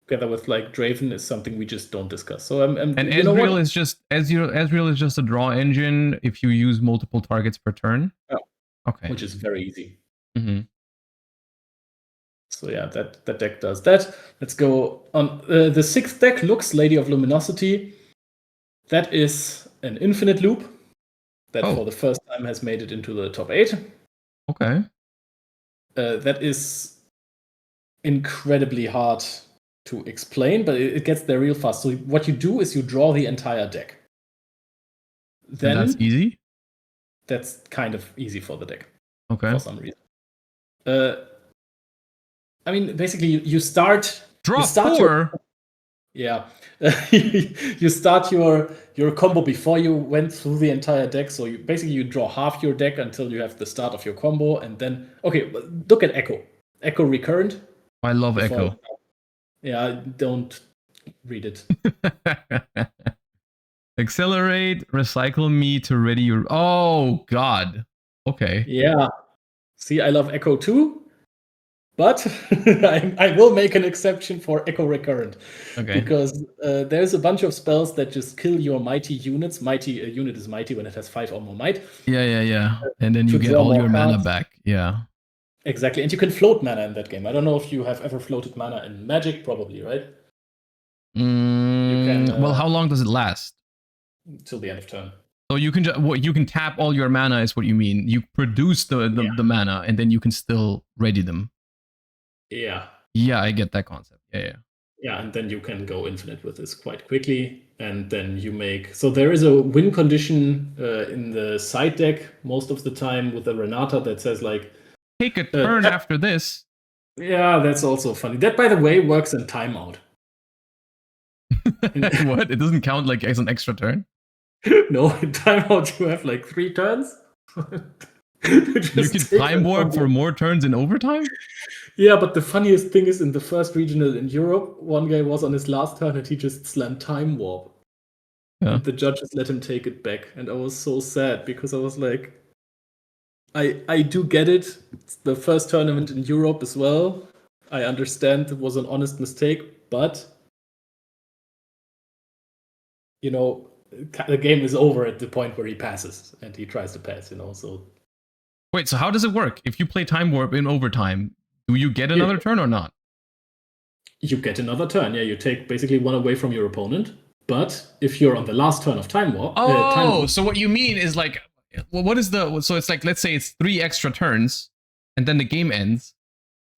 [SPEAKER 2] together with like Draven, is something we just don't discuss. So and
[SPEAKER 1] Ezreal is just Ezreal is just a draw engine if you use multiple targets per turn.
[SPEAKER 2] Oh,
[SPEAKER 1] okay,
[SPEAKER 2] which is very easy.
[SPEAKER 1] Mm-hmm.
[SPEAKER 2] So yeah, that deck does that. Let's go on. The 6th deck looks Lady of Luminosity. That is an infinite loop that for the first time has made it into the top 8.
[SPEAKER 1] Okay.
[SPEAKER 2] That is incredibly hard to explain, but it gets there real fast. So what you do is you draw the entire deck. Then
[SPEAKER 1] and that's easy?
[SPEAKER 2] That's kind of easy for the deck.
[SPEAKER 1] Okay.
[SPEAKER 2] For some reason. I mean, basically, you start...
[SPEAKER 1] Draw 4?
[SPEAKER 2] Yeah. You start your combo before you went through the entire deck. So you draw half your deck until you have the start of your combo. And then... Okay, look at Echo. Echo Recurrent.
[SPEAKER 1] I love Echo.
[SPEAKER 2] Yeah, don't read it.
[SPEAKER 1] Accelerate, recycle me to ready your... Oh, God. Okay.
[SPEAKER 2] Yeah. See, I love Echo too. But I will make an exception for Echo Recurrent.
[SPEAKER 1] Okay.
[SPEAKER 2] Because there's a bunch of spells that just kill your mighty units. A unit is mighty when it has 5 or more might.
[SPEAKER 1] Yeah. And then you get all your mana back. Yeah.
[SPEAKER 2] Exactly. And you can float mana in that game. I don't know if you have ever floated mana in Magic. Probably, right?
[SPEAKER 1] Well, how long does it last?
[SPEAKER 2] Till the end of turn.
[SPEAKER 1] So you can you can tap all your mana is what you mean. You produce the mana and then you can still ready them.
[SPEAKER 2] Yeah.
[SPEAKER 1] Yeah, I get that concept. Yeah.
[SPEAKER 2] Yeah, and then you can go infinite with this quite quickly. And then you make... So there is a win condition in the side deck most of the time with the Renata that says like...
[SPEAKER 1] Take a turn after this.
[SPEAKER 2] Yeah, that's also funny. That, by the way, works in timeout.
[SPEAKER 1] What? It doesn't count like as an extra turn?
[SPEAKER 2] No, in timeout you have like 3 turns.
[SPEAKER 1] You can time warp for more turns in overtime?
[SPEAKER 2] Yeah, but the funniest thing is in the first regional in Europe, one guy was on his last turn and he just slammed time warp.
[SPEAKER 1] Yeah.
[SPEAKER 2] And the judges let him take it back. And I was so sad because I was like, I do get it. It's the first tournament in Europe as well. I understand it was an honest mistake, but you know, the game is over at the point where he passes and he tries to pass, so
[SPEAKER 1] wait, so how does it work? If you play time warp in overtime, do you get another turn or not?
[SPEAKER 2] You get another turn. Yeah, you take basically one away from your opponent. But if you're on the last turn of time warp,
[SPEAKER 1] so what you mean is like, well, what is so it's like, let's say it's 3 extra turns, and then the game ends.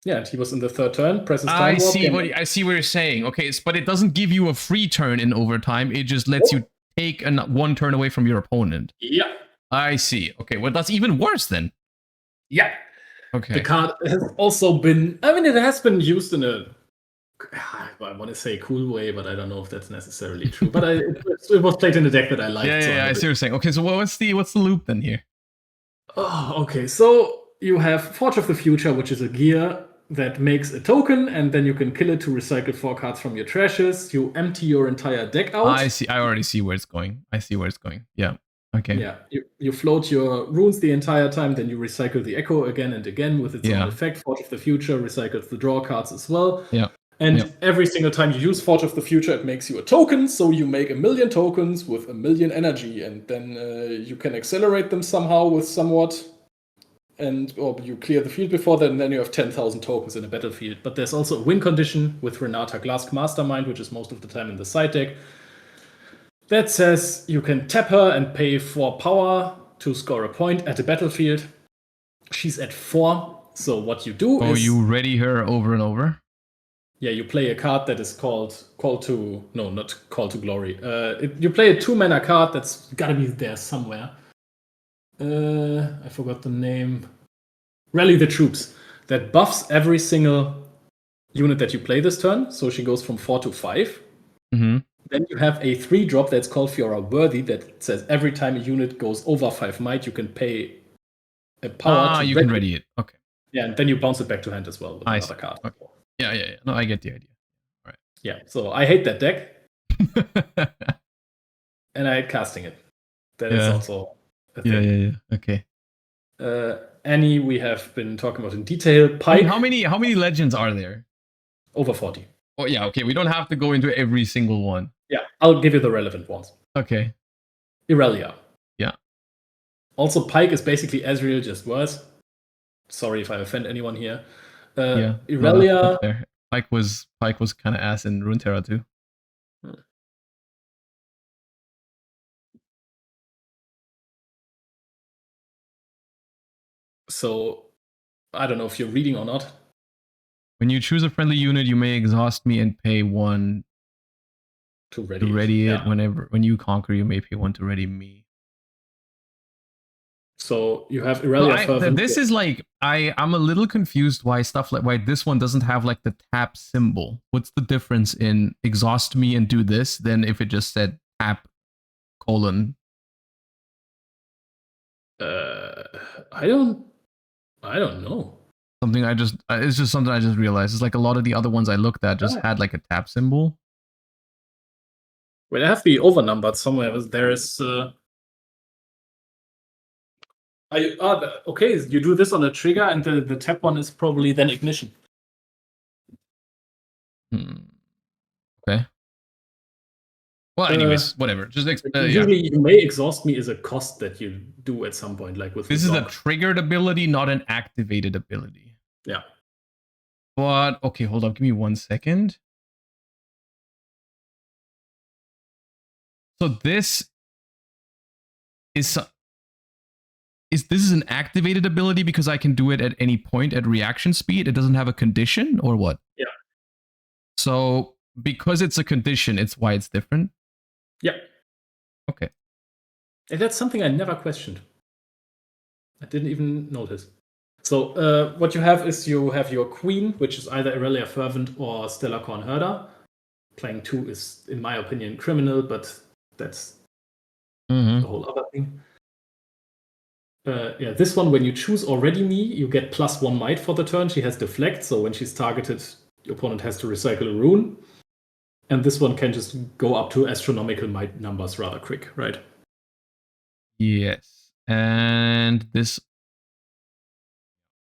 [SPEAKER 2] Yeah, and he was in the 3rd turn, presses time warp.
[SPEAKER 1] I see what you're saying. Okay, but it doesn't give you a free turn in overtime. It just lets you take 1 turn away from your opponent.
[SPEAKER 2] Yeah.
[SPEAKER 1] I see. Okay, well, that's even worse then.
[SPEAKER 2] Yeah.
[SPEAKER 1] Okay.
[SPEAKER 2] The card has also been, it has been used in a, I want to say cool way, but I don't know if that's necessarily true. But it was played in a deck that I liked.
[SPEAKER 1] Yeah,
[SPEAKER 2] so
[SPEAKER 1] I see what you're saying. Okay, so what's the loop then here?
[SPEAKER 2] Oh, okay. So you have Forge of the Future, which is a gear that makes a token, and then you can kill it to recycle 4 cards from your trashes. You empty your entire deck out.
[SPEAKER 1] I see. I already see where it's going. Yeah. Okay.
[SPEAKER 2] Yeah. You float your runes the entire time, then you recycle the Echo again and again with its own effect. Forge of the Future recycles the draw cards as well.
[SPEAKER 1] Yeah.
[SPEAKER 2] And every single time you use Forge of the Future, it makes you a token. So you make 1,000,000 tokens with 1,000,000 energy, and then you can accelerate them somehow with somewhat. Or you clear the field before that, and then you have 10,000 tokens in a battlefield. But there's also a win condition with Renata Glask Mastermind, which is most of the time in the side deck. That says you can tap her and pay 4 power to score a point at the battlefield. She's at 4. So what you do is...
[SPEAKER 1] you ready her over and over?
[SPEAKER 2] Yeah, you play a card that is called Call to... No, not Call to Glory. You play a 2-mana card that's gotta be there somewhere. I forgot the name. Rally the Troops. That buffs every single unit that you play this turn. So she goes from 4 to 5.
[SPEAKER 1] Mm-hmm.
[SPEAKER 2] Then you have a 3-drop that's called Fiora Worthy that says every time a unit goes over 5 might, you can pay a power to...
[SPEAKER 1] you can ready it. Okay.
[SPEAKER 2] Yeah, and then you bounce it back to hand as well with another card.
[SPEAKER 1] Okay. Yeah. No, I get the idea. All right.
[SPEAKER 2] Yeah, so I hate that deck. And I hate casting it. That is also a thing.
[SPEAKER 1] Yeah. Okay.
[SPEAKER 2] Annie, we have been talking about in detail. Pike.
[SPEAKER 1] How many legends are there?
[SPEAKER 2] Over 40.
[SPEAKER 1] Oh, yeah, okay. We don't have to go into every single one.
[SPEAKER 2] Yeah, I'll give you the relevant ones.
[SPEAKER 1] Okay.
[SPEAKER 2] Irelia.
[SPEAKER 1] Yeah.
[SPEAKER 2] Also, Pike is basically Ezreal, just worse. Sorry if I offend anyone here. Irelia.
[SPEAKER 1] No, Pike was kind of ass in Runeterra too.
[SPEAKER 2] So, I don't know if you're reading or not.
[SPEAKER 1] When you choose a friendly unit, you may exhaust me and pay 1
[SPEAKER 2] to ready
[SPEAKER 1] it. When you conquer, you may pay 1 to ready me.
[SPEAKER 2] So you have Irelia.
[SPEAKER 1] This is like I'm a little confused why this one doesn't have like the tap symbol. What's the difference in exhaust me and do this than if it just said tap :
[SPEAKER 2] I don't know.
[SPEAKER 1] It's just something I just realized. It's like a lot of the other ones I looked at just had like a tap symbol.
[SPEAKER 2] Well, I have to be overnumbered somewhere. There is. Okay, you do this on a trigger, and the tap one is probably then ignition.
[SPEAKER 1] Okay. Well, anyways, whatever. Just
[SPEAKER 2] usually you may exhaust me as a cost that you do at some point, like with
[SPEAKER 1] this is a triggered ability, not an activated ability.
[SPEAKER 2] Yeah.
[SPEAKER 1] But okay, hold up. Give me 1 second. So this is an activated ability because I can do it at any point at reaction speed. It doesn't have a condition or what?
[SPEAKER 2] Yeah.
[SPEAKER 1] So because it's a condition, it's why it's different.
[SPEAKER 2] Yeah.
[SPEAKER 1] Okay.
[SPEAKER 2] And that's something I never questioned. I didn't even notice. So what you have is you have your queen, which is either Irelia Fervent or Stellarcorn Herder. Playing 2 is, in my opinion, criminal, but that's the whole other thing. Yeah, this one, when you choose already me, you get +1 might for the turn. She has deflect, so when she's targeted, your opponent has to recycle a rune. And this one can just go up to astronomical might numbers rather quick, right?
[SPEAKER 1] Yes. And this,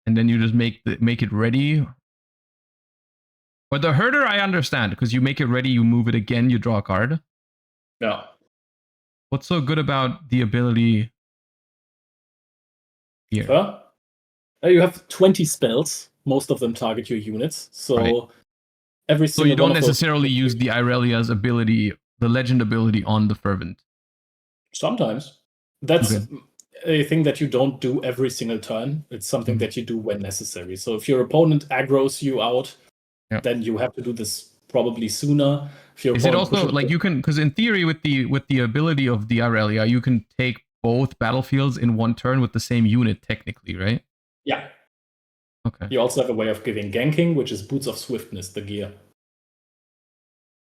[SPEAKER 1] and then you just make it ready. But the herder I understand, because you make it ready, you move it again, you draw a card.
[SPEAKER 2] Yeah.
[SPEAKER 1] What's so good about the ability here?
[SPEAKER 2] You have 20 spells. Most of them target your units. So
[SPEAKER 1] right.
[SPEAKER 2] every single
[SPEAKER 1] So you don't
[SPEAKER 2] one of
[SPEAKER 1] necessarily
[SPEAKER 2] those
[SPEAKER 1] use the Irelia's ability, the legend ability, on the Fervent.
[SPEAKER 2] Sometimes. That's a thing that you don't do every single turn. It's something that you do when necessary. So if your opponent aggroes you out, then you have to do this probably sooner. If your
[SPEAKER 1] Is it also like you can, because in theory with the ability of the Irelia, you can take both battlefields in one turn with the same unit technically, right?
[SPEAKER 2] Yeah.
[SPEAKER 1] Okay.
[SPEAKER 2] You also have a way of giving ganking, which is Boots of Swiftness, the gear.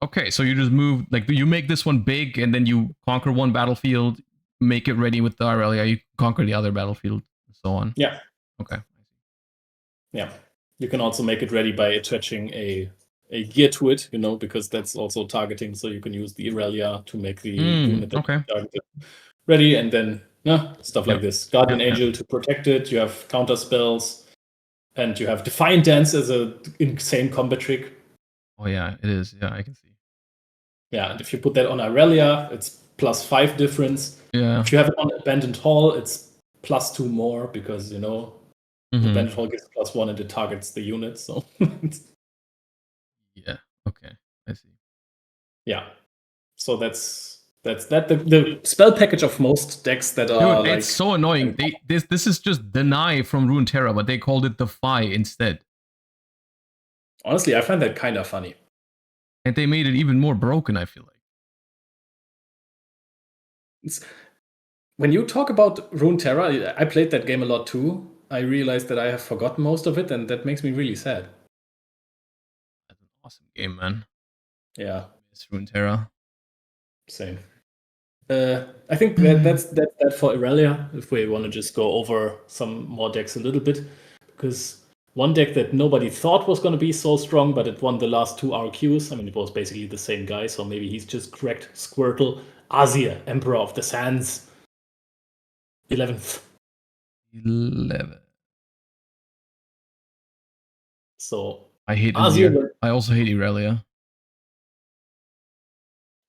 [SPEAKER 1] Okay, so you just move, like you make this one big and then you conquer one battlefield, make it ready with the Irelia, you conquer the other battlefield, and so on.
[SPEAKER 2] Yeah.
[SPEAKER 1] Okay.
[SPEAKER 2] Yeah. You can also make it ready by attaching a gear to it, because that's also targeting. So you can use the Irelia to make the unit that targeted ready, and then stuff like this. Guardian Angel to protect it. You have counter spells, and you have Defiant Dance as an insane combat trick.
[SPEAKER 1] Oh yeah, it is. Yeah, I can see.
[SPEAKER 2] Yeah, and if you put that on Irelia, it's +5 difference.
[SPEAKER 1] Yeah.
[SPEAKER 2] If you have it on Abandoned Hall, it's +2 more because Abandoned Hall gives +1 and it targets the unit. So
[SPEAKER 1] yeah. Okay, I see.
[SPEAKER 2] Yeah. So that's that. The spell package of most decks that are
[SPEAKER 1] it's so annoying. This is just Deny from Runeterra, but they called it Defy instead.
[SPEAKER 2] Honestly, I find that kind of funny.
[SPEAKER 1] And they made it even more broken, I feel like.
[SPEAKER 2] When you talk about Runeterra, I played that game a lot too. I realized that I have forgotten most of it, and that makes me really sad.
[SPEAKER 1] That's an awesome game, man.
[SPEAKER 2] Yeah.
[SPEAKER 1] It's Runeterra.
[SPEAKER 2] Same. I think that's that for Irelia, if we want to just go over some more decks a little bit. Because one deck that nobody thought was going to be so strong, but it won the last 2 RQs. I mean, it was basically the same guy, so maybe he's just correct. Squirtle, Azir, Emperor of the Sands. 11th.
[SPEAKER 1] 11.
[SPEAKER 2] So
[SPEAKER 1] I hate Azir. I also hate Irelia.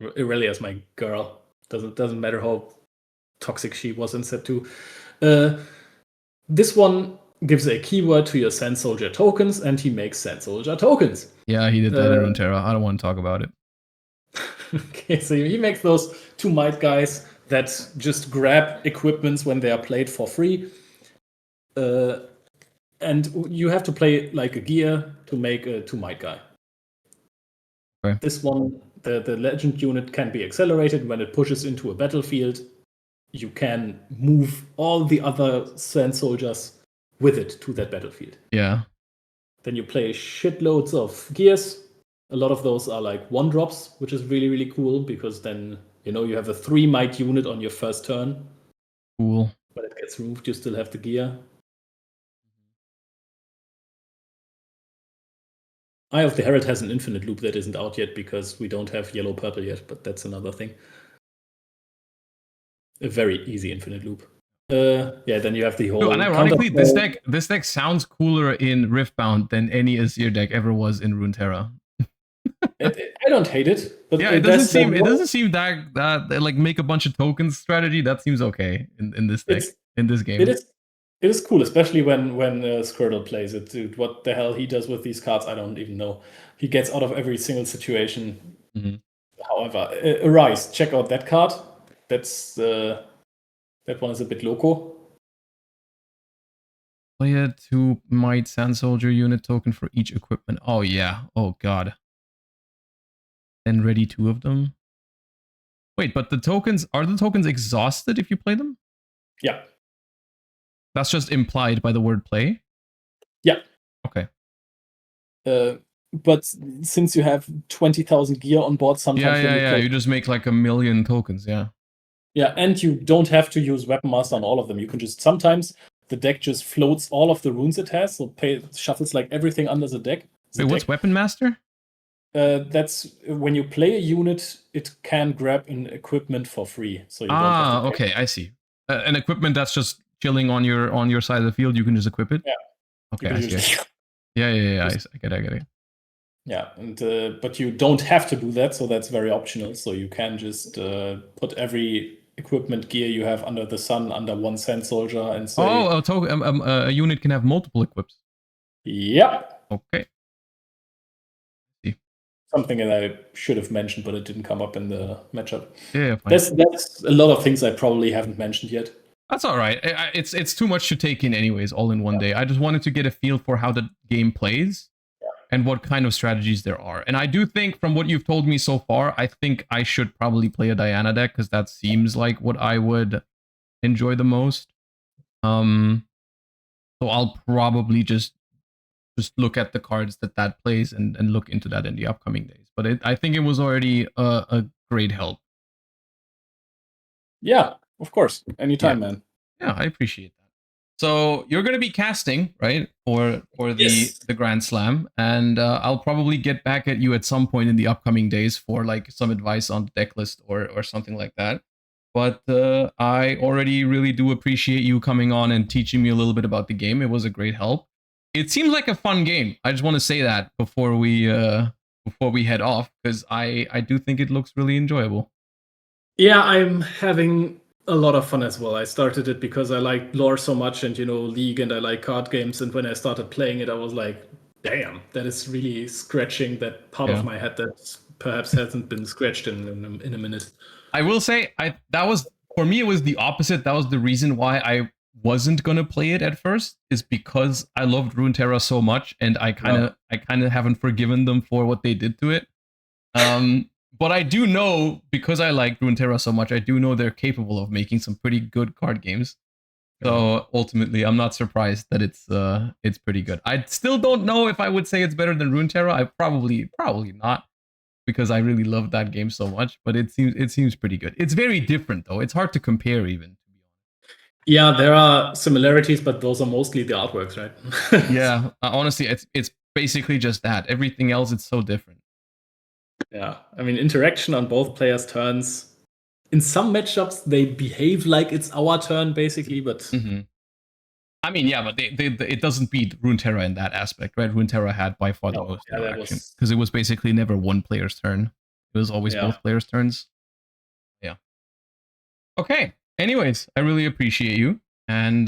[SPEAKER 2] Irelia is my girl. Doesn't matter how toxic she was in set 2. This one gives a keyword to your Sand Soldier tokens, and he makes Sand Soldier tokens.
[SPEAKER 1] Yeah, he did that in Runeterra. I don't want to talk about it.
[SPEAKER 2] Okay, so he makes those 2 might guys that just grab equipments when they are played for free. And you have to play like a gear to make a 2 might guy. Okay. This one, the legend unit can be accelerated. When it pushes into a battlefield, you can move all the other Sand Soldiers with it to that battlefield.
[SPEAKER 1] Yeah.
[SPEAKER 2] Then you play shitloads of gears. A lot of those are like 1-drops, which is really, really cool because then, you have a 3 might unit on your first turn.
[SPEAKER 1] Cool.
[SPEAKER 2] When it gets removed, you still have the gear. Eye of the Herald has an infinite loop that isn't out yet because we don't have yellow-purple yet, but that's another thing. A very easy infinite loop. Then you have the whole.
[SPEAKER 1] And ironically, this deck sounds cooler in Riftbound than any Azir deck ever was in Runeterra.
[SPEAKER 2] I don't hate it, but
[SPEAKER 1] yeah, it doesn't seem that like make a bunch of tokens strategy. That seems okay in this deck, in this game.
[SPEAKER 2] It is cool, especially when Squirtle plays it. Dude, what the hell he does with these cards, I don't even know. He gets out of every single situation. Mm-hmm. However, Arise, check out that card. That's that one is a bit loco.
[SPEAKER 1] Play a 2 might Sand Soldier unit token for each equipment. Oh yeah. Oh god. Then ready 2 of them. Wait, but are the tokens exhausted if you play them?
[SPEAKER 2] Yeah.
[SPEAKER 1] That's just implied by the word play?
[SPEAKER 2] Yeah.
[SPEAKER 1] Okay.
[SPEAKER 2] But since you have 20,000 gear on board, sometimes
[SPEAKER 1] you just make like 1 million tokens, yeah.
[SPEAKER 2] Yeah, and you don't have to use Weapon Master on all of them. You can just sometimes the deck just floats all of the runes it has, so shuffles like everything under the deck.
[SPEAKER 1] Wait, what's Weapon Master?
[SPEAKER 2] That's when you play a unit, it can grab an equipment for free. So you don't have to pay.
[SPEAKER 1] Okay, I see. An equipment that's just chilling on your side of the field, you can just equip it?
[SPEAKER 2] Yeah.
[SPEAKER 1] Okay, I see. Yeah. I get it.
[SPEAKER 2] Yeah, and but you don't have to do that, so that's very optional. So you can just put every equipment gear you have under the sun under one Sand Soldier and say...
[SPEAKER 1] a unit can have multiple equips.
[SPEAKER 2] Yep.
[SPEAKER 1] Okay. See.
[SPEAKER 2] Something that I should have mentioned, but it didn't come up in the matchup.
[SPEAKER 1] Yeah, fine.
[SPEAKER 2] That's a lot of things I probably haven't mentioned yet.
[SPEAKER 1] That's all right. It's too much to take in anyways, all in one day. I just wanted to get a feel for how the game plays and what kind of strategies there are. And I do think from what you've told me so far, I think I should probably play a Diana deck because that seems like what I would enjoy the most. So I'll probably just look at the cards that plays and look into that in the upcoming days. But I think it was already a great help.
[SPEAKER 2] Yeah, of course. Anytime, man.
[SPEAKER 1] Yeah, I appreciate that. So you're going to be casting, right, for the Grand Slam, and I'll probably get back at you at some point in the upcoming days for like some advice on the deck list or something like that. But I already really do appreciate you coming on and teaching me a little bit about the game. It was a great help. It seems like a fun game. I just want to say that before we head off, because I do think it looks really enjoyable.
[SPEAKER 2] Yeah, I'm having a lot of fun as well. I started it because I like lore so much and, League, and I like card games. And when I started playing it, I was like, damn, that is really scratching that part of my head that perhaps hasn't been scratched in a minute.
[SPEAKER 1] I will say, that was, for me, it was the opposite. That was the reason why I wasn't going to play it at first, is because I loved Runeterra so much, and I kind of haven't forgiven them for what they did to it. But I do know, because I like Runeterra so much, I do know they're capable of making some pretty good card games. So ultimately, I'm not surprised that it's pretty good. I still don't know if I would say it's better than Runeterra. I probably not, because I really love that game so much. But it seems pretty good. It's very different though. It's hard to compare even.
[SPEAKER 2] Yeah, there are similarities, but those are mostly the artworks, right?
[SPEAKER 1] Yeah, honestly, it's basically just that. Everything else, it's so different.
[SPEAKER 2] Yeah, I mean, interaction on both players' turns. In some matchups, they behave like it's our turn, basically, but...
[SPEAKER 1] I mean, yeah, but it doesn't beat Runeterra in that aspect, right? Runeterra had by far the most interaction, because it was basically never one player's turn. It was always both players' turns. Yeah. Okay. Anyways, I really appreciate you, and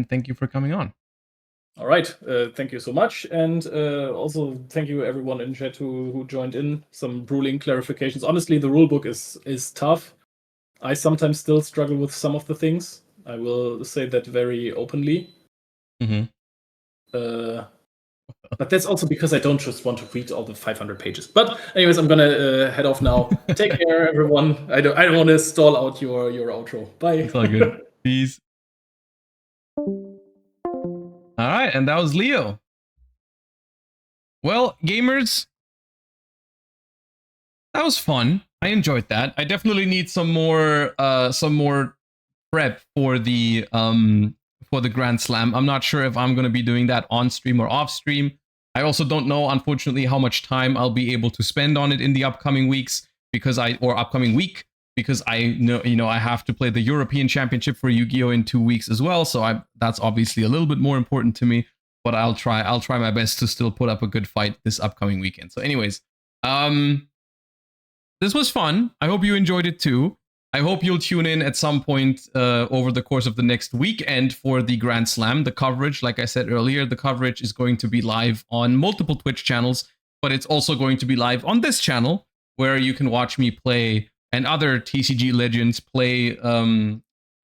[SPEAKER 1] thank you for coming on.
[SPEAKER 2] All right, thank you so much, and also thank you everyone in chat who joined in. Some ruling clarifications. Honestly, the rulebook is tough. I sometimes still struggle with some of the things. I will say that very openly. But that's also because I don't just want to read all the 500 pages. But anyways, I'm gonna head off now. Take care, everyone. I don't want to stall out your outro. Bye.
[SPEAKER 1] It's all good. Peace. All right, and that was Leo. Well, gamers, that was fun. I enjoyed that. I definitely need some more prep for the Grand Slam. I'm not sure if I'm going to be doing that on stream or off stream. I also don't know, unfortunately, how much time I'll be able to spend on it in the upcoming weeks, or upcoming week, because I know I have to play the European Championship for Yu-Gi-Oh in 2 weeks as well. So that's obviously a little bit more important to me. But I'll try my best to still put up a good fight this upcoming weekend. So anyways, this was fun. I hope you enjoyed it too. I hope you'll tune in at some point over the course of the next weekend for the Grand Slam. The coverage, like I said earlier, the coverage is going to be live on multiple Twitch channels, but it's also going to be live on this channel, where you can watch me play and other TCG legends play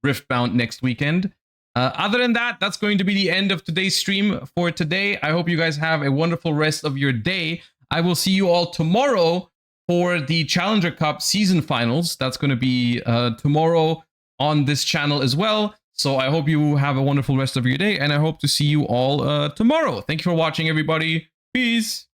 [SPEAKER 1] Riftbound next weekend. Other than that, that's going to be the end of today's stream for today. I hope you guys have a wonderful rest of your day. I will see you all tomorrow for the Challenger Cup season finals. That's going to be tomorrow on this channel as well. So I hope you have a wonderful rest of your day, and I hope to see you all tomorrow. Thank you for watching, everybody. Peace.